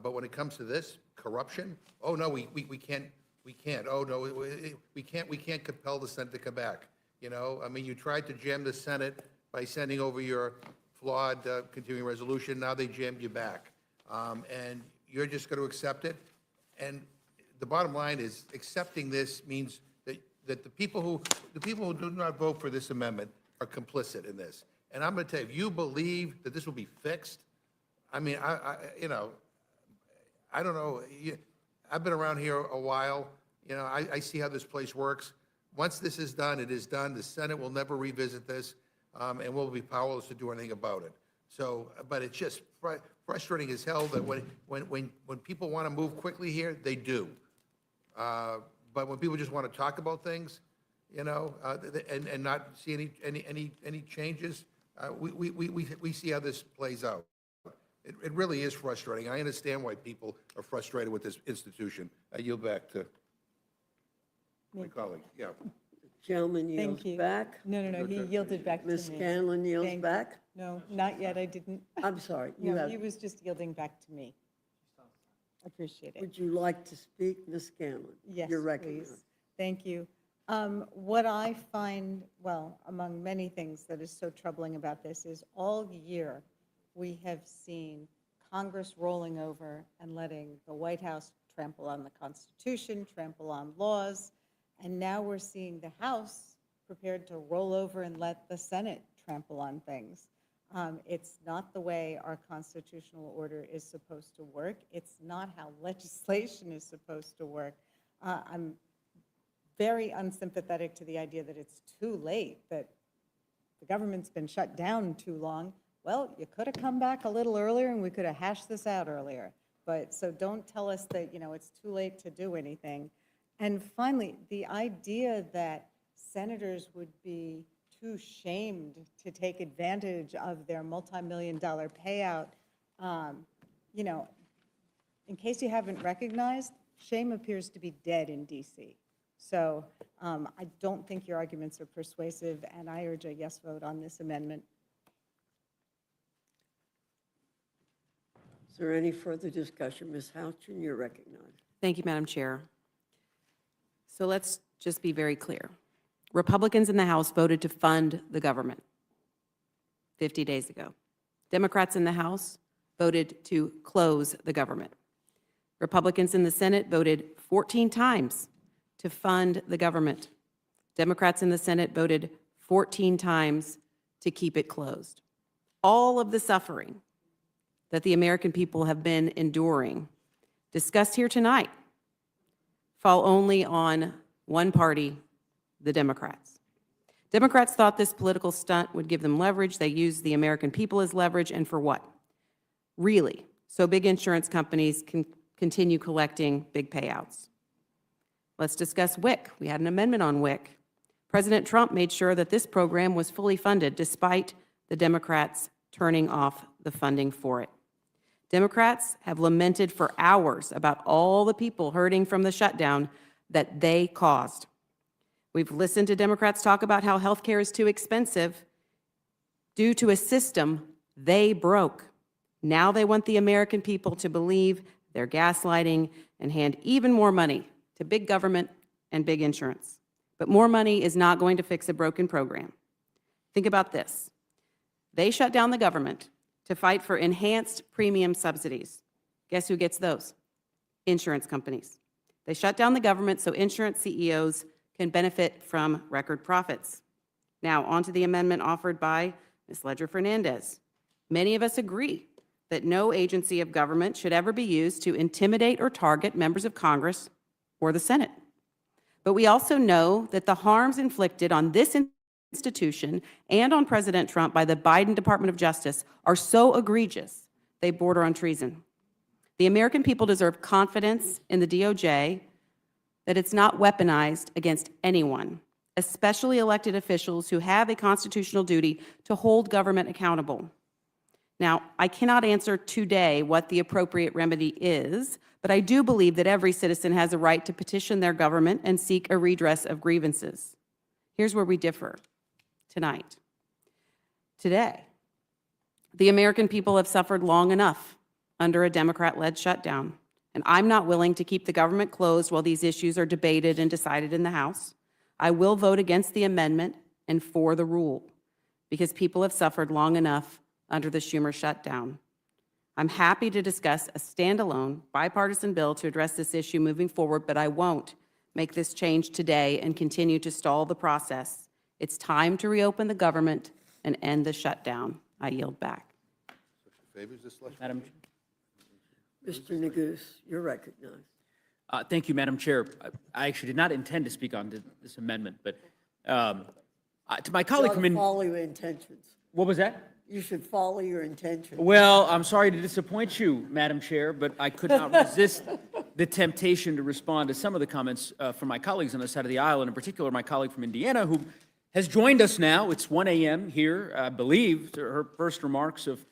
But when it comes to this, corruption, oh, no, we can't, oh, no, we can't compel the Senate to come back. You know, I mean, you tried to jam the Senate by sending over your flawed continuing resolution. Now they jammed you back. And you're just going to accept it. And the bottom line is accepting this means that the people who do not vote for this amendment are complicit in this. And I'm going to tell you, if you believe that this will be fixed, I mean, you know, I don't know. I've been around here a while. You know, I see how this place works. Once this is done, it is done. The Senate will never revisit this, and we'll be powerless to do anything about it. So, but it's just frustrating as hell that when people want to move quickly here, they do. But when people just want to talk about things, you know, and not see any changes, we see how this plays out. It really is frustrating. I understand why people are frustrated with this institution. I yield back to my colleague. Yeah. Gentleman Thank yields you. back. No, he yielded back to me. Ms. Scanlon yields Thank you. back. No, not yet, I didn't. I'm sorry. You No, have, he was just yielding back to me. Appreciate it. would you like to speak, Ms. Scanlon? Yes, You're recognized. please. Thank you. What I find, well, among many things that is so troubling about this is all year we have seen Congress rolling over and letting the White House trample on the Constitution, trample on laws, and now we're seeing the House prepared to roll over and let the Senate trample on things. It's not the way our constitutional order is supposed to work. It's not how legislation is supposed to work. I'm very unsympathetic to the idea that it's too late, that the government's been shut down too long. well, you could have come back a little earlier and we could have hashed this out earlier. But, so don't tell us that, it's too late to do anything. And finally, the idea that senators would be too shamed to take advantage of their multi-million-dollar payout, in case you haven't recognized, shame appears to be dead in DC. So I don't think your arguments are persuasive, and I urge a yes vote on this amendment. Is there any further discussion? Ms. Houchin, you're recognized. Thank you, Madam Chair. So let's just be very clear. Republicans in the House voted to fund the government 50 days ago. Democrats in the House voted to close the government. Republicans in the Senate voted 14 times to fund the government. Democrats in the Senate voted 14 times to keep it closed. All of the suffering that the American people have been enduring, discussed here tonight, fall only on one party, the Democrats. Democrats thought this political stunt would give them leverage. They used the American people as leverage, and for what? Really, so big insurance companies can continue collecting big payouts. Let's discuss WIC. We had an amendment on WIC. President Trump made sure that this program was fully funded despite the Democrats turning off the funding for it. Democrats have lamented for hours about all the people hurting from the shutdown that they caused. We've listened to Democrats talk about how health care is too expensive due to a system they broke. Now they want the American people to believe they're gaslighting and hand even more money to big government and big insurance. But more money is not going to fix a broken program. Think about this. They shut down the government to fight for enhanced premium subsidies. Guess who gets those? Insurance companies. They shut down the government so insurance CEOs can benefit from record profits. Now, on to the amendment offered by Ms. Ledger-Fernandez. Many of us agree that no agency of government should ever be used to intimidate or target members of Congress or the Senate. But we also know that the harms inflicted on this institution and on President Trump by the Biden Department of Justice are so egregious, they border on treason. The American people deserve confidence in the DOJ that it's not weaponized against anyone, especially elected officials who have a constitutional duty to hold government accountable. Now, I cannot answer today what the appropriate remedy is, but I do believe that every citizen has a right to petition their government and seek a redress of grievances. Here's where we differ tonight. Today, the American people have suffered long enough under a Democrat-led shutdown, and I'm not willing to keep the government closed while these issues are debated and decided in the House. I will vote against the amendment and for the rule, because people have suffered long enough under the Schumer shutdown. I'm happy to discuss a standalone bipartisan bill to address this issue moving forward, but I won't make this change today and continue to stall the process. It's time to reopen the government and end the shutdown. I yield back. Madam, Mr. Neguse, you're recognized. Thank you, Madam Chair. I actually did not intend to speak on this amendment, but to my colleague from Follow your intentions. What was that? You should follow your intentions. Well, I'm sorry to disappoint you, Madam Chair, but I could not resist the temptation to respond to some of the comments from my colleagues on the side of the aisle, and in particular, my colleague from Indiana, who has joined us now. It's 1 a.m. here, I believe, to her first remarks of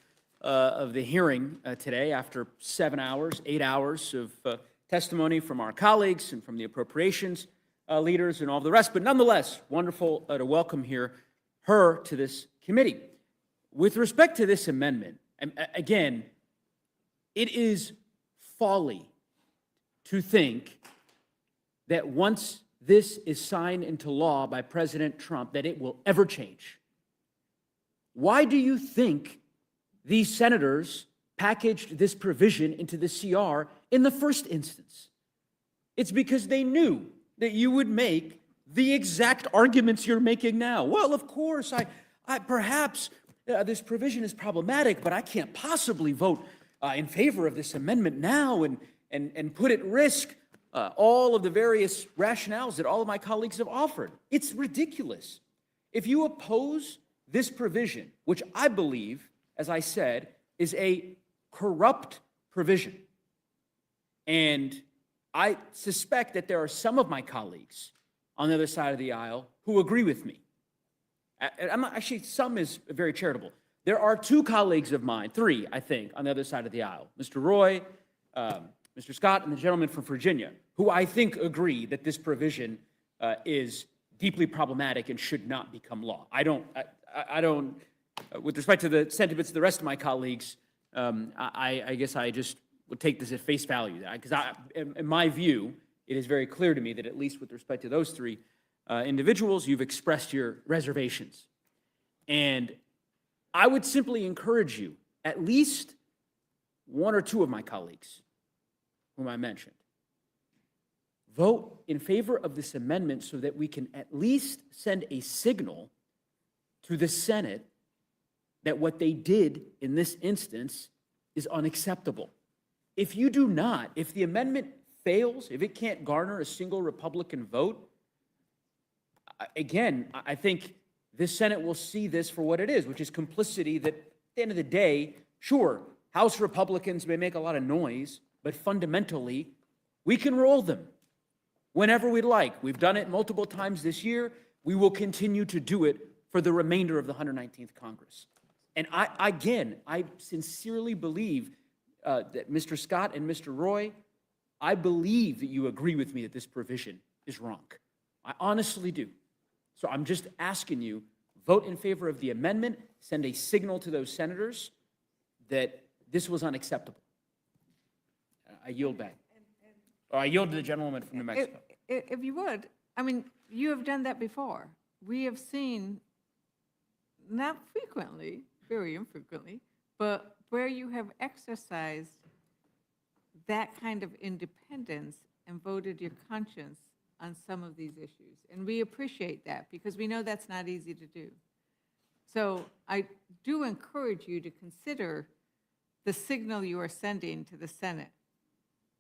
the hearing today after 7 hours, 8 hours of testimony from our colleagues and from the appropriations leaders and all the rest. But nonetheless, wonderful to welcome her to this committee. With respect to this amendment, again, it is folly to think that once this is signed into law by President Trump, that it will ever change. Why do you think these senators packaged this provision into the CR in the first instance? It's because they knew that you would make the exact arguments you're making now. Well, of course, I perhaps this provision is problematic, but I can't possibly vote in favor of this amendment now and put at risk all of the various rationales that all of my colleagues have offered. It's ridiculous. If you oppose this provision, which I believe, as I said, is a corrupt provision. And I suspect that there are some of my colleagues on the other side of the aisle who agree with me. Actually, some is very charitable. There are two colleagues of mine, three, I think, on the other side of the aisle, Mr. Roy, Mr. Scott, and the gentleman from Virginia, who I think agree that this provision is deeply problematic and should not become law. I don't, with respect to the sentiments of the rest of my colleagues, I guess I just would take this at face value. Because in my view, it is very clear to me that at least with respect to those three individuals, you've expressed your reservations. And I would simply encourage you, at least one or two of my colleagues, whom I mentioned, vote in favor of this amendment so that we can at least send a signal to the Senate that what they did in this instance is unacceptable. If you do not, if the amendment fails, if it can't garner a single Republican vote, again, I think this Senate will see this for what it is, which is complicity that at the end of the day, sure, House Republicans may make a lot of noise, but fundamentally, we can roll them whenever we'd like. We've done it multiple times this year. We will continue to do it for the remainder of the 119th Congress. And I sincerely believe that Mr. Scott and Mr. Roy, I believe that you agree with me that this provision is wrong. I honestly do. So I'm just asking you, vote in favor of the amendment, send a signal to those senators that this was unacceptable. I yield back. Or I yield to the gentleman from New Mexico. If you would, I mean, you have done that before. We have seen, not frequently, very infrequently, but where you have exercised that kind of independence and voted your conscience on some of these issues. And we appreciate that because we know that's not easy to do. So I do encourage you to consider the signal you are sending to the Senate.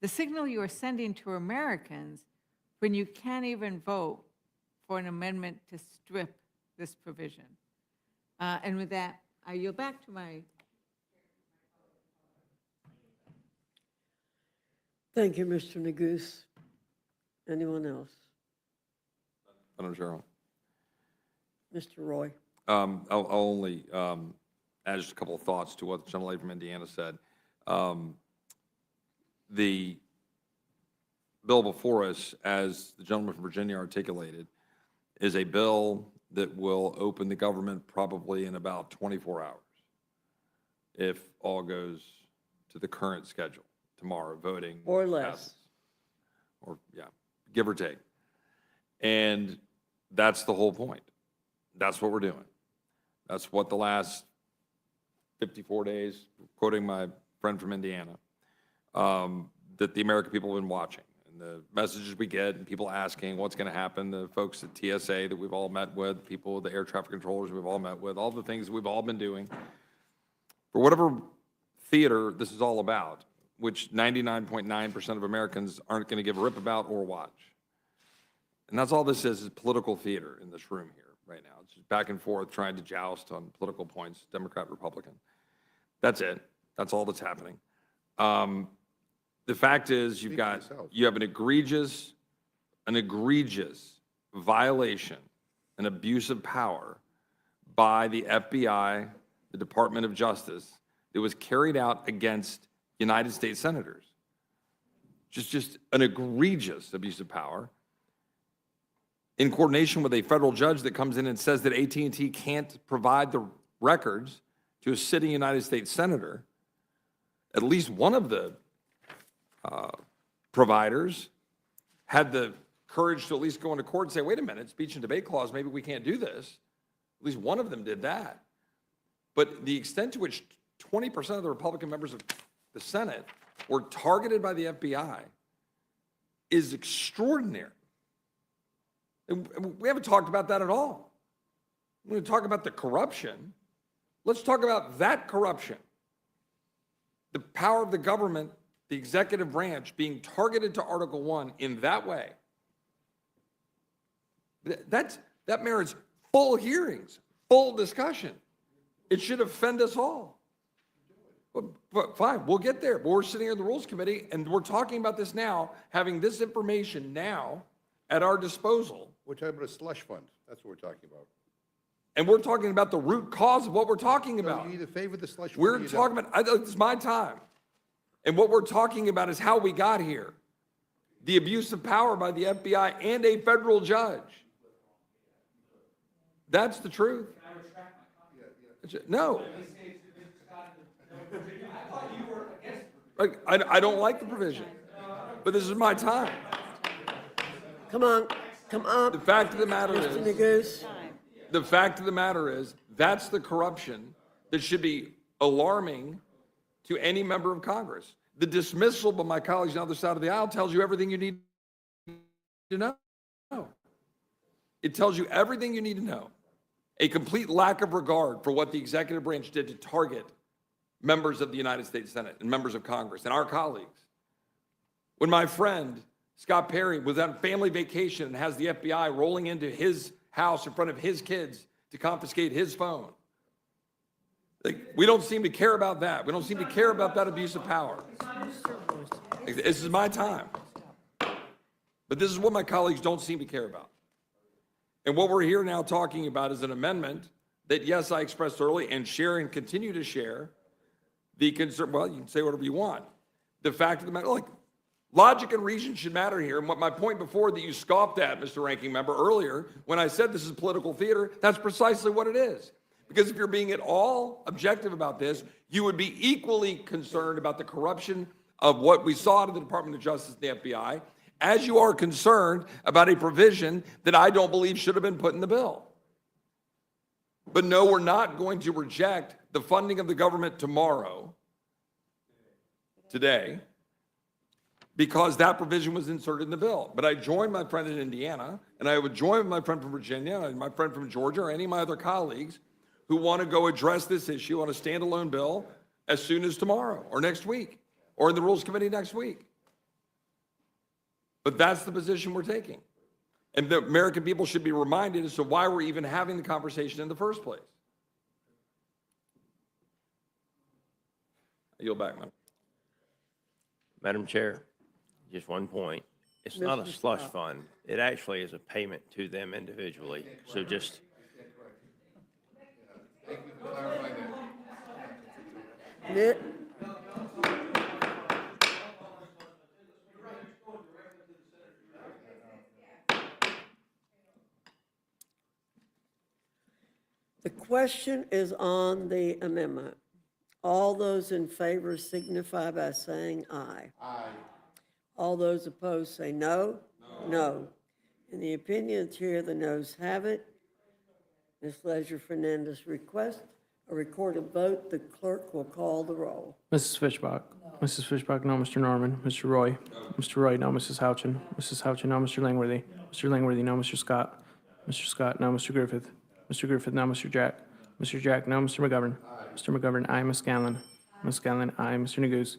The signal you are sending to Americans when you can't even vote for an amendment to strip this provision. And with that, I yield back to my... Thank you, Mr. Neguse. Anyone else? Madam Chair. Mr. Roy? I'll only add just a couple of thoughts to what the gentlelady from Indiana said. The bill before us, as the gentleman from Virginia articulated, is a bill that will open the government probably in about 24 hours, if all goes to the current schedule tomorrow, voting. Or less. passes. Or, yeah, give or take. And that's the whole point. That's what we're doing. That's what the last 54 days, quoting my friend from Indiana, that the American people have been watching. And the messages we get and people asking what's going to happen, the folks at TSA that we've all met with, people, the air traffic controllers we've all met with, all the things we've all been doing. For whatever theater this is all about, which 99.9% of Americans aren't going to give a rip about or watch. And that's all this is political theater in this room here right now. It's just back and forth trying to joust on political points, Democrat, Republican. That's it. That's all that's happening. The fact is you have an egregious violation, an abuse of power by the FBI, the Department of Justice, that was carried out against United States senators. Just an egregious abuse of power in coordination with a federal judge that comes in and says that AT&T can't provide the records to a sitting United States senator. At least one of the providers had the courage to at least go into court and say, wait a minute, speech and debate clause, maybe we can't do this. At least one of them did that. But the extent to which 20% of the Republican members of the Senate were targeted by the FBI is extraordinary. And we haven't talked about that at all. We're going to talk about the corruption. Let's talk about that corruption. The power of the government, the executive branch, being targeted to Article 1 in that way. That merits full hearings, full discussion. It should offend us all. But fine, we'll get there. But we're sitting here in the Rules Committee, and we're talking about this now, having this information now at our disposal. We're talking about a slush fund. That's what we're talking about. And we're talking about the root cause of what we're talking So about. you either favor the slush fund or We're you talking don't. about, it's my time. And what we're talking about is how we got here. The abuse of power by the FBI and a federal judge. That's the truth. No. I don't like the provision, but this is my time. Come on, come on. The fact of the matter Mr. is, Neguse. the fact of the matter is, that's the corruption that should be alarming to any member of Congress. The dismissal by my colleagues on the other side of the aisle tells you everything you need to know. It tells you everything you need to know. A complete lack of regard for what the executive branch did to target members of the United States Senate and members of Congress and our colleagues. When my friend Scott Perry was on family vacation and has the FBI rolling into his house in front of his kids to confiscate his phone. Like, we don't seem to care about that. We don't seem to care about that abuse of power. This is my time. But this is what my colleagues don't seem to care about. And what we're here now talking about is an amendment that, yes, I expressed early and share and continue to share the concern. Well, you can say whatever you want. The fact of the matter, like, logic and reason should matter here. And what my point before that you scoffed at, Mr. Ranking Member, earlier, when I said this is political theater, that's precisely what it is. Because if you're being at all objective about this, you would be equally concerned about the corruption of what we saw in the Department of Justice and the FBI, as you are concerned about a provision that I don't believe should have been put in the bill. But no, we're not going to reject the funding of the government today, because that provision was inserted in the bill. But I joined my friend in Indiana, and I would join my friend from Virginia, and my friend from Georgia, or any of my other colleagues who want to go address this issue on a standalone bill as soon as tomorrow, or next week, or in the Rules Committee next week. But that's the position we're taking. And the American people should be reminded as to why we're even having the conversation in the first place. I yield back, man. Madam Chair, just one point. It's not a slush fund. It actually is a payment to them individually. So just. Nick? The question is on the amendment. All those in favor signify by saying aye. Aye. All those opposed say no. No. In the opinion of the chair, the noes have it. Ms. Leisure-Fernandez requests a recorded vote. The clerk will call the roll. Mrs. Fishbach? Mrs. Fishbach, no. Mr. Norman? Mr. Roy? Mr. Roy, no. Mrs. Houchin? Mrs. Houchin, no. Mr. Langworthy? Mr. Langworthy, no. Mr. Scott? Mr. Scott, no. Mr. Griffith? Mr. Griffith, no. Mr. Jack? Mr. Jack, no. Mr. McGovern? Mr. McGovern, aye. Ms. Scanlon? Ms. Scanlon, aye. Mr. Neguse?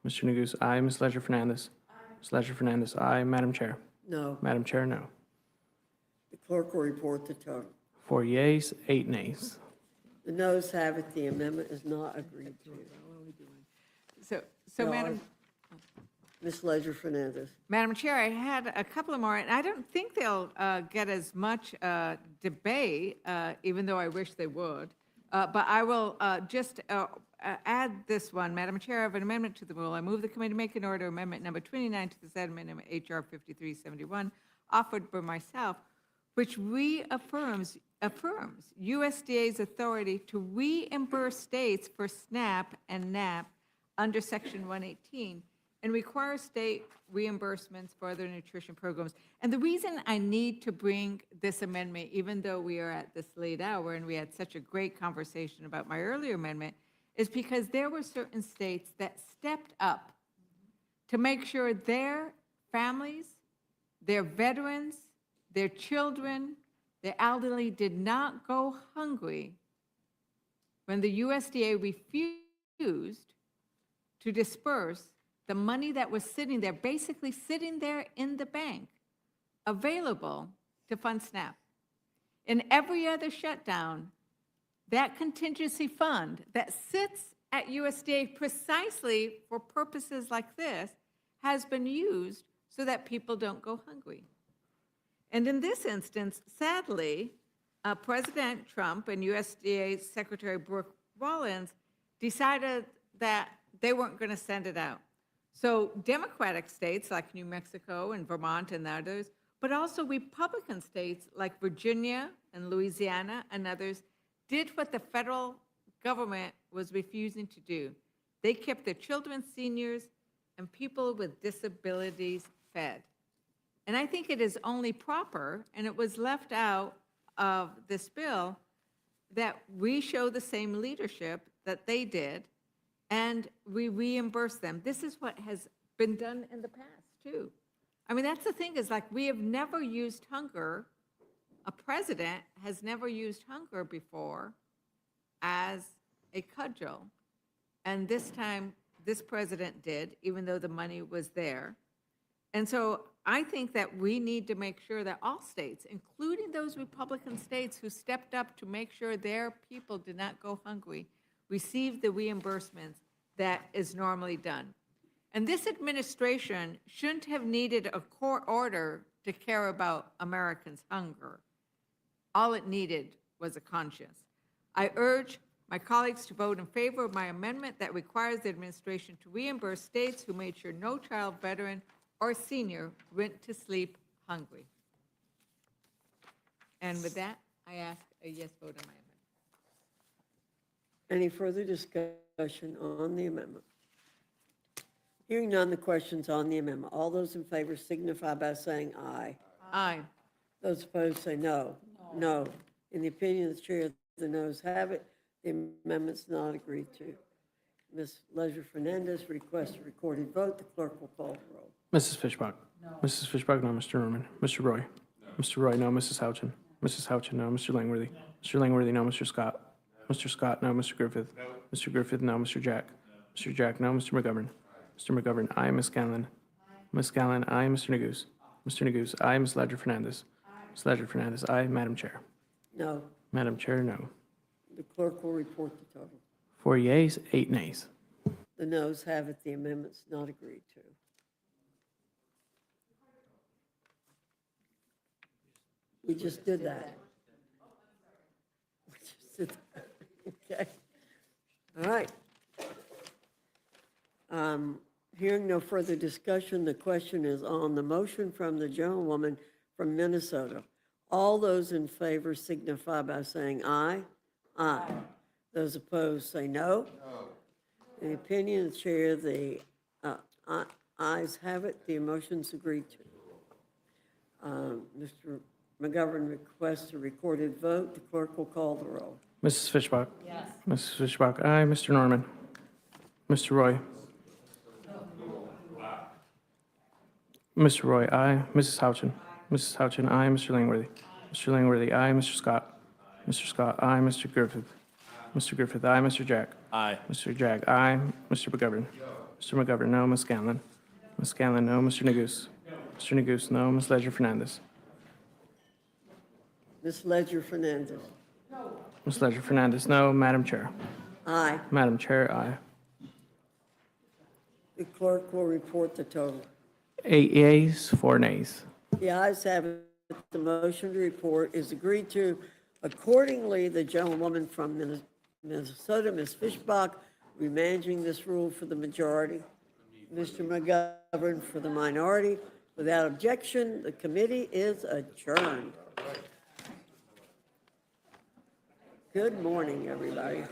Mr. Neguse, aye. Ms. Leisure-Fernandez? Ms. Leisure-Fernandez, aye. Madam Chair? No. Madam Chair, no. The clerk will report the total. 4 yeas, 8 nays. The noes have it. The amendment is not agreed to. So Madam, Ms. Leisure-Fernandez. Madam Chair, I had a couple of more, and I don't think they'll get as much debate, even though I wish they would. But I will just add this one. Madam Chair, I have an amendment to the rule. I move the committee make an order amendment number 29 to the Senate Amendment HR 5371, offered by myself, which reaffirms USDA's authority to reimburse states for SNAP and NAP under Section 118 and require state reimbursements for other nutrition programs. And the reason I need to bring this amendment, even though we are at this late hour and we had such a great conversation about my earlier amendment, is because there were certain states that stepped up to make sure their families, their veterans, their children, their elderly did not go hungry when the USDA refused to disperse the money that was sitting there, basically sitting there in the bank, available to fund SNAP. In every other shutdown, that contingency fund that sits at USDA precisely for purposes like this has been used so that people don't go hungry. And in this instance, sadly, President Trump and USDA Secretary Brooke Rollins decided that they weren't going to send it out. So Democratic states like New Mexico and Vermont and others, but also Republican states like Virginia and Louisiana and others did what the federal government was refusing to do. They kept their children, seniors, and people with disabilities fed. And I think it is only proper, and it was left out of this bill, that we show the same leadership that they did, and we reimburse them. This is what has been done in the past, too. I mean, that's the thing, is like, we have never used hunger. A president has never used hunger before as a cudgel. And this time, this president did, even though the money was there. And so I think that we need to make sure that all states, including those Republican states who stepped up to make sure their people did not go hungry, receive the reimbursements that is normally done. And this administration shouldn't have needed a court order to care about Americans' hunger. All it needed was a conscience. I urge my colleagues to vote in favor of my amendment that requires the administration to reimburse states who made sure no child, veteran, or senior went to sleep hungry. And with that, I ask a yes vote on my amendment. Any further discussion on the amendment? Hearing none, the question's on the amendment. All those in favor signify by saying aye. Aye. Those opposed say no. No. In the opinion of the chair, the noes have it. The amendment's not agreed to. Ms. Leisure Fernandez requests a recorded vote. The clerk will call the roll. Mrs. Fishbach? No. Mrs. Fishbach, no. Mr. Norman? Mr. Roy? No. Mr. Roy, no. Mrs. Houchin? Mrs. Houchin, no. Mr. Langworthy? Mr. Langworthy, no. Mr. Scott? Mr. Scott, no. Mr. Griffith? No. Mr. Griffith, no. Mr. Jack? Mr. Jack, no. Mr. McGovern? Mr. McGovern, aye. Ms. Scanlon? Ms. Scanlon, aye. Mr. Neguse? Mr. Neguse, aye. Ms. Ledger Fernandez? Ms. Ledger Fernandez, aye. Madam Chair? No. Madam Chair, no. The clerk will report the total. 4 yeas, 8 nays. The noes have it. The amendment's not agreed to. We just did that. We just did that. Okay. All right. Hearing no further discussion, the question is on the motion from the gentlewoman from Minnesota. All those in favor signify by saying aye. Aye. Those opposed say no. No. In the opinion of the chair, the ayes have it. The motion's agreed to. Mr. McGovern requests a recorded vote. The clerk will call the roll. Mrs. Fishbach? Yes. Mrs. Fishbach, aye. Mr. Norman? Mr. Roy? Mr. Roy, aye. Mrs. Houchin? Mrs. Houchin, aye. Mr. Langworthy? Mr. Langworthy, aye. Mr. Scott? Mr. Scott, aye. Mr. Griffith? Mr. Griffith, aye. Mr. Jack? Aye. Mr. Jack, aye. Mr. McGovern? Mr. McGovern, no. Ms. Scanlon? Ms. Scanlon, no. Mr. Neguse? Mr. Neguse, no. Ms. Ledger Fernandez? Ms. Ledger Fernandez. Ms. Ledger Fernandez, no. Madam Chair? Aye. Madam Chair, aye. The clerk will report the total. 8 yeas, 4 nays. The ayes have it. The motion to report is agreed to. Accordingly, the gentlewoman from Minnesota, Ms. Fishbach, will be managing this rule for the majority. Mr. McGovern for the minority. Without objection, the committee is adjourned. Good morning, everybody.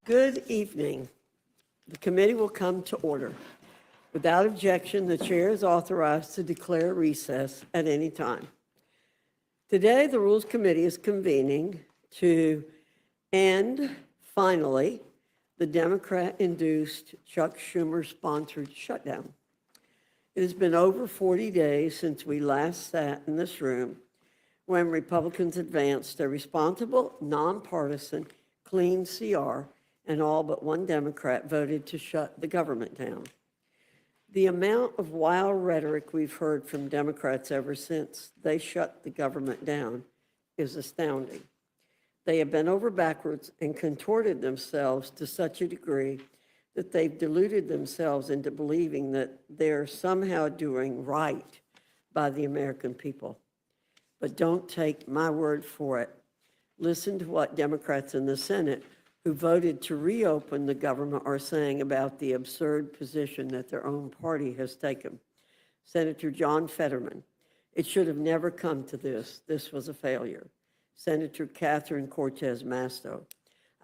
Good evening. The committee will come to order. Without objection, the chair is authorized to declare recess at any time. Today, the Rules Committee is convening to end, finally, the Democrat-induced Chuck Schumer-sponsored shutdown. It has been over 40 days since we last sat in this room when Republicans advanced a responsible, nonpartisan, clean CR, and all but one Democrat voted to shut the government down. The amount of wild rhetoric we've heard from Democrats ever since they shut the government down is astounding. They have bent over backwards and contorted themselves to such a degree that they've deluded themselves into believing that they're somehow doing right by the American people. But don't take my word for it. Listen to what Democrats in the Senate who voted to reopen the government are saying about the absurd position that their own party has taken. Senator John Fetterman, it should have never come to this. This was a failure. Senator Catherine Cortez Masto,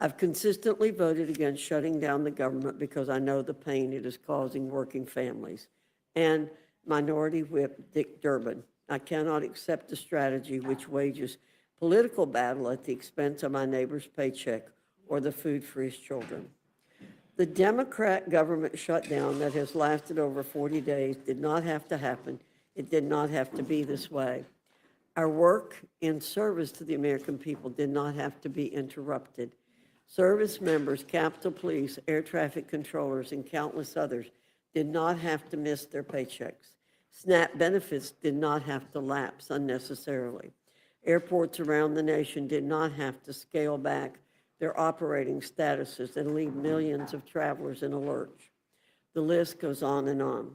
I've consistently voted against shutting down the government because I know the pain it is causing working families. And Minority Whip Dick Durbin, I cannot accept a strategy which wages political battle at the expense of my neighbor's paycheck or the food for his children. The Democrat government shutdown that has lasted over 40 days did not have to happen. It did not have to be this way. Our work in service to the American people did not have to be interrupted. Service members, Capitol Police, air traffic controllers, and countless others did not have to miss their paychecks. SNAP benefits did not have to lapse unnecessarily. Airports around the nation did not have to scale back their operating statuses and leave millions of travelers in a lurch. The list goes on and on.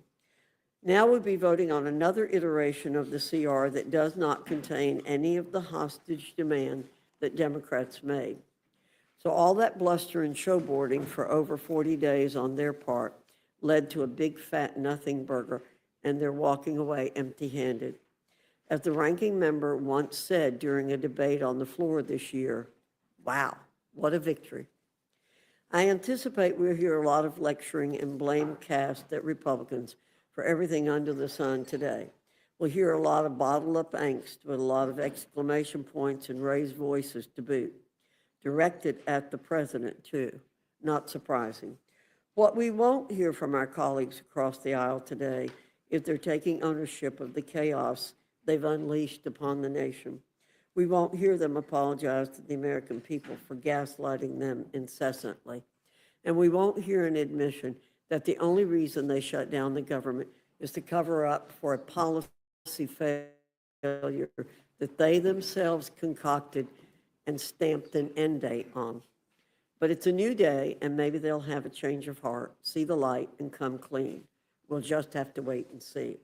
Now we'll be voting on another iteration of the CR that does not contain any of the hostage demand that Democrats made. So all that bluster and showboarding for over 40 days on their part led to a big fat nothing burger, and they're walking away empty-handed. As the ranking member once said during a debate on the floor this year, wow, what a victory. I anticipate we'll hear a lot of lecturing and blame cast at Republicans for everything under the sun today. We'll hear a lot of bottled up angst with a lot of exclamation points and raised voices to boot, directed at the president too, not surprising. What we won't hear from our colleagues across the aisle today is they're taking ownership of the chaos they've unleashed upon the nation. We won't hear them apologize to the American people for gaslighting them incessantly. And we won't hear an admission that the only reason they shut down the government is to cover up for a policy failure that they themselves concocted and stamped an end date on. But it's a new day, and maybe they'll have a change of heart, see the light, and come clean. We'll just have to wait and see.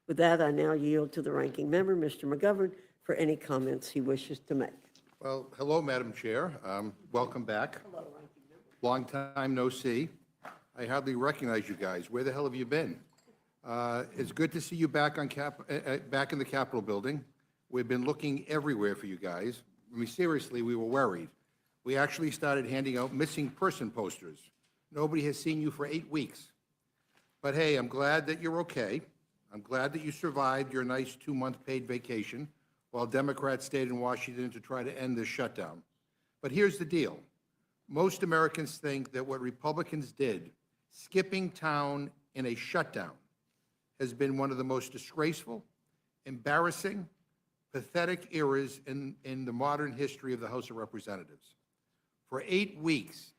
With that, I now yield to the ranking member, Mr. McGovern, for any comments he wishes to make. Well, hello, Madam Chair. Welcome back. Hello, ranking member. Long time no see. I hardly recognize you guys. Where the hell have you been? It's good to see you back on back in the Capitol building. We've been looking everywhere for you guys. I mean, seriously, we were worried. We actually started handing out missing person posters. Nobody has seen you for 8 weeks. But hey, I'm glad that you're okay. I'm glad that you survived your nice 2-month paid vacation while Democrats stayed in Washington to try to end this shutdown. But here's the deal. Most Americans think that what Republicans did, skipping town in a shutdown, has been one of the most disgraceful, embarrassing, pathetic eras in the modern history of the House of Representatives. For 8 weeks,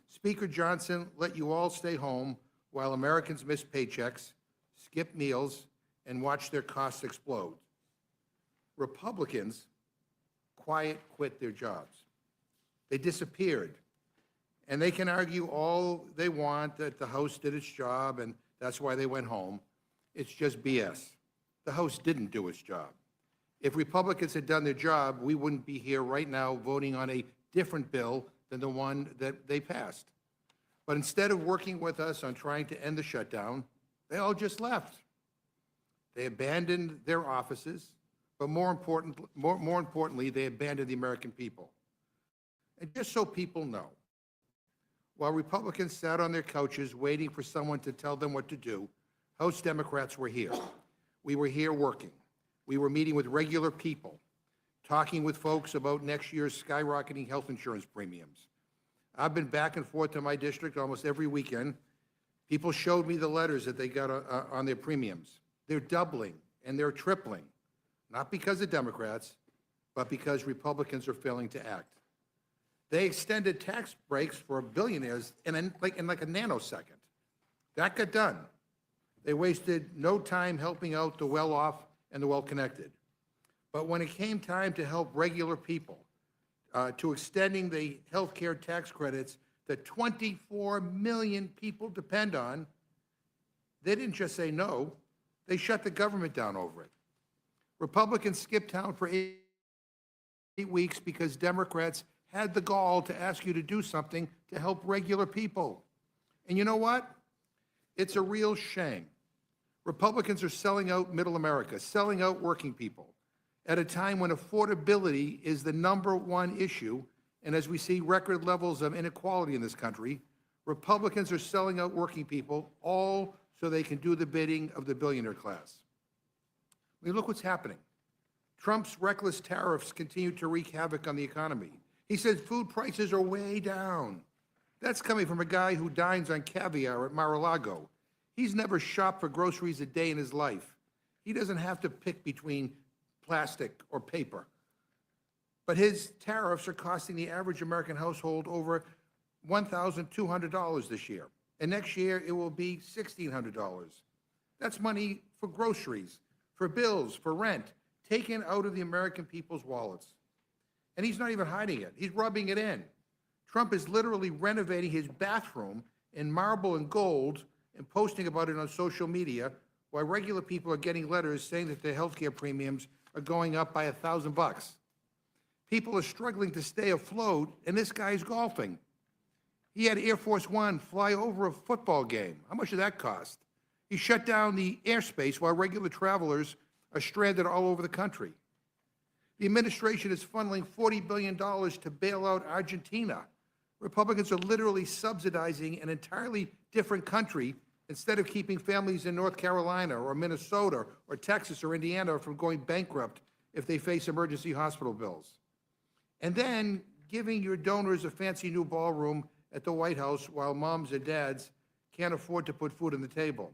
Speaker Johnson let you all stay home while Americans missed paychecks, skipped meals, and watched their costs explode. Republicans quit their jobs. They disappeared. And they can argue all they want that the House did its job and that's why they went home. It's just BS. The House didn't do its job. If Republicans had done their job, we wouldn't be here right now voting on a different bill than the one that they passed. But instead of working with us on trying to end the shutdown, they all just left. They abandoned their offices, but more importantly, they abandoned the American people. And just so people know, while Republicans sat on their couches waiting for someone to tell them what to do, House Democrats were here. We were here working. We were meeting with regular people, talking with folks about next year's skyrocketing health insurance premiums. I've been back and forth to my district almost every weekend. People showed me the letters that they got on their premiums. They're doubling and they're tripling, not because of Democrats, but because Republicans are failing to act. They extended tax breaks for billionaires in like a nanosecond. That got done. They wasted no time helping out the well-off and the well-connected. But when it came time to help regular people, to extending the health care tax credits that 24 million people depend on, they didn't just say no, they shut the government down over it. Republicans skipped town for 8 weeks because Democrats had the gall to ask you to do something to help regular people. And you know what? It's a real shame. Republicans are selling out middle America, selling out working people at a time when affordability is the #1 issue. And as we see record levels of inequality in this country, Republicans are selling out working people, all so they can do the bidding of the billionaire class. I mean, look what's happening. Trump's reckless tariffs continue to wreak havoc on the economy. He says food prices are way down. That's coming from a guy who dines on caviar at Mar-a-Lago. He's never shopped for groceries a day in his life. He doesn't have to pick between plastic or paper. But his tariffs are costing the average American household over $1,200 this year. And next year, it will be $1,600. That's money for groceries, for bills, for rent, taken out of the American people's wallets. And he's not even hiding it. He's rubbing it in. Trump is literally renovating his bathroom in marble and gold and posting about it on social media, while regular people are getting letters saying that their health care premiums are going up by $1,000. People are struggling to stay afloat, and this guy's golfing. He had Air Force One fly over a football game. How much did that cost? He shut down the airspace while regular travelers are stranded all over the country. The administration is funneling $40 billion to bail out Argentina. Republicans are literally subsidizing an entirely different country instead of keeping families in North Carolina or Minnesota or Texas or Indiana from going bankrupt if they face emergency hospital bills. And then giving your donors a fancy new ballroom at the White House while moms and dads can't afford to put food on the table.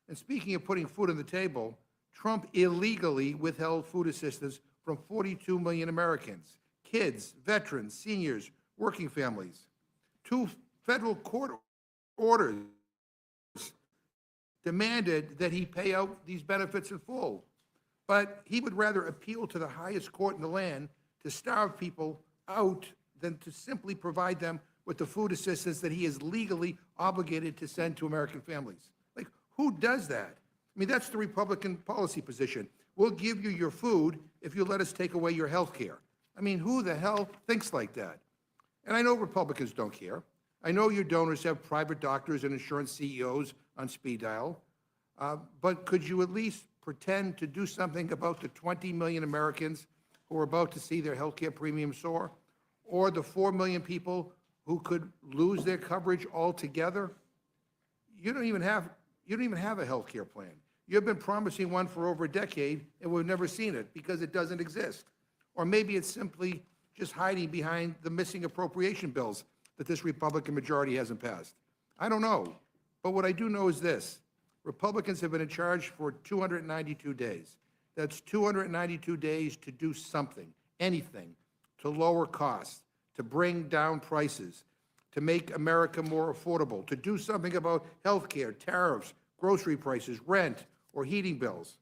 And speaking of putting food on the table, Trump illegally withheld food assistance from 42 million Americans, kids, veterans, seniors, working families. 2 federal court orders demanded that he pay out these benefits in full. But he would rather appeal to the highest court in the land to starve people out than to simply provide them with the food assistance that he is legally obligated to send to American families. Like, who does that? I mean, that's the Republican policy position. We'll give you your food if you let us take away your health care. I mean, who the hell thinks like that? And I know Republicans don't care. I know your donors have private doctors and insurance CEOs on speed dial. But could you at least pretend to do something about the 20 million Americans who are about to see their health care premiums soar? Or the 4 million people who could lose their coverage altogether? You don't even have a health care plan. You've been promising one for over a decade, and we've never seen it because it doesn't exist. Or maybe it's simply just hiding behind the missing appropriation bills that this Republican majority hasn't passed. I don't know. But what I do know is this. Republicans have been in charge for 292 days. That's 292 days to do something, anything, to lower costs, to bring down prices, to make America more affordable, to do something about health care, tariffs, grocery prices, rent, or heating bills.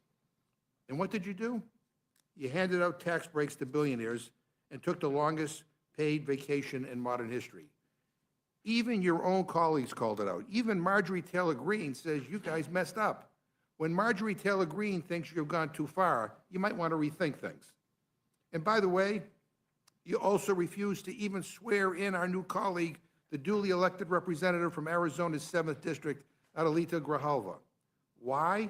And what did you do? You handed out tax breaks to billionaires and took the longest paid vacation in modern history. Even your own colleagues called it out. Even Marjorie Taylor Greene says you guys messed up. When Marjorie Taylor Greene thinks you've gone too far, you might want to rethink things. And by the way, you also refused to even swear in our new colleague, the duly elected representative from Arizona's 7th District, Adelita Grijalva. Why?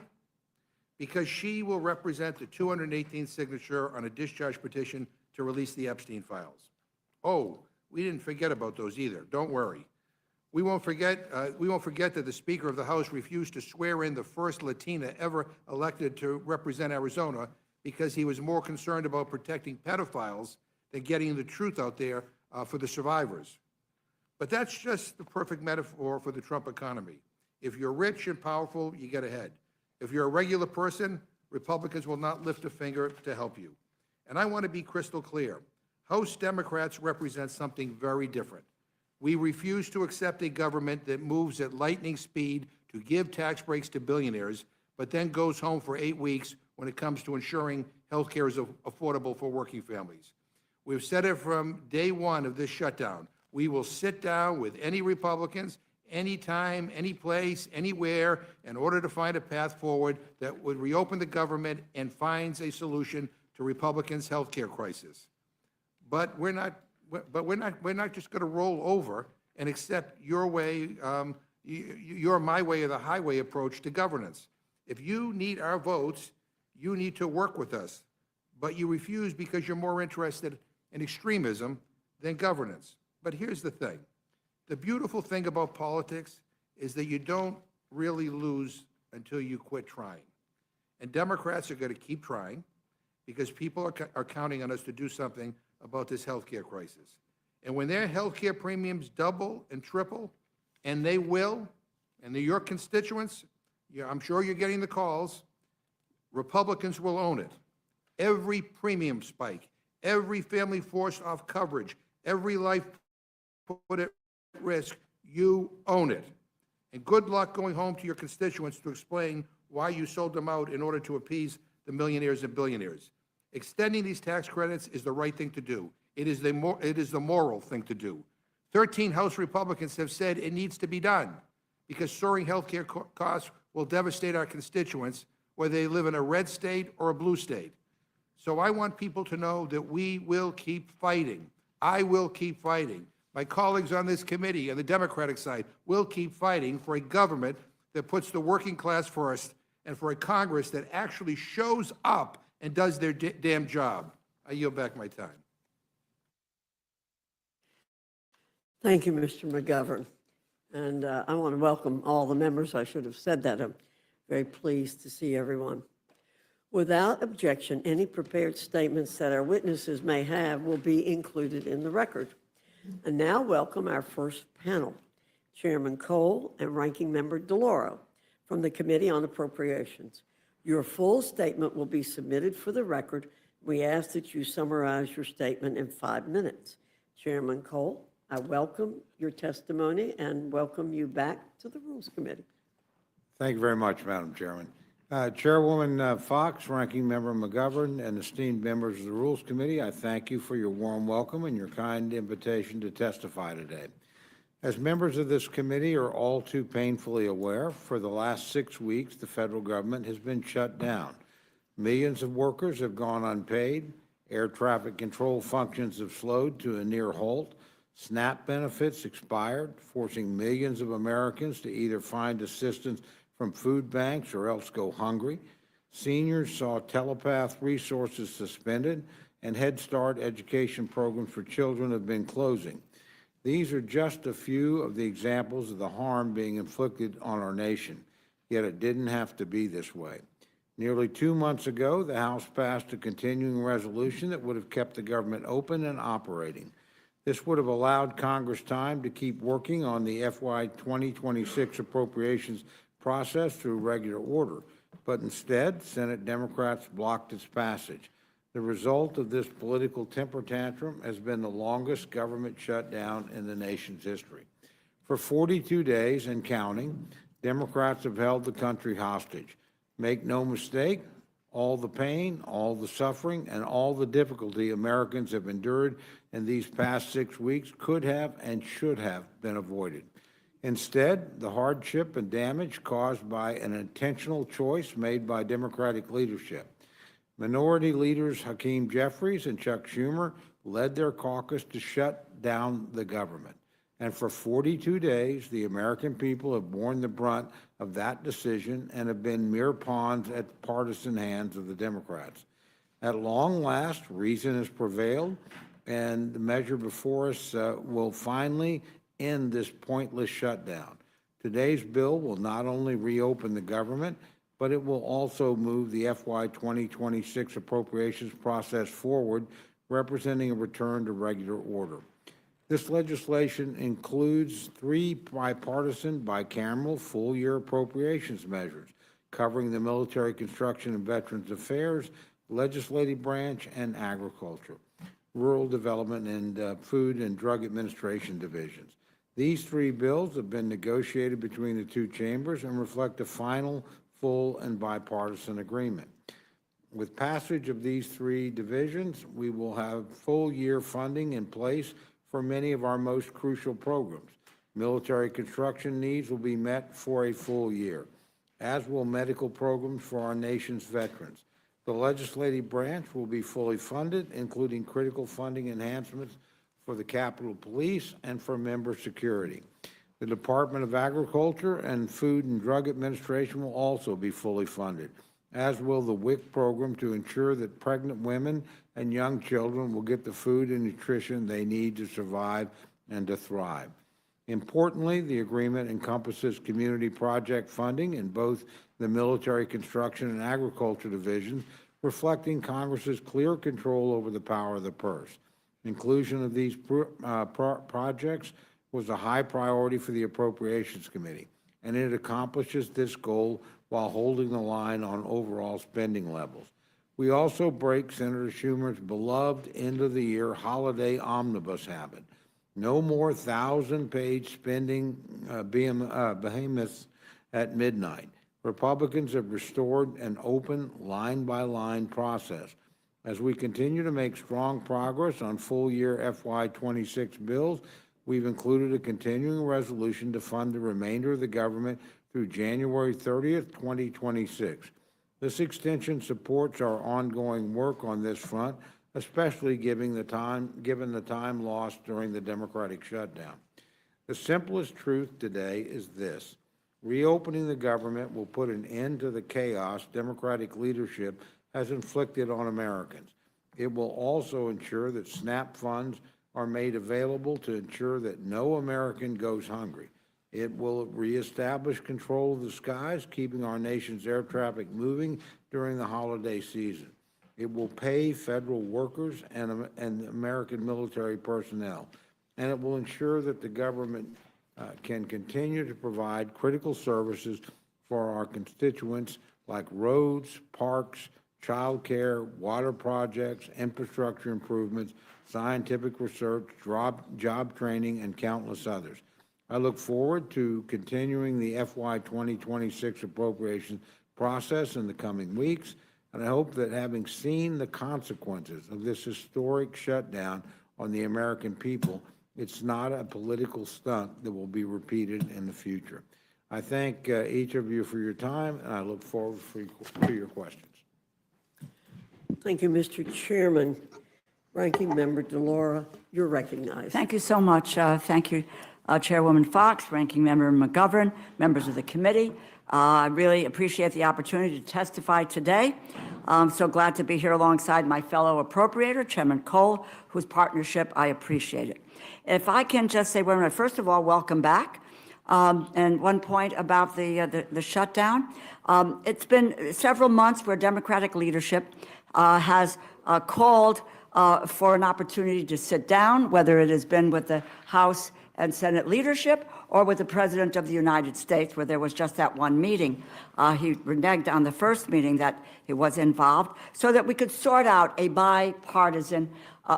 Because she will represent the 218th signature on a discharge petition to release the Epstein files. Oh, we didn't forget about those either. Don't worry. We won't forget that the Speaker of the House refused to swear in the first Latina ever elected to represent Arizona because he was more concerned about protecting pedophiles than getting the truth out there for the survivors. But that's just the perfect metaphor for the Trump economy. If you're rich and powerful, you get ahead. If you're a regular person, Republicans will not lift a finger to help you. And I want to be crystal clear. House Democrats represent something very different. We refuse to accept a government that moves at lightning speed to give tax breaks to billionaires, but then goes home for 8 weeks when it comes to ensuring health care is affordable for working families. We've said it from day one of this shutdown. We will sit down with any Republicans, anytime, any place, anywhere, in order to find a path forward that would reopen the government and finds a solution to Republicans' health care crisis. But we're not just going to roll over and accept your way, your my way or the highway approach to governance. If you need our votes, you need to work with us. But you refuse because you're more interested in extremism than governance. But here's the thing. The beautiful thing about politics is that you don't really lose until you quit trying. And Democrats are going to keep trying because people are counting on us to do something about this health care crisis. And when their health care premiums double and triple, and they will, and they're your constituents, I'm sure you're getting the calls, Republicans will own it. Every premium spike, every family forced off coverage, every life put at risk, you own it. And good luck going home to your constituents to explain why you sold them out in order to appease the millionaires and billionaires. Extending these tax credits is the right thing to do. It is the moral thing to do. 13 House Republicans have said it needs to be done because soaring health care costs will devastate our constituents, whether they live in a red state or a blue state. So I want people to know that we will keep fighting. I will keep fighting. My colleagues on this committee on the Democratic side will keep fighting for a government that puts the working class first and for a Congress that actually shows up and does their damn job. I yield back my time. Thank you, Mr. McGovern. And I want to welcome all the members. I should have said that. I'm very pleased to see everyone. Without objection, any prepared statements that our witnesses may have will be included in the record. And now welcome our first panel, Chairman Cole and Ranking Member DeLauro from the Committee on Appropriations. Your full statement will be submitted for the record. We ask that you summarize your statement in 5 minutes. Chairman Cole, I welcome your testimony and welcome you back to the Rules Committee. Thank you very much, Madam Chairman. Chairwoman Fox, Ranking Member McGovern, and esteemed members of the Rules Committee, I thank you for your warm welcome and your kind invitation to testify today. As members of this committee are all too painfully aware, for the last 6 weeks, the federal government has been shut down. Millions of workers have gone unpaid. Air traffic control functions have slowed to a near halt. SNAP benefits expired, forcing millions of Americans to either find assistance from food banks or else go hungry. Seniors saw telepath resources suspended, and Head Start education programs for children have been closing. These are just a few of the examples of the harm being inflicted on our nation, yet it didn't have to be this way. Nearly 2 months ago, the House passed a continuing resolution that would have kept the government open and operating. This would have allowed Congress time to keep working on the FY 2026 appropriations process through regular order, but instead, Senate Democrats blocked its passage. The result of this political temper tantrum has been the longest government shutdown in the nation's history. For 42 days and counting, Democrats have held the country hostage. Make no mistake, all the pain, all the suffering, and all the difficulty Americans have endured in these past 6 weeks could have and should have been avoided. Instead, the hardship and damage caused by an intentional choice made by Democratic leadership. Minority leaders Hakeem Jeffries and Chuck Schumer led their caucus to shut down the government. And for 42 days, the American people have borne the brunt of that decision and have been mere pawns at partisan hands of the Democrats. At long last, reason has prevailed, and the measure before us will finally end this pointless shutdown. Today's bill will not only reopen the government, but it will also move the FY 2026 appropriations process forward, representing a return to regular order. This legislation includes 3 bipartisan, bicameral, full-year appropriations measures covering the military, construction, and Veterans Affairs, legislative branch, and agriculture, rural development, and Food and Drug Administration divisions. These 3 bills have been negotiated between the 2 chambers and reflect a final, full, and bipartisan agreement. With passage of these 3 divisions, we will have full-year funding in place for many of our most crucial programs. Military construction needs will be met for a full year, as will medical programs for our nation's veterans. The legislative branch will be fully funded, including critical funding enhancements for the Capitol Police and for member security. The Department of Agriculture and Food and Drug Administration will also be fully funded, as will the WIC program, to ensure that pregnant women and young children will get the food and nutrition they need to survive and to thrive. Importantly, the agreement encompasses community project funding in both the military construction and agriculture divisions, reflecting Congress's clear control over the power of the purse. Inclusion of these projects was a high priority for the Appropriations Committee, and it accomplishes this goal while holding the line on overall spending levels. We also break Senator Schumer's beloved end-of-the-year holiday omnibus habit. No more 1,000-page spending behemoths at midnight. Republicans have restored an open, line-by-line process. As we continue to make strong progress on full-year FY 26 bills, we've included a continuing resolution to fund the remainder of the government through January 30th, 2026. This extension supports our ongoing work on this front, especially given the time lost during the Democratic shutdown. The simplest truth today is this: reopening the government will put an end to the chaos Democratic leadership has inflicted on Americans. It will also ensure that SNAP funds are made available to ensure that no American goes hungry. It will reestablish control of the skies, keeping our nation's air traffic moving during the holiday season. It will pay federal workers and American military personnel. And it will ensure that the government can continue to provide critical services for our constituents like roads, parks, child care, water projects, infrastructure improvements, scientific research, job training, and countless others. I look forward to continuing the FY 2026 appropriation process in the coming weeks, and I hope that, having seen the consequences of this historic shutdown on the American people, it's not a political stunt that will be repeated in the future. I thank each of you for your time, and I look forward to your questions. Thank you, Mr. Chairman. Ranking Member DeLaura, you're recognized. Thank you so much. Thank you, Chairwoman Fox, Ranking Member McGovern, members of the committee. I really appreciate the opportunity to testify today. I'm so glad to be here alongside my fellow appropriator, Chairman Cole, whose partnership I appreciate it. If I can just say, first of all, welcome back. And one point about the shutdown. It's been several months where Democratic leadership has called for an opportunity to sit down, whether it has been with the House and Senate leadership or with the President of the United States, where there was just that one meeting. He reneged on the first meeting that he was involved, so that we could sort out a bipartisan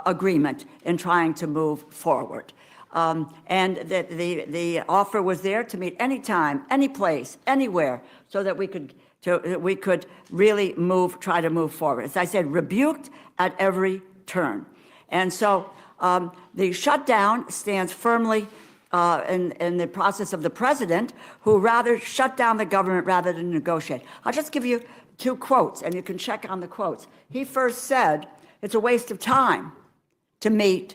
agreement in trying to move forward. And that the offer was there to meet anytime, any place, anywhere, so that we could really try to move forward. As I said, rebuked at every turn. And so the shutdown stands firmly in the process of the president, who rather shut down the government rather than negotiate. I'll just give you 2 quotes, and you can check on the quotes. He first said, it's a waste of time to meet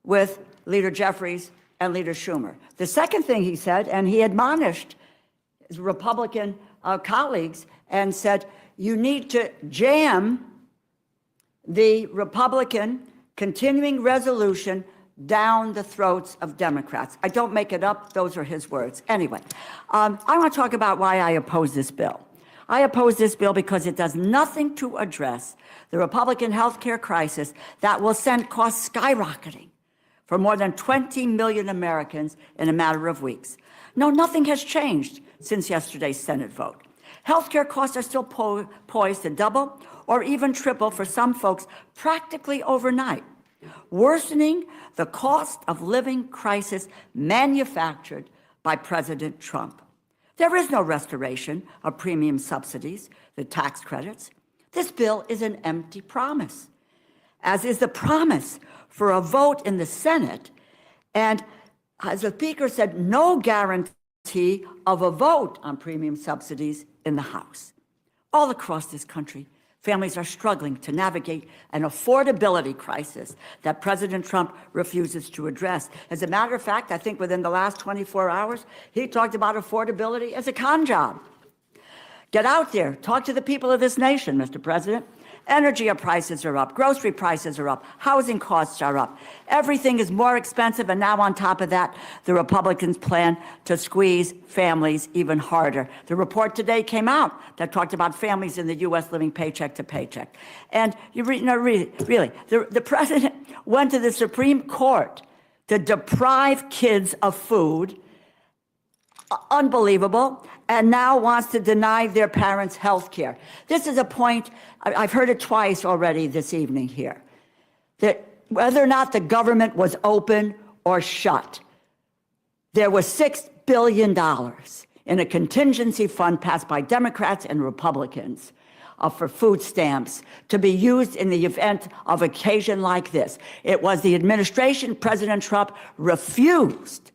with Leader Jeffries and Leader Schumer. The second thing he said, and he admonished his Republican colleagues and said, you need to jam the Republican continuing resolution down the throats of Democrats. I don't make it up. Those are his words. Anyway, I want to talk about why I oppose this bill. I oppose this bill because it does nothing to address the Republican health care crisis that will send costs skyrocketing for more than 20 million Americans in a matter of weeks. No, nothing has changed since yesterday's Senate vote. Healthcare costs are still poised to double or even triple for some folks practically overnight, worsening the cost of living crisis manufactured by President Trump. There is no restoration of premium subsidies, the tax credits. This bill is an empty promise, as is the promise for a vote in the Senate, and as the Speaker said, no guarantee of a vote on premium subsidies in the House. All across this country, families are struggling to navigate an affordability crisis that President Trump refuses to address. As a matter of fact, I think within the last 24 hours, he talked about affordability as a con job. Get out there, talk to the people of this nation, Mr. President. Energy prices are up, grocery prices are up, housing costs are up. Everything is more expensive, and now on top of that, the Republicans plan to squeeze families even harder. The report today came out that talked about families in the U.S. living paycheck to paycheck. And the president went to the Supreme Court to deprive kids of food, unbelievable, and now wants to deny their parents health care. This is a point, I've heard it twice already this evening here, that whether or not the government was open or shut, there was $6 billion in a contingency fund passed by Democrats and Republicans for food stamps to be used in the event of occasion like this. It was the administration, President Trump refused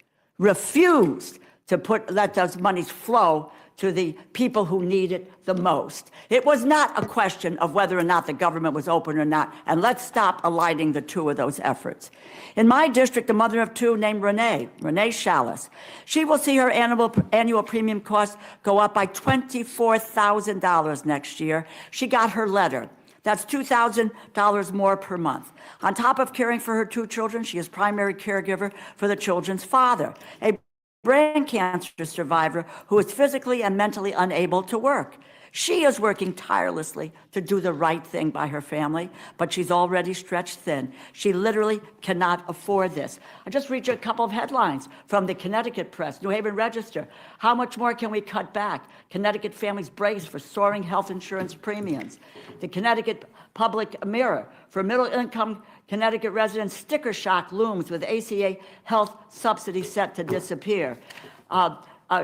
to let those monies flow to the people who need it the most. It was not a question of whether or not the government was open or not, and let's stop aligning the two of those efforts. In my district, a mother of two named Renee Shalis, she will see her annual premium costs go up by $24,000 next year. She got her letter. That's $2,000 more per month. On top of caring for her two children, she is primary caregiver for the children's father, a brain cancer survivor who is physically and mentally unable to work. She is working tirelessly to do the right thing by her family, but she's already stretched thin. She literally cannot afford this. I'll just read you a couple of headlines from the Connecticut Press, New Haven Register. How much more can we cut back? Connecticut families brace for soaring health insurance premiums. The Connecticut Public Mirror, for middle-income Connecticut residents, sticker shock looms with ACA health subsidy set to disappear.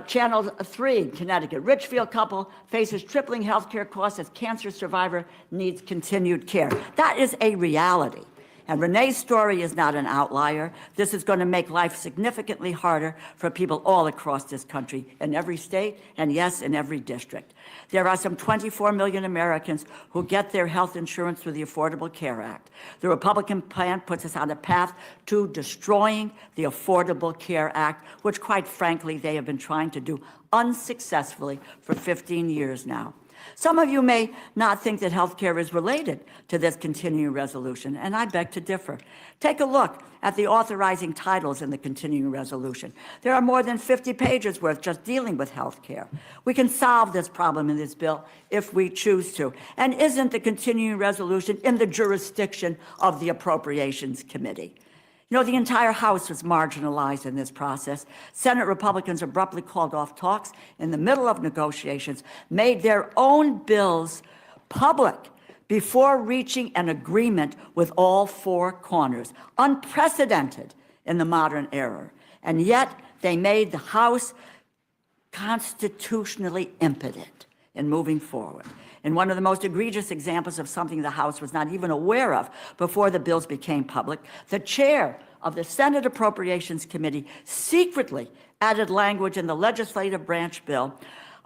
Channel 3, Connecticut, Richfield couple faces tripling health care costs as cancer survivor needs continued care. That is a reality. And Renee's story is not an outlier. This is going to make life significantly harder for people all across this country, in every state, and yes, in every district. There are some 24 million Americans who get their health insurance through the Affordable Care Act. The Republican plan puts us on a path to destroying the Affordable Care Act, which, quite frankly, they have been trying to do unsuccessfully for 15 years now. Some of you may not think that health care is related to this continuing resolution, and I beg to differ. Take a look at the authorizing titles in the continuing resolution. There are more than 50 pages worth just dealing with health care. We can solve this problem in this bill if we choose to. And isn't the continuing resolution in the jurisdiction of the Appropriations Committee? You know, the entire House was marginalized in this process. Senate Republicans abruptly called off talks in the middle of negotiations, made their own bills public before reaching an agreement with all four corners. Unprecedented in the modern era. And yet they made the House constitutionally impotent in moving forward. In one of the most egregious examples of something the House was not even aware of before the bills became public, the chair of the Senate Appropriations Committee secretly added language in the legislative branch bill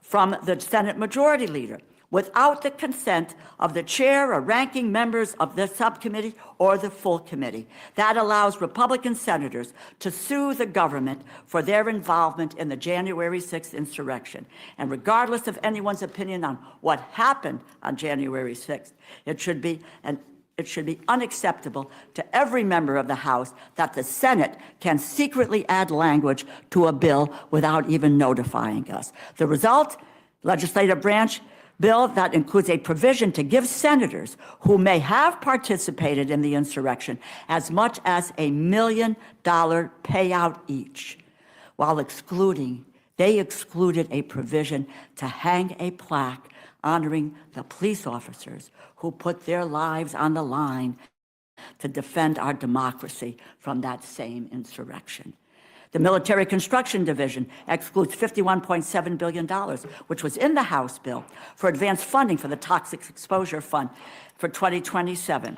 from the Senate Majority Leader without the consent of the chair or ranking members of the subcommittee or the full committee. That allows Republican senators to sue the government for their involvement in the January 6th insurrection. And regardless of anyone's opinion on what happened on January 6th, it should be an it should be unacceptable to every member of the House that the Senate can secretly add language to a bill without even notifying us. The result, legislative branch bill that includes a provision to give senators who may have participated in the insurrection as much as $1 million payout each, while they excluded a provision to hang a plaque honoring the police officers who put their lives on the line to defend our democracy from that same insurrection. The Military Construction Division excludes $51.7 billion, which was in the House bill, for advanced funding for the Toxic Exposure Fund for 2027.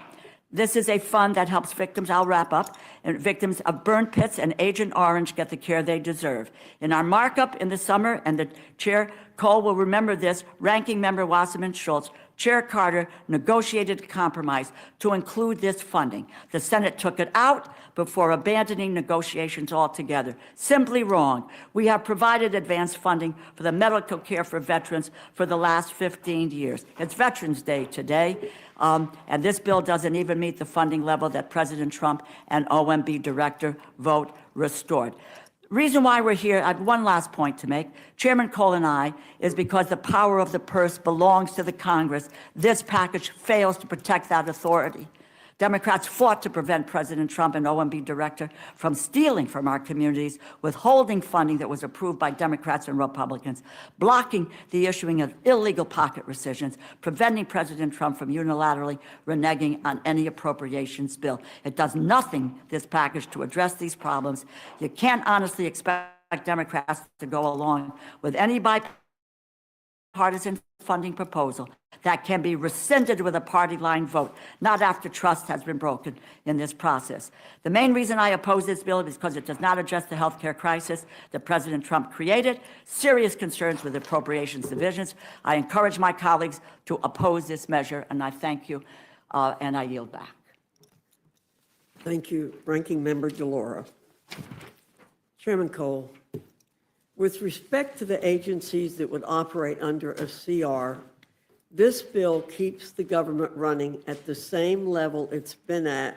This is a fund that helps victims, I'll wrap up, and victims of burn pits and Agent Orange get the care they deserve. In our markup in the summer, and the Chair Cole will remember this, Ranking Member Wasserman Schultz, Chair Carter negotiated a compromise to include this funding. The Senate took it out before abandoning negotiations altogether. Simply wrong. We have provided advanced funding for the medical care for veterans for the last 15 years. It's Veterans Day today, and this bill doesn't even meet the funding level that President Trump and OMB Director Vogt restored. Reason why we're here, I have one last point to make. Chairman Cole and I, is because the power of the purse belongs to the Congress. This package fails to protect that authority. Democrats fought to prevent President Trump and OMB Director from stealing from our communities, withholding funding that was approved by Democrats and Republicans, blocking the issuing of illegal pocket rescissions, preventing President Trump from unilaterally reneging on any appropriations bill. It does nothing, this package, to address these problems. You can't honestly expect Democrats to go along with any bipartisan funding proposal that can be rescinded with a party line vote, not after trust has been broken in this process. The main reason I oppose this bill is because it does not address the healthcare crisis that President Trump created, serious concerns with appropriations divisions. I encourage my colleagues to oppose this measure, and I thank you, and I yield back. Thank you, Ranking Member DeLauro. Chairman Cole, with respect to the agencies that would operate under a CR, this bill keeps the government running at the same level it's been at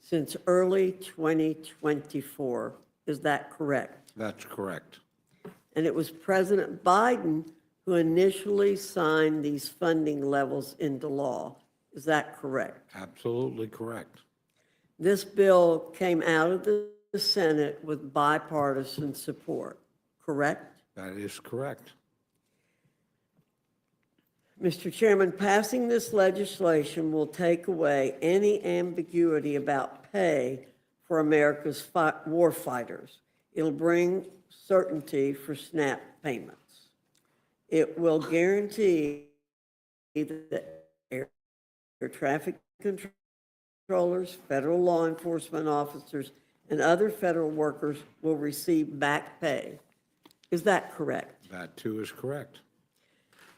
since early 2024. Is that correct? That's correct. And it was President Biden who initially signed these funding levels into law. Is that correct? Absolutely correct. This bill came out of the Senate with bipartisan support, correct? That is correct. Mr. Chairman, passing this legislation will take away any ambiguity about pay for America's war fighters. It'll bring certainty for SNAP payments. It will guarantee that air traffic controllers, federal law enforcement officers, and other federal workers will receive back pay. Is that correct? That too is correct.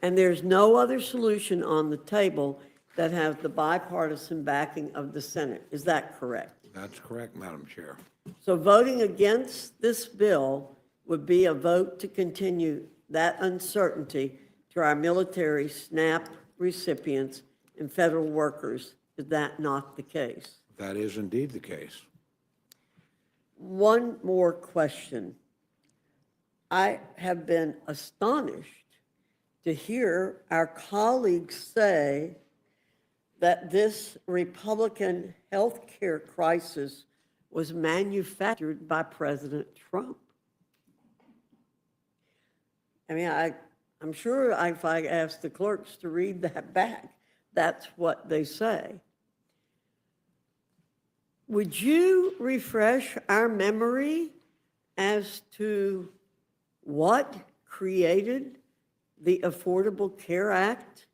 And there's no other solution on the table that has the bipartisan backing of the Senate. Is that correct? That's correct, Madam Chair. So voting against this bill would be a vote to continue that uncertainty to our military SNAP recipients and federal workers. Is that not the case? That is indeed the case. One more question. I have been astonished to hear our colleagues say that this Republican health care crisis was manufactured by President Trump. I mean, I'm sure if I asked the clerks to read that back, that's what they say. Would you refresh our memory as to what created the Affordable Care Act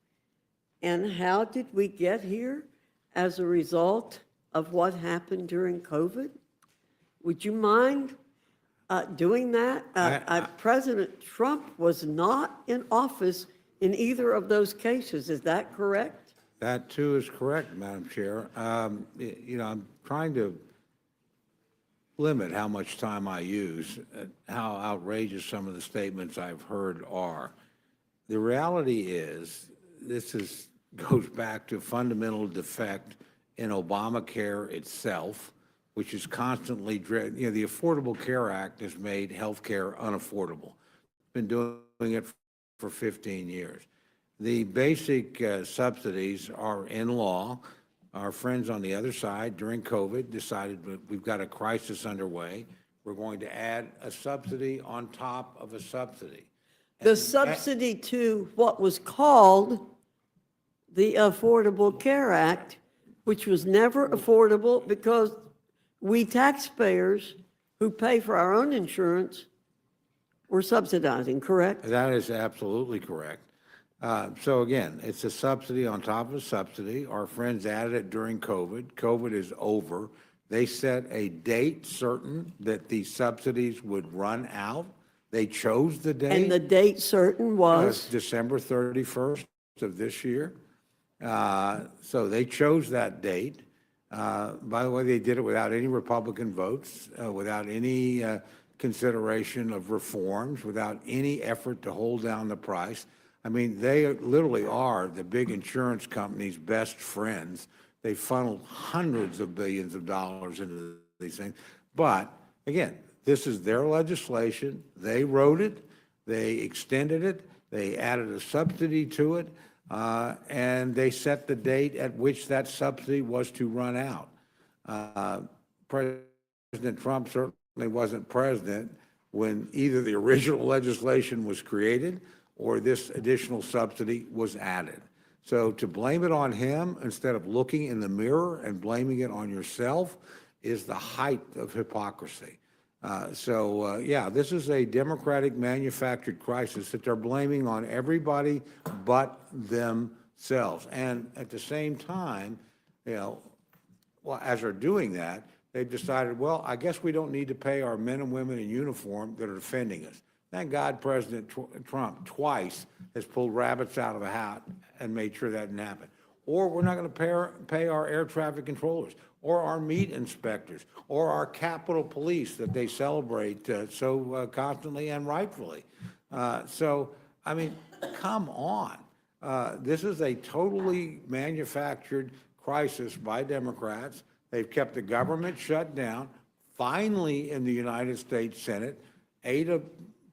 and how did we get here as a result of what happened during COVID? Would you mind doing that? President Trump was not in office in either of those cases. Is that correct? That too is correct, Madam Chair. You know, I'm trying to limit how much time I use, how outrageous some of the statements I've heard are. The reality is, this goes back to fundamental defect in Obamacare itself, which is constantly, the Affordable Care Act has made health care unaffordable. Been doing it for 15 years. The basic subsidies are in law. Our friends on the other side during COVID decided we've got a crisis underway. We're going to add a subsidy on top of a subsidy. The subsidy to what was called the Affordable Care Act, which was never affordable because we taxpayers who pay for our own insurance were subsidizing, correct? That is absolutely correct. So again, it's a subsidy on top of a subsidy. Our friends added it during COVID. COVID is over. They set a date certain that these subsidies would run out. They chose the date. And the date certain was? December 31st of this year. So they chose that date. By the way, they did it without any Republican votes, without any consideration of reforms, without any effort to hold down the price. I mean, they literally are the big insurance companies' best friends. They funneled hundreds of billions of dollars into these things. But again, this is their legislation. They wrote it. They extended it. They added a subsidy to it. And they set the date at which that subsidy was to run out. President Trump certainly wasn't president when either the original legislation was created or this additional subsidy was added. So to blame it on him instead of looking in the mirror and blaming it on yourself is the height of hypocrisy. Yeah, this is a Democratic manufactured crisis that they're blaming on everybody but themselves. And at the same time, well, as they're doing that, they've decided, well, I guess we don't need to pay our men and women in uniform that are defending us. Thank God President Trump twice has pulled rabbits out of a hat and made sure that didn't happen. Or we're not going to pay our air traffic controllers, or our meat inspectors, or our Capitol Police that they celebrate so constantly and rightfully. So, I mean, come on. This is a totally manufactured crisis by Democrats. They've kept the government shut down. Finally, in the United States Senate, 8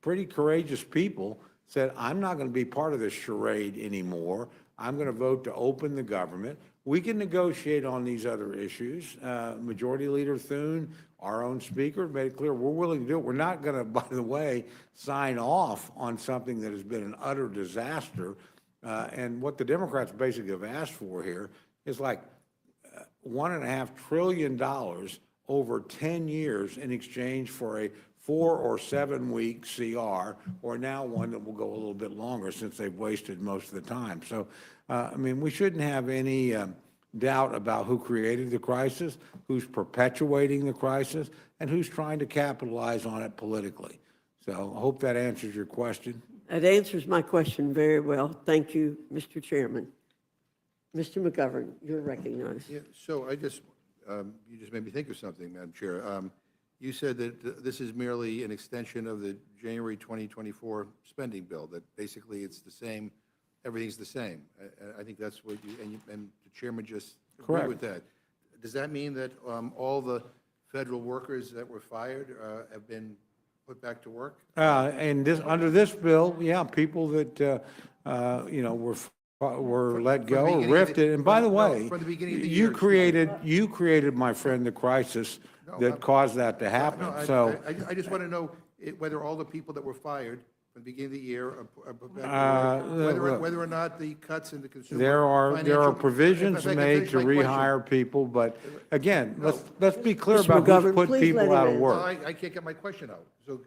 pretty courageous people said, I'm not going to be part of this charade anymore. I'm going to vote to open the government. We can negotiate on these other issues. Majority Leader Thune, our own speaker, made it clear we're willing to do it. We're not going to, by the way, sign off on something that has been an utter disaster. And what the Democrats basically have asked for here is like $1.5 trillion over 10 years in exchange for a 4 or 7 week CR, or now one that will go a little bit longer since they've wasted most of the time. So, I mean, we shouldn't have any doubt about who created the crisis, who's perpetuating the crisis, and who's trying to capitalize on it politically. So I hope that answers your question. That answers my question very well. Thank you, Mr. Chairman. Mr. McGovern, you're recognized. Yeah, so you just made me think of something, Madam Chair. You said that this is merely an extension of the January 2024 spending bill, that basically it's the same, everything's the same. I think that's what you, and the chairman just agreed with that. Does that mean that all the federal workers that were fired have been put back to work? And under this bill, yeah, people that, were let go or rifted. And by the way, you created, my friend, the crisis that caused that to happen. I just want to know whether all the people that were fired from the beginning of the year are put back to work, whether or not the cuts in the consumer. There are provisions made to rehire people, but again, let's be clear about who's put people out of work. I can't get my question out, so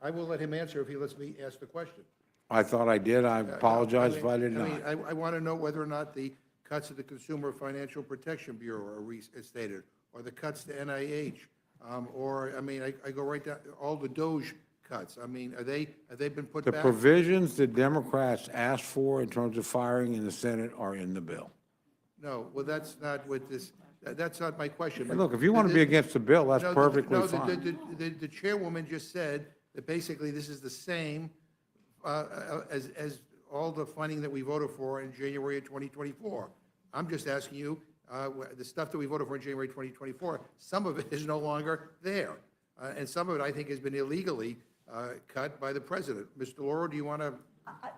I will let him answer if he lets me ask the question. I thought I did. I apologize if I did not. I want to know whether or not the cuts to the Consumer Financial Protection Bureau are restated, or the cuts to NIH, I go right down, all the Doge cuts. I mean, have they been put back? The provisions that Democrats asked for in terms of firing in the Senate are in the bill. No, well, that's not what this, that's not my question. Hey, look, if you want to be against the bill, that's perfectly fine. The chairwoman just said that basically this is the same as all the funding that we voted for in January of 2024. I'm just asking you, the stuff that we voted for in January 2024, some of it is no longer there. And some of it, I think, has been illegally cut by the president. Mr. Lauro, do you want to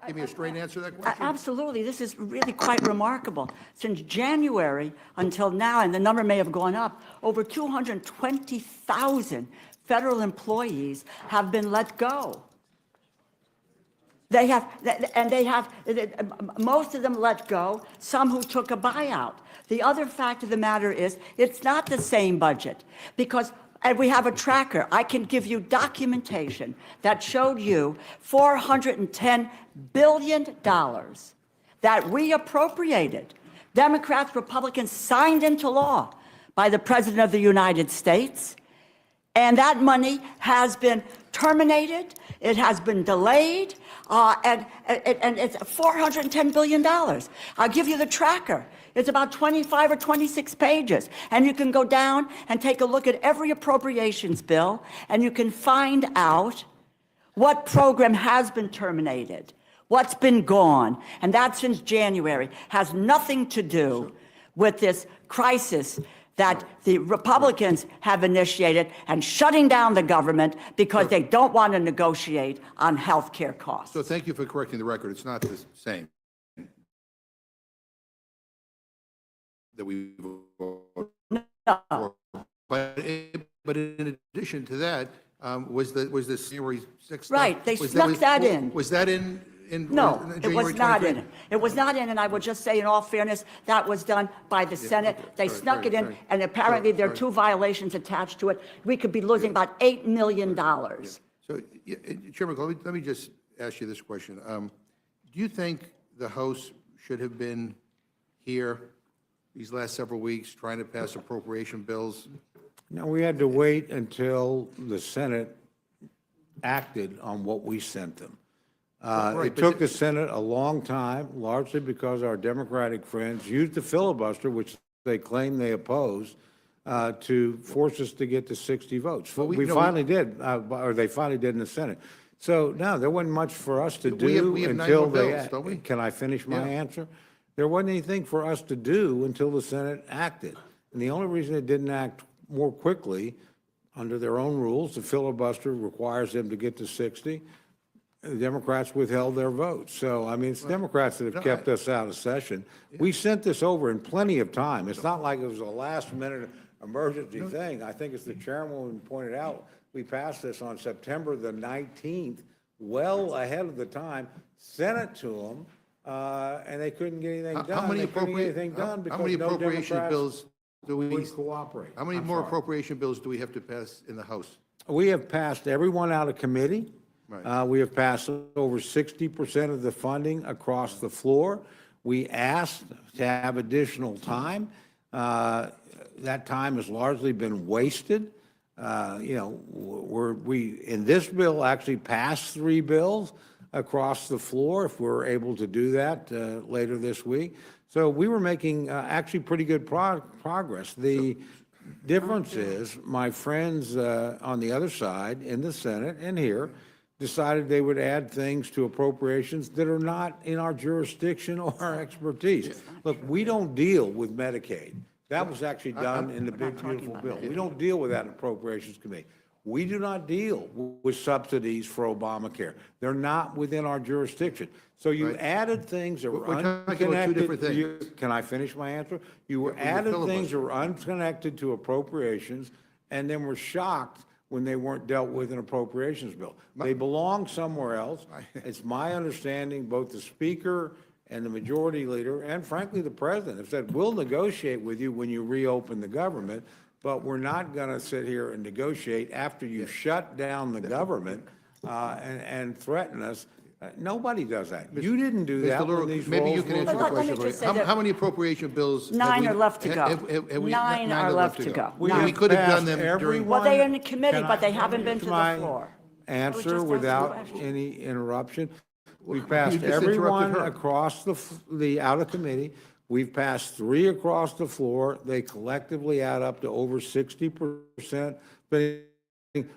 give me a straight answer to that question? Absolutely. This is really quite remarkable. Since January until now, and the number may have gone up, over 220,000 federal employees have been let go. They have, most of them let go, some who took a buyout. The other fact of the matter is, it's not the same budget, because and we have a tracker. I can give you documentation that showed you $410 billion that we appropriated. Democrats, Republicans signed into law by the President of the United States. And that money has been terminated. It has been delayed. And it's $410 billion. I'll give you the tracker. It's about 25 or 26 pages. And you can go down and take a look at every appropriations bill, and you can find out what program has been terminated, what's been gone. And that since January has nothing to do with this crisis that the Republicans have initiated and shutting down the government because they don't want to negotiate on health care costs. So thank you for correcting the record. It's not the same. That we voted for. But in addition to that, was this January 6th? Right, they snuck that in. Was that in No, in it was January not 23? in it. It was not in, and I would just say, in all fairness, that was done by the Senate. They snuck it in, and apparently there are 2 violations attached to it. We could be losing about $8 million. So, Chairman, let me just ask you this question. Do you think the House should have been here these last several weeks trying to pass appropriation bills? No, we had to wait until the Senate acted on what we sent them. It took the Senate a long time, largely because our Democratic friends used the filibuster, which they claim they opposed, to force us to get to 60 votes. Well, We finally did, or they finally did in the Senate. So, no, there wasn't much for us to do we have 9 until more they. bills, don't we? Can I finish my Yeah. answer? There wasn't anything for us to do until the Senate acted. And the only reason it didn't act more quickly, under their own rules, the filibuster requires them to get to 60. The Democrats withheld their votes. So, I mean, it's Democrats that have kept us out of session. We sent this over in plenty of time. It's not like it was a last-minute emergency thing. I think, as the chairwoman pointed out, we passed this on September the 19th, well ahead of the time, sent it to them, and they couldn't get anything done. How many because appropriation no bills do we wouldn't cooperate? How many I'm more sorry. appropriation bills do we have to pass in the House? We have passed every one out of committee. Right. We have passed over 60% of the funding across the floor. We asked to have additional time. That time has largely been wasted. You know, we in this bill actually passed 3 bills across the floor, if we're able to do that later this week. So we were making actually pretty good progress. The difference is my friends on the other side in the Senate and here decided they would add things to appropriations that are not in our jurisdiction or our expertise. Look, we don't deal with Medicaid. That was actually done in the big beautiful bill. We don't deal with that in Appropriations Committee. We do not deal with subsidies for Obamacare. They're not within our jurisdiction. So you added things that were We're talking about 2 unconnected. different things. Can I finish my answer? You were added things that were unconnected to appropriations, and then were shocked when they weren't dealt with in appropriations bill. They belong somewhere else. It's my understanding both the Speaker and the Majority Leader, and frankly, the President, have said, we'll negotiate with you when you reopen the government, but we're not going to sit here and negotiate after you shut down the government and threaten us. Nobody does that. You didn't do that. Mr. Lauro, when these maybe you roles can were- answer the Let me question. just say How that- how many appropriation bills? have 9 we- are left to go. have we- 9 are left to go. We Nine. We could have done passed them every during. Well, one. they're in the committee, Can but they I haven't been finish to the my floor. Answer just asking without a question. any interruption. We've You passed just every one interrupted her. across the out of committee. We've passed 3 across the floor. They collectively add up to over 60%.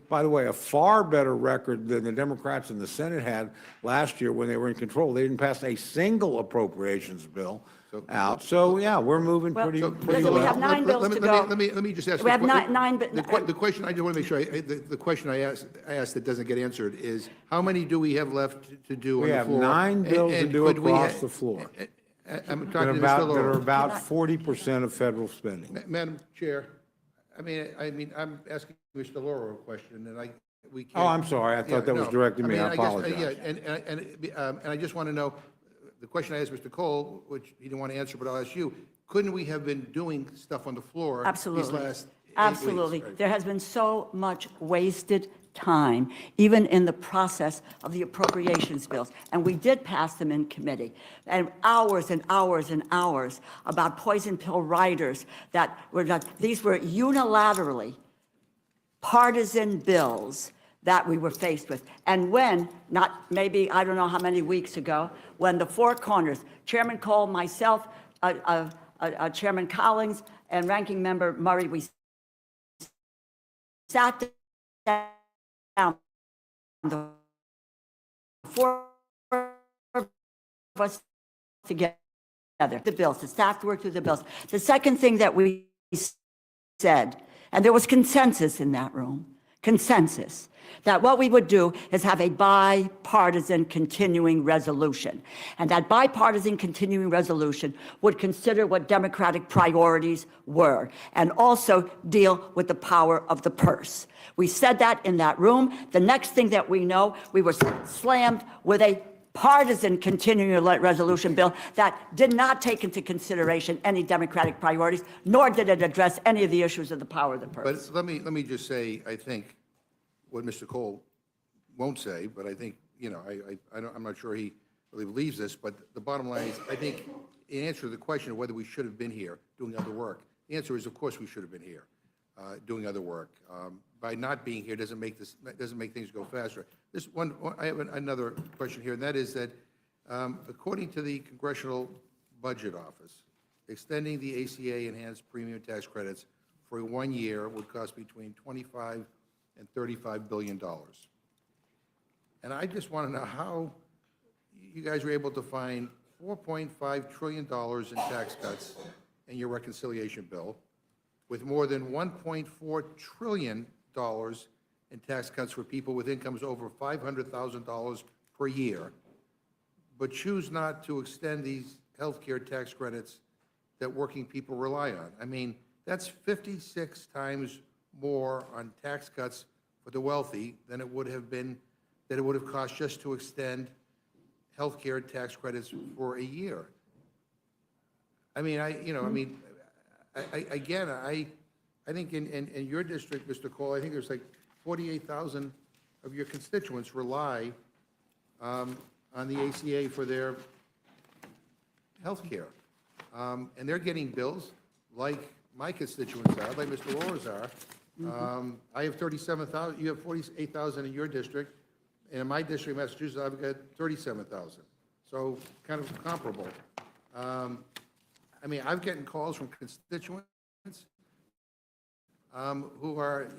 By the way, a far better record than the Democrats in the Senate had last year when they were in control. They didn't pass a single appropriations bill. out. So, yeah, we're moving Well, pretty listen, we well. have 9 bills to go. Let me just ask. We have the que- nine, The question, I just want to make sure, the question I asked that doesn't get answered is, how many do we have left to do on We the have floor? 9 bills to And do could we across ha- the floor I'm that talking are to Mr. about, that are Laura. about 40% of federal spending. Madam Chair, I mean, I'm asking Mr. Laura a question, and we can't. Oh, I'm sorry. I thought that was no. directed to me. mean, I guess, apologize. Yeah, and I just want to know, the question I asked Mr. Cole, which he didn't want to answer, but I'll ask you, couldn't we have been doing stuff on the floor these Absolutely. last 8 weeks? Absolutely. Right. There has been so much wasted time, even in the process of the appropriations bills. And we did pass them in committee. And hours and hours and hours about poison pill riders these were unilaterally partisan bills that we were faced with. And when, not maybe, I don't know how many weeks ago, when the four corners, Chairman Cole, myself, Chairman Collins, and Ranking Member Murray, we sat down, the four of us together, the bills, the staff worked through the bills. The second thing that we said, and there was consensus in that room, consensus, that what we would do is have a bipartisan continuing resolution. And that bipartisan continuing resolution would consider what Democratic priorities were and also deal with the power of the purse. We said that in that room. The next thing that we know, we were slammed with a partisan continuing resolution bill that did not take into consideration any Democratic priorities, nor did it address any of the issues of the power of the purse. But let me just say, I think what Mr. Cole won't say, but I think, I'm not sure he really believes this, but the bottom line is, I think, in answer to the question of whether we should have been here doing other work, the answer is, of course, we should have been here doing other work. By not being here doesn't make things go faster. I have another question here, and that is that, according to the Congressional Budget Office, extending the ACA enhanced premium tax credits for 1 year would cost between $25 and $35 billion. And I just want to know how you guys were able to find $4.5 trillion in tax cuts in your reconciliation bill, with more than $1.4 trillion in tax cuts for people with incomes over $500,000 per year, but choose not to extend these health care tax credits that working people rely on. I mean, that's 56 times more on tax cuts for the wealthy than it would have cost just to extend health care tax credits for a year. I mean, I think in your district, Mr. Cole, I think there's like 48,000 of your constituents rely on the ACA for their health care. And they're getting bills like my constituents are, like Mr. Laura's are. I have 37,000, you have 48,000 in your district, and in my district, Massachusetts, I've got 37,000. So kind of comparable. I mean, I'm getting calls from constituents who are,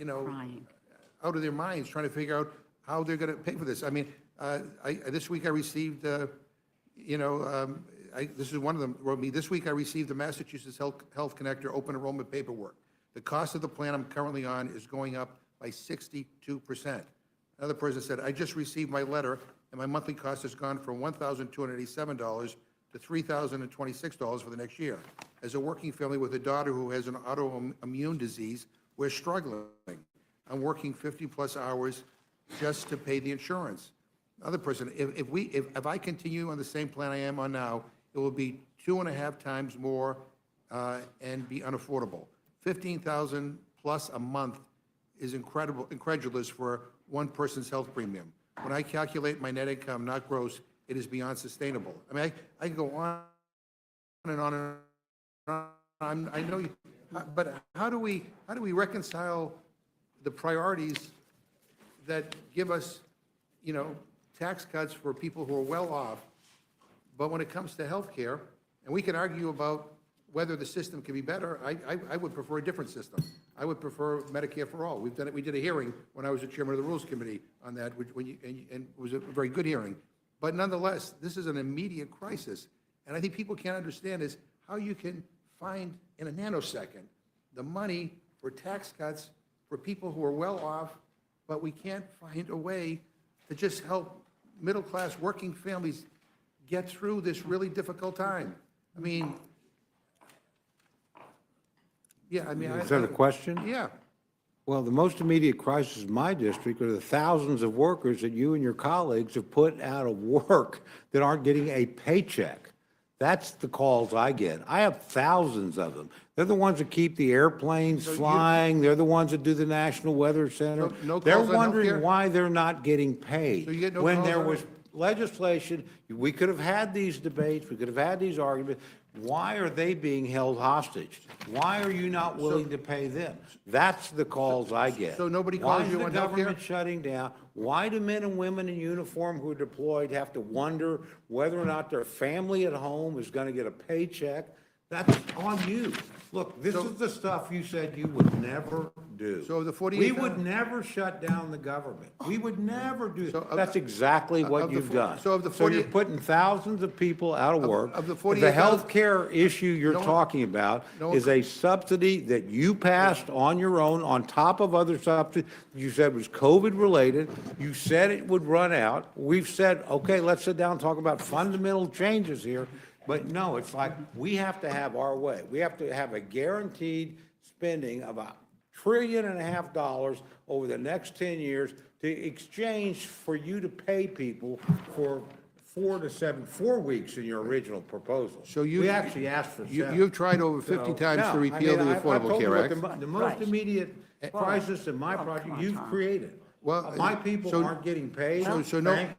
out of their minds trying to figure out how they're going to pay for this. I mean, this week I received, this is one of them wrote me, this week I received the Massachusetts Health Connector open enrollment paperwork. The cost of the plan I'm currently on is going up by 62%. Another person said, I just received my letter and my monthly cost has gone from $1,287 to $3,026 for the next year. As a working family with a daughter who has an autoimmune disease, we're struggling. I'm working 50-plus hours just to pay the insurance. Another person, if I continue on the same plan I am on now, it will be 2.5 times more and be unaffordable. $15,000 plus a month is incredulous for one person's health premium. When I calculate my net income, not gross, it is beyond sustainable. I mean, I can go on and on and on. I know, but how do we reconcile the priorities that give us, tax cuts for people who are well off, but when it comes to health care, and we can argue about whether the system can be better, I would prefer a different system. I would prefer Medicare for all. We did a hearing when I was the chairman of the Rules Committee on that, and it was a very good hearing. But nonetheless, this is an immediate crisis. And I think people can't understand is how you can find in a nanosecond the money for tax cuts for people who are well off, but we can't find a way to just help middle-class working families get through this really difficult time. I mean, yeah, I mean. Is that a question? Yeah. Well, the most immediate crisis in my district are the thousands of workers that you and your colleagues have put out of work that aren't getting a paycheck. That's the calls I get. I have thousands of them. They're the ones that keep the airplanes flying. They're the ones that do the National Weather Center. No They're calls on wondering healthcare? why they're not getting paid. So you get no When calls there on was it? legislation, we could have had these debates, we could have had these arguments. Why are they being held hostage? Why are you not willing to pay them? That's the calls I get. So nobody calls you on Why is the healthcare? government shutting down? Why do men and women in uniform who are deployed have to wonder whether or not their family at home is going to get a paycheck? That's on you. Look, this is the stuff you said you would never do. So the 48. We would never shut down the government. We would never do So that. of- That's exactly what of the you've fo- done. so of the So you're 48 putting thousands of people out of work. of the The 48,000 health care issue you're No one- talking about no one- is a subsidy that you passed on your own, on top of other subsidies. You said was COVID-related. You said it would run out. We've said, okay, let's sit down and talk about fundamental changes here. But no, it's like, we have to have our way. We have to have a guaranteed spending of $1.5 trillion over the next 10 years to exchange for you to pay people for 4 weeks in your original proposal. So you. We actually asked for 7. You've tried over 50 times No, to I repeal mean, the I've Affordable told you Care what Act. the most immediate crisis in my project you've created. Well, My people so- aren't getting paid, so no- thanks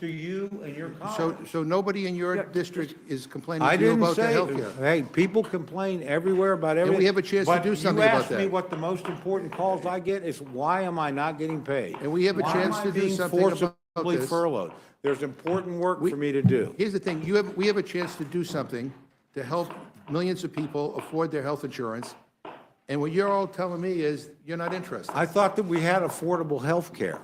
to you and your colleagues. So nobody in your district is complaining I to you didn't about the say, healthcare? hey, people complain everywhere about everything. we have a chance to do something about But you asked me that. what the most important calls I get is, why am I not getting paid? And we have a chance to do something about Why am I being forcibly this. furloughed? There's important work for me to do. Here's the thing, we have a chance to do something to help millions of people afford their health insurance, and what you're all telling me is you're not interested. I thought that we had affordable health care.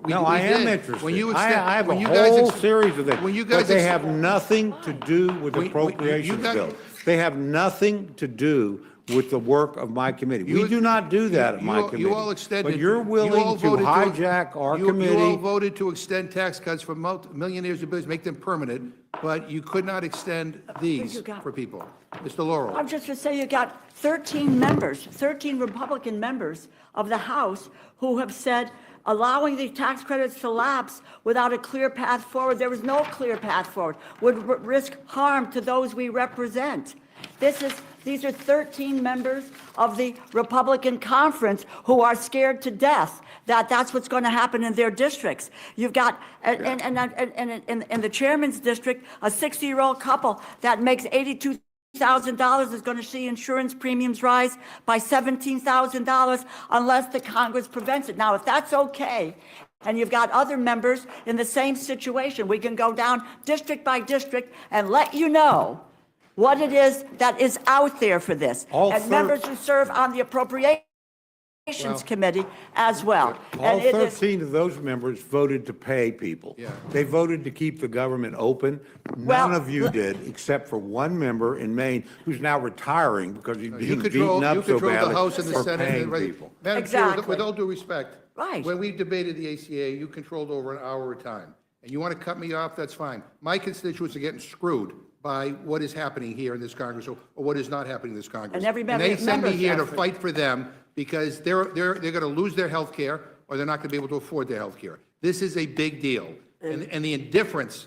No, we I am did. interested. When you I extend- have a when you guys whole ex- series of them, when you but guys they ex- have nothing to do with the When- when you appropriations guys- bill. They have nothing to do with the work of my committee. We You- do not do that at you my all- committee. You all extended. But you're you all willing to voted hijack our you all committee. voted to extend tax cuts for millionaires and billionaires, make them permanent, but you could not extend these for people. Mr. Laurel. I'm just to say you got 13 members, 13 Republican members of the House who have said allowing the tax credits to lapse without a clear path forward, there was no clear path forward, would risk harm to those we represent. These are 13 members of the Republican conference who are scared to death that that's what's going to happen in their districts. You've got, in the chairman's district, a 60-year-old couple that makes $82,000 is going to see insurance premiums rise by $17,000 unless the Congress prevents it. Now, if that's okay, and you've got other members in the same situation, we can go down district by district and let you know what it is that is out there for this. And members who serve on the Appropriations Committee as well. All And it is- 13 of those members voted to pay people. They voted to keep the government open. Well, None of you did, except for one member in Maine who's now retiring because he's You being control beaten up so the badly House and the for Senate. paying and right- people. Madam Chair, with Exactly. all due respect. Right. When we debated the ACA, you controlled over an hour at a time. And you want to cut me off, that's fine. My constituents are getting screwed by what is happening here in this Congress or what is not happening in this Congress. And every they send me member here to says it. fight for them because they're going to lose their health care or they're not going to be able to afford their health care. This is a big deal. And the indifference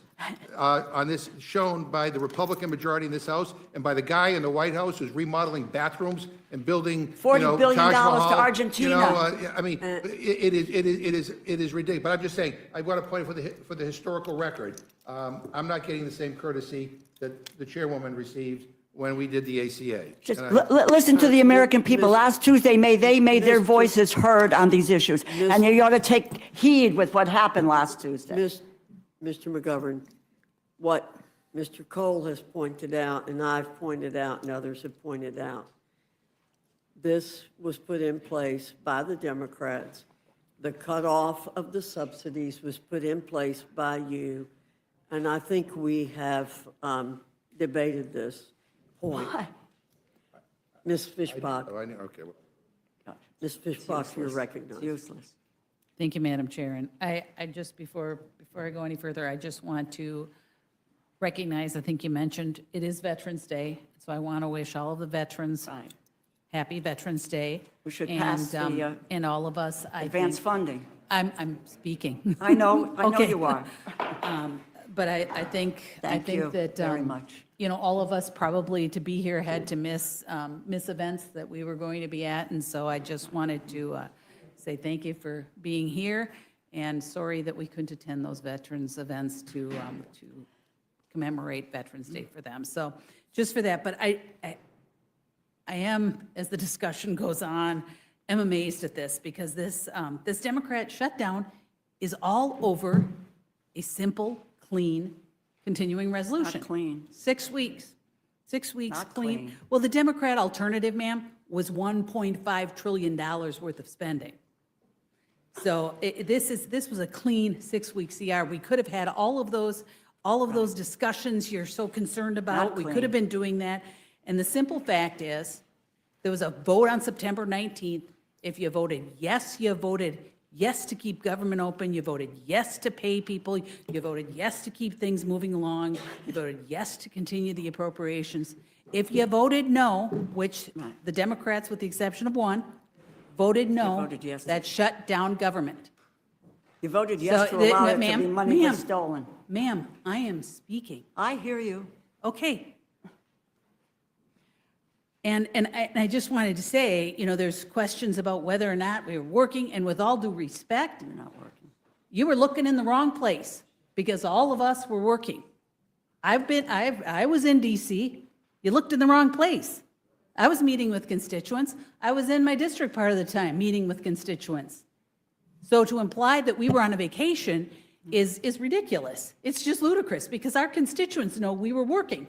on this shown by the Republican majority in this House and by the guy in the White House who's remodeling bathrooms and building, $40 billion Taj to Mahal. Argentina. I mean, it is ridiculous. But I'm just saying, I want to point for the historical record. I'm not getting the same courtesy that the chairwoman received when we did the ACA. Just And I- listen to the American people. Last Tuesday, they made their voices heard on these issues. And you ought to take heed with what happened last Tuesday. Mr. McGovern, what Mr. Cole has pointed out, and I've pointed out, and others have pointed out, this was put in place by the Democrats. The cutoff of the subsidies was put in place by you, and I think we have debated this point. Ms. Fishbach, Oh, I know, okay. Ms. Fishbach, you're recognized. Useless. Thank you, Madam Chair. And I just, before I go any further, I just want to recognize, I think you mentioned, it is Veterans Day. So I want to wish all of the veterans Right. happy Veterans Day. We should pass the and all of us, I advance think, funding. I'm speaking. I know Okay. you are. But I think Thank you that, very much. you know, all of us probably to be here had to miss events that we were going to be at. And so I just wanted to say thank you for being here, and sorry that we couldn't attend those veterans events to commemorate Veterans Day for them. So just for that, but I am, as the discussion goes on, am amazed at this, because this Democrat shutdown is all over a simple, clean, continuing resolution. Not clean. 6 weeks. 6 weeks Not clean. clean. Well, the Democrat alternative, ma'am, was $1.5 trillion worth of spending. So this was a clean 6-week CR. We could have had all of those discussions you're so concerned about. Not We clean. could have been doing that. And the simple fact is, there was a vote on September 19th. If you voted yes, you voted yes to keep government open. You voted yes to pay people. You voted yes to keep things moving along. You voted yes to continue the appropriations. If you voted no, which the Democrats, with the exception of one, voted no, voted yes. that shut down government. You voted yes So, to allow it to ma'am, be money ma'am. was stolen. Ma'am, I am speaking. I hear you. Okay. And I just wanted to say, you know, there's questions about whether or not we were working, and with all due respect, You're not working. you were looking in the wrong place, because all of us were working. I was in DC. You looked in the wrong place. I was meeting with constituents. I was in my district part of the time, meeting with constituents. So to imply that we were on a vacation is ridiculous. It's just ludicrous, because our constituents know we were working.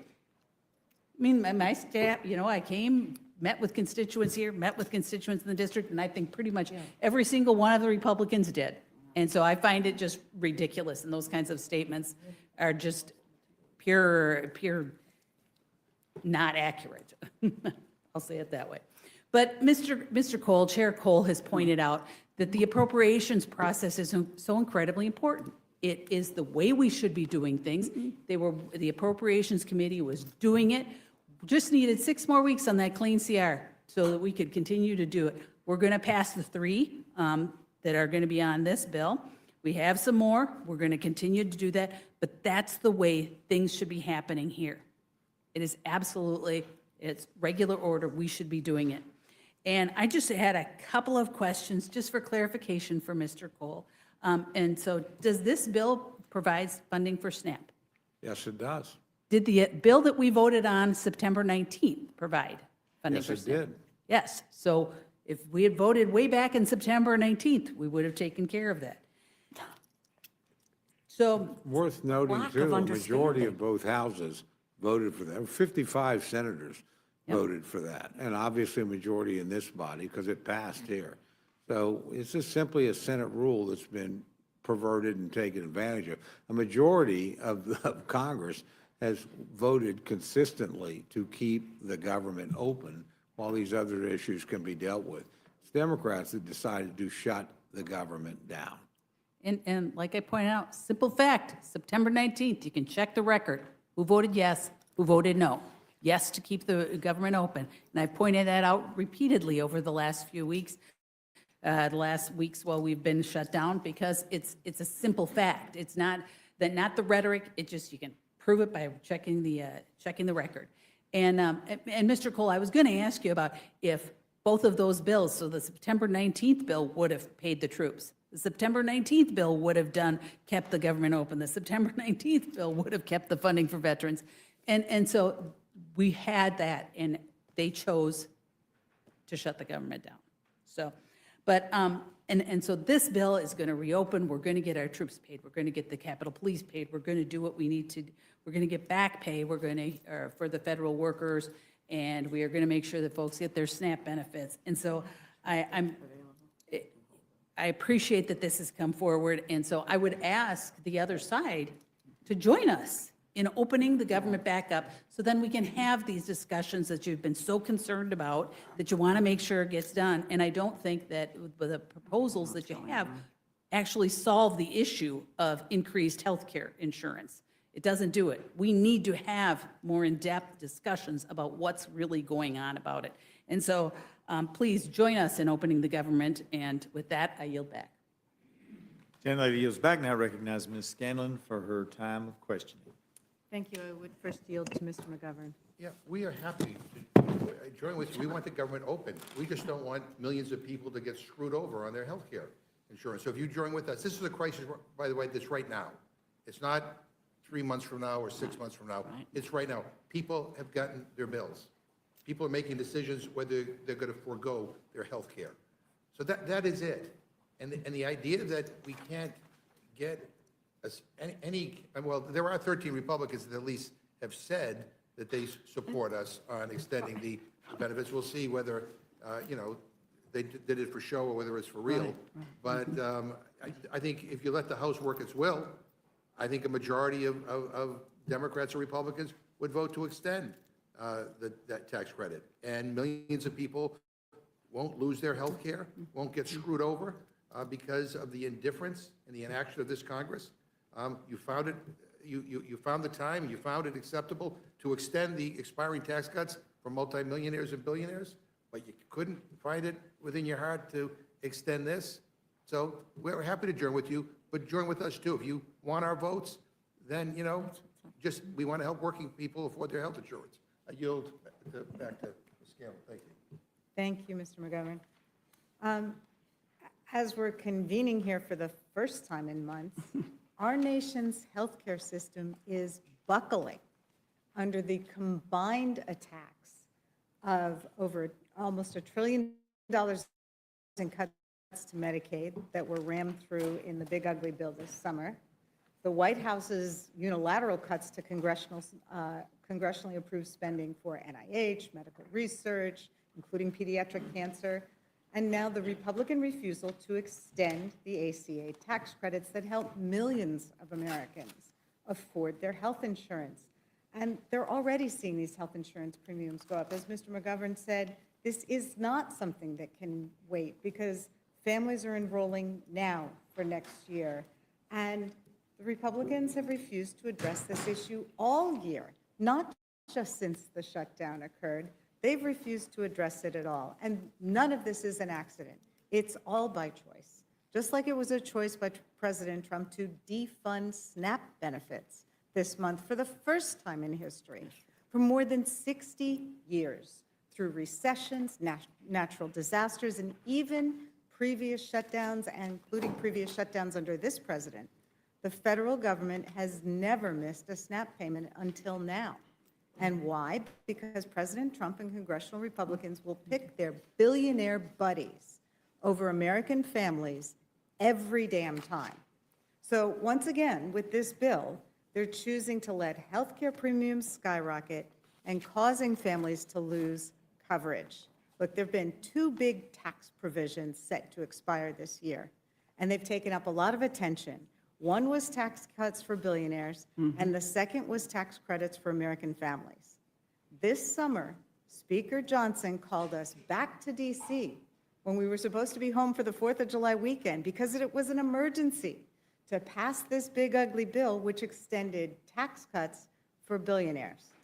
I mean, my staff, you know, I came, met with constituents here, met with constituents in the district, and I think pretty much every single one of the Republicans did. And so I find it just ridiculous, and those kinds of statements are just pure not accurate. I'll say it that way. But Mr. Cole, Chair Cole, has pointed out that the appropriations process is so incredibly important. It is the way we should be doing things. The Appropriations Committee was doing it. Just needed 6 more weeks on that clean CR so that we could continue to do it. We're going to pass the 3 that are going to be on this bill. We have some more. We're going to continue to do that. But that's the way things should be happening here. It is absolutely, it's regular order. We should be doing it. And I just had a couple of questions just for clarification for Mr. Cole. And so does this bill provide funding for SNAP? Yes, it does. Did the bill that we voted on September 19th provide funding Yes, for it SNAP? did. Yes. So if we had voted way back in September 19th, we would have taken care of that. So, Worth noting, Lack too, of the majority understanding. of both houses voted for that. 55 senators voted for that, and obviously a majority in this body, because it passed here. So it's just simply a Senate rule that's been perverted and taken advantage of. A majority of Congress has voted consistently to keep the government open while these other issues can be dealt with. It's Democrats that decided to shut the government down. and like I pointed out, simple fact, September 19th, you can check the record. Who voted yes, who voted no? Yes to keep the government open. And I've pointed that out repeatedly over the last few weeks, the last weeks while we've been shut down, because it's a simple fact. It's not the rhetoric, it just, you can prove it by checking the record. And Mr. Cole, I was going to ask you about if both of those bills, so the September 19th bill would have paid the troops. The September 19th bill would have kept the government open. The September 19th bill would have kept the funding for veterans. And so we had that, and they chose to shut the government down. So, but, and so this bill is going to reopen. We're going to get our troops paid. We're going to get the Capitol Police paid. We're going to do what we need to. We're going to get back pay. We're going to, for the federal workers, and we are going to make sure that folks get their SNAP benefits. And so I appreciate that this has come forward. And so I would ask the other side to join us in opening the government back up, so then we can have these discussions that you've been so concerned about, that you want to make sure it gets done. And I don't think that the proposals that you have actually solve the issue of increased healthcare insurance. It doesn't do it. We need to have more in-depth discussions about what's really going on about it. And so please join us in opening the government. And with that, I yield back. Gentlelady yields back. Now recognize Ms. Scanlon for her time of questioning. Thank you. I would first yield to Mr. McGovern. Yeah, we are happy to join with you. We want the government open. We just don't want millions of people to get screwed over on their health care insurance. So if you join with us, this is a crisis, by the way, that's right now. It's not 3 months from now or 6 months from now. It's right now. People have gotten their bills. People are making decisions whether they're going to forego their health care. So that is it. And the idea that we can't get well, there are 13 Republicans that at least have said that they support us on extending the benefits. We'll see whether, they did it for show or whether it's for real. But I think if you let the House work its will, I think a majority of Democrats or Republicans would vote to extend that tax credit. And millions of people won't lose their health care, won't get screwed over because of the indifference and the inaction of this Congress. You found it. You found the time. You found it acceptable to extend the expiring tax cuts for multimillionaires and billionaires, but you couldn't find it within your heart to extend this. So we're happy to join with you, but join with us too. If you want our votes, then we want to help working people afford their health insurance. I yield back to Ms. Scanlon. Thank you. Thank you, Mr. McGovern. As we're convening here for the first time in months, our nation's healthcare system is buckling under the combined attacks of over almost $1 trillion in cuts to Medicaid that were rammed through in the big ugly bill this summer, the White House's unilateral cuts to congressionally approved spending for NIH, medical research, including pediatric cancer, and now the Republican refusal to extend the ACA tax credits that help millions of Americans afford their health insurance. And they're already seeing these health insurance premiums go up. As Mr. McGovern said, this is not something that can wait because families are enrolling now for next year. And the Republicans have refused to address this issue all year, not just since the shutdown occurred. They've refused to address it at all. And none of this is an accident. It's all by choice. Just like it was a choice by President Trump to defund SNAP benefits this month for the first time in history. For more than 60 years, through recessions, natural disasters, and even previous shutdowns, including previous shutdowns under this president, the federal government has never missed a SNAP payment until now. And why? Because President Trump and congressional Republicans will pick their billionaire buddies over American families every damn time. So once again, with this bill, they're choosing to let healthcare premiums skyrocket and causing families to lose coverage. Look, there have been 2 big tax provisions set to expire this year, and they've taken up a lot of attention. One was tax cuts for billionaires, and the second was tax credits for American families. This summer, Speaker Johnson called us back to D.C. when we were supposed to be home for the 4th of July weekend because it was an emergency to pass this big ugly bill which extended tax cuts for billionaires.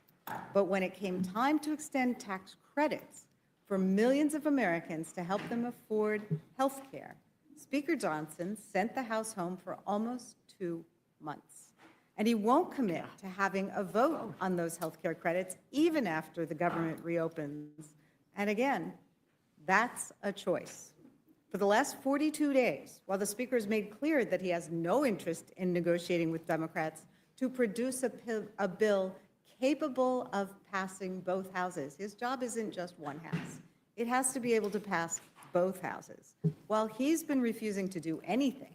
But when it came time to extend tax credits for millions of Americans to help them afford health care, Speaker Johnson sent the House home for almost 2 months. And he won't commit to having a vote on those health care credits even after the government reopens. And again, that's a choice. For the last 42 days, while the Speaker has made clear that he has no interest in negotiating with Democrats to produce a bill capable of passing both houses, his job isn't just one house. It has to be able to pass both houses. While he's been refusing to do anything,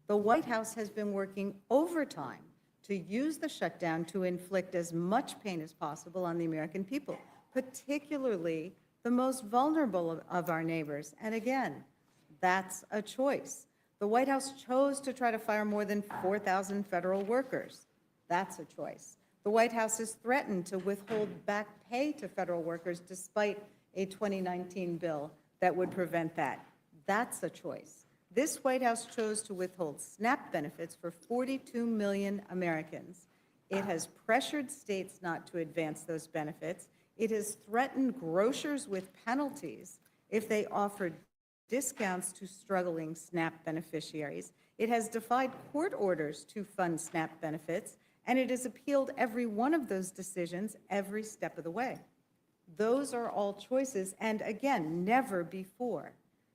the White House has been working overtime to use the shutdown to inflict as much pain as possible on the American people, particularly the most vulnerable of our neighbors. And again, that's a choice. The White House chose to try to fire more than 4,000 federal workers. That's a choice. The White House has threatened to withhold back pay to federal workers despite a 2019 bill that would prevent that. That's a choice. This White House chose to withhold SNAP benefits for 42 million Americans. It has pressured states not to advance those benefits. It has threatened grocers with penalties if they offered discounts to struggling SNAP beneficiaries. It has defied court orders to fund SNAP benefits, and it has appealed every one of those decisions every step of the way. Those are all choices, and again, never before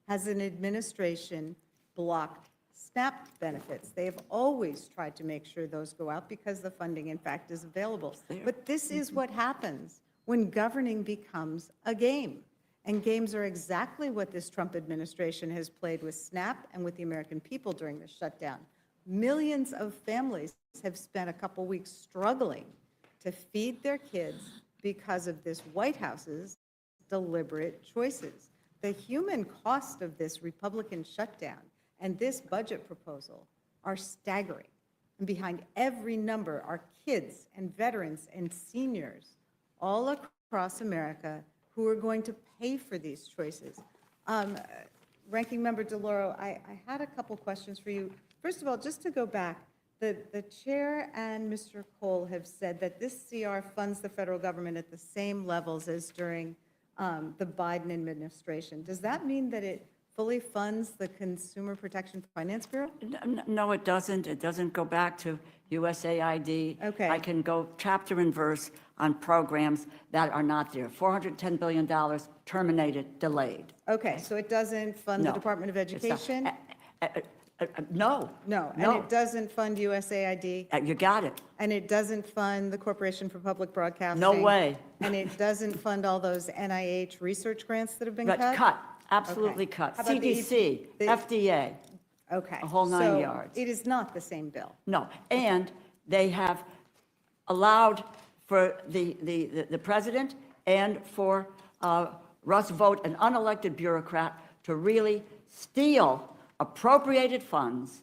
has an administration blocked SNAP benefits. They have always tried to make sure those go out because the funding, in fact, is available. But this is what happens when governing becomes a game. And games are exactly what this Trump administration has played with SNAP and with the American people during the shutdown. Millions of families have spent a couple weeks struggling to feed their kids because of this White House's deliberate choices. The human cost of this Republican shutdown and this budget proposal are staggering. And behind every number are kids and veterans and seniors all across America who are going to pay for these choices. Ranking Member DeLauro, I had a couple questions for you. First of all, just to go back, the chair and Mr. Cole have said that this CR funds the federal government at the same levels as during the Biden administration. Does that mean that it fully funds the Consumer Protection Finance Bureau? No, it doesn't. It doesn't go back to USAID. Okay. I can go chapter and verse on programs that are not there. $410 billion terminated, delayed. Okay, so it doesn't fund the No, Department of it's not. Education? No. No, and No. it doesn't fund USAID? You got it. And it doesn't fund the Corporation for Public Broadcasting? No way. And it doesn't fund all those NIH research grants that have been But cut? cut, absolutely Okay. cut. How about the CDC, the- FDA, Okay. a whole nine So yards. it is not the same bill? No. And they have allowed for the president and for Russ Vought, an unelected bureaucrat, to really steal appropriated funds,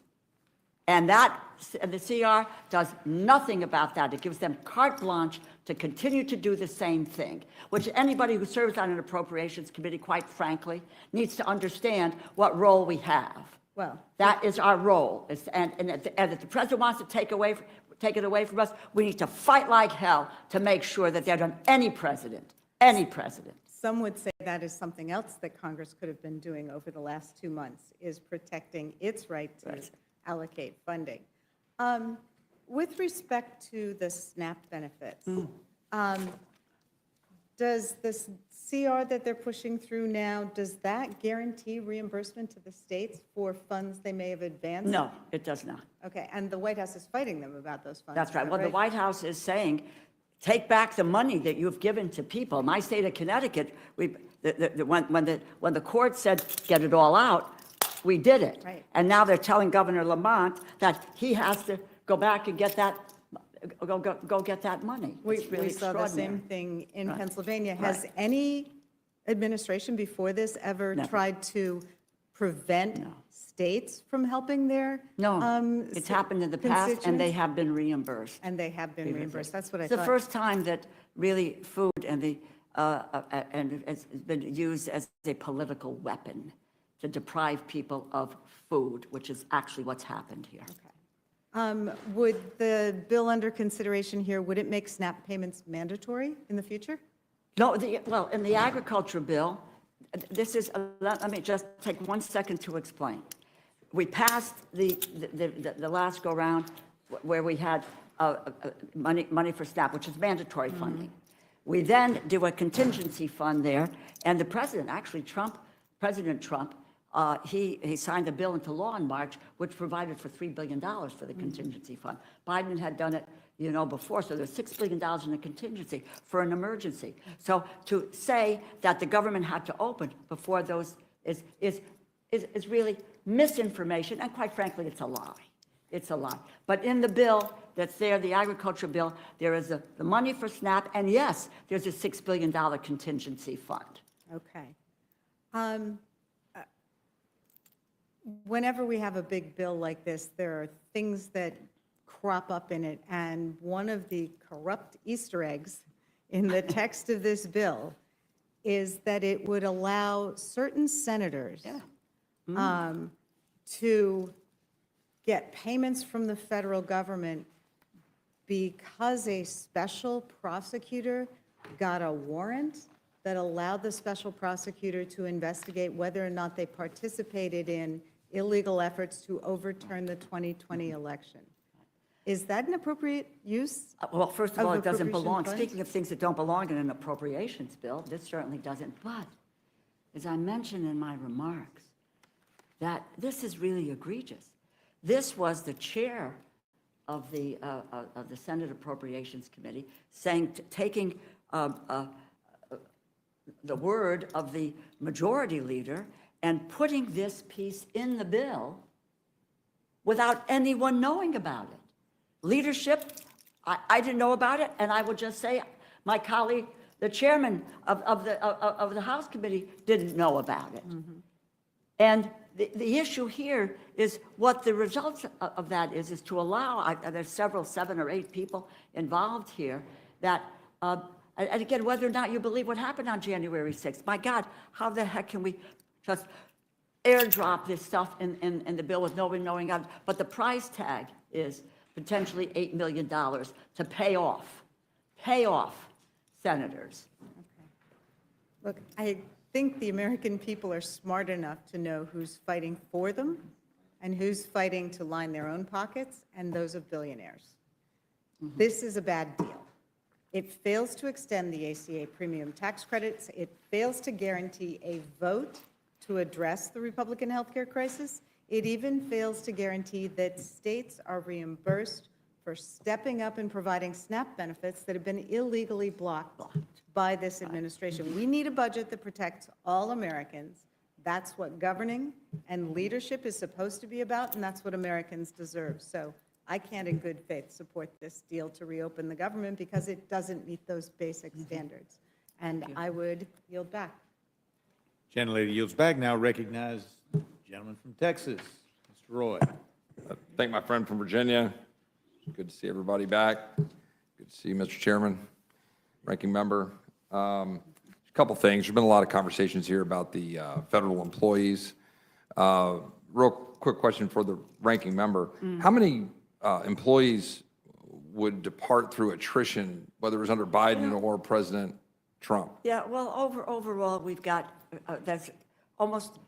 and the CR does nothing about that. It gives them carte blanche to continue to do the same thing, which anybody who serves on an appropriations committee, quite frankly, needs to understand what role we have. Well, That is our role. And if the president wants to take it away from us, we need to fight like hell to make sure that they're done. Any president. some would say that is something else that Congress could have been doing over the last 2 months, is protecting its right to allocate funding. With respect to the SNAP benefits, does this CR that they're pushing through now, does that guarantee reimbursement to the states for funds they may have advanced? No, it does not. Okay, and the White House is fighting them about those funds. That's is right. that Well, the White House is saying, take back the money that you've given to people. My state of Connecticut, when the court said, get it all out, we did it. Right. And now they're telling Governor Lamont that he has to go back and get that, go get that money. We It's really saw the same extraordinary. thing in Right. Pennsylvania. Has Right. any administration before this ever Never. tried to prevent states from helping their? No, it's happened in the past, and they have been reimbursed. And they have been reimbursed. That's what I It's the thought. first time that really food and it's been used as a political weapon to deprive people of food, which is actually what's happened here. Would the bill under consideration here, would it make SNAP payments mandatory in the future? No, well, in the agriculture bill, this is, let me just take 1 second to explain. We passed the last go-round where we had money for SNAP, which is mandatory funding. We then do a contingency fund there, and the president, actually President Trump, he signed a bill into law in March, which provided for $3 billion for the contingency fund. Biden had done it, before, so there's $6 billion in the contingency for an emergency. So to say that the government had to open before those is really misinformation, and quite frankly, it's a lie. It's a lie. But in the bill that's there, the agriculture bill, there is the money for SNAP, and yes, there's a $6 billion contingency fund. Okay. Whenever we have a big bill like this, there are things that crop up in it. And one of the corrupt Easter eggs in the text of this bill is that it would allow certain senators to get payments from the federal government because a special prosecutor got a warrant that allowed the special prosecutor to investigate whether or not they participated in illegal efforts to overturn the 2020 election. Is that an appropriate use? Well, first of all, it doesn't appropriation belong. funds? Speaking of things that don't belong in an appropriations bill, this certainly doesn't. But as I mentioned in my remarks, that this is really egregious. This was the chair of the Senate Appropriations Committee saying, taking the word of the majority leader and putting this piece in the bill without anyone knowing about it. Leadership, I didn't know about it, and I will just say, my colleague, the chairman of the House Committee, didn't know about it. And the issue here is what the results of that is to allow, there's 7 or 8 people involved here that, and again, whether or not you believe what happened on January 6th, my God, how the heck can we just airdrop this stuff in the bill with no one knowing of it? But the price tag is potentially $8 million to pay off senators. Look, I think the American people are smart enough to know who's fighting for them and who's fighting to line their own pockets and those of billionaires. This is a bad deal. It fails to extend the ACA premium tax credits. It fails to guarantee a vote to address the Republican healthcare crisis. It even fails to guarantee that states are reimbursed for stepping up and providing SNAP benefits that have been illegally blocked by this administration. We need a budget that protects all Americans. That's what governing and leadership is supposed to be about, and that's what Americans deserve. So I can't in good faith support this deal to reopen the government because it doesn't meet those basic standards. And I would yield back. Gentlelady yields back. Now recognize the gentleman from Texas, Mr. Roy. Thank my friend from Virginia. Good to see everybody back. Good to see you, Mr. Chairman, Ranking Member. A couple things. There's been a lot of conversations here about the federal employees. Real quick question for the Ranking Member. How many employees would depart through attrition, whether it was under Biden or President Trump? Yeah, well, overall, we've got, that's almost,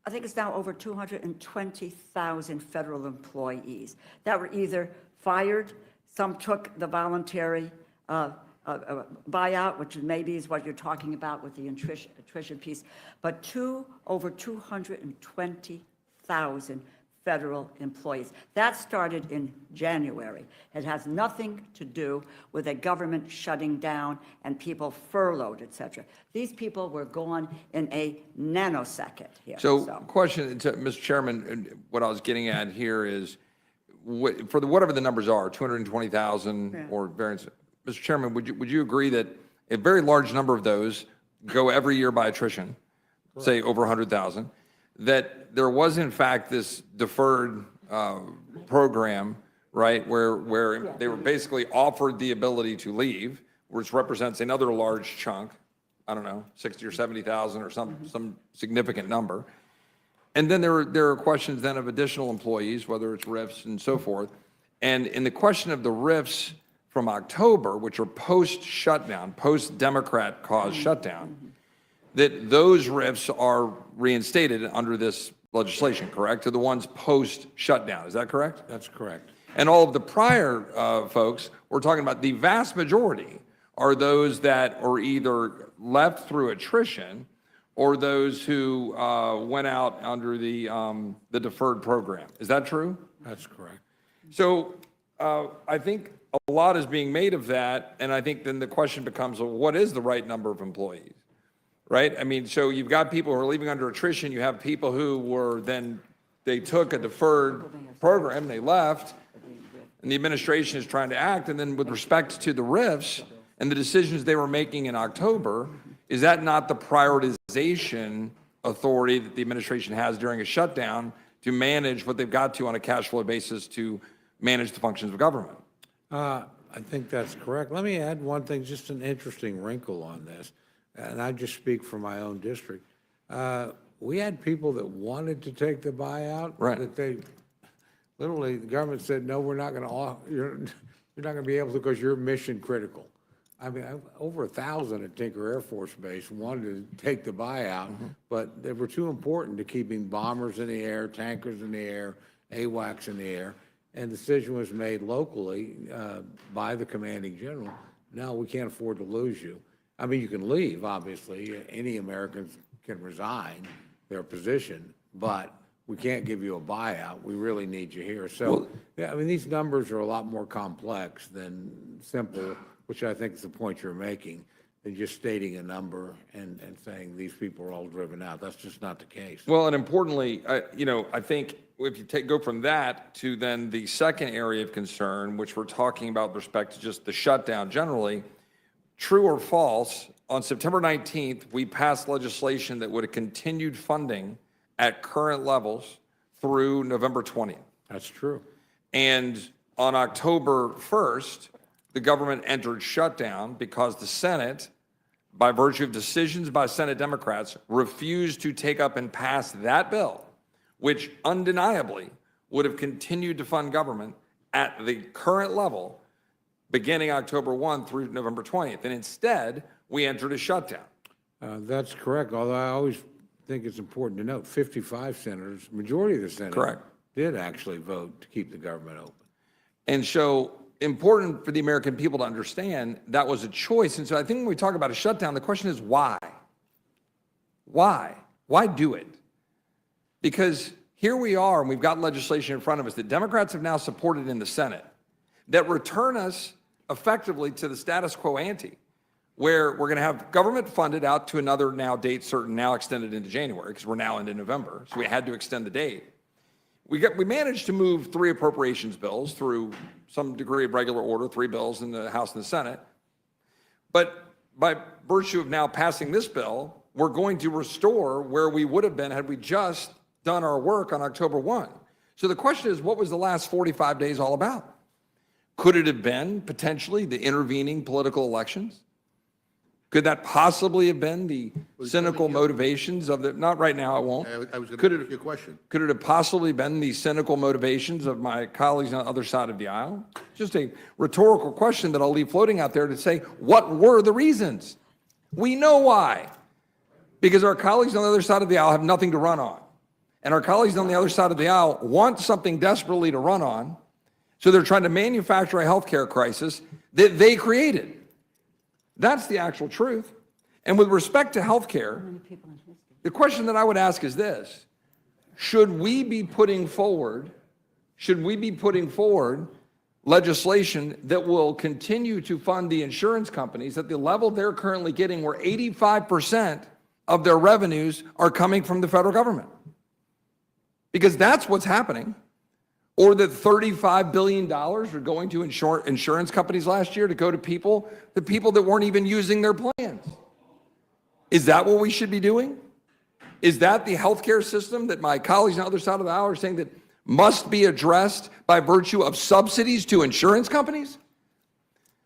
I think it's now over 220,000 federal employees that were either fired, some took the voluntary buyout, which maybe is what you're talking about with the attrition piece, but over 220,000 federal employees. That started in January. It has nothing to do with a government shutting down and people furloughed, et cetera. These people were gone in a nanosecond here. So question to Mr. Chairman, what I was getting at here is, for whatever the numbers are, 220,000 or variants, Mr. Chairman, would you agree that a very large number of those go every year by attrition, say over 100,000, that there was in fact this deferred program, right, where they were basically offered the ability to leave, which represents another large chunk, I don't know, 60 or 70,000 or some significant number. And then there are questions then of additional employees, whether it's RIFs and so forth. And in the question of the RIFs from October, which are post-shutdown, post-Democrat caused shutdown, that those RIFs are reinstated under this legislation, correct? To the ones post-shutdown, is that correct? That's correct. And all of the prior folks, we're talking about the vast majority are those that are either left through attrition or those who went out under the deferred program. Is that true? That's correct. So I think a lot is being made of that, and I think then the question becomes, well, what is the right number of employees, right? I mean, so you've got people who are leaving under attrition. You have people who were then, they took a deferred program, they left, and the administration is trying to act. And then with respect to the RIFs and the decisions they were making in October, is that not the prioritization authority that the administration has during a shutdown to manage what they've got to on a cash flow basis to manage the functions of government. I think that's correct. Let me add one thing, just an interesting wrinkle on this, and I just speak for my own district. We had people that wanted to take the buyout. Right. That they, literally, the government said, no, we're not going to, you're not going to be able to because you're mission critical. I mean, over 1,000 at Tinker Air Force Base wanted to take the buyout, but they were too important to keeping bombers in the air, tankers in the air, AWACS in the air. And the decision was made locally by the commanding general. No, we can't afford to lose you. I mean, you can leave, obviously. Any Americans can resign their position, but we can't give you a buyout. We really need you here. So, yeah, I mean, these numbers are a lot more complex than simple, which I think is the point you're making, than just stating a number and saying these people are all driven out. That's just not the case. Well, and importantly, I think if you go from that to then the second area of concern, which we're talking about with respect to just the shutdown generally, true or false, on September 19th, we passed legislation that would have continued funding at current levels through November 20th. That's true. And on October 1st, the government entered shutdown because the Senate, by virtue of decisions by Senate Democrats, refused to take up and pass that bill, which undeniably would have continued to fund government at the current level beginning October 1 through November 20th. And instead, we entered a shutdown. That's correct, although I always think it's important to note 55 senators, majority of the Senate, Correct. did actually vote to keep the government open. And so important for the American people to understand that was a choice. And so I think when we talk about a shutdown, the question is why? Why? Why do it? Because here we are, and we've got legislation in front of us that Democrats have now supported in the Senate that return us effectively to the status quo ante, where we're going to have government funded out to another now date certain, now extended into January, because we're now into November, so we had to extend the date. We managed to move 3 appropriations bills through some degree of regular order, 3 bills in the House and the Senate. But by virtue of now passing this bill, we're going to restore where we would have been had we just done our work on October 1. So the question is, what was the last 45 days all about? Could it have been potentially the intervening political elections? Could that possibly have been the cynical motivations of the, not right now, I won't. I was going Could to ask you a question. Could it have possibly been the cynical motivations of my colleagues on the other side of the aisle? Just a rhetorical question that I'll leave floating out there to say, what were the reasons? We know why. Because our colleagues on the other side of the aisle have nothing to run on. And our colleagues on the other side of the aisle want something desperately to run on. So they're trying to manufacture a healthcare crisis that they created. That's the actual truth. And with respect to healthcare, the question that I would ask is this: should we be putting forward legislation that will continue to fund the insurance companies at the level they're currently getting, where 85% of their revenues are coming from the federal government? Because that's what's happening. Or that $35 billion are going to insurance companies last year to go to the people that weren't even using their plans. Is that what we should be doing? Is that the healthcare system that my colleagues on the other side of the aisle are saying that must be addressed by virtue of subsidies to insurance companies?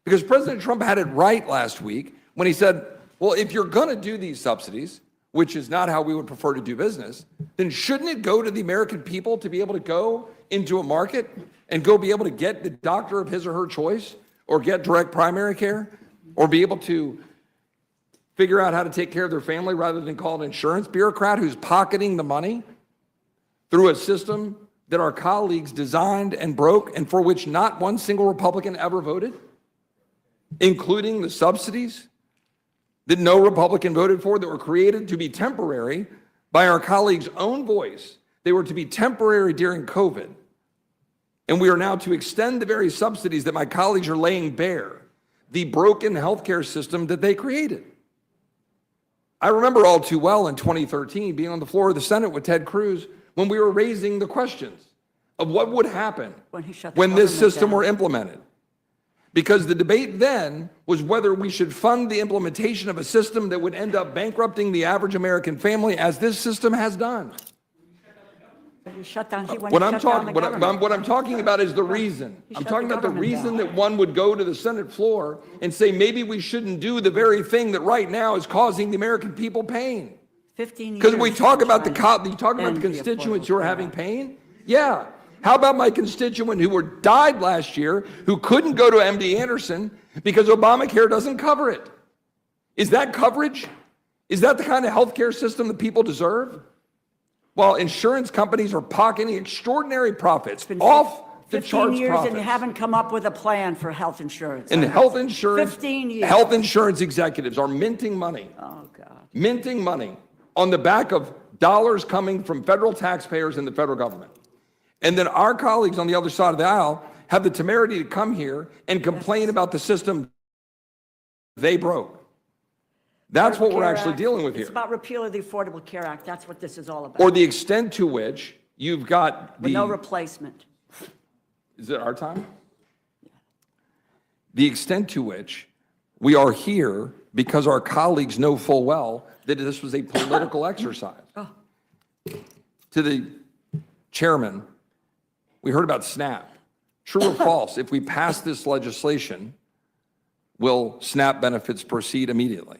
Because President Trump had it right last week when he said, well, if you're going to do these subsidies, which is not how we would prefer to do business, then shouldn't it go to the American people to be able to go into a market and go be able to get the doctor of his or her choice, or get direct primary care, or be able to figure out how to take care of their family rather than call an insurance bureaucrat who's pocketing the money through a system that our colleagues designed and broke, and for which not one single Republican ever voted, including the subsidies that no Republican voted for, that were created to be temporary by our colleagues' own voice. They were to be temporary during COVID. And we are now to extend the very subsidies that my colleagues are laying bare, the broken healthcare system that they created. I remember all too well in 2013 being on the floor of the Senate with Ted Cruz when we were raising the questions of what would happen when this system were implemented. Because the debate then was whether we should fund the implementation of a system that would end up bankrupting the average American family, as this system has done. But you shut down, he went What to I'm shut down talking, the what government. what I'm talking about is the reason. He I'm shut talking the about the government reason down. that one would go to the Senate floor and say, maybe we shouldn't do the very thing that right now is causing the American people pain. 15 years. Because we talk about the, trying to you talk about the end the constituents who Affordable are Care having Act. pain? Yeah. How about my constituent who died last year, who couldn't go to MD Anderson because Obamacare doesn't cover it? Is that coverage? Is that the kind of healthcare system that people deserve? While insurance companies are pocketing extraordinary profits, off the 15 charts years profits. and you haven't come up with a plan for health insurance. And health insurance, 15 years. health insurance executives are minting money. Oh, God. Minting money on the back of dollars coming from federal taxpayers and the federal government. And then our colleagues on the other side of the aisle have the temerity to come here and complain about the system they broke. That's what we're Care actually Act. dealing with It's here. about repeal of the Affordable Care Act. That's what this is all about. Or the extent to which you've got With no the, replacement. is it our time? The extent to which we are here because our colleagues know full well that this was a political exercise. Oh. To the chairman, we heard about SNAP. True or false, if we pass this legislation, will SNAP benefits proceed immediately?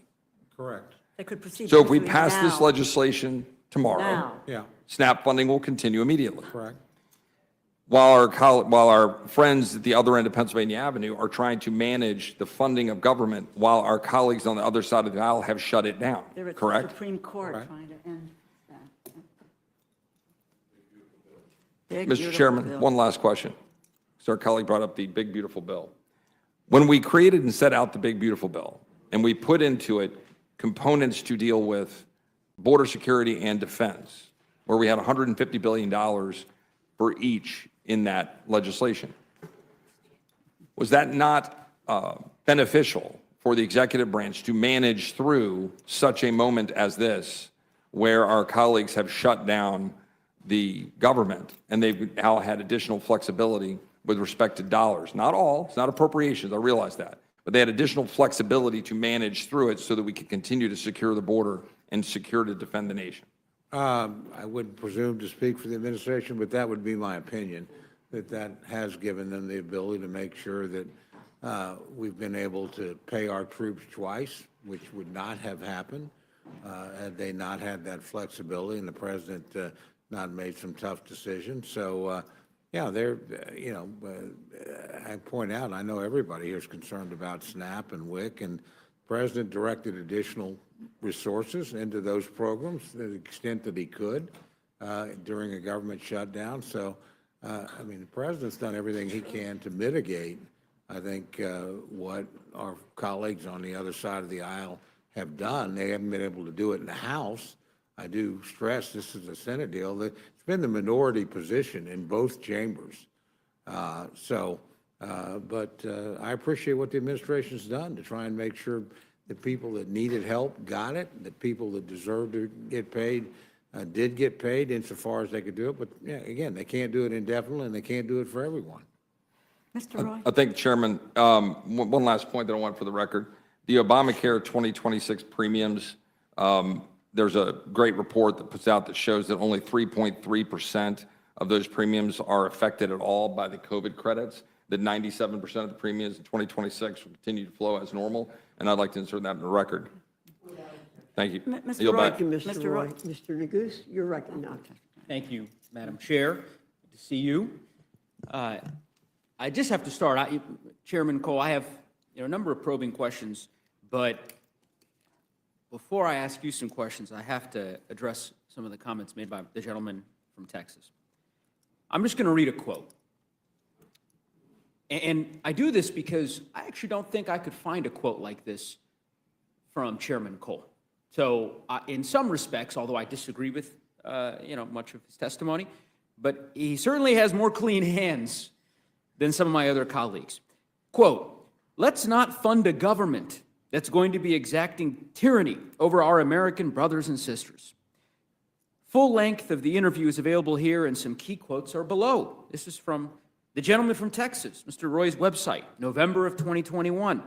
Correct. They could proceed. So if we between pass this now- legislation tomorrow, Now. Yeah, SNAP funding will continue immediately. correct. While our friends at the other end of Pennsylvania Avenue are trying to manage the funding of government, while our colleagues on the other side of the aisle have shut it down, They're at the correct? Supreme Court trying to end that. Big, Mr. beautiful Chairman, bill. one last question. So our colleague brought up the big, beautiful bill. When we created and set out the big, beautiful bill, and we put into it components to deal with border security and defense, where we had $150 billion for each in that legislation, was that not beneficial for the executive branch to manage through such a moment as this, where our colleagues have shut down the government and they've now had additional flexibility with respect to dollars? Not all, it's not appropriations, I realize that, but they had additional flexibility to manage through it so that we could continue to secure the border and secure to defend the nation. I wouldn't presume to speak for the administration, but that would be my opinion, that has given them the ability to make sure that we've been able to pay our troops twice, which would not have happened had they not had that flexibility and the president not made some tough decisions. So, yeah, I point out, I know everybody here is concerned about SNAP and WIC, and the president directed additional resources into those programs to the extent that he could during a government shutdown. So, I mean, the president's done everything he can to mitigate, I think, what our colleagues on the other side of the aisle have done. They haven't been able to do it in the House. I do stress this is a Senate deal. It's been the minority position in both chambers. But I appreciate what the administration's done to try and make sure the people that needed help got it, the people that deserved to get paid did get paid insofar as they could do it. But yeah, again, they can't do it indefinitely and they can't do it for everyone. Mr. Roy? I think, Chairman, one last point that I want for the record. The Obamacare 2026 premiums, there's a great report that puts out that shows that only 3.3% of those premiums are affected at all by the COVID credits, that 97% of the premiums in 2026 will continue to flow as normal, and I'd like to insert that in the record. Thank you. Mr. Yield Roy, back. Thank you, Mr. Mr. Roy. Roy. Mr. Neguse, you're recognized. Thank you, Madam Chair. Good to see you. I just have to start. Chairman Cole, I have a number of probing questions, but before I ask you some questions, I have to address some of the comments made by the gentleman from Texas. I'm just going to read a quote. And I do this because I actually don't think I could find a quote like this from Chairman Cole. So in some respects, although I disagree with much of his testimony, but he certainly has more clean hands than some of my other colleagues. Quote, "Let's not fund a government that's going to be exacting tyranny over our American brothers and sisters." Full length of the interview is available here, and some key quotes are below. This is from the gentleman from Texas, Mr. Roy's website, November of 2021.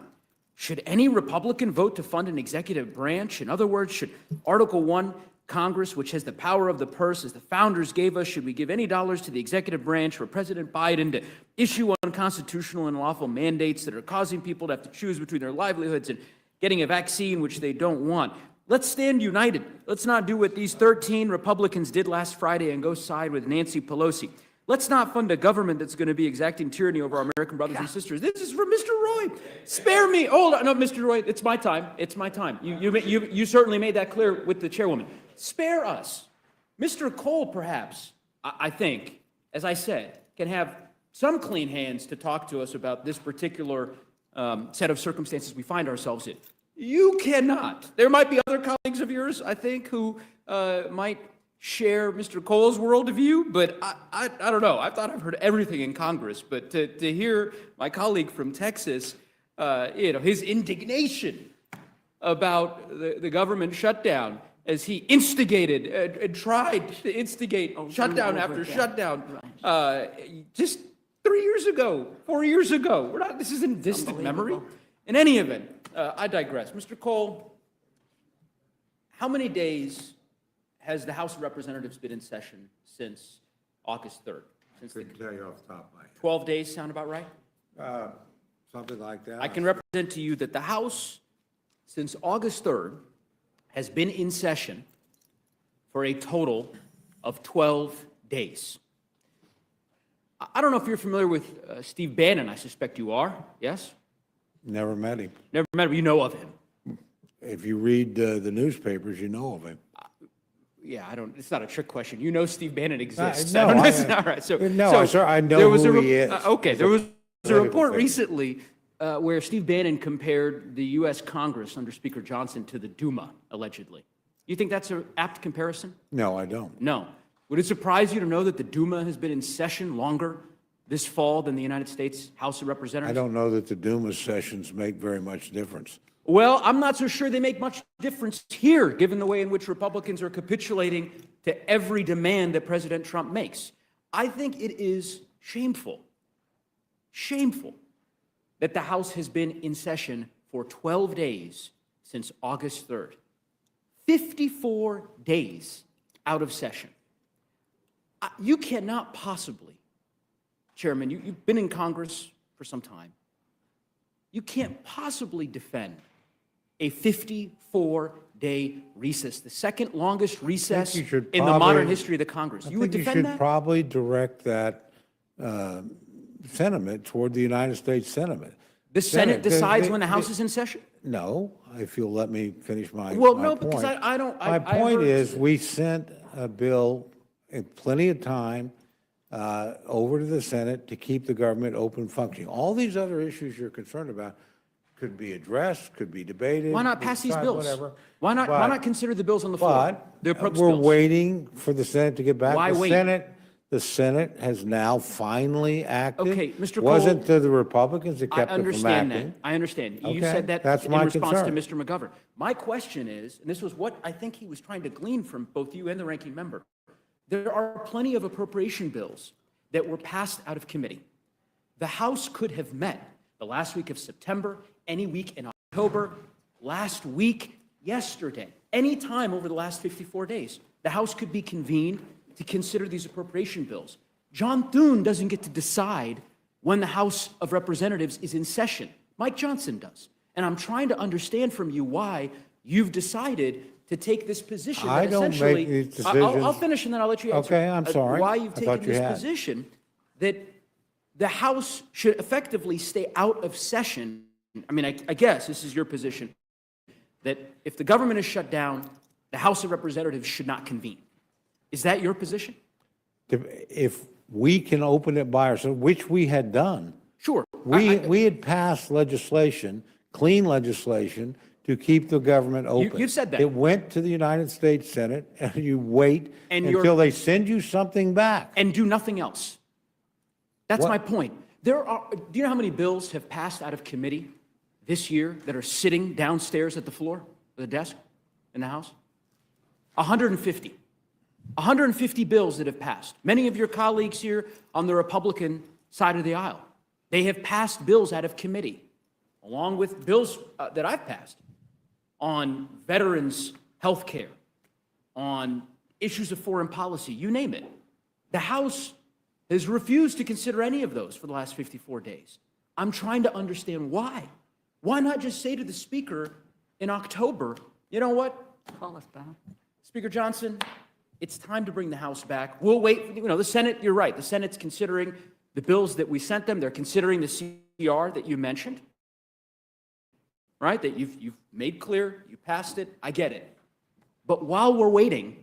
"Should any Republican vote to fund an executive branch? In other words, should Article 1 Congress, which has the power of the purse, as the founders gave us, should we give any dollars to the executive branch for President Biden to issue unconstitutional and unlawful mandates that are causing people to have to choose between their livelihoods and getting a vaccine which they don't want? Let's stand united. Let's not do what these 13 Republicans did last Friday and go side with Nancy Pelosi. Let's not fund a government that's going to be exacting tyranny over our American brothers and sisters. This is from Mr. Roy. Spare me. Hold on. No, Mr. Roy, it's my time. It's my time. You certainly made that clear with the chairwoman. Spare us. Mr. Cole, perhaps, I think, as I said, can have some clean hands to talk to us about this particular set of circumstances we find ourselves in. You cannot. There might be other colleagues of yours, I think, who might share Mr. Cole's worldview, but I don't know. I thought I've heard everything in Congress, but to hear my colleague from Texas, his indignation about the government shutdown as he instigated and tried to instigate shutdown after shutdown, just 3 years ago, 4 years ago. This isn't distant memory. In any event, I digress. Mr. Cole, how many days has the House of Representatives been in session since August 3rd? Couldn't tell you off the top of my head. 12 days sound about right? Something like that. I can represent to you that the House, since August 3rd, has been in session for a total of 12 days. I don't know if you're familiar with Steve Bannon. I suspect you are, yes? Never met him. Never met him, you know of him. If you read the newspapers, you know of him. Yeah, it's not a trick question. You know Steve Bannon exists. No, all right. I know who he is. Okay, there was a report recently where Steve Bannon compared the U.S. Congress under Speaker Johnson to the Duma, allegedly. You think that's an apt comparison? No, I don't. No. Would it surprise you to know that the Duma has been in session longer this fall than the United States House of Representatives? I don't know that the Duma sessions make very much difference. Well, I'm not so sure they make much difference here, given the way in which Republicans are capitulating to every demand that President Trump makes. I think it is shameful that the House has been in session for 12 days since August 3rd. 54 days out of session. You cannot possibly, Chairman, you've been in Congress for some time. You can't possibly defend a 54-day recess, the second longest recess in the modern history of the Congress. You would defend that? You should probably direct that sentiment toward the United States Senate. The Senate decides when the House is in session? No, if you'll let me finish my Well, my no, point. because I don't. My point is, we sent a bill in plenty of time over to the Senate to keep the government open functioning. All these other issues you're concerned about could be addressed, could be debated. Why not pass these decide bills? Whatever. Why not consider the bills on the floor? But we're waiting for the Senate to get back. Why wait? The Senate has now finally acted. Okay, Mr. Cole, Wasn't to the Republicans that kept I it from understand acting. that. I understand. You Okay, said that that's in my response concern. to Mr. McGovern. My question is, and this was what I think he was trying to glean from both you and the ranking member, there are plenty of appropriation bills that were passed out of committee. The House could have met the last week of September, any week in October, last week, yesterday, any time over the last 54 days. The House could be convened to consider these appropriation bills. John Thune doesn't get to decide when the House of Representatives is in session. Mike Johnson does. And I'm trying to understand from you why you've decided to take this position. I that don't essentially, make these decisions. I'll finish and then I'll let you answer. Okay, I'm sorry. Why you've I thought taken you this had. position that the House should effectively stay out of session. I mean, I guess this is your position, that if the government is shut down, the House of Representatives should not convene. Is that your position? If we can open it by ourselves, which we had done. Sure. We had passed legislation, clean legislation, to keep the government open. You've said that. It went to the United States Senate, and you wait And until they send you something back. And do nothing else. That's What? my point. Do you know how many bills have passed out of committee this year that are sitting downstairs at the floor, at the desk in the House? 150. 150 bills that have passed. Many of your colleagues here on the Republican side of the aisle, they have passed bills out of committee, along with bills that I've passed on veterans' health care, on issues of foreign policy, you name it. The House has refused to consider any of those for the last 54 days. I'm trying to understand why. Why not just say to the Speaker in October, you know what? Call us back. Speaker Johnson, it's time to bring the House back. We'll wait. The Senate, you're right. The Senate's considering the bills that we sent them. They're considering the CR that you mentioned, right? That you've made clear, you passed it. I get it. But while we're waiting,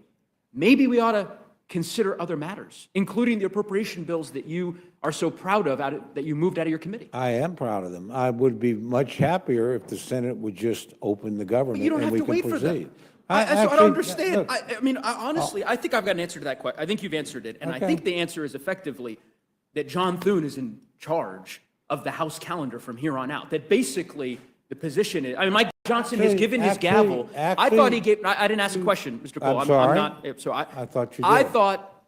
maybe we ought to consider other matters, including the appropriation bills that you are so proud of, that you moved out of your committee. I am proud of them. I would be much happier if the Senate would just open the government But you don't and have we to can wait for proceed. them. So I Actually, don't understand. look, I mean, honestly, I think I've got an answer to that question. I think you've answered it. And I Okay. think the answer is effectively that John Thune is in charge of the House calendar from here on out. That basically the position is, I mean, Mike Johnson has given his gavel. I thought he gave, I didn't ask a question, Mr. Cole. I'm sorry? not, so I thought you I did. thought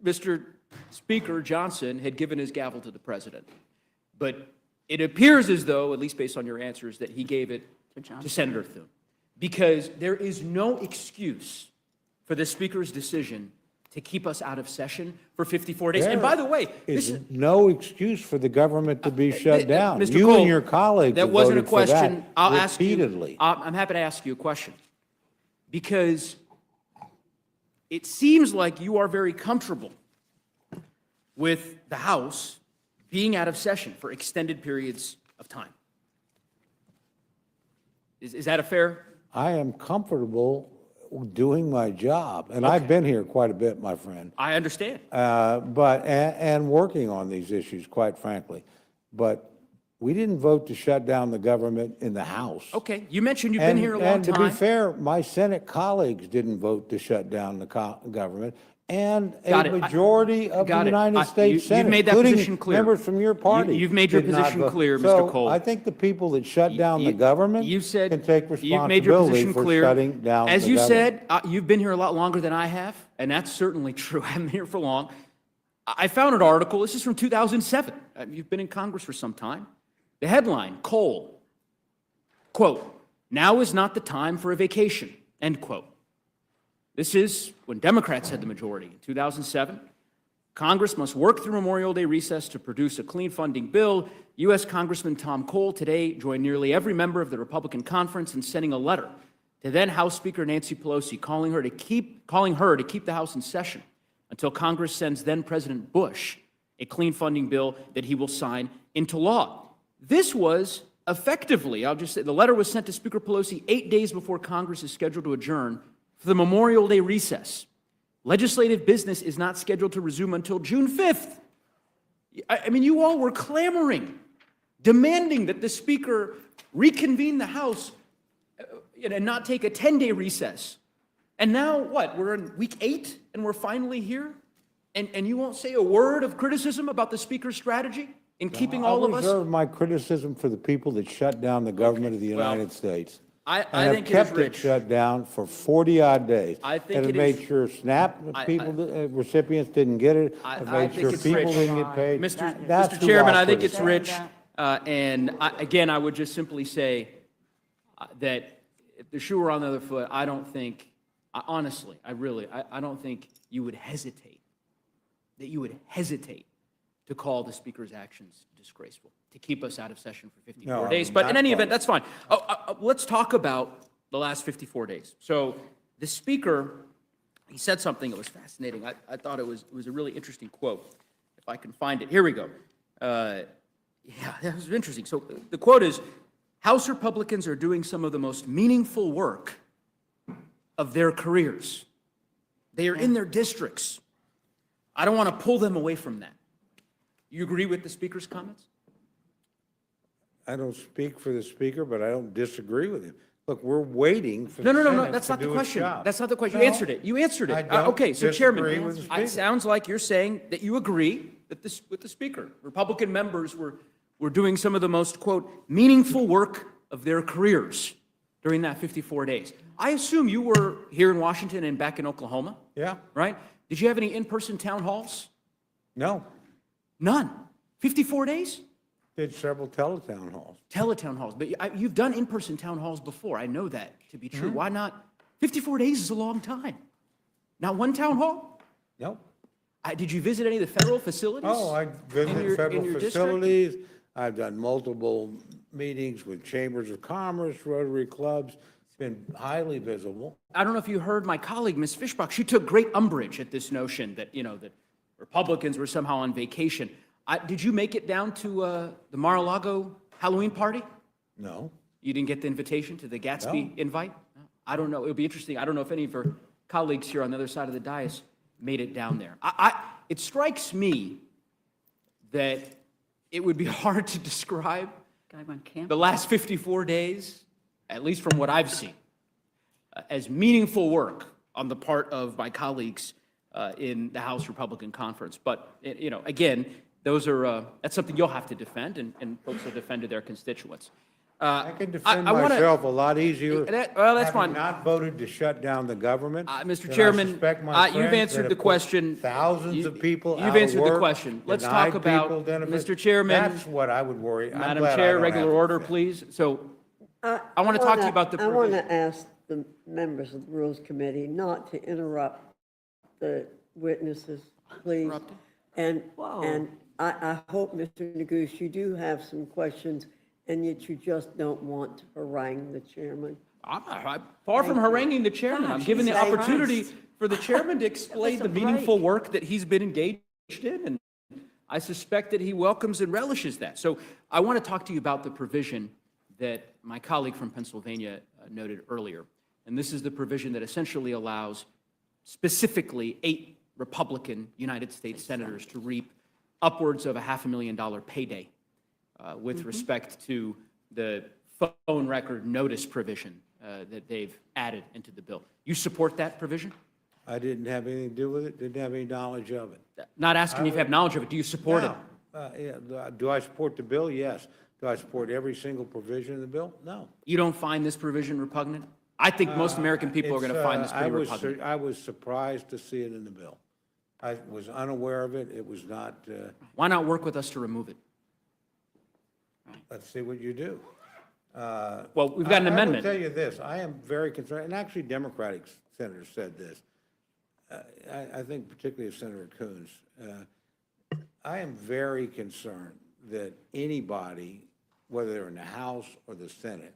Mr. Speaker Johnson had given his gavel to the president. But it appears as though, at least based on your answers, that he gave it to Senator Thune. Because there is no excuse for the Speaker's decision to keep us out of session for 54 days. And by the way, this is no excuse for the government to be shut down. Mr. You Cole, and your colleagues that have wasn't a voted for that question. I'll ask you. repeatedly. I'm happy to ask you a question. Because it seems like you are very comfortable with the House being out of session for extended periods of time. Is that a fair? I am comfortable doing my job, and I've been here quite a bit, my friend. I understand. And working on these issues, quite frankly. But we didn't vote to shut down the government in the House. Okay, you mentioned you've been here a long And to be time. fair, my Senate colleagues didn't vote to shut down the government, and Got a it. majority of the Got it. United States You've Senate, made that including position clear. members from your party. You've made your did not position vote. clear, Mr. So Cole. I think the people that shut down the You- government you said- can take You've made your responsibility position for clear. shutting down the As you government. said, you've been here a lot longer than I have, and that's certainly true. I haven't been here for long. I found an article, this is from 2007. You've been in Congress for some time. The headline, Cole, quote, "Now is not the time for a vacation," end quote. This is when Democrats had the majority in 2007. Congress must work through Memorial Day recess to produce a clean funding bill. U.S. Congressman Tom Cole today joined nearly every member of the Republican conference in sending a letter to then House Speaker Nancy Pelosi calling her to keep the House in session until Congress sends then President Bush a clean funding bill that he will sign into law. This was effectively, I'll just say, the letter was sent to Speaker Pelosi 8 days before Congress is scheduled to adjourn for the Memorial Day recess. Legislative business is not scheduled to resume until June 5th. I mean, you all were clamoring, demanding that the Speaker reconvene the House and not take a 10-day recess. And now what? We're in week 8 and we're finally here? And you won't say a word of criticism about the Speaker's strategy in keeping all of I us? reserve my criticism for the people that shut down the government of the United States. I And think have it is kept it rich. shut down for 40-odd days. I think And it have is- made sure SNAP recipients didn't get it. Have I made think sure it's people rich. didn't get paid. That's Mr. who Chairman, I'll I think it's criticize. rich. Again, I would just simply say that if the shoe were on the other foot, I don't think, honestly, I don't think you would hesitate, to call the Speaker's actions disgraceful, to keep us out of session for 54 No, days. But in not any quite. event, that's fine. Let's talk about the last 54 days. So the Speaker, he said something that was fascinating. I thought it was a really interesting quote. If I can find it. Here we go. Yeah, that was interesting. So the quote is, "House Republicans are doing some of the most meaningful work of their careers. They are in their districts. I don't want to pull them away from that." You agree with the Speaker's comments? I don't speak for the Speaker, but I don't disagree with him. Look, we're waiting for No, the no, no, no, Senate that's to not the do its question. job. That's not the question. No, You answered it. You answered I it. don't Okay, so disagree Chairman, with the Speaker. it sounds like you're saying that you agree that with the Speaker. Republican members were doing some of the most, quote, meaningful work of their careers during that 54 days. I assume you were here in Washington and back in Oklahoma, Yeah, right? Did you have any in-person town halls? no, None. 54 days? did several teletown halls. Teletown halls. But you've done in-person town halls before. I know that to be Mm-hmm. true. Why not? 54 days is a long time. Not one town hall? Nope. Did you visit any of the federal facilities? Oh, I in visited your federal district? facilities. I've done multiple meetings with chambers of commerce, Rotary clubs. It's been highly visible. I don't know if you heard my colleague, Ms. Fishbach, she took great umbrage at this notion that, that Republicans were somehow on vacation. Did you make it down to the Mar-a-Lago Halloween party? No. You didn't get the invitation to the Gatsby invite? No. I don't know. It would be interesting. I don't know if any of her colleagues here on the other side of the dais made it down there. It strikes me that it would be hard to describe the last 54 days, at least from what I've seen, as meaningful work on the part of my colleagues in the House Republican Conference. But, again, those are, that's something you'll have to defend, and folks will defend to their constituents. I can defend myself a lot easier. Well, that's fine. Having not voted to shut down the government. Mr. than I Chairman, suspect my you've friends answered that the have put question. Thousands of people You've out of answered the work, question. Let's denied talk about, people benefits. Mr. Chairman. That's what I would worry. I'm Madam glad I Chair, don't regular have to order, defend. please. So I want to talk to you about the I want provision. to ask the members of the Rules Committee not to interrupt the witnesses, please. And I hope, Mr. Neguse, you do have some questions, and yet you just don't want to harangue the chairman. I'm far from haranguing the chairman. I'm giving the Jesus opportunity Christ. for the chairman to explain the meaningful work that he's been engaged in, and I suspect that he welcomes and relishes that. So I want to talk to you about the provision that my colleague from Pennsylvania noted earlier. And this is the provision that essentially allows specifically 8 Republican United States senators to reap upwards of a $500,000 payday with respect to the phone record notice provision that they've added into the bill. You support that provision? I didn't have anything to do with it, didn't have any knowledge of it. Not asking you if you have knowledge of it. Do you support it? Yeah. Do I support the bill? Yes. Do I support every single provision in the bill? No. You don't find this provision repugnant? I think most American people are going to find this pretty repugnant. I was surprised to see it in the bill. I was unaware of it. It was not. Why not work with us to remove it? Let's see what you do. Well, we've got an amendment. I will tell you this. I am very concerned, and actually Democratic senators said this. I think particularly of Senator Coons. I am very concerned that anybody, whether they're in the House or the Senate,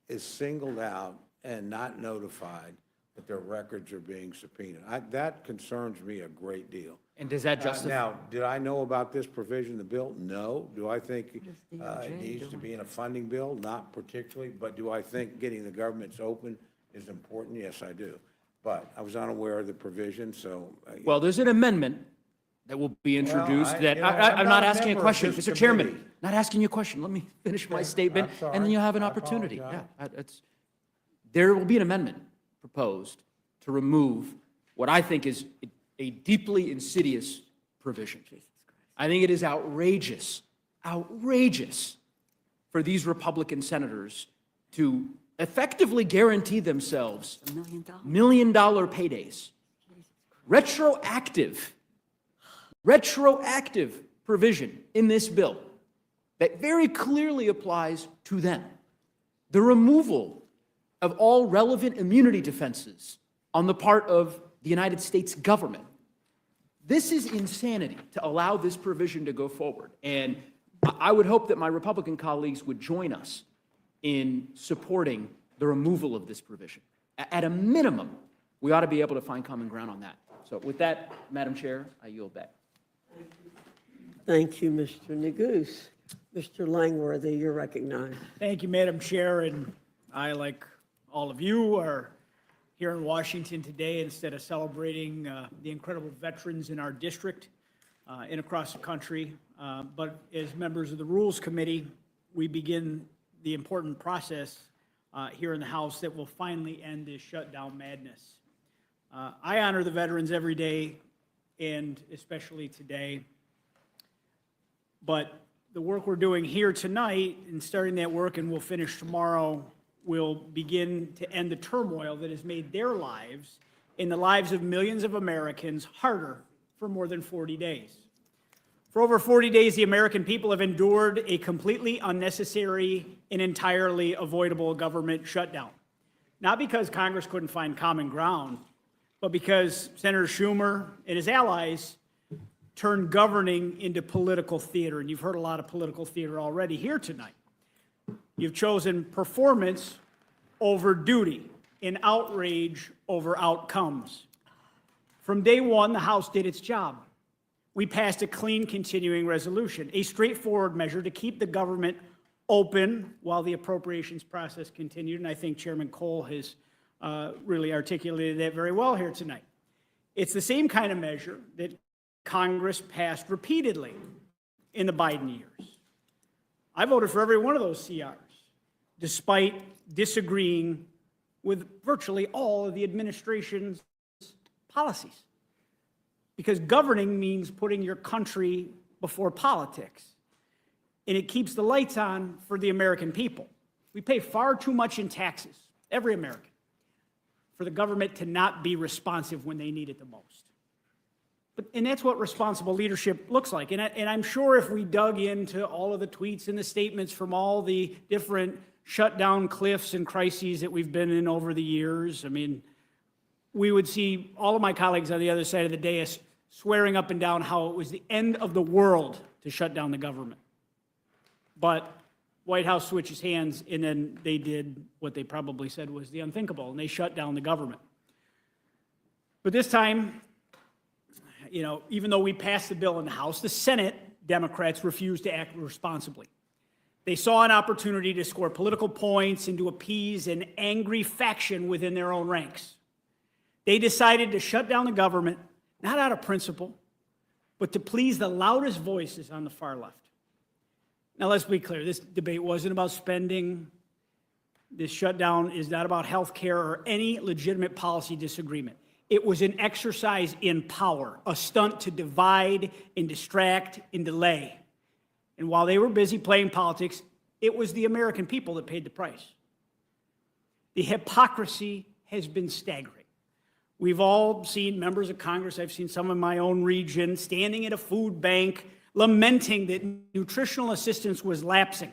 is singled out and not notified that their records are being subpoenaed. That concerns me a great deal. And does that justify? Now, did I know about this provision in the bill? No. Do I think it needs to be in a funding bill? Not particularly. But do I think getting the governments open is important? Yes, I do. But I was unaware of the provision, so. Well, there's an amendment that will be introduced I'm not asking a question. Mr. Chairman, not asking you a question. Let me finish my statement, and then you'll have an opportunity. Yeah, there will be an amendment proposed to remove what I think is a deeply insidious provision. I think it is outrageous for these Republican senators to effectively guarantee themselves $1 million paydays. Retroactive provision in this bill that very clearly applies to them. The removal of all relevant immunity defenses on the part of the United States government. This is insanity to allow this provision to go forward. And I would hope that my Republican colleagues would join us in supporting the removal of this provision. At a minimum, we ought to be able to find common ground on that. So with that, Madam Chair, I yield back. Thank you, Mr. Neguse. Mr. Langworthy, you're recognized. Thank you, Madam Chair, and I, like all of you, are here in Washington today instead of celebrating the incredible veterans in our district and across the country. But as members of the Rules Committee, we begin the important process here in the House that will finally end this shutdown madness. I honor the veterans every day, and especially today. But the work we're doing here tonight and starting that work, and we'll finish tomorrow, will begin to end the turmoil that has made their lives and the lives of millions of Americans harder for more than 40 days. For over 40 days, the American people have endured a completely unnecessary and entirely avoidable government shutdown. Not because Congress couldn't find common ground, but because Senator Schumer and his allies turned governing into political theater. And you've heard a lot of political theater already here tonight. You've chosen performance over duty and outrage over outcomes. From day one, the House did its job. We passed a clean continuing resolution, a straightforward measure to keep the government open while the appropriations process continued. And I think Chairman Cole has really articulated that very well here tonight. It's the same kind of measure that Congress passed repeatedly in the Biden years. I voted for every one of those CRs, despite disagreeing with virtually all of the administration's policies. Because governing means putting your country before politics. And it keeps the lights on for the American people. We pay far too much in taxes, every American, for the government to not be responsive when they need it the most. And that's what responsible leadership looks like. And I'm sure if we dug into all of the tweets and the statements from all the different shutdown cliffs and crises that we've been in over the years, I mean, we would see all of my colleagues on the other side of the dais swearing up and down how it was the end of the world to shut down the government. But White House switches hands, and then they did what they probably said was the unthinkable, and they shut down the government. But this time, you know, even though we passed the bill in the House, the Senate Democrats refused to act responsibly. They saw an opportunity to score political points and to appease an angry faction within their own ranks. They decided to shut down the government, not out of principle, but to please the loudest voices on the far left. Now, let's be clear. This debate wasn't about spending. This shutdown is not about health care or any legitimate policy disagreement. It was an exercise in power, a stunt to divide and distract and delay. And while they were busy playing politics, it was the American people that paid the price. The hypocrisy has been staggering. We've all seen members of Congress, I've seen some in my own region, standing at a food bank, lamenting that nutritional assistance was lapsing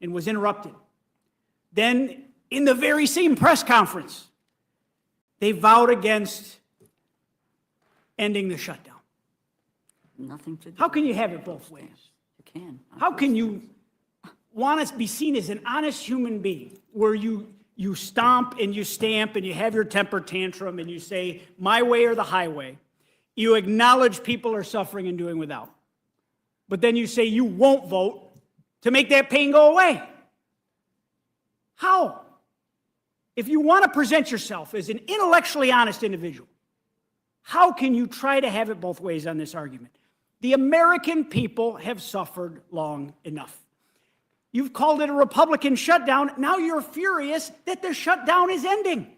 and was interrupted. Then, in the very same press conference, they vowed against ending the shutdown. Nothing to do. How can you have it both ways? You can. How can you want to be seen as an honest human being where you stomp and you stamp and you have your temper tantrum and you say, my way or the highway. You acknowledge people are suffering and doing without. But then you say you won't vote to make that pain go away. How? If you want to present yourself as an intellectually honest individual, how can you try to have it both ways on this argument? The American people have suffered long enough. You've called it a Republican shutdown. Now you're furious that the shutdown is ending.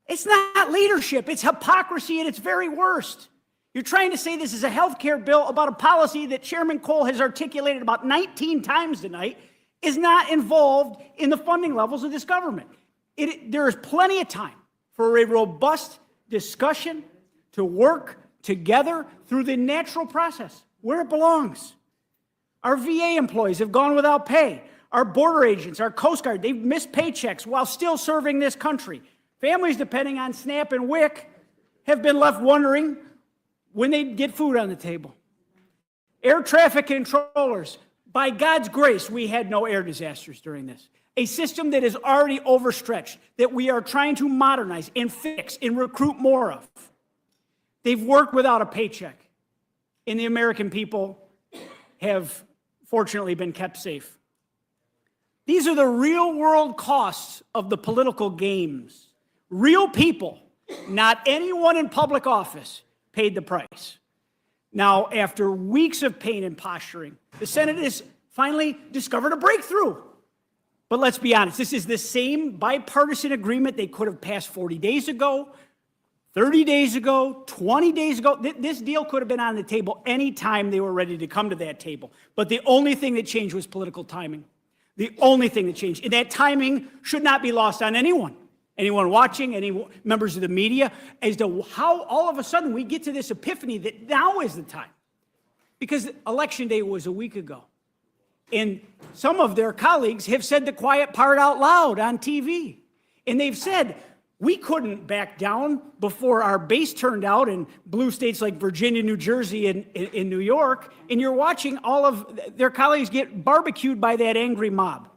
It's not leadership. It's hypocrisy at its very worst. You're trying to say this is a health care bill about a policy that Chairman Cole has articulated about 19 times tonight is not involved in the funding levels of this government. There is plenty of time for a robust discussion to work together through the natural process where it belongs. Our VA employees have gone without pay. Our border agents, our Coast Guard, they've missed paychecks while still serving this country. Families depending on SNAP and WIC have been left wondering when they get food on the table. Air traffic controllers, by God's grace, we had no air disasters during this. A system that is already overstretched, that we are trying to modernize and fix and recruit more of. They've worked without a paycheck, and the American people have fortunately been kept safe. These are the real-world costs of the political games. Real people, not anyone in public office, paid the price. Now, after weeks of pain and posturing, the Senate has finally discovered a breakthrough. But let's be honest, this is the same bipartisan agreement they could have passed 40 days ago, 30 days ago, 20 days ago. This deal could have been on the table any time they were ready to come to that table. But the only thing that changed was political timing. The only thing that changed. And that timing should not be lost on anyone. Anyone watching, any members of the media, as to how all of a sudden we get to this epiphany that now is the time. Because Election Day was a week ago. And some of their colleagues have said the quiet part out loud on TV. And they've said, We couldn't back down before our base turned out in blue states like Virginia, New Jersey, and in New York, and you're watching all of their colleagues get barbecued by that angry mob.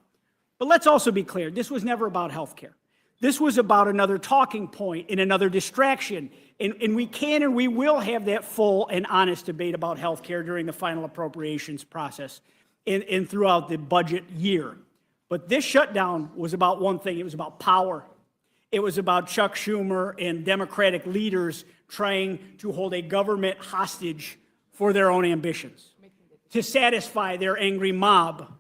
But let's also be clear, this was never about health care. This was about another talking point and another distraction. And we can and we will have that full and honest debate about health care during the final appropriations process and throughout the budget year. But this shutdown was about one thing. It was about power. It was about Chuck Schumer and Democratic leaders trying to hold a government hostage for their own ambitions, to satisfy their angry mob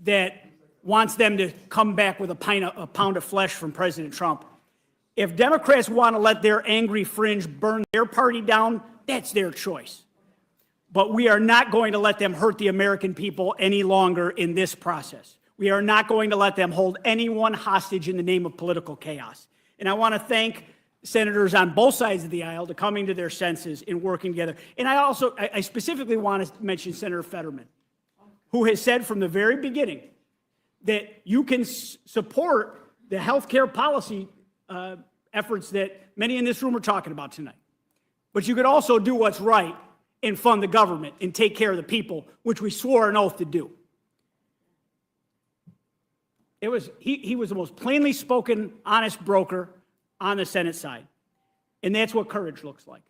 that wants them to come back with a pound of flesh from President Trump. If Democrats want to let their angry fringe burn their party down, that's their choice. But we are not going to let them hurt the American people any longer in this process. We are not going to let them hold anyone hostage in the name of political chaos. And I want to thank senators on both sides of the aisle to coming to their senses and working together. And I specifically want to mention Senator Fetterman, who has said from the very beginning that you can support the health care policy efforts that many in this room are talking about tonight. But you could also do what's right and fund the government and take care of the people, which we swore an oath to do. He was the most plainly spoken, honest broker on the Senate side. And that's what courage looks like.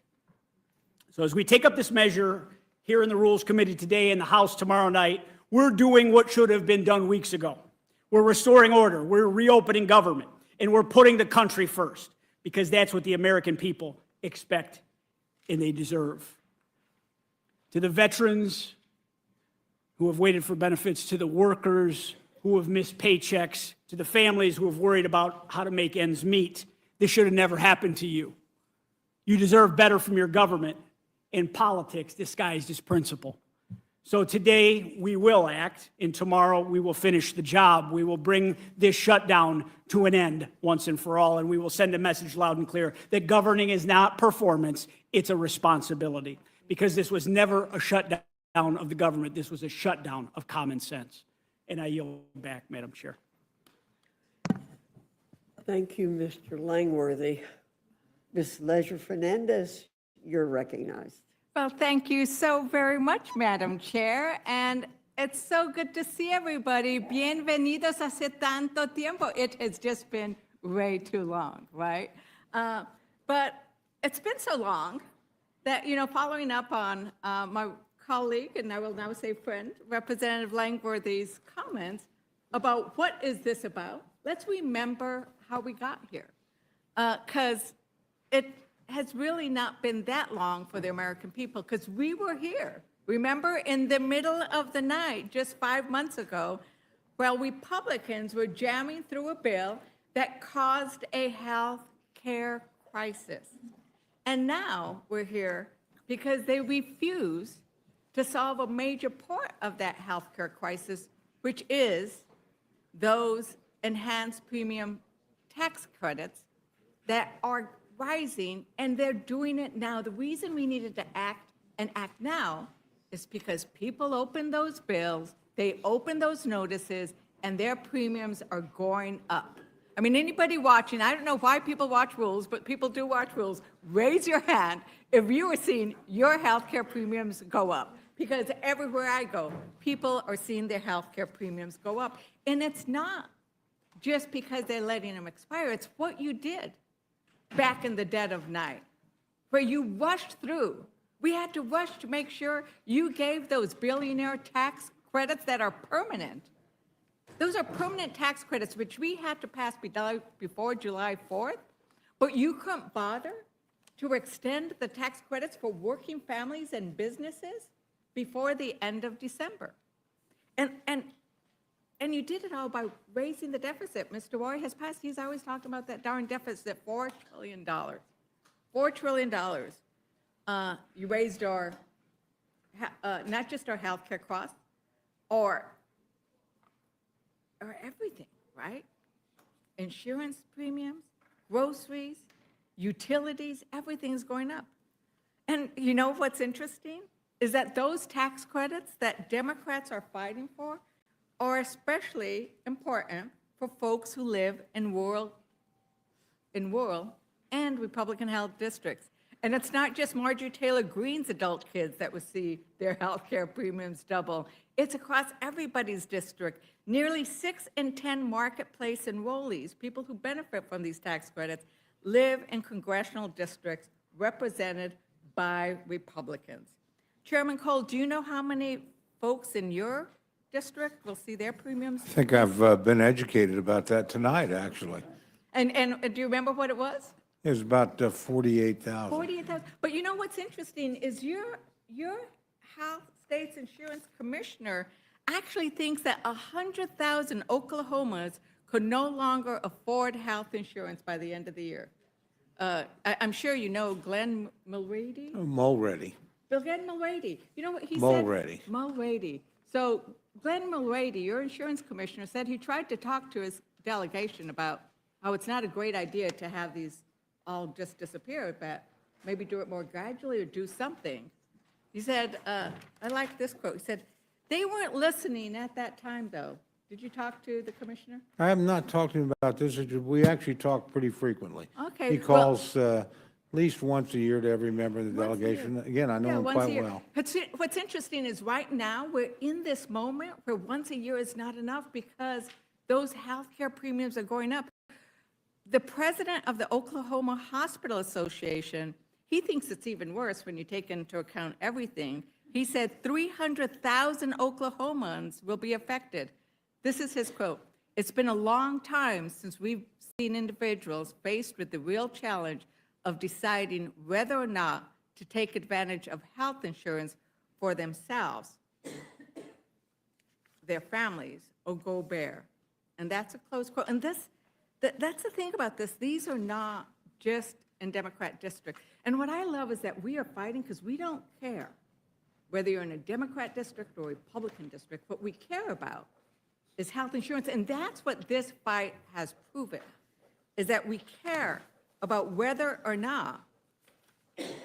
So as we take up this measure here in the Rules Committee today and the House tomorrow night, we're doing what should have been done weeks ago. We're restoring order, we're reopening government, and we're putting the country first, because that's what the American people expect and they deserve. To the veterans who have waited for benefits, to the workers who have missed paychecks, to the families who have worried about how to make ends meet, this should have never happened to you. You deserve better from your government, and politics disguised as principle. So today we will act, and tomorrow we will finish the job. We will bring this shutdown to an end once and for all, and we will send a message loud and clear that governing is not performance, it's a responsibility. Because this was never a shutdown of the government, this was a shutdown of common sense. And I yield back, Madam Chair. Thank you, Mr. Langworthy. Ms. Leisure Fernandez, you're recognized. Well, thank you so very much, Madam Chair. And it's so good to see everybody. Bienvenidos hace tanto tiempo. It has just been way too long, right? But it's been so long that, following up on my colleague, and I will now say friend, Representative Langworthy's comments about what is this about, let's remember how we got here. Because it has really not been that long for the American people, because we were here. Remember, in the middle of the night, just 5 months ago, while Republicans were jamming through a bill that caused a health care crisis. And now we're here because they refuse to solve a major part of that health care crisis, which is those enhanced premium tax credits that are rising, and they're doing it now. The reason we needed to act and act now is because people opened those bills, they opened those notices, and their premiums are going up. I mean, anybody watching, I don't know why people watch Rules, but people do watch Rules. Raise your hand if you are seeing your health care premiums go up. Because everywhere I go, people are seeing their health care premiums go up. And it's not just because they're letting them expire. It's what you did back in the dead of night, where you rushed through. We had to rush to make sure you gave those billionaire tax credits that are permanent. Those are permanent tax credits, which we had to pass before July 4th, but you couldn't bother to extend the tax credits for working families and businesses before the end of December. And you did it all by raising the deficit. Mr. Roy has passed, he's always talked about that darn deficit, $4 trillion. $4 trillion. You raised our, not just our health care costs, or everything, right? Insurance premiums, groceries, utilities, everything's going up. And you know what's interesting? Is that those tax credits that Democrats are fighting for are especially important for folks who live in rural in rural and Republican-held districts. And it's not just Marjorie Taylor Greene's adult kids that will see their health care premiums double. It's across everybody's district. Nearly 6 in 10 marketplace enrollees, people who benefit from these tax credits, live in congressional districts represented by Republicans. Chairman Cole, do you know how many folks in your district will see their premiums? I think I've been educated about that tonight, actually. And do you remember what it was? It was about 48,000. 48,000. But you know what's interesting is your Health States Insurance Commissioner actually thinks that 100,000 Oklahomans could no longer afford health insurance by the end of the year. I'm sure you know Glenn Mulready. Mulready. Glenn Mulready. You know what he Mulready. said? Mulready. So Glenn Mulready, your insurance commissioner, said he tried to talk to his delegation about how it's not a great idea to have these all just disappear, but maybe do it more gradually or do something. He said, I like this quote. He said, they weren't listening at that time, though. Did you talk to the commissioner? I have not talked to him about this. We actually talk pretty frequently. Okay, He well- calls at least once a year to every member of the Once a year. delegation. Again, I know Yeah, him once a quite year. well. What's interesting is right now, we're in this moment where once a year is not enough because those healthcare premiums are going up. The president of the Oklahoma Hospital Association, he thinks it's even worse when you take into account everything. He said 300,000 Oklahomans will be affected. This is his quote. It's been a long time since we've seen individuals faced with the real challenge of deciding whether or not to take advantage of health insurance for themselves, their families, or go bare. And that's a close quote. And that's the thing about this. These are not just in Democrat districts. And what I love is that we are fighting because we don't care whether you're in a Democrat district or Republican district. What we care about is health insurance. And that's what this fight has proven, is that we care about whether or not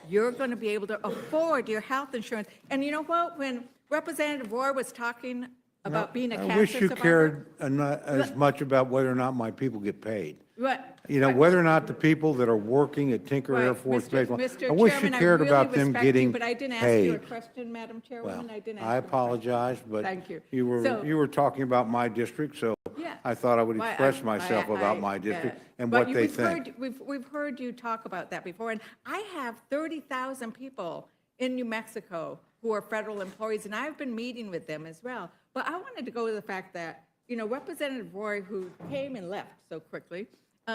you're going to be able to afford your health insurance. And you know what? When Representative Roy was talking about being a cancer I wish you survivor. cared as much about whether or not my people get paid. What? You know, whether or not the people that are working at Tinker Air Right, Force Base, Mr. I wish you Chairman, cared really about them respect you, getting but I didn't ask you a paid. question, Madam Well, Chairwoman. I didn't ask I you a question. apologize, but Thank you. you So- were talking about my district, so Yeah. I thought I would Well, express myself about my district and what they think. We've heard you talk about that before, and I have 30,000 people in New Mexico who are federal employees, and I've been meeting with them as well. But I wanted to go to the fact that, you know, Representative Roy, who came and left so quickly,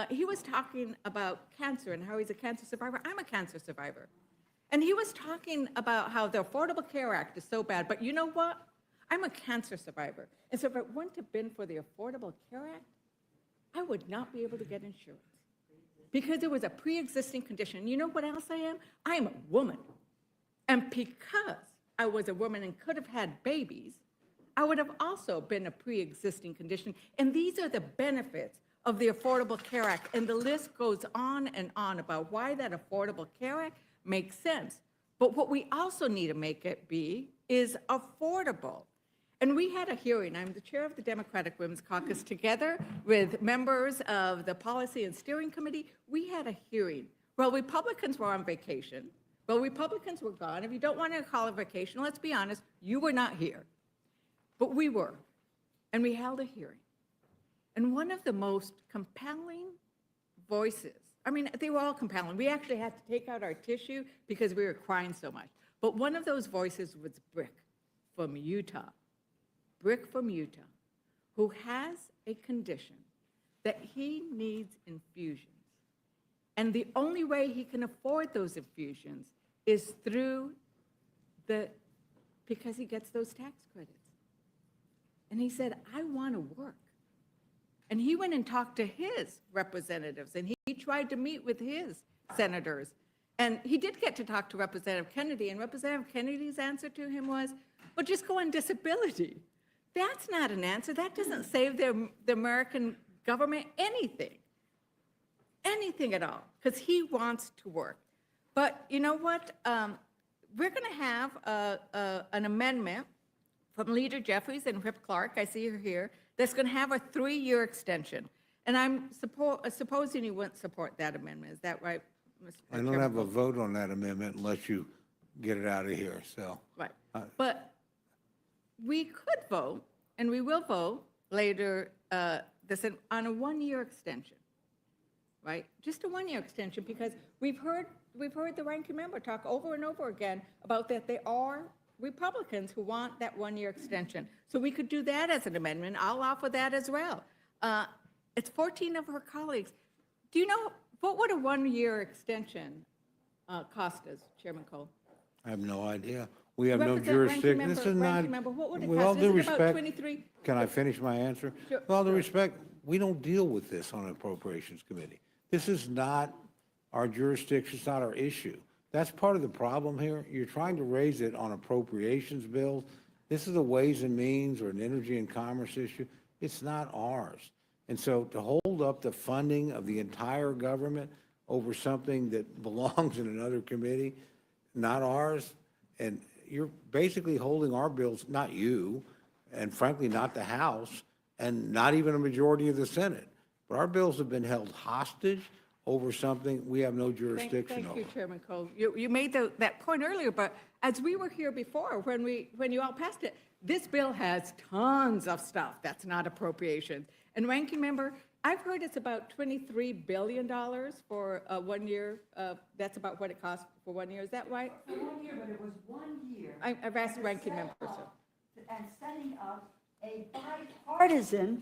he was talking about cancer and how he's a cancer survivor. I'm a cancer survivor. And he was talking about how the Affordable Care Act is so bad, but you know what? I'm a cancer survivor. And so if it wouldn't have been for the Affordable Care Act, I would not be able to get insurance because there was a pre-existing condition. You know what else I am? I am a woman. And because I was a woman and could have had babies, I would have also been a pre-existing condition. And these are the benefits of the Affordable Care Act. And the list goes on and on about why that Affordable Care Act makes sense. But what we also need to make it be is affordable. And we had a hearing. I'm the chair of the Democratic Women's Caucus, together with members of the Policy and Steering Committee. We had a hearing. Well, Republicans were on vacation. Well, Republicans were gone. If you don't want to call it vacation, let's be honest, you were not here. But we were. And we held a hearing. And one of the most compelling voices, I mean, they were all compelling. We actually had to take out our tissue because we were crying so much. But one of those voices was Brick from Utah. Brick from Utah, who has a condition that he needs infusions. And the only way he can afford those infusions is through because he gets those tax credits. And he said, I want to work. And he went and talked to his representatives, and he tried to meet with his senators. And he did get to talk to Representative Kennedy, and Representative Kennedy's answer to him was, well, just go on disability. That's not an answer. That doesn't save the American government anything at all, because he wants to work. But you know what? We're going to have an amendment from Leader Jeffries and Whip Clark, I see her here, that's going to have a 3-year extension. And I'm supposing you wouldn't support that amendment. Is that right, Mr. I don't Chairman have a Cole? vote on that amendment unless you get it out of here, so. Right. But we could vote, and we will vote later, on a one-year extension, right? Just a one-year extension, because we've heard the ranking member talk over and over again about that there are Republicans who want that one-year extension. So we could do that as an amendment. I'll offer that as well. It's 14 of her colleagues. Do you know, what would a one-year extension cost us, Chairman Cole? I have no idea. We have no Represent ranking jurisdiction. member- This is not, ranking member, what would it with all cost? due Isn't it about respect, 23? can I finish my answer? Sure, With all due sure. respect, we don't deal with this on Appropriations Committee. This is not our jurisdiction, it's not our issue. That's part of the problem here. You're trying to raise it on appropriations bills. This is a Ways and Means or an Energy and Commerce issue. It's not ours. And so to hold up the funding of the entire government over something that belongs in another committee, not ours, and you're basically holding our bills, not you, and frankly, not the House, and not even a majority of the Senate. But our bills have been held hostage over something we have no jurisdiction Thank over. you, Chairman Cole. You made that point earlier, but as we were here before, when you all passed it, this bill has tons of stuff that's not appropriations. And ranking member, I've heard it's about $23 billion for 1 year. That's about what it costs for 1 year. Is that right? For 1 year, but it was 1 year. I've asked the ranking member, so. And setting up a bipartisan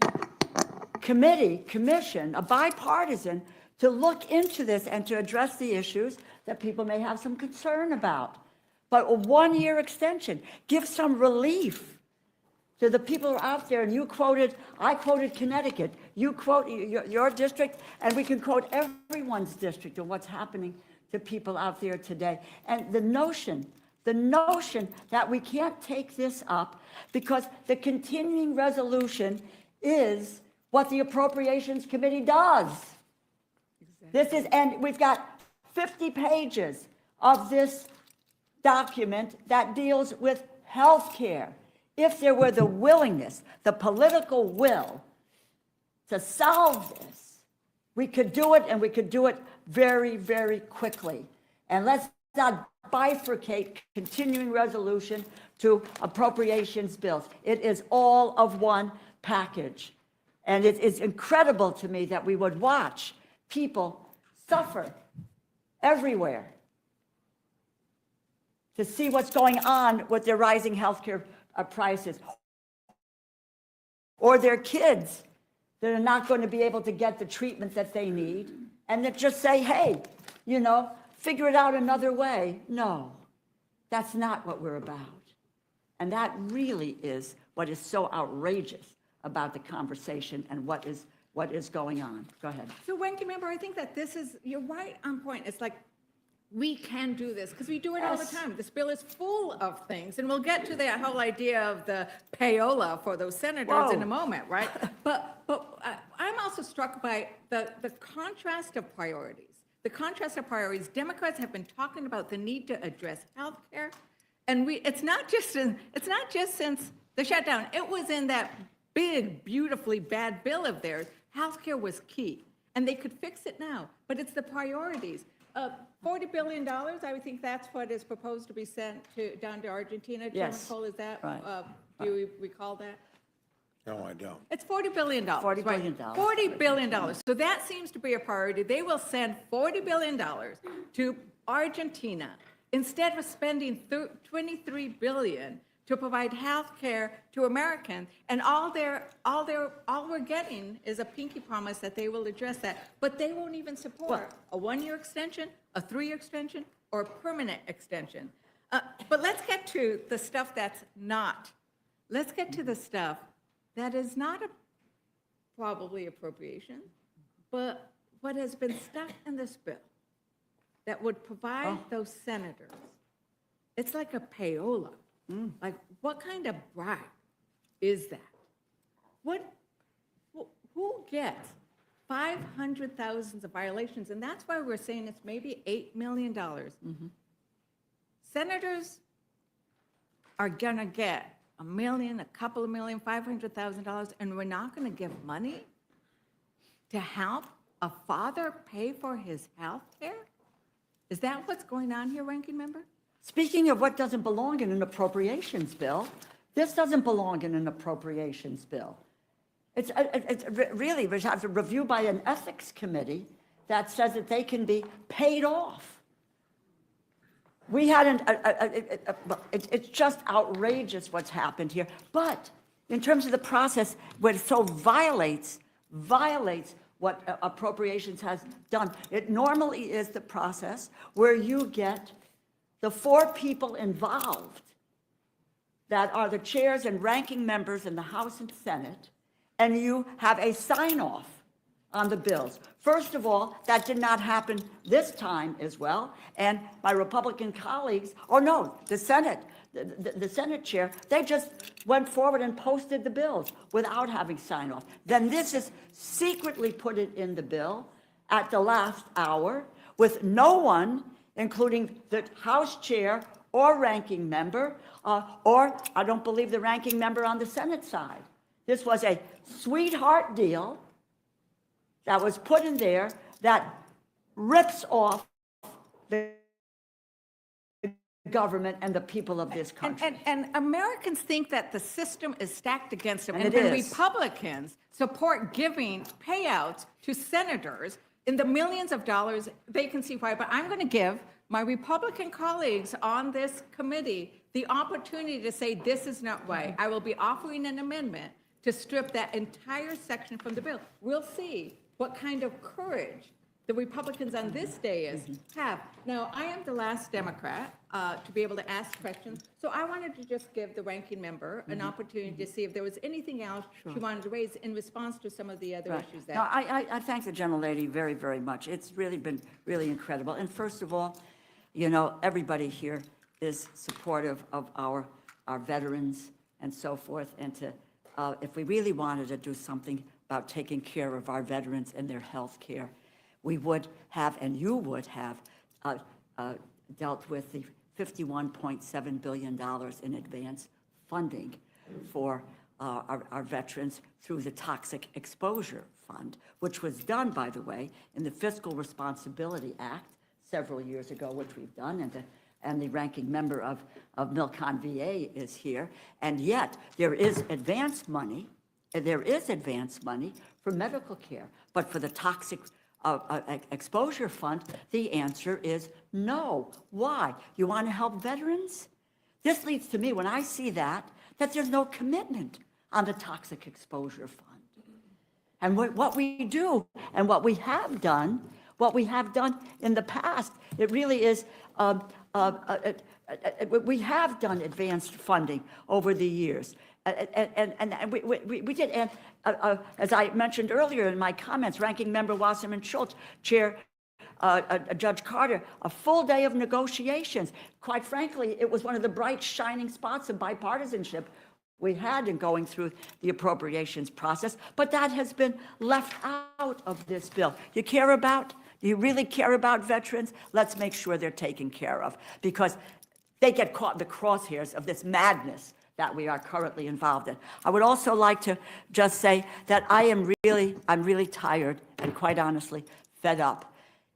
commission, a bipartisan, to look into this and to address the issues that people may have some concern about. But a 1 year extension, give some relief to the people who are out there. And I quoted Connecticut, you quote your district, and we can quote everyone's district and what's happening to people out there today. And the notion that we can't take this up because the continuing resolution is what the Appropriations Committee does. And we've got 50 pages of this document that deals with health care. If there were the willingness, the political will to solve this, we could do it, and we could do it very, very quickly. And let's not bifurcate continuing resolution to appropriations bills. It is all of one package. And it is incredible to me that we would watch people suffer everywhere to see what's going on with their rising healthcare prices, or their kids that are not going to be able to get the treatment that they need, and that just say, hey, figure it out another way. No, that's not what we're about. And that really is what is so outrageous about the conversation and what is going on. Go ahead. So, ranking member, I think that you're right on point. It's like, we can do this because we do it all the time. This bill is full of things, and we'll get to that whole idea of the payola for those senators in a moment, right? But I'm also struck by the contrast of priorities. The contrast of priorities. Democrats have been talking about the need to address health care, and it's not just since the shutdown. It was in that big, beautifully bad bill of theirs. Health care was key, and they could fix it now, but it's the priorities. $40 billion, I would think that's what is proposed to be sent down to Argentina. Chairman Cole, is that, right. Do you recall that? No, I don't. It's $40 billion. $40 billion. $40 billion. So that seems to be a priority. They will send $40 billion to Argentina instead of spending $23 billion to provide health care to Americans, and all we're getting is a pinky promise that they will address that, but they won't even support a 1 year extension, a 3 year extension, or a permanent extension. But let's get to the stuff that's not. Let's get to the stuff that is not probably appropriation, but what has been stuck in this bill that would provide those senators. It's like a payola. Like, what kind of bribe is that? Who gets 500,000 of violations? And that's why we're saying it's maybe $8 million. Senators are gonna get $1 million, a couple of million, $500,000, and we're not gonna give money? to help a father pay for his health care? Is that what's going on here, Ranking Member? Speaking of what doesn't belong in an appropriations bill, this doesn't belong in an appropriations bill. It's really, we have a review by an ethics committee that says that they can be paid off. We had it's just outrageous what's happened here. But in terms of the process, what it so violates what appropriations has done. It normally is the process where you get the 4 people involved that are the chairs and ranking members in the House and Senate, and you have a sign-off on the bills. First of all, that did not happen this time as well, and my Republican colleagues, or no, the Senate, the Senate chair, they just went forward and posted the bills without having sign-off. Then this is secretly put it in the bill at the last hour with no one, including the House chair or ranking member, or I don't believe the ranking member on the Senate side. This was a sweetheart deal that was put in there that rips off the government and the people of this country. And Americans think that the system is stacked against them. And it when is. Republicans support giving payouts to senators in the millions of dollars, they can see why. But I'm going to give my Republican colleagues on this committee the opportunity to say this is not right. I will be offering an amendment to strip that entire section from the bill. We'll see what kind of courage the Republicans on this dais have. Now, I am the last Democrat to be able to ask questions, so I wanted to just give the ranking member an opportunity to see if there was anything else she wanted to raise in response to some of the other issues that. No, I thank the gentlelady very, very much. It's really been really incredible. And first of all, you know, everybody here is supportive of our veterans and so forth. And to, if we really wanted to do something about taking care of our veterans and their health care, we would have, and you would have, dealt with the $51.7 billion in advance funding for our veterans through the Toxic Exposure Fund, which was done, by the way, in the Fiscal Responsibility Act several years ago, which we've done, and the ranking member of Milcon VA is here. And yet, there is advance money for medical care, but for the Toxic Exposure Fund, the answer is no. Why? You want to help veterans? This leads to me, when I see that there's no commitment on the Toxic Exposure Fund. And what we do and what we have done in the past, it really is, we have done advanced funding over the years. And we did, and as I mentioned earlier in my comments, Ranking Member Wasserman Schultz, Chair Judge Carter, a full day of negotiations. Quite frankly, it was one of the bright shining spots of bipartisanship we had in going through the appropriations process, but that has been left out of this bill. Do you really care about veterans? Let's make sure they're taken care of, because they get caught in the crosshairs of this madness that we are currently involved in. I would also like to just say that I'm really tired and, quite honestly, fed up.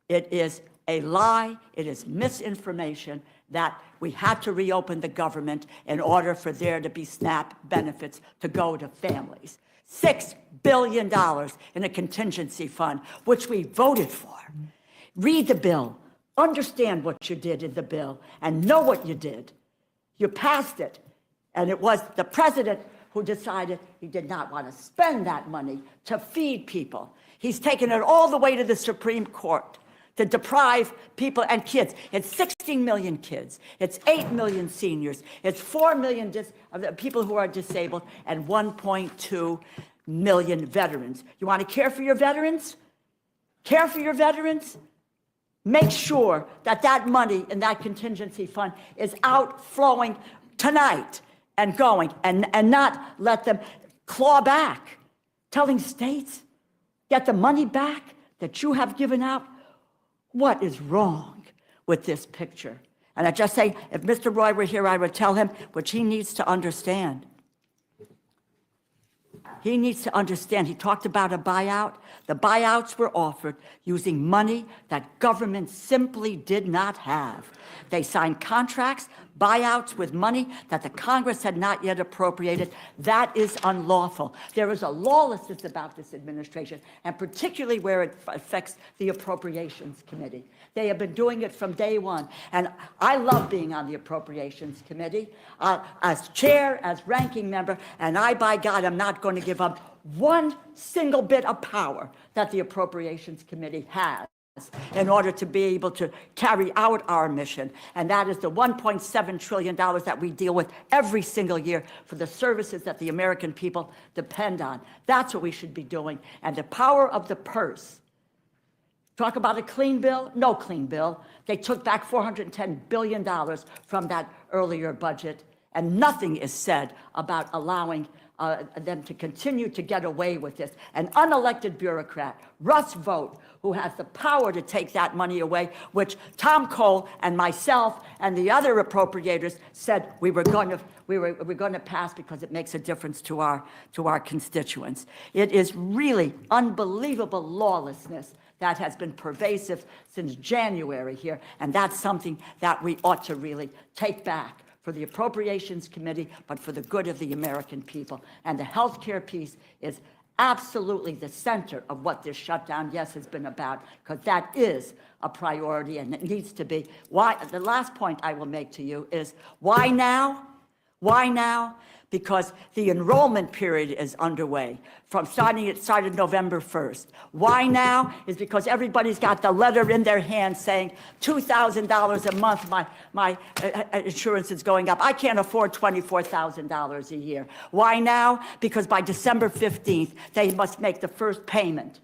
It is a lie, it is misinformation that we had to reopen the government in order for there to be SNAP benefits to go to families. $6 billion in a contingency fund, which we voted for. Read the bill, understand what you did in the bill, and know what you did. You passed it. And it was the president who decided he did not want to spend that money to feed people. He's taken it all the way to the Supreme Court to deprive people and kids. It's 16 million kids. It's 8 million seniors. It's 4 million people who are disabled and 1.2 million veterans. You want to care for your veterans? Care for your veterans? Make sure that money in that contingency fund is outflowing tonight and going, and not let them claw back, telling states, get the money back that you have given out. What is wrong with this picture? And I just say, if Mr. Roy were here, I would tell him, which he needs to understand. he needs to understand, he talked about a buyout. The buyouts were offered using money that government simply did not have. They signed contracts, buyouts with money that the Congress had not yet appropriated. That is unlawful. There is a lawlessness about this administration, and particularly where it affects the Appropriations Committee. They have been doing it from day one, and I love being on the Appropriations Committee as chair, as ranking member, and I, by God, am not going to give up one single bit of power that the Appropriations Committee has in order to be able to carry out our mission, and that is the $1.7 trillion that we deal with every single year for the services that the American people depend on. That's what we should be doing, and the power of the purse. Talk about a clean bill? No clean bill. They took back $410 billion from that earlier budget, and nothing is said about allowing them to continue to get away with this. An unelected bureaucrat, Russ Vought, who has the power to take that money away, which Tom Cole and myself and the other appropriators said we were going to pass because it makes a difference to our constituents. It is really unbelievable lawlessness that has been pervasive since January here, and that's something that we ought to really take back for the Appropriations Committee, but for the good of the American people. And the health care piece is absolutely the center of what this shutdown, yes, has been about, because that is a priority and it needs to be. Why? The last point I will make to you is, why now? Why now? Because the enrollment period is underway. It started November 1st. Why now? Is because everybody's got the letter in their hand saying $2,000 a month, my insurance is going up. I can't afford $24,000 a year. Why now? Because by December 15th, they must make the first payment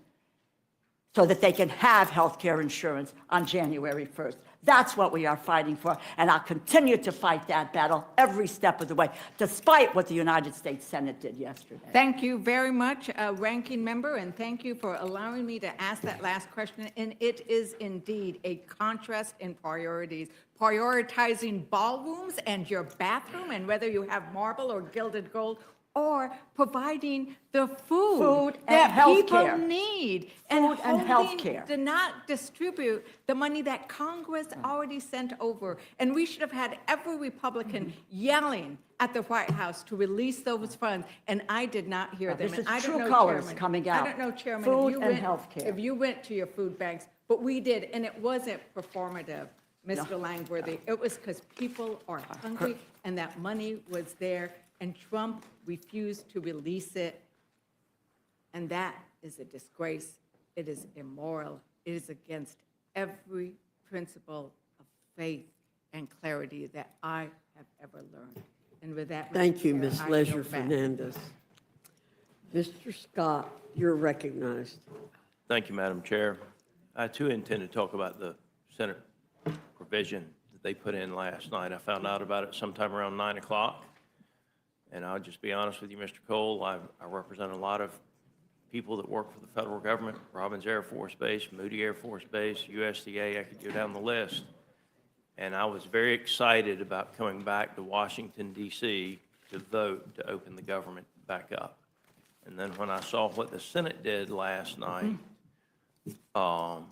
so that they can have health care insurance on January 1st. That's what we are fighting for, and I'll continue to fight that battle every step of the way, despite what the United States Senate did yesterday. Thank you very much, Ranking Member, and thank you for allowing me to ask that last question. And it is indeed a contrast in priorities. Prioritizing ballrooms and your bathroom, and whether you have marble or gilded gold, or providing the food and that people healthcare. need. Food and holding healthcare. to not distribute the money that Congress already sent over. And we should have had every Republican yelling at the White House to release those funds, and I did not hear them. This And is I don't true know, colors Chairman, coming out. I don't know, Chairman, Food if you and went, healthcare. if you went to your food banks, but we did, and it wasn't performative, Mr. Langworthy. It was because people are hungry, and that money was there, and Trump refused to release it. And that is a disgrace. It is immoral. It is against every principle of faith and clarity that I have ever learned. And with that, Mr. Thank you, Chair, Ms. I yield Leisure back. Fernandez. Mr. Scott, you're recognized. Thank you, Madam Chair. I too intend to talk about the Senate provision that they put in last night. I found out about it sometime around 9 o'clock. And I'll just be honest with you, Mr. Cole, I represent a lot of people that work for the federal government, Robins Air Force Base, Moody Air Force Base, USDA, I could go down the list. And I was very excited about coming back to Washington, D.C. to vote to open the government back up. And then when I saw what the Senate did last night, I'll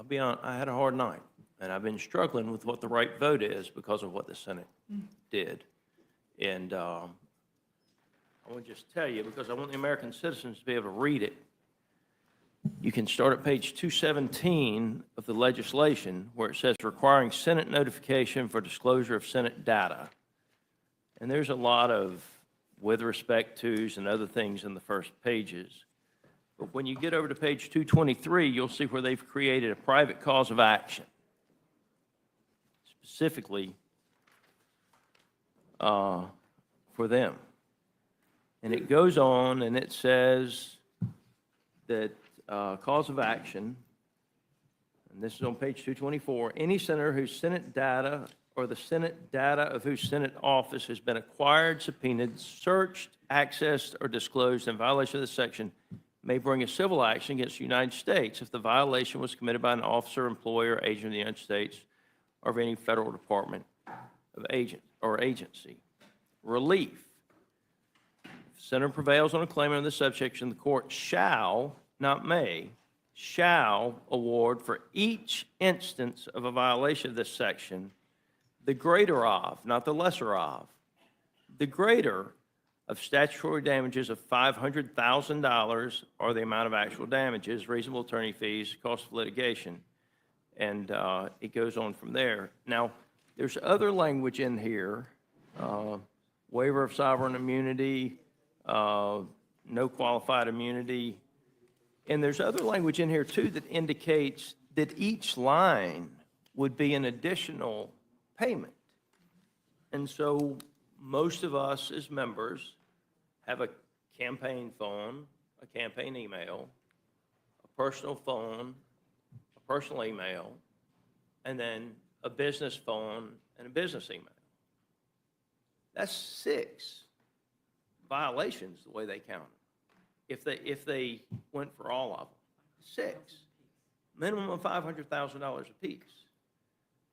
be honest, I had a hard night. And I've been struggling with what the right vote is because of what the Senate did. And I want to just tell you, because I want the American citizens to be able to read it. You can start at page 217 of the legislation where it says requiring Senate notification for disclosure of Senate data. And there's a lot of with respect to's and other things in the first pages. But when you get over to page 223, you'll see where they've created a private cause of action, specifically for them. And it goes on and it says that cause of action, and this is on page 224, any senator whose Senate data or the Senate data of whose Senate office has been acquired, subpoenaed, searched, accessed, or disclosed in violation of this section may bring a civil action against the United States if the violation was committed by an officer, employee, or agent of the United States or of any federal department of agent or agency. Relief. senator prevails on a claim under this subsection, the court shall, not may, shall award for each instance of a violation of this section the greater of, not the lesser of, the greater of statutory damages of $500,000 or the amount of actual damages, reasonable attorney fees, cost of litigation. And it goes on from there. Now, there's other language in here, waiver of sovereign immunity, no qualified immunity. And there's other language in here too that indicates that each line would be an additional payment. And so most of us as members have a campaign phone, a campaign email, a personal phone, a personal email, and then a business phone and a business email. That's 6 violations the way they count them. If they went for all of them, 6. Minimum of $500,000 apiece.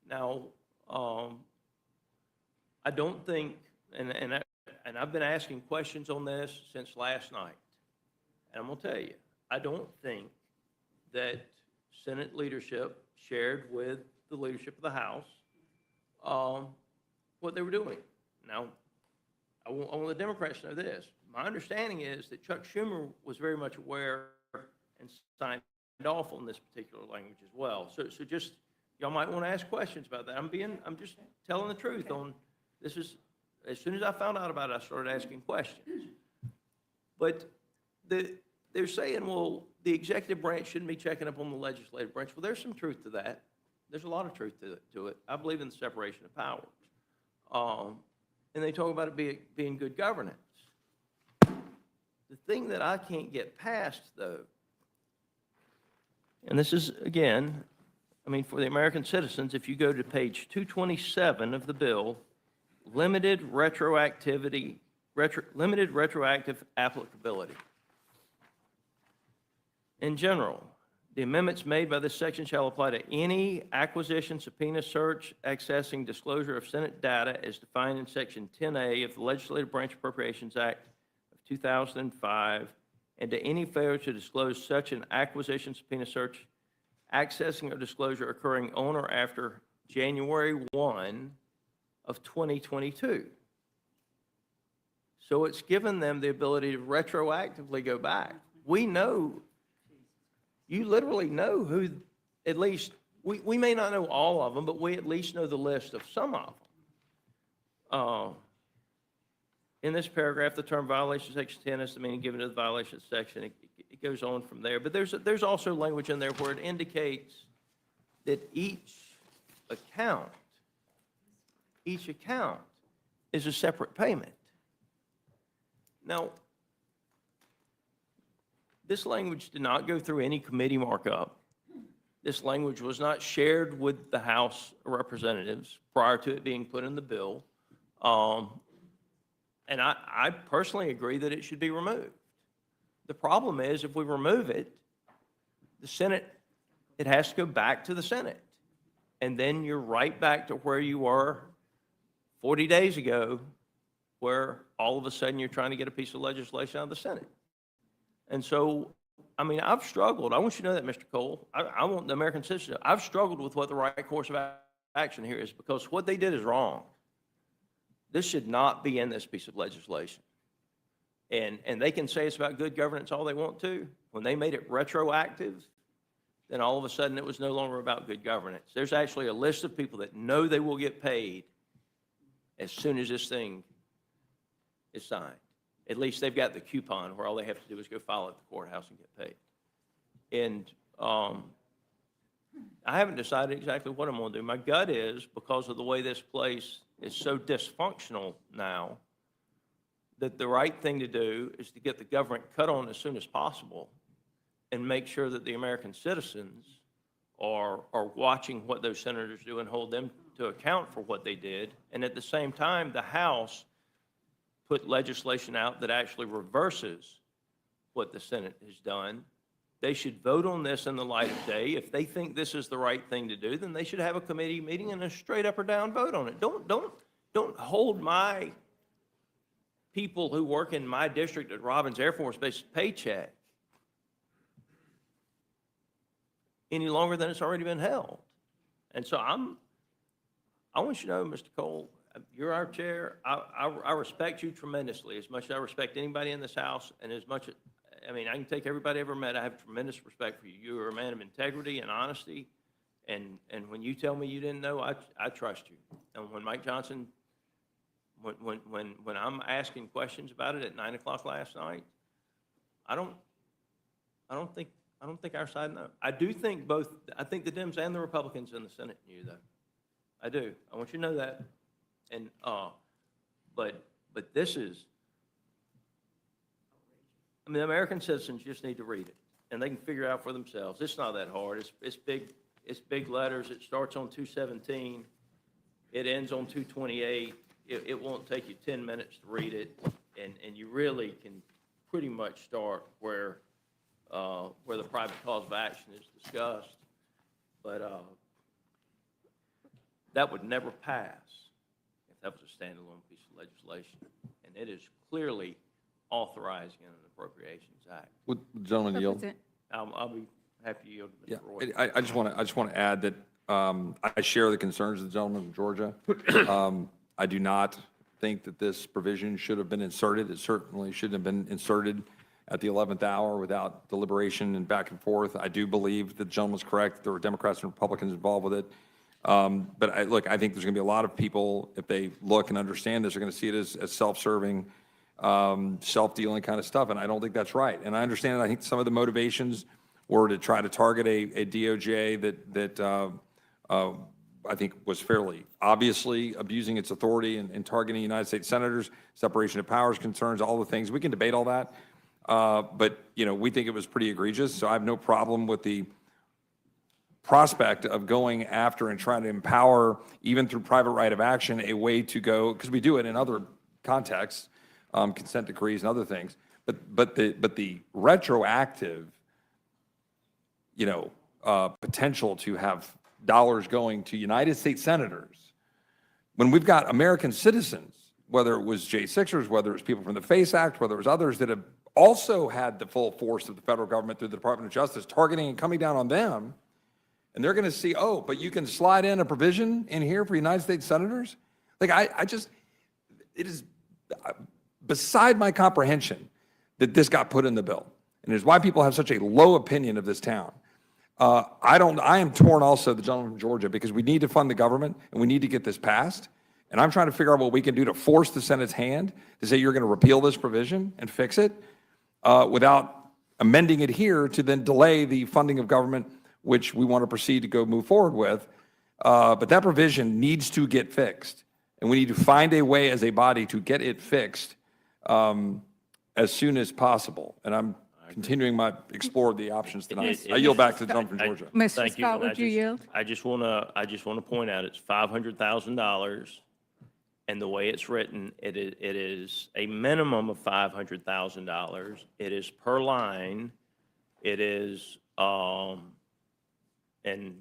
Now, I don't think, and I've been asking questions on this since last night, and I'm going to tell you, I don't think that Senate leadership shared with the leadership of the House what they were doing. Now, I want the Democrats to know this. My understanding is that Chuck Schumer was very much aware and signed off on this particular language as well. So just, y'all might want to ask questions about that. I'm just telling the truth on, this is, as soon as I found out about it, I started asking questions. But they're saying, well, the executive branch shouldn't be checking up on the legislative branch. Well, there's some truth to that. There's a lot of truth to it. I believe in the separation of powers. And they talk about it being good governance. The thing that I can't get past, though, and this is, again, I mean, for the American citizens, if you go to page 227 of the bill, limited retroactive applicability. In general, the amendments made by this section shall apply to any acquisition, subpoena, search, accessing, disclosure of Senate data as defined in Section 10A of the Legislative Branch Appropriations Act of 2005, and to any failure to disclose such an acquisition, subpoena, search, accessing, or disclosure occurring on or after January 1 of 2022. So it's given them the ability to retroactively go back. We know, you literally know who, at least, we may not know all of them, but we at least know the list of some of them. In this paragraph, the term violation section 10 is the meaning given to the violation section. It goes on from there. But there's also language in there where it indicates that each account is a separate payment. Now, this language did not go through any committee markup. This language was not shared with the House of Representatives prior to it being put in the bill. And I personally agree that it should be removed. The problem is if we remove it, the Senate, it has to go back to the Senate. And then you're right back to where you were 40 days ago, where all of a sudden you're trying to get a piece of legislation out of the Senate. And so, I mean, I've struggled. I want you to know that, Mr. Cole. I want the American citizen. I've struggled with what the right course of action here is, because what they did is wrong. This should not be in this piece of legislation. And they can say it's about good governance all they want to. When they made it retroactive, then all of a sudden it was no longer about good governance. There's actually a list of people that know they will get paid as soon as this thing is signed. At least they've got the coupon where all they have to do is go file at the courthouse and get paid. And I haven't decided exactly what I'm going to do. My gut is, because of the way this place is so dysfunctional now, that the right thing to do is to get the government cut on as soon as possible and make sure that the American citizens are watching what those senators do and hold them to account for what they did. And at the same time, the House put legislation out that actually reverses what the Senate has done. They should vote on this in the light of day. If they think this is the right thing to do, then they should have a committee meeting and a straight up or down vote on it. Don't hold my people who work in my district at Robins Air Force Base paycheck any longer than it's already been held. And so I want you to know, Mr. Cole, you're our chair. I respect you tremendously, as much as I respect anybody in this house, and as much, I mean, I can take everybody I ever met. I have tremendous respect for you. You are a man of integrity and honesty, and when you tell me you didn't know, I trust you. And when Mike Johnson, when I'm asking questions about it at 9 o'clock last night, I don't think our side knows. I think the Dems and the Republicans in the Senate knew, though. I do. I want you to know that. And but this is, I mean, American citizens just need to read it, and they can figure it out for themselves. It's not that hard. It's big letters. It starts on 217. It ends on 228. It won't take you 10 minutes to read it, and you really can pretty much start where the private cause of action is discussed. But that would never pass if that was a standalone piece of legislation, and it is clearly authorizing an Appropriations Act. Would the gentleman yield? I'll be happy to yield to Yeah, Mr. Roy. I just want to add that I share the concerns of the gentleman from Georgia. I do not think that this provision should have been inserted. It certainly shouldn't have been inserted at the 11th hour without deliberation and back and forth. I do believe the gentleman's correct. There were Democrats and Republicans involved with it. But I think there's going to be a lot of people, if they look and understand this, are going to see it as self-serving, self-dealing kind of stuff, and I don't think that's right. And I understand, I think some of the motivations were to try to target a DOJ that I think was fairly obviously abusing its authority and targeting United States senators, separation of powers concerns, all the things. We can debate all that, but we think it was pretty egregious, so I have no problem with the prospect of going after and trying to empower, even through private right of action, a way to go, because we do it in other contexts, consent decrees and other things, but the retroactive, potential to have dollars going to United States senators, when we've got American citizens, whether it was J6ers, whether it was people from the FACE Act, whether it was others that have also had the full force of the federal government through the Department of Justice targeting and coming down on them, and they're going to see, oh, but you can slide in a provision in here for United States senators? Like, it is beside my comprehension that this got put in the bill. And it's why people have such a low opinion of this town. I am torn also, the gentleman from Georgia, because we need to fund the government and we need to get this passed. And I'm trying to figure out what we can do to force the Senate's hand to say you're going to repeal this provision and fix it without amending it here to then delay the funding of government, which we want to proceed to go move forward with. But that provision needs to get fixed. And we need to find a way as a body to get it fixed as soon as possible. And I'm continuing explore the options tonight. I yield back to the gentleman from Georgia. Mr. Scott, would you yield? I just want to point out it's $500,000, and the way it's written, it is a minimum of $500,000. It is per line. It is and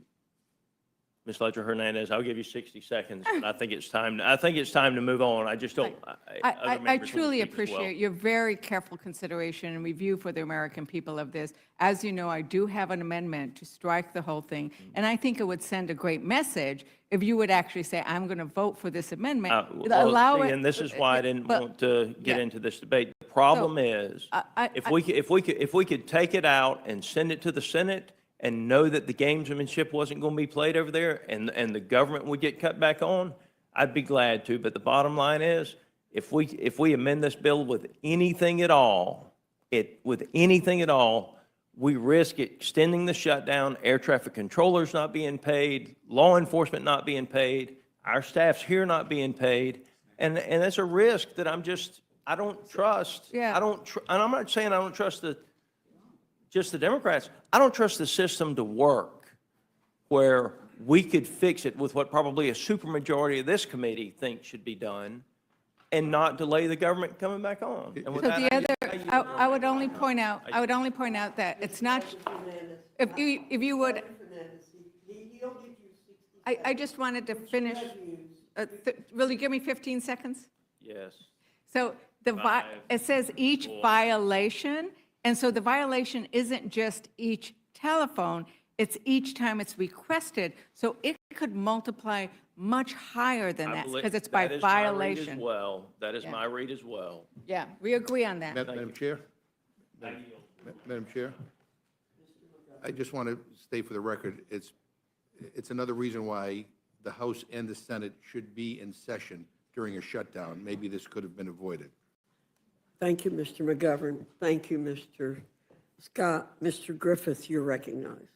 Ms. Ledger Hernandez, I'll give you 60 seconds, but I think it's time to move on. I just don't. I truly appreciate your very careful consideration and review for the American people of this. As you know, I do have an amendment to strike the whole thing, and I think it would send a great message if you would actually say, I'm going to vote for this amendment. And this is why I didn't want to get into this debate. The problem is, if we could take it out and send it to the Senate and know that the gamesmanship wasn't going to be played over there and the government would get cut back on, I'd be glad to. But the bottom line is, if we amend this bill with anything at all, we risk extending the shutdown, air traffic controllers not being paid, law enforcement not being paid, our staffs here not being paid. And that's a risk that I don't trust. Yeah. And I'm not saying I don't trust just the Democrats. I don't trust the system to work where we could fix it with what probably a supermajority of this committee thinks should be done and not delay the government coming back on. And with that, I would only point out that it's not, if you would, I just wanted to finish, really give me 15 seconds? yes. So it says each violation, and so the violation isn't just each telephone, it's each time it's requested. So it could multiply much higher than that, because it's by That is my read as violation. well. That is Yeah. my read as well. Yeah, we agree on that. Madam Chair? Madam Chair? I just want to state for the record, it's another reason why the House and the Senate should be in session during a shutdown. Maybe this could have been avoided. Thank you, Mr. McGovern. Thank you, Mr. Scott. Mr. Griffith, you're recognized.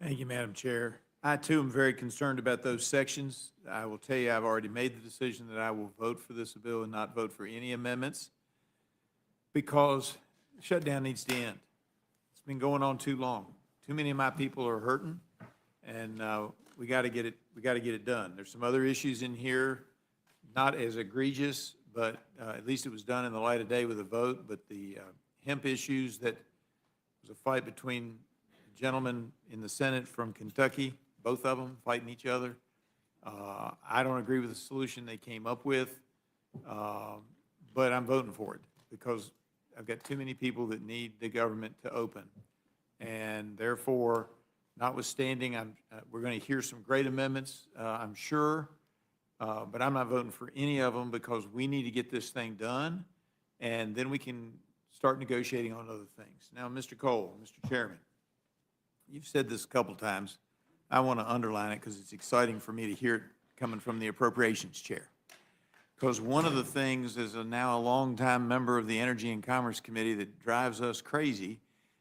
Thank you, Madam Chair. I, too, am very concerned about those sections. I will tell you, I've already made the decision that I will vote for this bill and not vote for any amendments because shutdown needs to end. It's been going on too long. Too many of my people are hurting, and we got to get it. We got to get it done. There's some other issues in here, not as egregious, but at least it was done in the light of day with a vote. But the hemp issues, that was a fight between gentlemen in the Senate from Kentucky, both of them fighting each other. I don't agree with the solution they came up with, but I'm voting for it because I've got too many people that need the government to open. And therefore, notwithstanding, we're going to hear some great amendments, I'm sure, but I'm not voting for any of them because we need to get this thing done, and then we can start negotiating on other things. Now, Mr. Cole, Mr. Chairman, you've said this a couple times. I want to underline it because it's exciting for me to hear it coming from the Appropriations Chair. Because one of the things as now a longtime member of the Energy and Commerce Committee that drives us crazy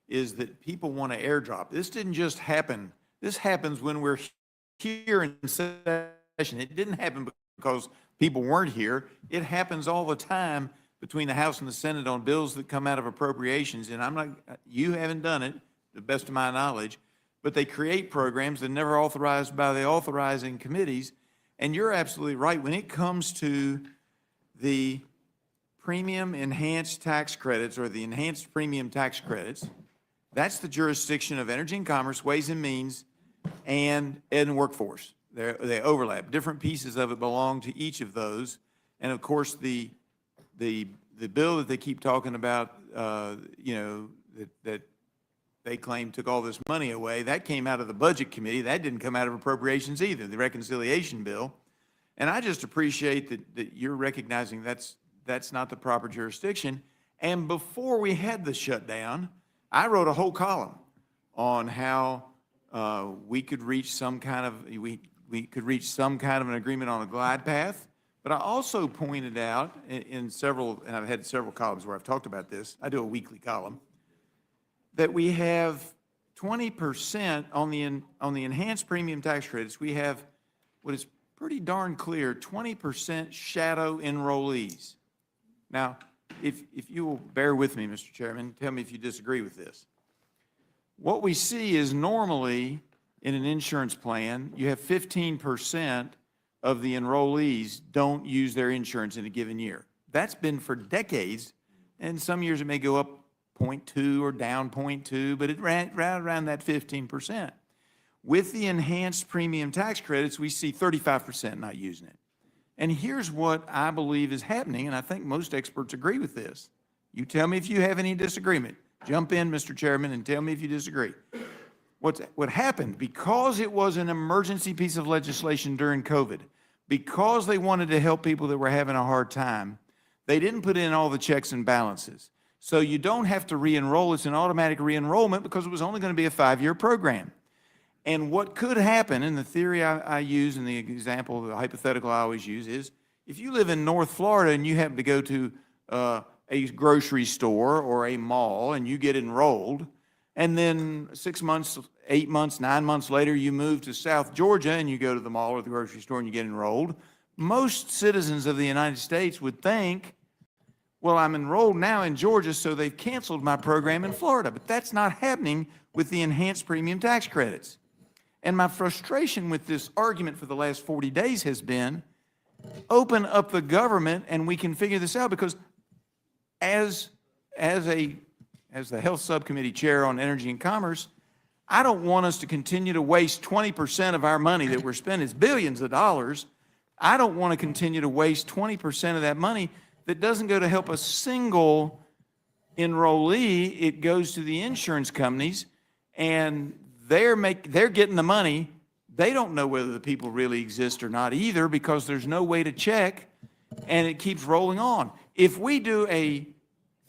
is that people want to airdrop. This didn't just happen. This happens when we're here in session. It didn't happen because people weren't here. It happens all the time between the House and the Senate on bills that come out of appropriations. And I'm not, you haven't done it, to the best of my knowledge, but they create programs that are never authorized by the authorizing committees. And you're absolutely right. When it comes to the premium enhanced tax credits or the enhanced premium tax credits, that's the jurisdiction of Energy and Commerce, Ways and Means, and Ed and Workforce. They overlap. Different pieces of it belong to each of those. And of course, the bill that they keep talking about, that they claim took all this money away, that came out of the Budget Committee. That didn't come out of appropriations either, the reconciliation bill. And I just appreciate that you're recognizing that's not the proper jurisdiction. And before we had the shutdown, I wrote a whole column on how we could reach some kind of an agreement on a glide path. But I also pointed out in several, and I've had several columns where I've talked about this. I do a weekly column, that we have 20% on the enhanced premium tax credits. We have what is pretty darn clear, 20% shadow enrollees. Now, if you will bear with me, Mr. Chairman, tell me if you disagree with this. What we see is normally in an insurance plan, you have 15% of the enrollees don't use their insurance in a given year. That's been for decades, and some years it may go up 0.2 or down 0.2, but it ran around that 15%. With the enhanced premium tax credits, we see 35% not using it. And here's what I believe is happening, and I think most experts agree with this. You tell me if you have any disagreement. Jump in, Mr. Chairman, and tell me if you disagree. What happened, because it was an emergency piece of legislation during COVID, because they wanted to help people that were having a hard time, they didn't put in all the checks and balances. So you don't have to re-enroll. It's an automatic re-enrollment because it was only going to be a 5-year program. And what could happen, and the theory I use and the example, the hypothetical I always use is, if you live in North Florida and you happen to go to a grocery store or a mall and you get enrolled, and then 6 months, 8 months, 9 months later, you move to South Georgia and you go to the mall or the grocery store and you get enrolled, most citizens of the United States would think, well, I'm enrolled now in Georgia, so they've canceled my program in Florida. But that's not happening with the enhanced premium tax credits. And my frustration with this argument for the last 40 days has been, open up the government and we can figure this out, because as the Health Subcommittee Chair on Energy and Commerce, I don't want us to continue to waste 20% of our money that we're spending. It's billions of dollars. I don't want to continue to waste 20% of that money that doesn't go to help a single enrollee. It goes to the insurance companies, and they're getting the money. They don't know whether the people really exist or not either, because there's no way to check, and it keeps rolling on. If we do a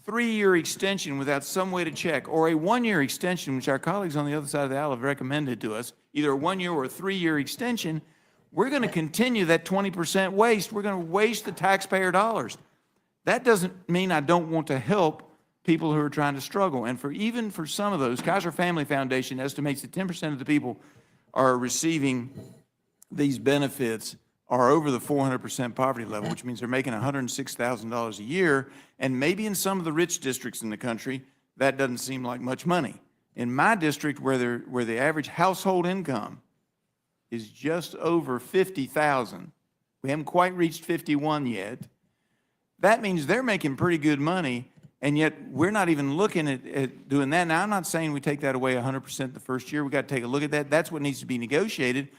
3-year extension without some way to check, or a 1-year extension, which our colleagues on the other side of the aisle have recommended to us, either a 1-year or a 3-year extension, we're going to continue that 20% waste. We're going to waste the taxpayer dollars. That doesn't mean I don't want to help people who are trying to struggle. And even for some of those, Kaiser Family Foundation estimates that 10% of the people are receiving these benefits are over the 400% poverty level, which means they're making $106,000 a year. And maybe in some of the rich districts in the country, that doesn't seem like much money. In my district, where the average household income is just over $50,000, we haven't quite reached 51 yet, that means they're making pretty good money, and yet we're not even looking at doing that. Now, I'm not saying we take that away 100% the first year. We got to take a look at that. That's what needs to be negotiated.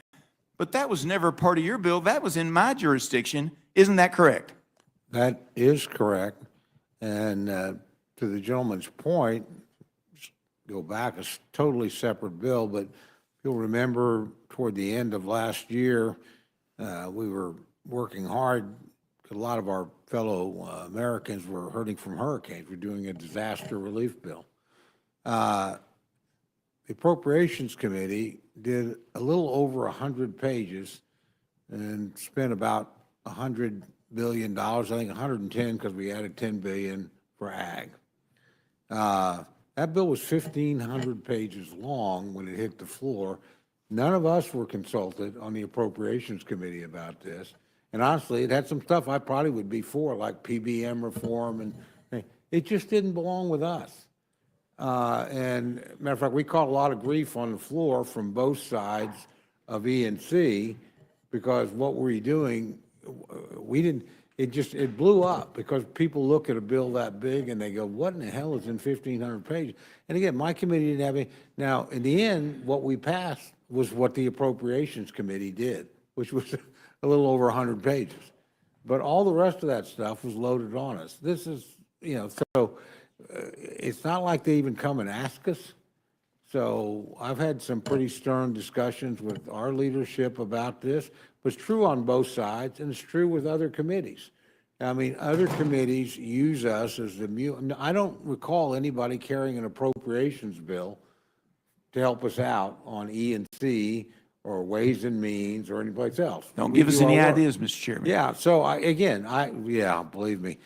But that was never part of your bill. That was in my jurisdiction. Isn't that correct? That is correct. And to the gentleman's point, go back, a totally separate bill, but you'll remember toward the end of last year, we were working hard. A lot of our fellow Americans were hurting from hurricanes. We're doing a disaster relief bill. The Appropriations Committee did a little over 100 pages and spent about $100 billion, I think 110 because we added $10 billion for ag. That bill was 1,500 pages long when it hit the floor. None of us were consulted on the Appropriations Committee about this. And honestly, it had some stuff I probably would be for, like PBM reform, and it just didn't belong with us. And matter of fact, we caught a lot of grief on the floor from both sides of E&C, because what were you doing? We didn't, it blew up because people look at a bill that big and they go, what in the hell is in 1,500 pages? And again, my committee didn't have any. Now, in the end, what we passed was what the Appropriations Committee did, which was a little over 100 pages. But all the rest of that stuff was loaded on us. This is, so it's not like they even come and ask us. So I've had some pretty stern discussions with our leadership about this. But it's true on both sides, and it's true with other committees. I mean, other committees use us as the mule. I don't recall anybody carrying an appropriations bill to help us out on E&C or Ways and Means or anyplace else. Don't give us any ideas, Mr. Chairman. Yeah, so believe me.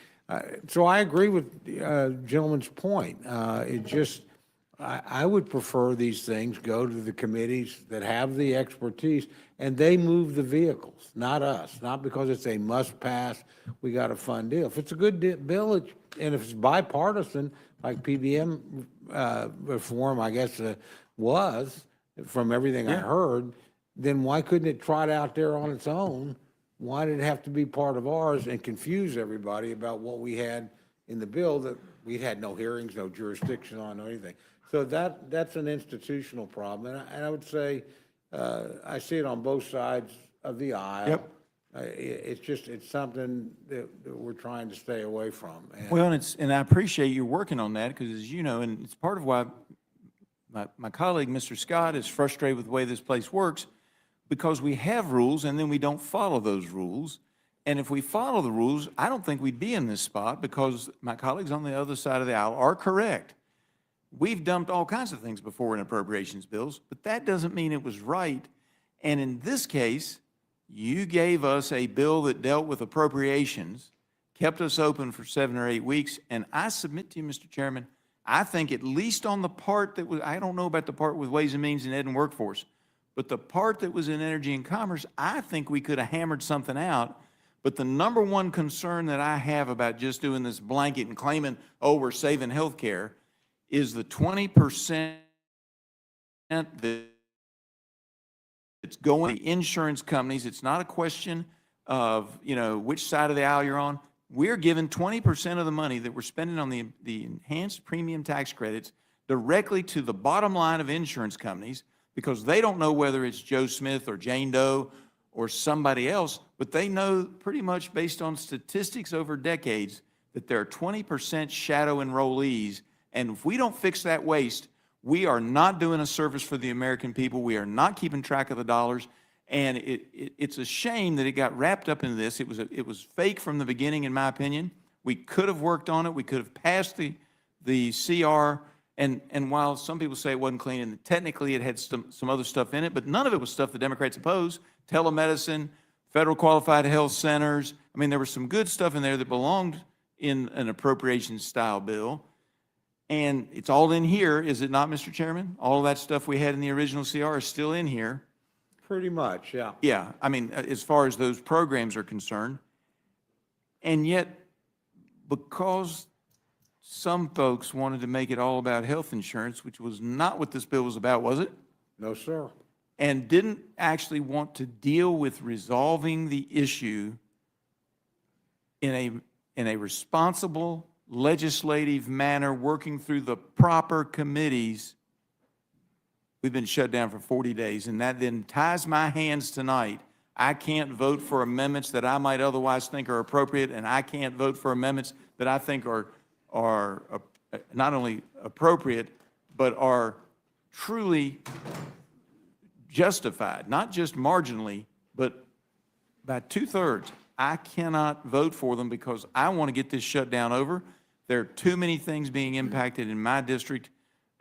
So I agree with the gentleman's point. I would prefer these things go to the committees that have the expertise, and they move the vehicles, not us. Not because it's a must-pass, we got a fun deal. If it's a good bill, and if it's bipartisan, like PBM reform, I guess was, from everything I heard, then why couldn't it trot out there on its own? Why did it have to be part of ours and confuse everybody about what we had in the bill that we had no hearings, no jurisdiction on, no anything? So that's an institutional problem. And I would say, I see it on both sides of the aisle. Yep. It's something that we're trying to stay away from. Well, and I appreciate you working on that, because as you know, and it's part of why my colleague, Mr. Scott, is frustrated with the way this place works, because we have rules and then we don't follow those rules. And if we follow the rules, I don't think we'd be in this spot, because my colleagues on the other side of the aisle are correct. We've dumped all kinds of things before in appropriations bills, but that doesn't mean it was right. And in this case, you gave us a bill that dealt with appropriations, kept us open for 7 or 8 weeks, and I submit to you, Mr. Chairman, I think at least on the part that was, I don't know about the part with Ways and Means and Ed and Workforce, but the part that was in Energy and Commerce, I think we could have hammered something out. But the number one concern that I have about just doing this blanket and claiming, oh, we're saving health care, is the 20% that's going to insurance companies. It's not a question of, which side of the aisle you're on. We're giving 20% of the money that we're spending on the enhanced premium tax credits directly to the bottom line of insurance companies, because they don't know whether it's Joe Smith or Jane Doe or somebody else, but they know pretty much based on statistics over decades that there are 20% shadow enrollees. And if we don't fix that waste, we are not doing a service for the American people. We are not keeping track of the dollars. And it's a shame that it got wrapped up in this. It was fake from the beginning, in my opinion. We could have worked on it. We could have passed the CR. And while some people say it wasn't clean, and technically it had some other stuff in it, but none of it was stuff the Democrats opposed. Telemedicine, federal qualified health centers. I mean, there was some good stuff in there that belonged in an appropriations style bill. And it's all in here, is it not, Mr. Chairman? All of that stuff we had in the original CR is still in here. Pretty much, yeah. Yeah, I mean, as far as those programs are concerned. And yet, because some folks wanted to make it all about health insurance, which was not what this bill was about, was it? No, sir. And didn't actually want to deal with resolving the issue in a responsible legislative manner, working through the proper committees. We've been shut down for 40 days, and that then ties my hands tonight. I can't vote for amendments that I might otherwise think are appropriate, and I can't vote for amendments that I think are not only appropriate, but are truly justified, not just marginally, but by 2/3. I cannot vote for them because I want to get this shutdown over. There are too many things being impacted in my district,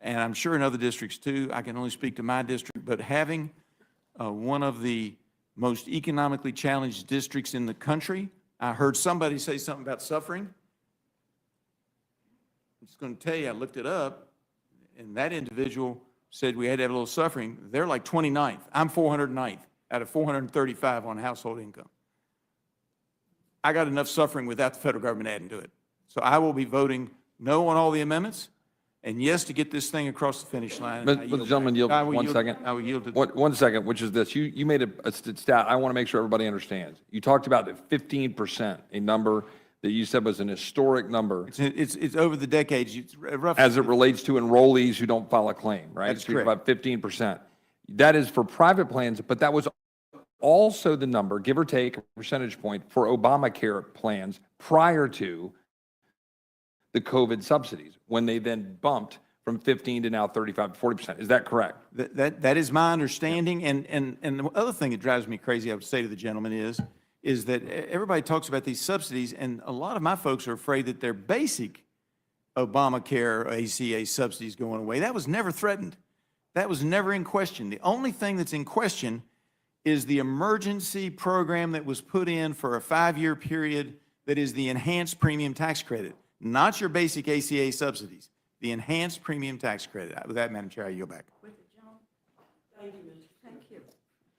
and I'm sure in other districts too. I can only speak to my district, but having one of the most economically challenged districts in the country, I heard somebody say something about suffering. I'm just going to tell you, I looked it up, and that individual said we had to have a little suffering. They're like 29th. I'm 409th out of 435 on household income. I got enough suffering without the federal government adding to it. So I will be voting no on all the amendments, and yes to get this thing across the finish line. But the gentleman yield I will 1 yield- second. I will yield to. 1 second, which is this. You made a stat I want to make sure everybody understands. You talked about the 15%, a number that you said was an historic number. It's over the decades. It's roughly. As it relates to enrollees who don't file a claim, right? That's So you're correct. about 15%. That is for private plans, but that was also the number, give or take a percentage point, for Obamacare plans prior to the COVID subsidies, when they then bumped from 15 to now 35 to 40%. Is that correct? That is my understanding, and the other thing that drives me crazy, I would say to the gentleman, is that everybody talks about these subsidies, and a lot of my folks are afraid that their basic Obamacare or ACA subsidies going away. That was never threatened. That was never in question. The only thing that's in question is the emergency program that was put in for a 5-year period that is the enhanced premium tax credit, not your basic ACA subsidies, the enhanced premium tax credit. With that, Madam Chair, I yield back. Thank you.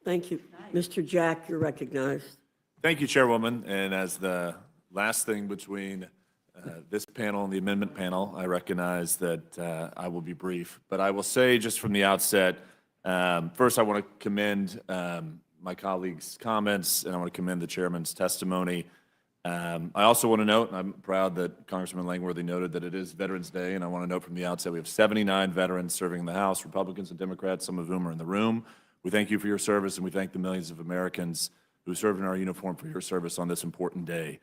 Thank you. Mr. Jack, you're recognized. Thank you, Chairwoman. And as the last thing between this panel and the amendment panel, I recognize that I will be brief. But I will say just from the outset, first I want to commend my colleagues' comments, and I want to commend the chairman's testimony. I also want to note, and I'm proud that Congressman Langworthy noted that it is Veterans Day, and I want to note from the outset we have 79 veterans serving in the House, Republicans and Democrats, some of whom are in the room. We thank you for your service, and we thank the millions of Americans who served in our uniform for your service on this important day.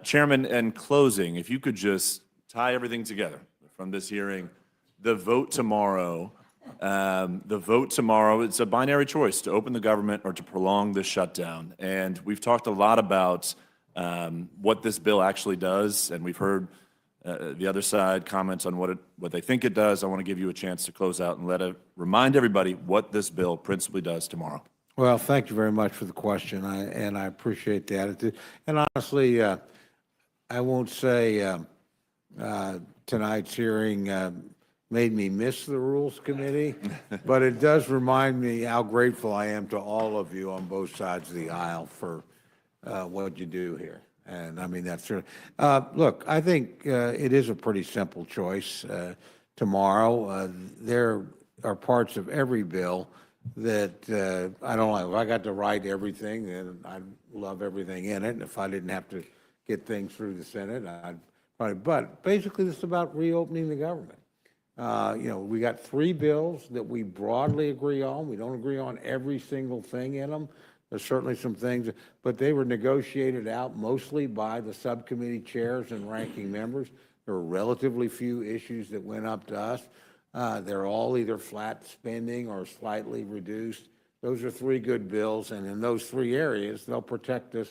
Chairman, in closing, if you could just tie everything together from this hearing, the vote tomorrow, it's a binary choice to open the government or to prolong this shutdown. And we've talked a lot about what this bill actually does, and we've heard the other side comments on what they think it does. I want to give you a chance to close out and remind everybody what this bill principally does tomorrow. Well, thank you very much for the question, and I appreciate the attitude. And honestly, I won't say tonight's hearing made me miss the Rules Committee, but it does remind me how grateful I am to all of you on both sides of the aisle for what you do here. And I mean, that's true. Look, I think it is a pretty simple choice tomorrow. There are parts of every bill that I don't like. If I got to write everything, then I'd love everything in it. And if I didn't have to get things through the Senate, I'd probably, but basically this is about reopening the government. We got 3 bills that we broadly agree on. We don't agree on every single thing in them. There's certainly some things, but they were negotiated out mostly by the subcommittee chairs and ranking members. There were relatively few issues that went up to us. They're all either flat spending or slightly reduced. Those are three good bills, and in those three areas, they'll protect us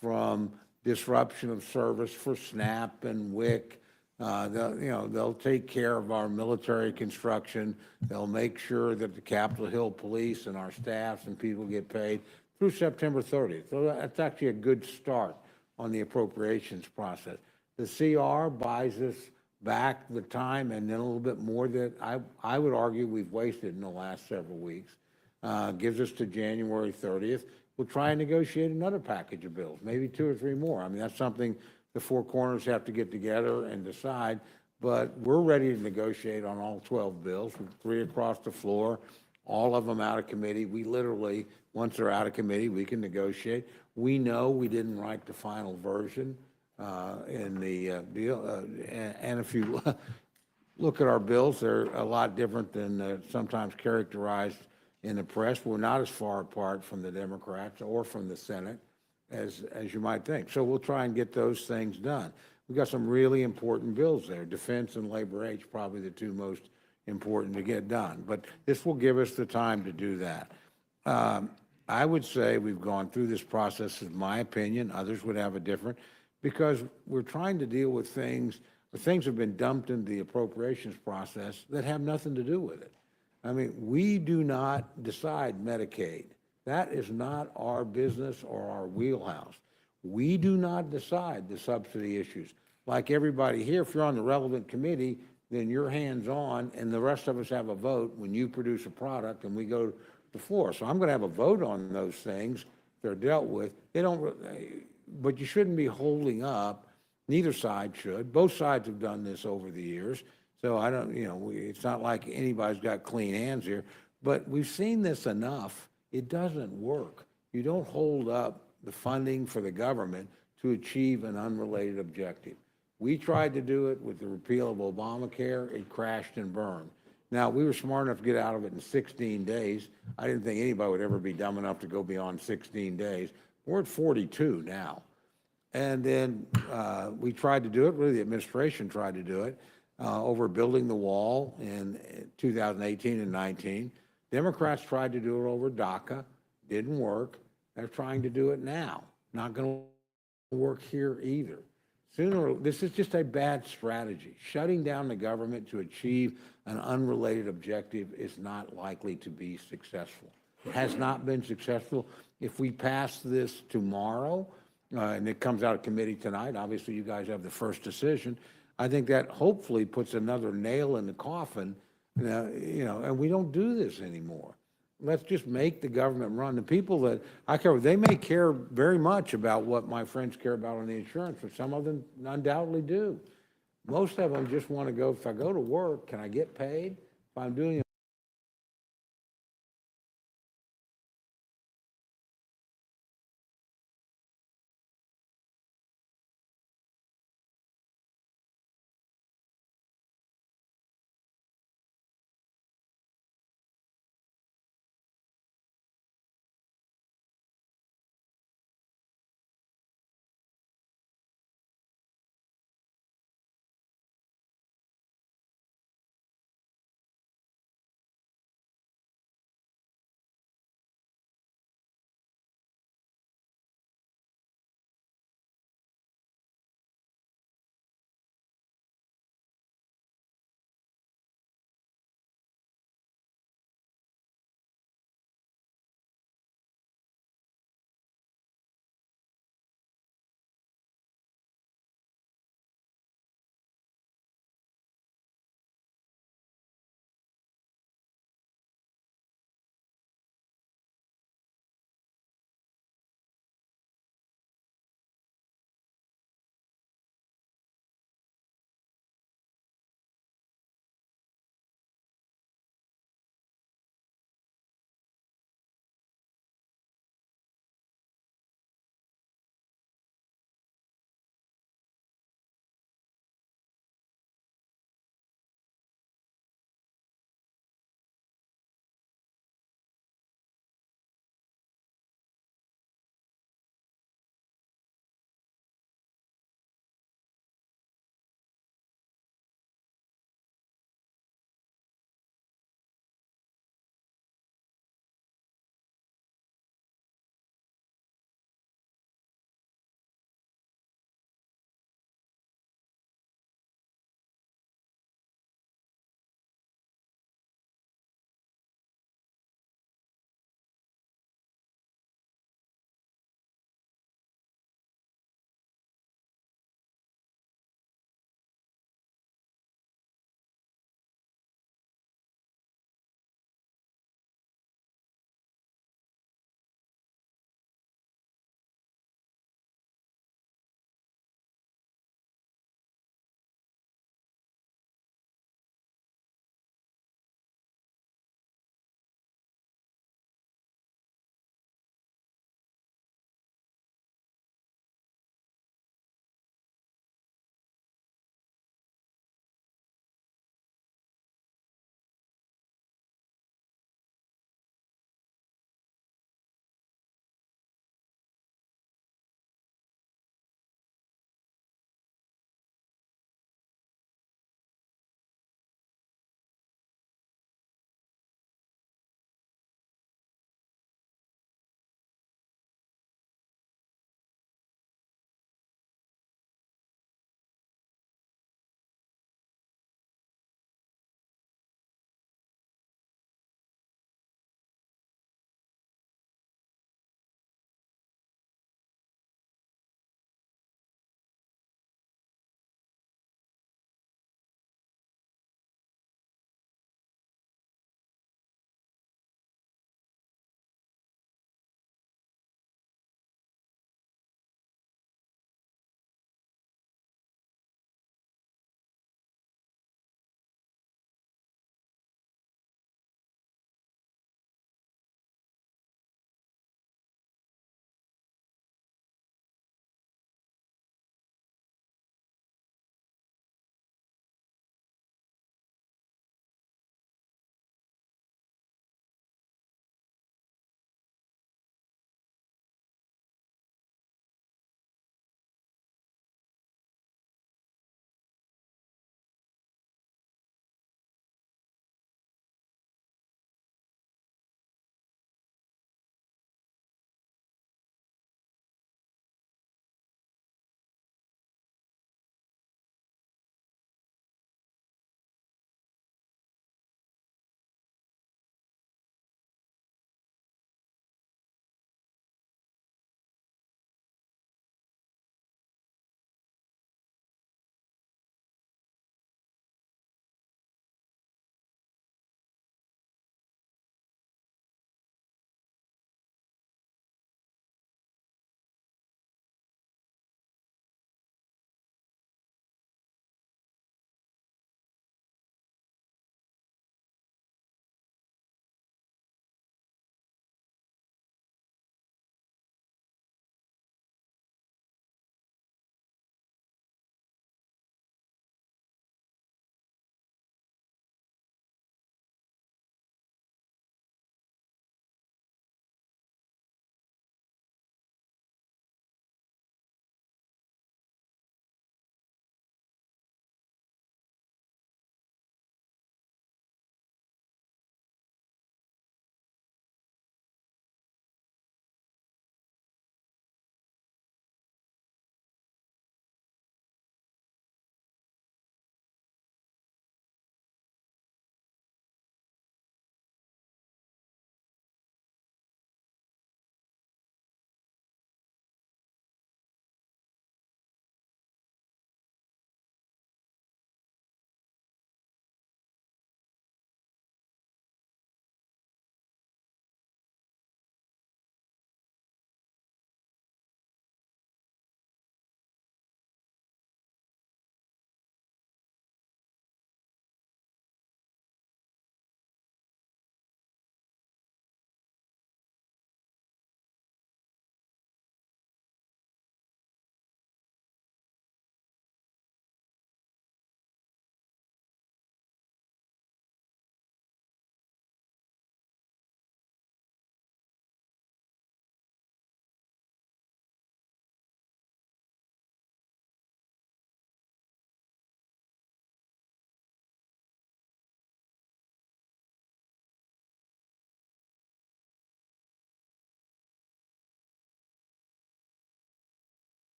from disruption of service for SNAP and WIC. They'll take care of our military construction. They'll make sure that the Capitol Hill Police and our staffs and people get paid through September 30th. So that's actually a good start on the appropriations process. The CR buys us back the time and then a little bit more that I would argue we've wasted in the last several weeks. Gives us to January 30th. We'll try and negotiate another package of bills, maybe 2 or 3 more. I mean, that's something the four corners have to get together and decide, but we're ready to negotiate on all 12 bills, 3 across the floor, all of them out of committee. We literally, once they're out of committee, we can negotiate. We know we didn't write the final version in the deal, and if you look at our bills, they're a lot different than sometimes characterized in the press. We're not as far apart from the Democrats or from the Senate as you might think. So we'll try and get those things done. We've got some really important bills there. Defense and labor aid, probably the 2 most important to get done. But this will give us the time to do that. I would say we've gone through this process, in my opinion. Others would have a different, because we're trying to deal with things have been dumped into the appropriations process that have nothing to do with it. I mean, we do not decide Medicaid. That is not our business or our wheelhouse. We do not decide the subsidy issues. Like everybody here, if you're on the relevant committee, then you're hands-on, and the rest of us have a vote when you produce a product and we go to the floor. So I'm going to have a vote on those things. They're dealt with. But you shouldn't be holding up. Neither side should. Both sides have done this over the years. So I don't, it's not like anybody's got clean hands here. But we've seen this enough. It doesn't work. You don't hold up the funding for the government to achieve an unrelated objective. We tried to do it with the repeal of Obamacare. It crashed and burned. Now, we were smart enough to get out of it in 16 days. I didn't think anybody would ever be dumb enough to go beyond 16 days. We're at 42 now. And then we tried to do it, really the administration tried to do it, over building the wall in 2018 and 19. Democrats tried to do it over DACA, didn't work. They're trying to do it now. Not going to work here either. This is just a bad strategy. Shutting down the government to achieve an unrelated objective is not likely to be successful. It has not been successful. If we pass this tomorrow, and it comes out of committee tonight, obviously you guys have the first decision, I think that hopefully puts another nail in the coffin, and we don't do this anymore. Let's just make the government run. The people that I care, they may care very much about what my friends care about on the insurance, but some of them undoubtedly do. Most of them just want to go, if I go to work, can I get paid? If I'm doing